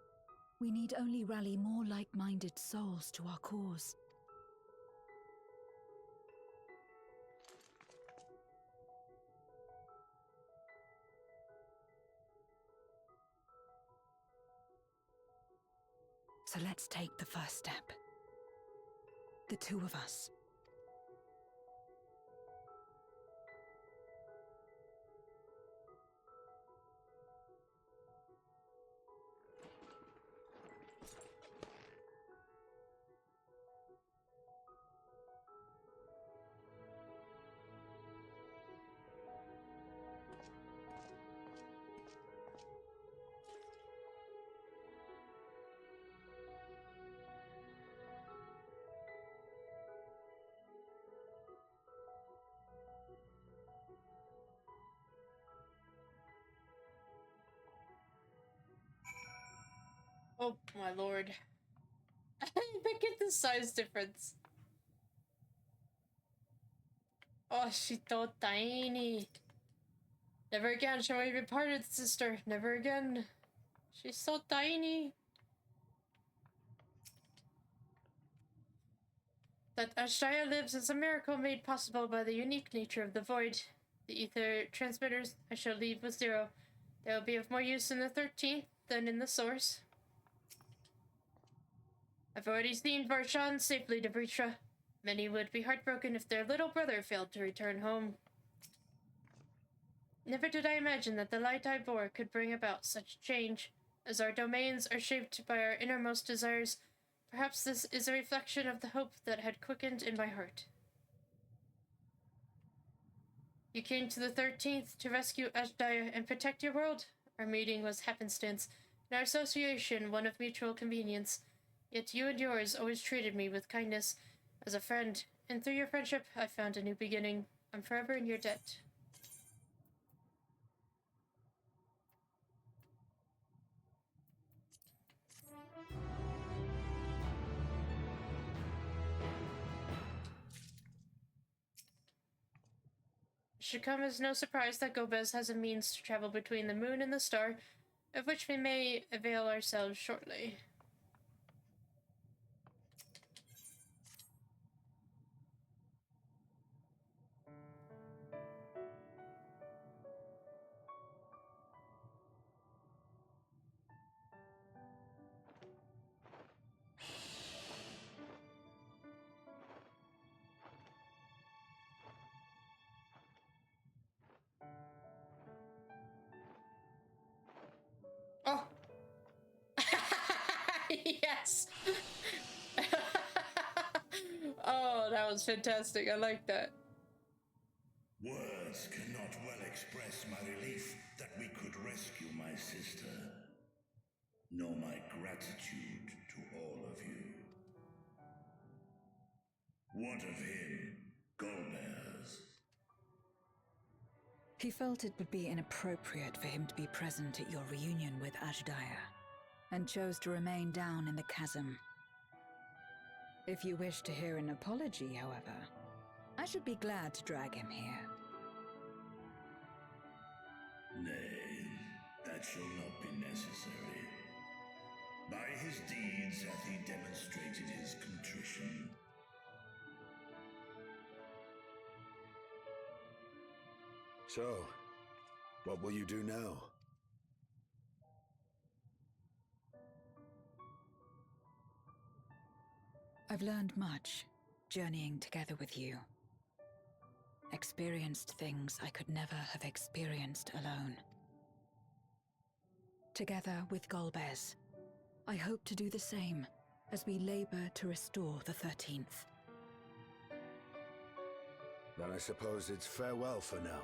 we need only rally more like-minded souls to our cause. So let's take the first step. The two of us. Oh my lord. Look at the size difference. Oh, she's so tiny. Never again shall we be parted, sister. Never again. She's so tiny. That Ashaya lives is a miracle made possible by the unique nature of the void. The ether transmitters I shall leave with Zero. They will be of more use in the 13th than in the source. I've already seen Varshan safely to Vritra. Many would be heartbroken if their little brother failed to return home. Never did I imagine that the light I bore could bring about such change. As our domains are shaped by our innermost desires, perhaps this is a reflection of the hope that had quickened in my heart. You came to the 13th to rescue Ashdaya and protect your world. Our meeting was happenstance, and our association one of mutual convenience. Yet you and yours always treated me with kindness as a friend, and through your friendship I found a new beginning. I'm forever in your debt. It should come as no surprise that Golbez has a means to travel between the moon and the star, of which we may avail ourselves shortly. Oh! Yes! Oh, that was fantastic. I like that. Words cannot well express my relief that we could rescue my sister, nor my gratitude to all of you. What of him, Golbez? He felt it would be inappropriate for him to be present at your reunion with Ashdaya, and chose to remain down in the chasm. If you wish to hear an apology, however, I should be glad to drag him here. Nay, that shall not be necessary. By his deeds hath he demonstrated his contrition. So, what will you do now? I've learned much, journeying together with you. Experienced things I could never have experienced alone. Together with Golbez, I hope to do the same as we labor to restore the 13th. Then I suppose it's farewell for now.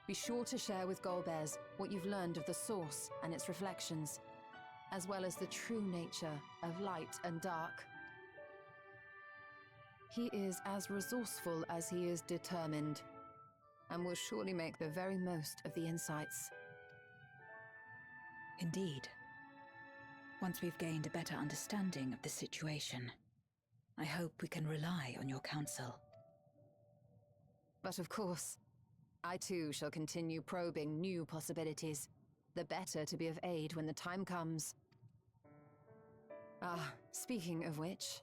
Be sure to share with Golbez what you've learned of the Source and its reflections, as well as the true nature of light and dark. He is as resourceful as he is determined, and will surely make the very most of the insights. Indeed. Once we've gained a better understanding of the situation, I hope we can rely on your counsel. But of course, I too shall continue probing new possibilities, the better to be of aid when the time comes. Ah, speaking of which...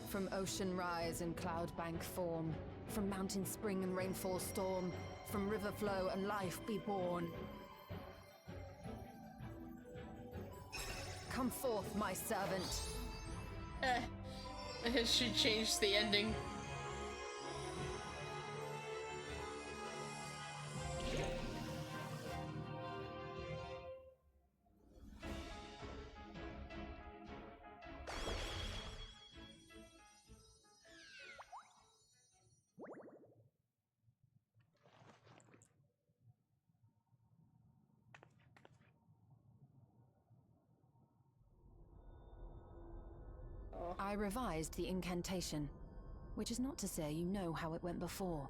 From ocean rise and cloud bank form, from mountain spring and rainfall storm, from river flow and life be born. Come forth, my servant. She changed the ending. I revised the incantation, which is not to say you know how it went before.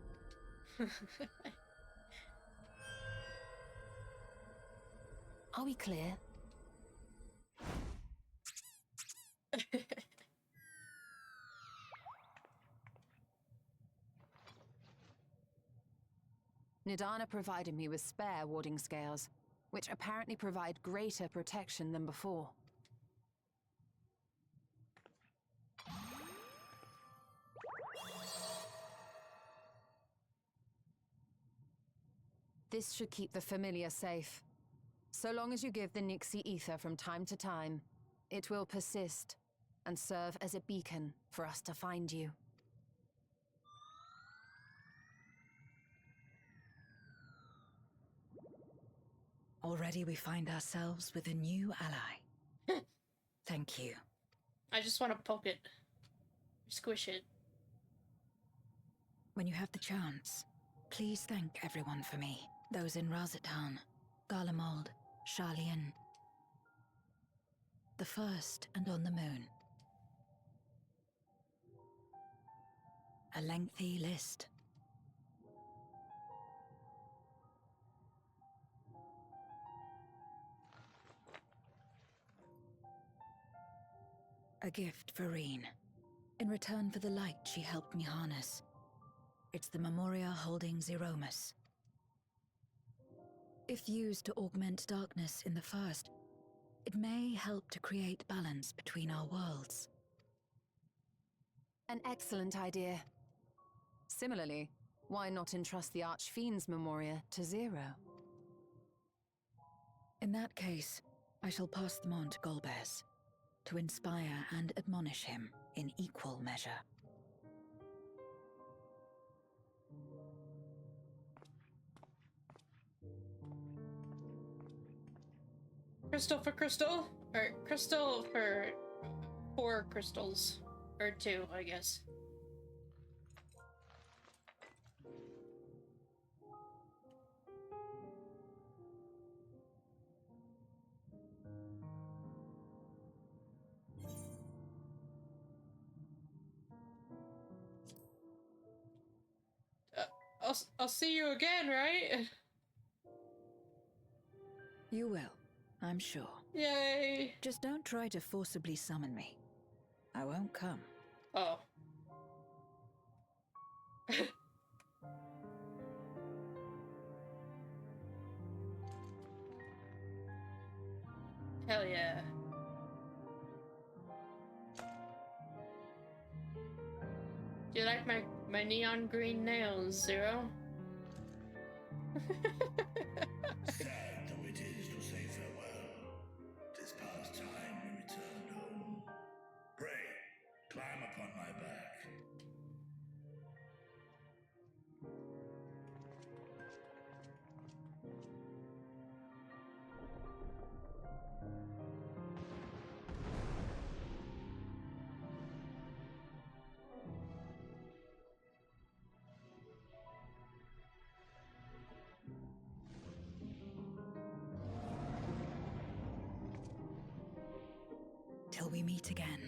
Are we clear? Nidana provided me with spare warding scales, which apparently provide greater protection than before. This should keep the familiar safe. So long as you give the Nixie ether from time to time, it will persist and serve as a beacon for us to find you. Already we find ourselves with a new ally. Thank you. I just want to poke it. Squish it. When you have the chance, please thank everyone for me. Those in Razatan, Garlemald, Sharlayan. The First and on the Moon. A lengthy list. A gift for Reen, in return for the light she helped me harness. It's the Memoria holding Zeromus. If used to augment darkness in the First, it may help to create balance between our worlds. An excellent idea. Similarly, why not entrust the Archfiend's Memoria to Zero? In that case, I shall pass them on to Golbez, to inspire and admonish him in equal measure. Crystal for crystal? Or crystal for 4 crystals. Or 2, I guess. I'll see you again, right? You will, I'm sure. Yay! Just don't try to forcibly summon me. I won't come. Oh. Hell yeah. Do you like my neon green nails, Zero? Sad though it is to say farewell, 'tis past time we returned home. Pray, climb upon my back. Till we meet again.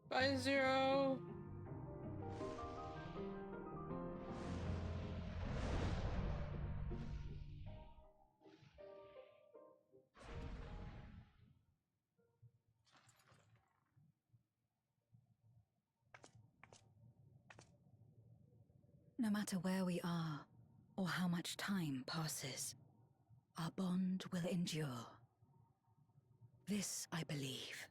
Bye, Zero. No matter where we are, or how much time passes, our bond will endure. This I believe.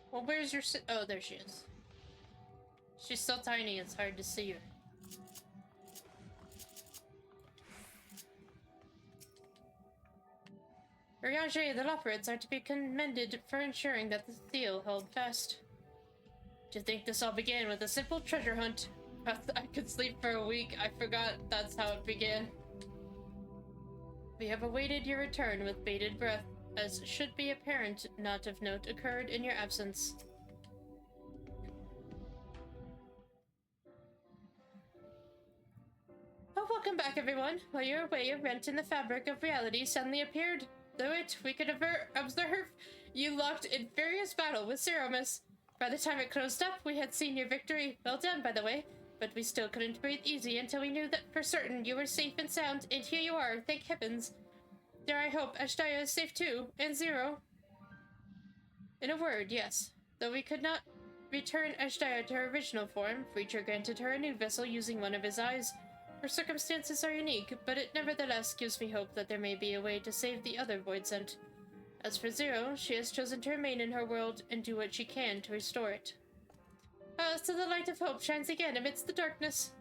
Well, where's your oh, there she is. She's so tiny, it's hard to see her. Urianger, the Leopards are to be commended for ensuring that the seal held fast. To think this all began with a simple treasure hunt. I could sleep for a week. I forgot that's how it began. We have awaited your return with bated breath, as should be apparent not of note occurred in your absence. Oh, welcome back, everyone. While you were away, a rent in the fabric of reality suddenly appeared. Through it, we could observe you locked in furious battle with Zeromus. By the time it closed up, we had seen your victory. Well done, by the way. But we still couldn't breathe easy until we knew that for certain you were safe and sound, and here you are, thank heavens. Dare I hope Ashtaya is safe too, and Zero? In a word, yes. Though we could not return Ashtaya to her original form, Reacher granted her a new vessel using one of his eyes. Her circumstances are unique, but it nevertheless gives me hope that there may be a way to save the other Voidsent. As for Zero, she has chosen to remain in her world and do what she can to restore it. So the light of hope shines again amidst the darkness.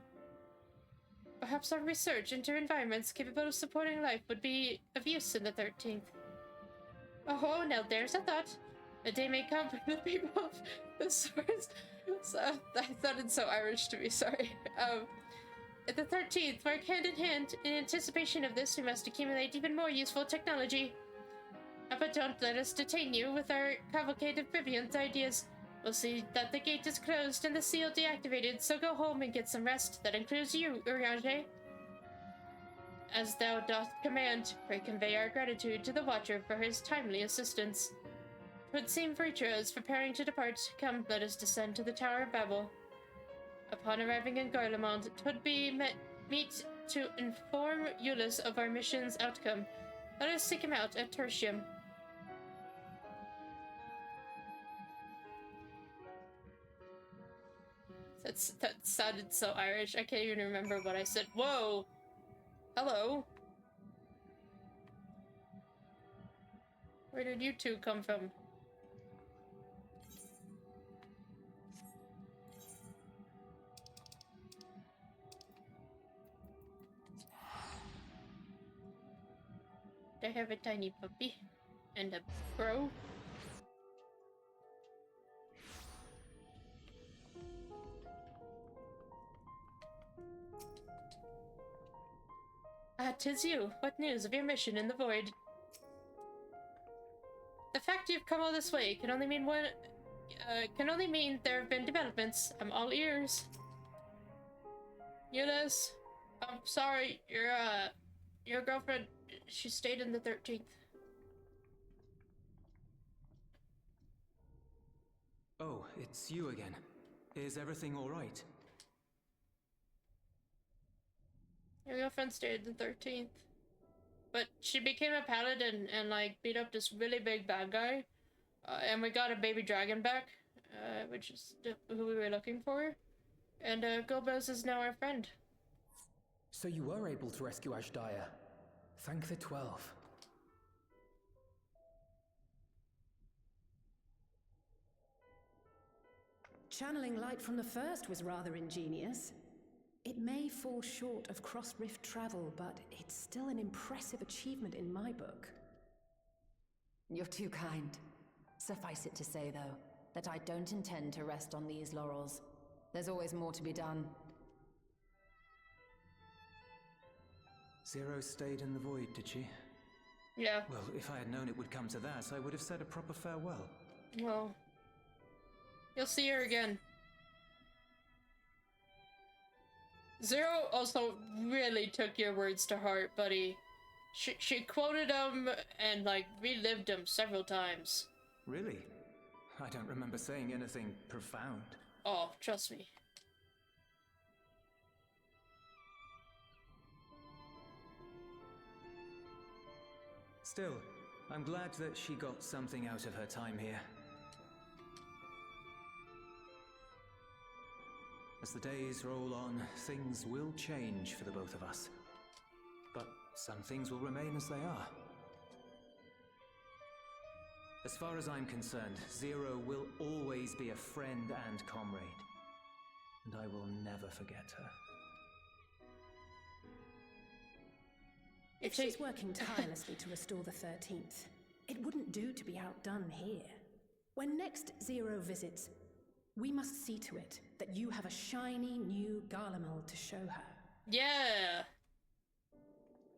Perhaps our research into environments capable of supporting life would be of use in the 13th. Oh, now there's a thought. A day may come for the people of the swords. That sounded so Irish to me, sorry. At the 13th, work hand in hand. In anticipation of this, we must accumulate even more useful technology. But don't let us detain you with our cavalcade of brilliant ideas. We'll see that the gate is closed and the seal deactivated, so go home and get some rest. That includes you, Urianger. As thou dost command, pray convey our gratitude to the Watcher for his timely assistance. 'Twould seem Vreetra is preparing to depart. Come, let us descend to the Tower of Babel. Upon arriving in Garlemald, 'twould be meet to inform Euless of our mission's outcome. Let us seek him out at Tertium. That sounded so Irish. I can't even remember what I said. Whoa! Hello? Where did you two come from? I have a tiny puppy and a crow. Ah, 'tis you. What news of your mission in the void? The fact you've come all this way can only mean there have been developments. I'm all ears. Eunice, I'm sorry, your girlfriend, she stayed in the 13th. Oh, it's you again. Is everything all right? Your girlfriend stayed in the 13th. But she became a paladin and like beat up this really big bad guy. And we got a baby dragon back, which is who we were looking for. And Golbez is now our friend. So you were able to rescue Ashdaya. Thank the 12. Channeling light from the first was rather ingenious. It may fall short of cross-rift travel, but it's still an impressive achievement in my book. You're too kind. Suffice it to say, though, that I don't intend to rest on these laurels. There's always more to be done. Zero stayed in the void, did she? Yeah. Well, if I had known it would come to that, I would have said a proper farewell. Well, you'll see her again. Zero also really took your words to heart, buddy. She quoted them and, like, relived them several times. Really? I don't remember saying anything profound. Oh, trust me. Still, I'm glad that she got something out of her time here. As the days roll on, things will change for the both of us. But some things will remain as they are. As far as I'm concerned, Zero will always be a friend and comrade. And I will never forget her. If she's working tirelessly to restore the 13th, it wouldn't do to be outdone here. When next Zero visits, we must see to it that you have a shiny new Garlemald to show her. Yeah!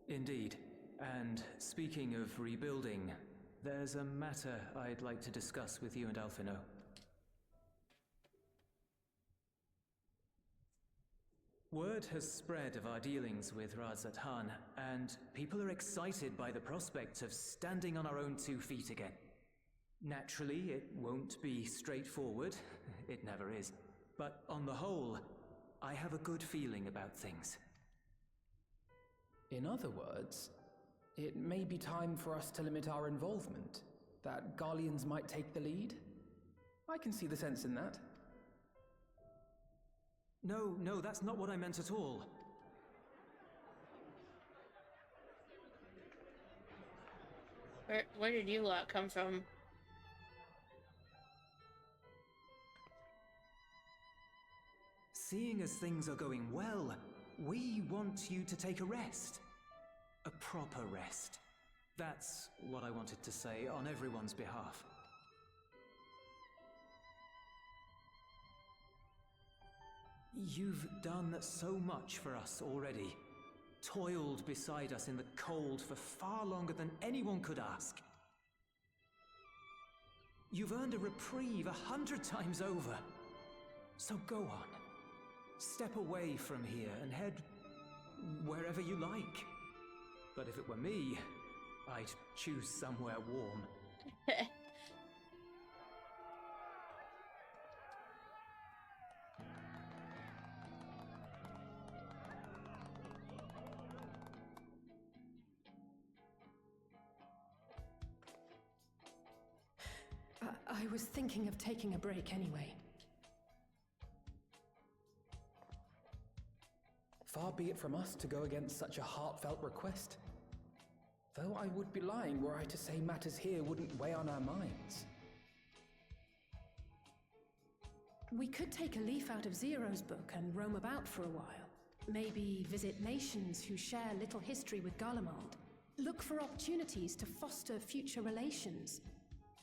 Indeed. And speaking of rebuilding, there's a matter I'd like to discuss with you and Alphino. Word has spread of our dealings with Razat Han, and people are excited by the prospect of standing on our own 2 feet again. Naturally, it won't be straightforward. It never is. But on the whole, I have a good feeling about things. In other words, it may be time for us to limit our involvement, that Garleans might take the lead. I can see the sense in that. No, that's not what I meant at all. Where did you lot come from? Seeing as things are going well, we want you to take a rest. A proper rest. That's what I wanted to say on everyone's behalf. You've done so much for us already. Toiled beside us in the cold for far longer than anyone could ask. You've earned a reprieve 100 times over. So go on. Step away from here and head wherever you like. But if it were me, I'd choose somewhere warm. I was thinking of taking a break anyway. Far be it from us to go against such a heartfelt request. Though I would be lying were I to say matters here wouldn't weigh on our minds. We could take a leaf out of Zero's book and roam about for a while. Maybe visit nations who share little history with Garlemald. Look for opportunities to foster future relations.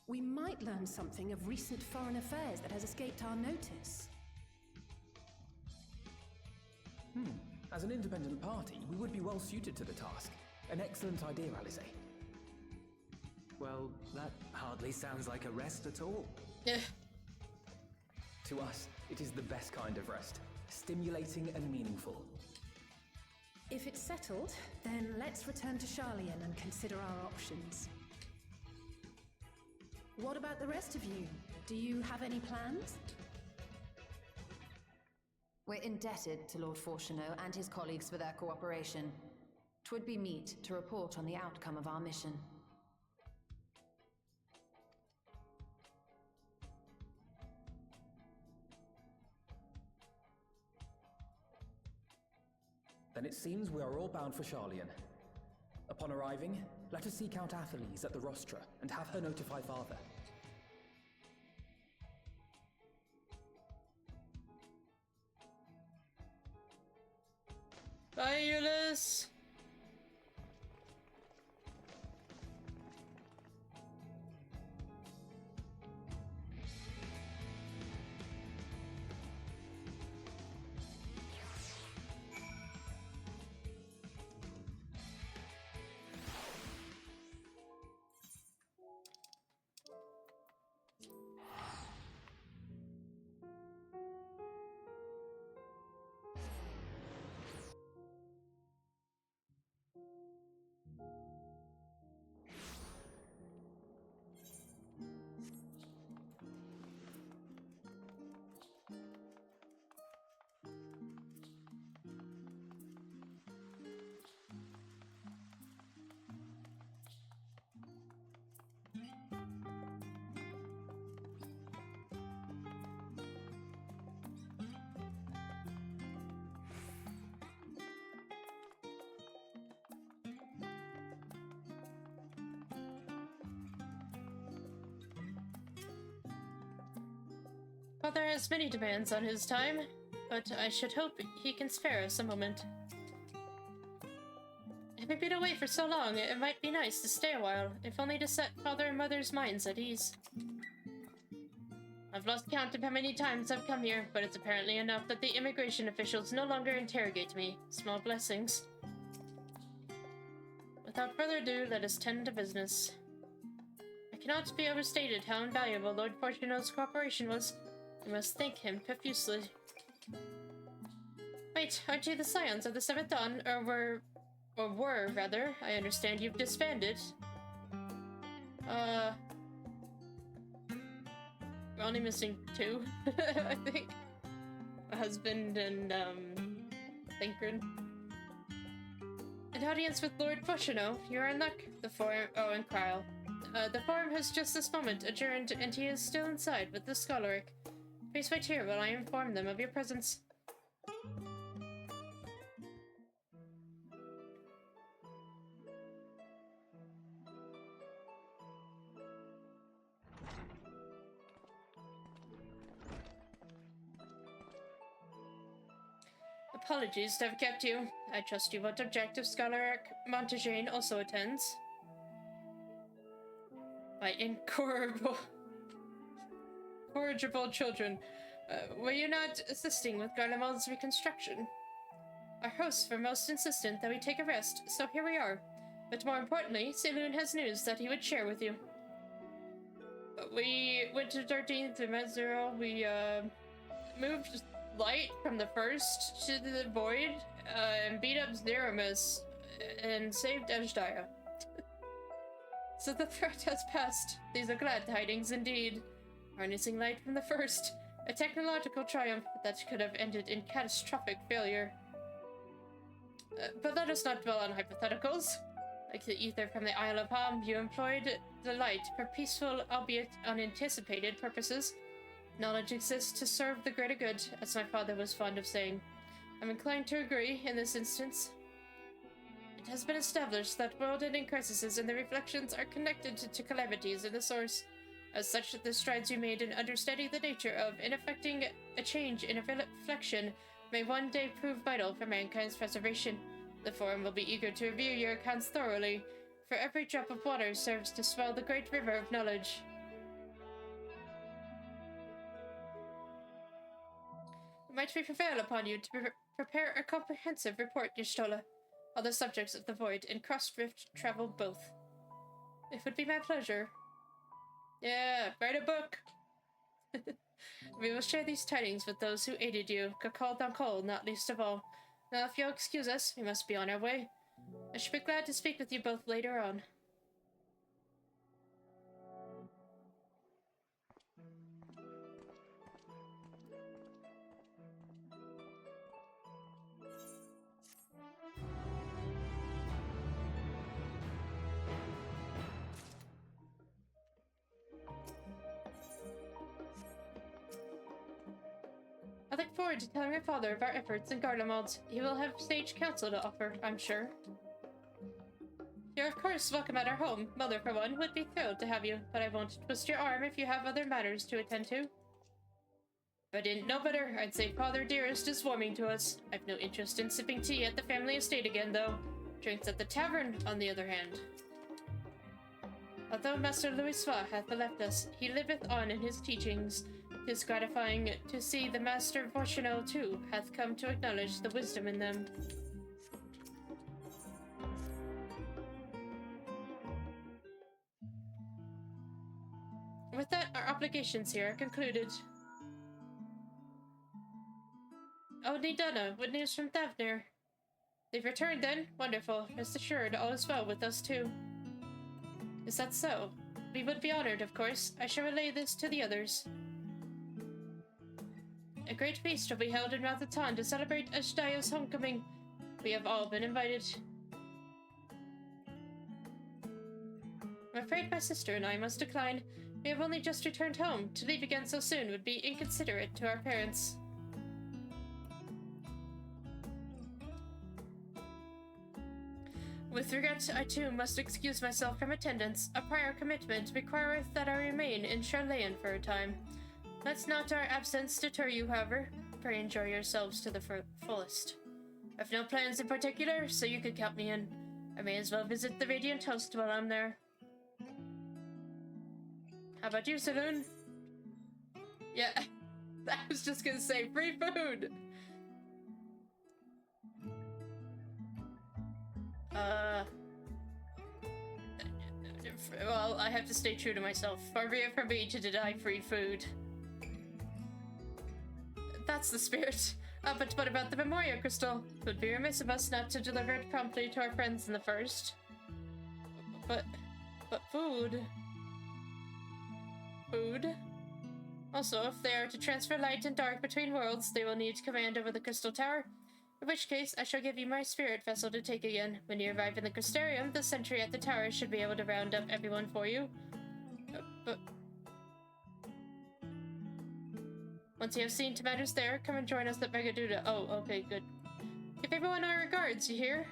We might learn something of recent foreign affairs that has escaped our notice. As an independent party, we would be well suited to the task. An excellent idea, Alice. Well, that hardly sounds like a rest at all. To us, it is the best kind of rest. Stimulating and meaningful. If it's settled, then let's return to Charlian and consider our options. What about the rest of you? Do you have any plans? We're indebted to Lord Fortuneau and his colleagues for their cooperation. 'Twould be meet to report on the outcome of our mission. Then it seems we are all bound for Charlian. Upon arriving, let us seek out Atheles at the rostra and have her notify Father. Bye, Euless! Father has many demands on his time, but I should hope he can spare us a moment. Having been away for so long, it might be nice to stay a while, if only to set Father and Mother's minds at ease. I've lost count of how many times I've come here, but it's apparently enough that the immigration officials no longer interrogate me. Small blessings. Without further ado, let us tend to business. It cannot be overstated how invaluable Lord Fortuneau's cooperation was. I must thank him profusely. Wait, aren't you the scions of the Seventh Dawn, or were, rather? I understand you've disbanded. We're only missing two, I think. A husband and, Thancred. An audience with Lord Fortuneau. You're in luck. The forum— oh, and Kryle. The forum has just this moment adjourned, and he is still inside with the Scholaric. Please wait here while I inform them of your presence. Apologies to have kept you. I trust you won't object if Scholaric Montagane also attends. My incorrigible children, were you not assisting with Garlemald's reconstruction? Our hosts were most insistent that we take a rest, so here we are. But more importantly, Saloon has news that he would share with you. We went to 13th and Met Zero. We moved light from the first to the void, and beat up Zeromus, and saved Ejdaya. So the threat has passed. These are glad tidings indeed. Harnessing light from the first, a technological triumph that could have ended in catastrophic failure. But let us not dwell on hypotheticals. Like the ether from the Isle of Palm, you employed the light for peaceful, albeit unanticipated purposes. Knowledge exists to serve the greater good, as my father was fond of saying. I'm inclined to agree in this instance. It has been established that world-ending crises and their reflections are connected to calamities in the source. As such, the strides you made in understanding the nature of and effecting a change in a reflection may one day prove vital for mankind's preservation. The Forum will be eager to review your accounts thoroughly, for every drop of water serves to swell the great river of knowledge. Might we prevail upon you to Prepare a comprehensive report, Y'shtola. All the subjects of the Void and Crossrift travel both. It would be my pleasure. Yeah, write a book! We will share these tidings with those who aided you, Kakal Dankol not least of all. Now, if you'll excuse us, we must be on our way. I should be glad to speak with you both later on. I look forward to telling my father of our efforts in Garlemald. He will have sage counsel to offer, I'm sure. You're of course welcome at our home. Mother, for one, would be thrilled to have you, but I won't twist your arm if you have other matters to attend to. If I didn't know better, I'd say Father Dearest is warming to us. I've no interest in sipping tea at the family estate again, though. Drinks at the tavern, on the other hand. Although Master Louis hath left us, he liveth on in his teachings. 'Tis gratifying to see the Master Voshino, too, hath come to acknowledge the wisdom in them. With that, our obligations here are concluded. Oh, Nidana, what news from Thavnir? They've returned then? Wonderful. Rest assured, all is well with us too. Is that so? We would be honored, of course. I shall relay this to the others. A great feast will be held in Rathatan to celebrate Ashdaya's homecoming. We have all been invited. I'm afraid my sister and I must decline. We have only just returned home. To leave again so soon would be inconsiderate to our parents. With regret, I too must excuse myself from attendance. A prior commitment requireth that I remain in Charlayan for a time. Let's not our absence deter you, however. Pray enjoy yourselves to the fullest. I've no plans in particular, so you could count me in. I may as well visit the Radiant Host while I'm there. How about you, Saloon? Yeah, I was just gonna say, free food! Well, I have to stay true to myself. Far be it from me to deny free food. That's the spirit. But what about the Memoria Crystal? It would be remiss of us not to deliver it promptly to our friends in the First. But food? Food? Also, if they are to transfer light and dark between worlds, they will need command over the Crystal Tower. In which case, I shall give you my spirit vessel to take again. When you arrive in the Crystarium, the sentry at the tower should be able to round up everyone for you. But once you have seen to matters there, come and join us at Megaduda. Oh, okay, good. Give everyone our regards, you hear?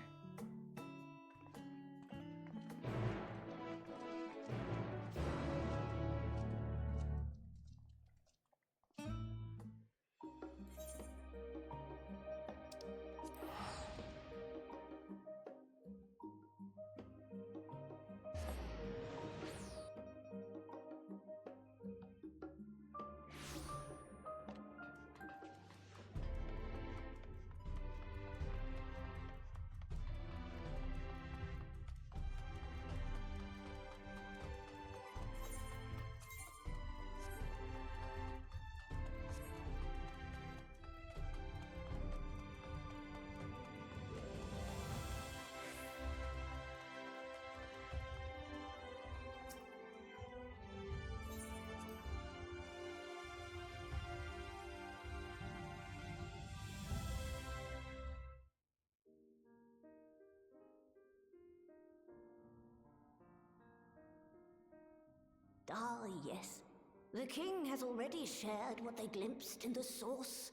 Ah, yes. The king has already shared what they glimpsed in the source.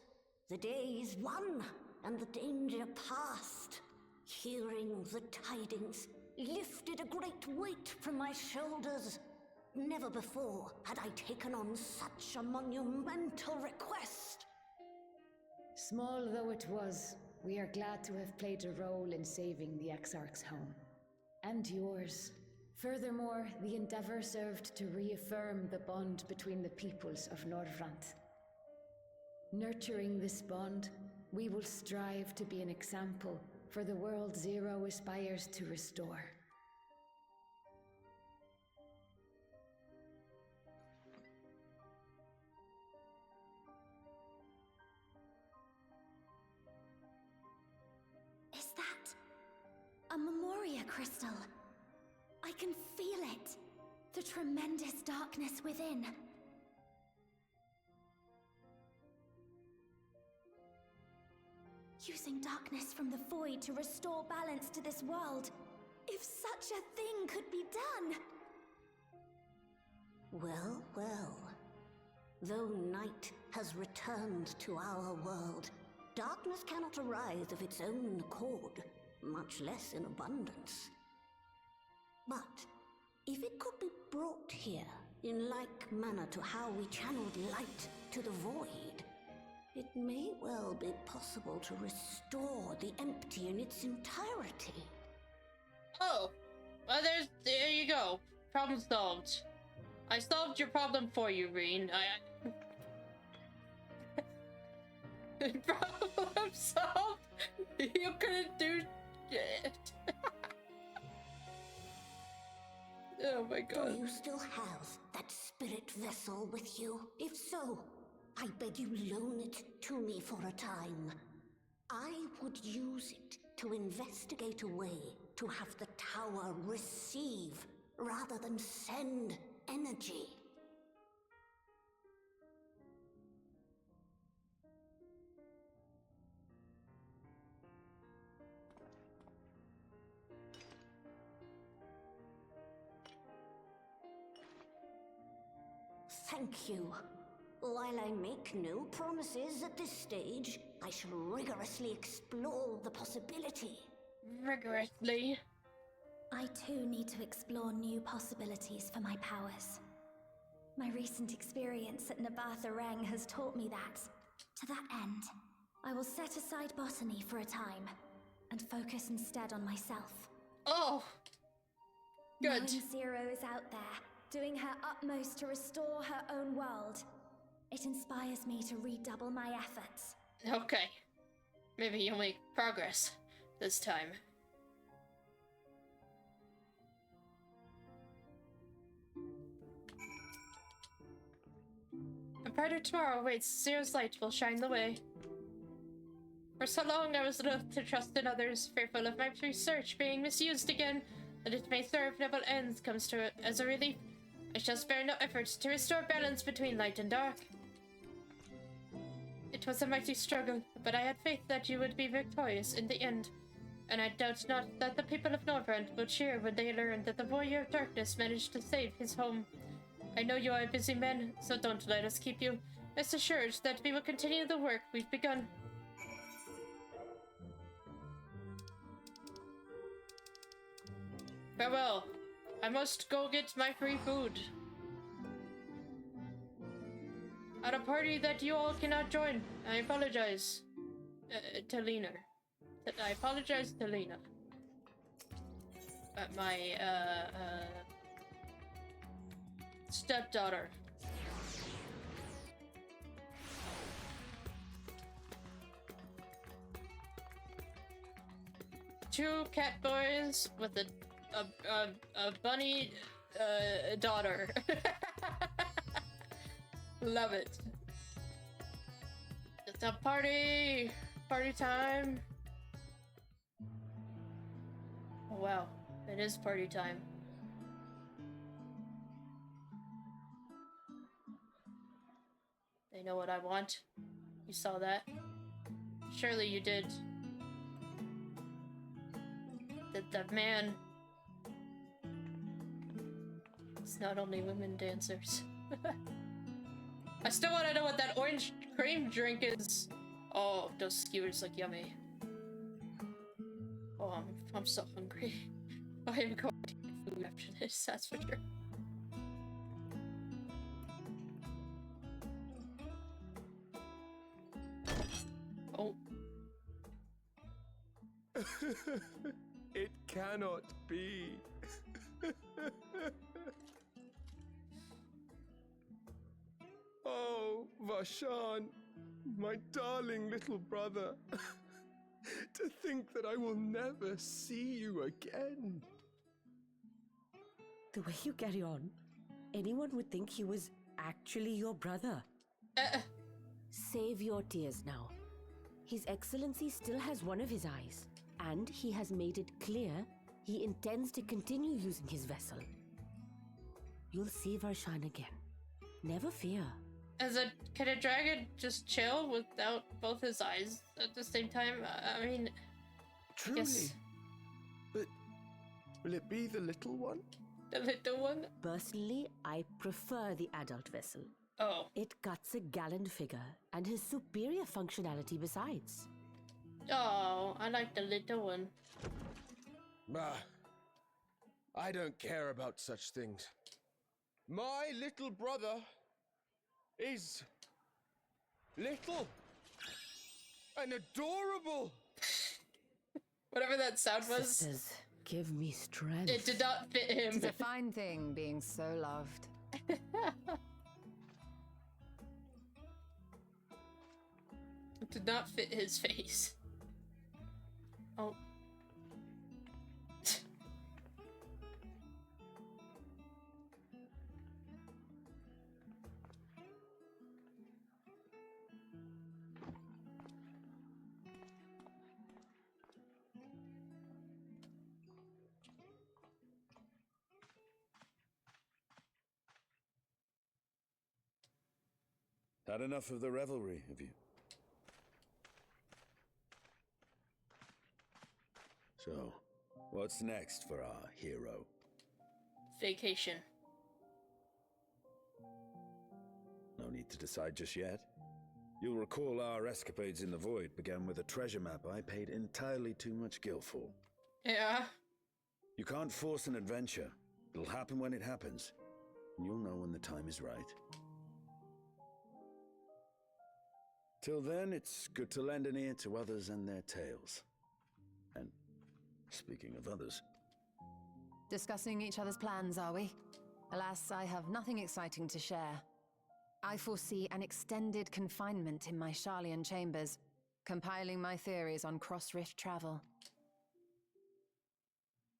The day is won, and the danger past. Hearing the tidings lifted a great weight from my shoulders. Never before had I taken on such a monumental request. Small though it was, we are glad to have played a role in saving the Exarch's home. And yours. Furthermore, the endeavor served to reaffirm the bond between the peoples of Norvrant. Nurturing this bond We will strive to be an example for the world Zero aspires to restore. Is that a Memoria crystal? I can feel it. The tremendous darkness within. Using darkness from the void to restore balance to this world. If such a thing could be done! Well, well. Though night has returned to our world, darkness cannot arise of its own accord, much less in abundance. But if it could be brought here in like manner to how we channeled light to the void, it may well be possible to restore the empty in its entirety. Oh, well, there you go. Problem solved. I solved your problem for you, Reen. Problem solved. You couldn't do shit. Oh my god. Do you still have that spirit vessel with you? If so, I beg you loan it to me for a time. I would use it to investigate a way to have the tower receive rather than send energy. Thank you. While I make no promises at this stage, I shall rigorously explore the possibility. Rigorously? I too need to explore new possibilities for my powers. My recent experience at Nabatha Reng has taught me that. To that end, I will set aside botany for a time, and focus instead on myself. Oh! Good. Knowing Zero is out there, doing her utmost to restore her own world. It inspires me to redouble my efforts. Okay. Maybe you'll make progress this time. A brighter tomorrow awaits. Zero's light will shine the way. For so long I was loath to trust in others, fearful of my research being misused again, that it may serve noble ends comes to it as a relief. I shall spare no efforts to restore balance between light and dark. It was a mighty struggle, but I had faith that you would be victorious in the end. And I doubt not that the people of Norvrend will cheer when they learn that the warrior of darkness managed to save his home. I know you are busy men, so don't let us keep you. Rest assured that we will continue the work we've begun. Farewell. I must go get my free food. At a party that you all cannot join. I apologize. To Lena. I apologize to Lena. My, stepdaughter. Two cat boys with a bunny daughter. Love it. It's a party time. Oh wow, it is party time. They know what I want. You saw that? Surely you did. That man. It's not only women dancers. I still want to know what that orange cream drink is. Oh, those skewers look yummy. Oh, I'm so hungry. I am going to get food after this, that's for sure. Oh. It cannot be. Oh, Vashan, My darling little brother. To think that I will never see you again. The way you carry on, anyone would think he was actually your brother. Save your tears now. His Excellency still has one of his eyes, and he has made it clear he intends to continue using his vessel. You'll see Varshan again. Never fear. Can a dragon just chill without both his eyes at the same time? I mean, Truly? But will it be the little one? The little one? Personally, I prefer the adult vessel. Oh. It cuts a gallant figure and has superior functionality besides. Oh, I like the little one. Bah. I don't care about such things. My little brother is little and adorable. Whatever that sound was. Sisters, give me strength. It did not fit him. It's a fine thing being so loved. It did not fit his face. Oh. Had enough of the revelry, have you? So, what's next for our hero? Vacation. No need to decide just yet. You'll recall our escapades in the void began with a treasure map I paid entirely too much gil for. Yeah. You can't force an adventure. It'll happen when it happens. And you'll know when the time is right. Till then, it's good to lend an ear to others and their tales. And speaking of others... Discussing each other's plans, are we? Alas, I have nothing exciting to share. I foresee an extended confinement in my Sharlayan chambers, compiling my theories on cross-rift travel.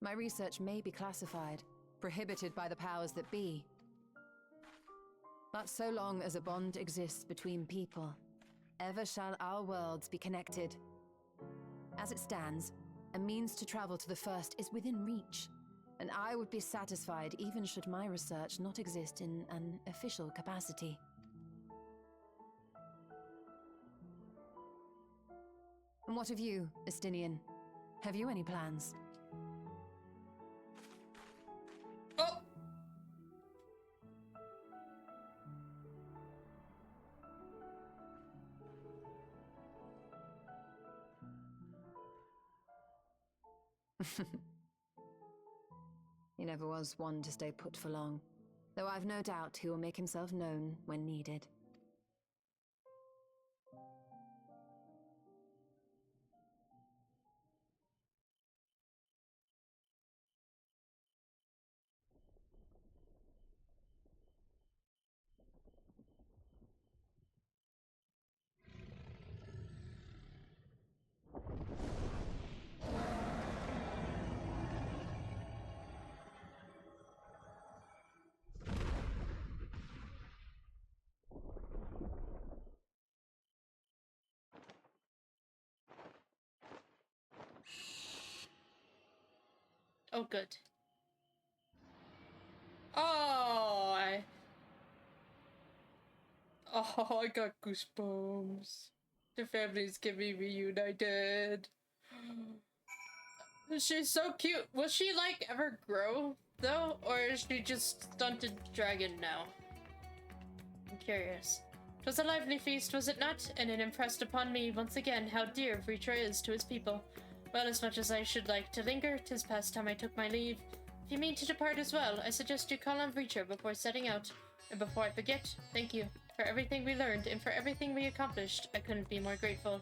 My research may be classified, prohibited by the powers that be. But so long as a bond exists between people, ever shall our worlds be connected. As it stands, a means to travel to the first is within reach, and I would be satisfied even should my research not exist in an official capacity. And what of you, Estinian? Have you any plans? Oh! He never was one to stay put for long, though I've no doubt he will make himself known when needed. Oh, good. Oh, I got goosebumps. The families can be reunited. She's so cute. Will she, like, ever grow, though? Or is she just stunted dragon now? I'm curious. 'Twas a lively feast, was it not? And it impressed upon me once again how dear Vritra is to his people. Well, as much as I should like to linger, 'tis past time I took my leave. If you mean to depart as well, I suggest you call on Vritra before setting out. And before I forget, thank you for everything we learned and for everything we accomplished. I couldn't be more grateful.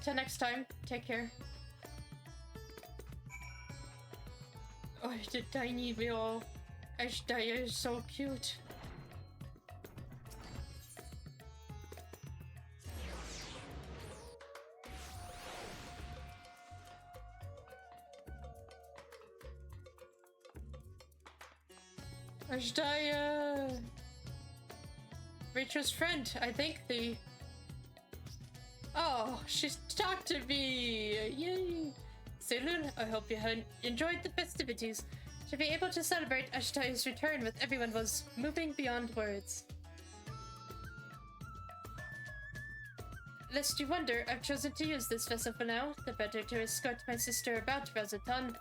Till next time, take care. Oh, the tiny little Ashdaya is so cute. Ashdaya... Rachel's friend, I think the... Oh, she's talked to me! Yay! Selun, I hope you had enjoyed the festivities. To be able to celebrate Ashtaya's return with everyone was moving beyond words. Lest you wonder, I've chosen to use this vessel for now, the better to escort my sister about Razatan.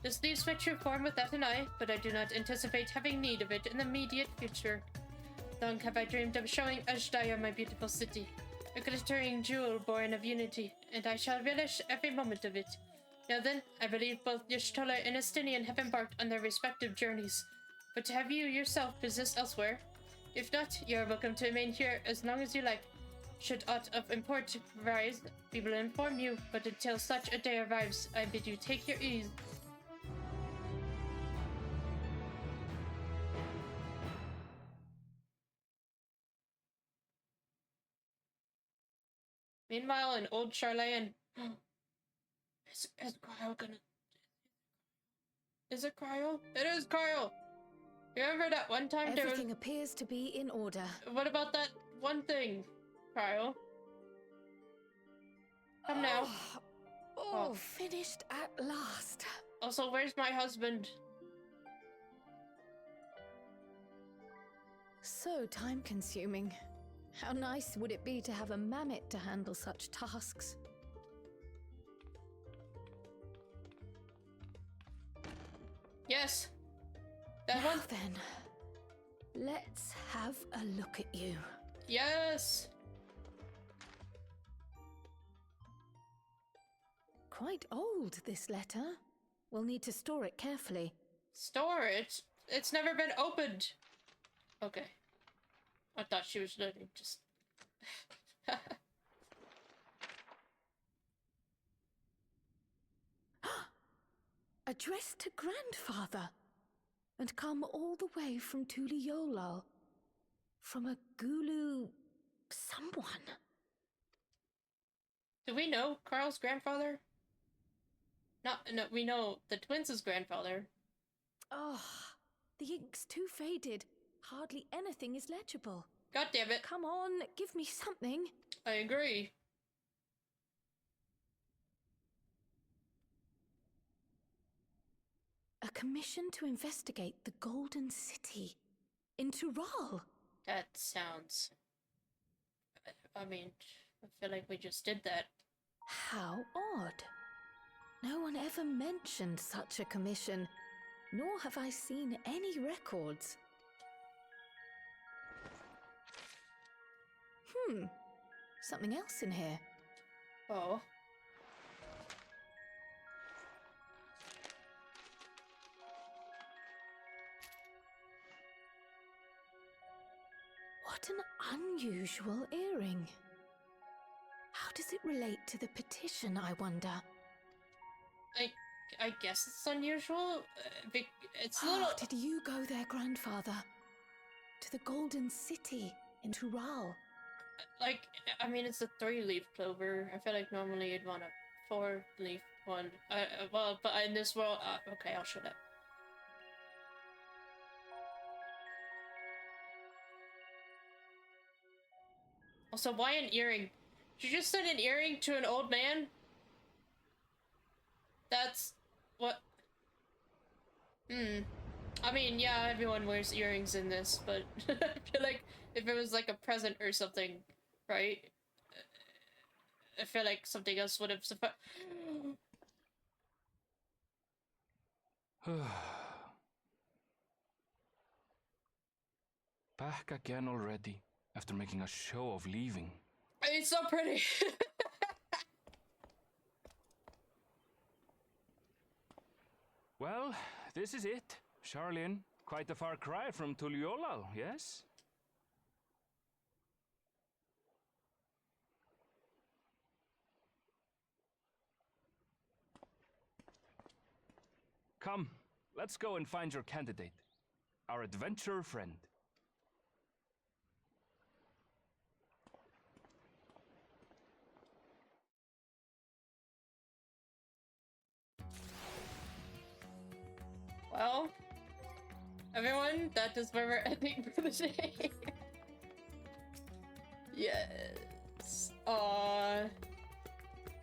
This leaves my true form without an eye, but I do not anticipate having need of it in the immediate future. Long have I dreamed of showing Ashdaya my beautiful city, a glittering jewel born of unity, and I shall relish every moment of it. Now then, I believe both Y'shtola and Estinian have embarked on their respective journeys, but have you yourself business elsewhere? If not, you are welcome to remain here as long as you like. Should aught of import arise, we will inform you, but until such a day arrives, I bid you take your ease. Meanwhile, in old Charlayan... Is Cryo gonna... Is it Cryo? It is Cryo! Remember that one time there was... Everything appears to be in order. What about that one thing, Cryo? Come now. Oh, finished at last. Also, where's my husband? So time-consuming. How nice would it be to have a mammoth to handle such tasks? Yes. That now one. Then, let's have a look at you. Yes. Quite old, this letter. We'll need to store it carefully. Store it? It's never been opened. Okay. I thought she was letting just... Addressed to grandfather. And come all the way from Tuliolal. From a Gulu... someone. Do we know Carl's grandfather? No, we know the twins' grandfather. Oh, the ink's too faded. Hardly anything is legible. God damn it. Come on, give me something. I agree. A commission to investigate the Golden City in Tural. That sounds... I mean, I feel like we just did that. How odd. No one ever mentioned such a commission, nor have I seen any records. Something else in here. Oh. What an unusual earring. How does it relate to the petition, I wonder? I guess it's unusual. It's a little... Did you go there, grandfather? To the Golden City in Tural? Like, I mean, it's a 3-leaf clover. I feel like normally you'd want a 4-leaf one. Well, but in this world... okay, I'll shut up. Also, why an earring? Did you just send an earring to an old man? That's... what... I mean, yeah, everyone wears earrings in this, but I feel like if it was like a present or something, right? I feel like something else would have sufficed. Back again already, after making a show of leaving. It's so pretty! Well, this is it. Charlene, quite a far cry from Tuliolal, yes? Come, let's go and find your candidate. Our adventurer friend. Well, everyone, that is where we're ending for the day. Yes. Aww.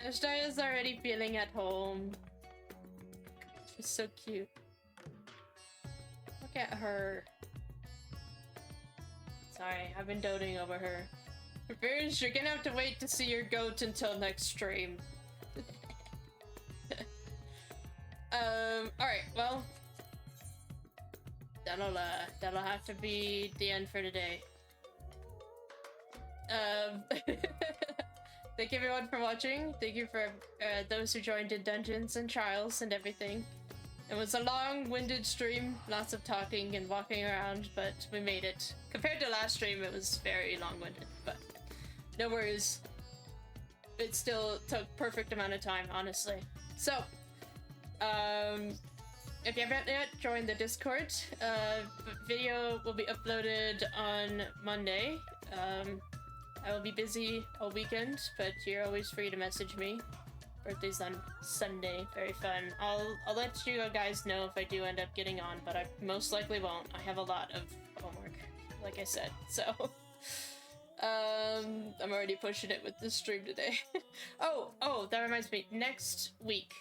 Ashtaya's already feeling at home. She's so cute. Look at her. Sorry, I've been doting over her. Virs, you're gonna have to wait to see your goat until next stream. Alright, well. That'll have to be the end for today. Thank you everyone for watching. Thank you for those who joined in Dungeons and Trials and everything. It was a long-winded stream, lots of talking and walking around, but we made it. Compared to last stream, it was very long-winded, but no worries. It still took perfect amount of time, honestly. So, if you haven't yet joined the Discord, video will be uploaded on Monday. I will be busy all weekend, but you're always free to message me. Birthday's on Sunday, very fun. I'll let you guys know if I do end up getting on, but I most likely won't. I have a lot of homework, like I said, so I'm already pushing it with this stream today. oh, that reminds me. Next week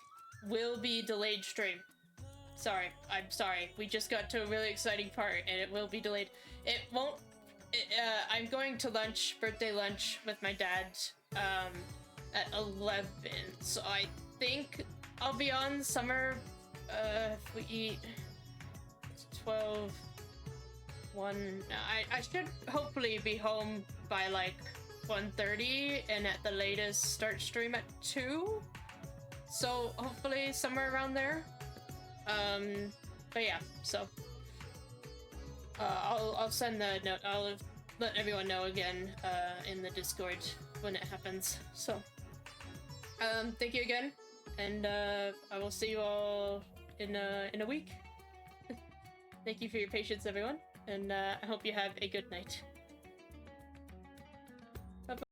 will be delayed stream. I'm sorry. We just got to a really exciting part, and it will be delayed. It won't. I'm going to lunch, birthday lunch with my dad, at 11, so I think I'll be on somewhere, if we eat 12, 1, I should hopefully be home by like 1:30 and at the latest start stream at 2, so hopefully somewhere around there. But yeah, so I'll send the note. I'll let everyone know again in the Discord when it happens. So thank you again, and I will see you all in a week. Thank you for your patience, everyone, and I hope you have a good night.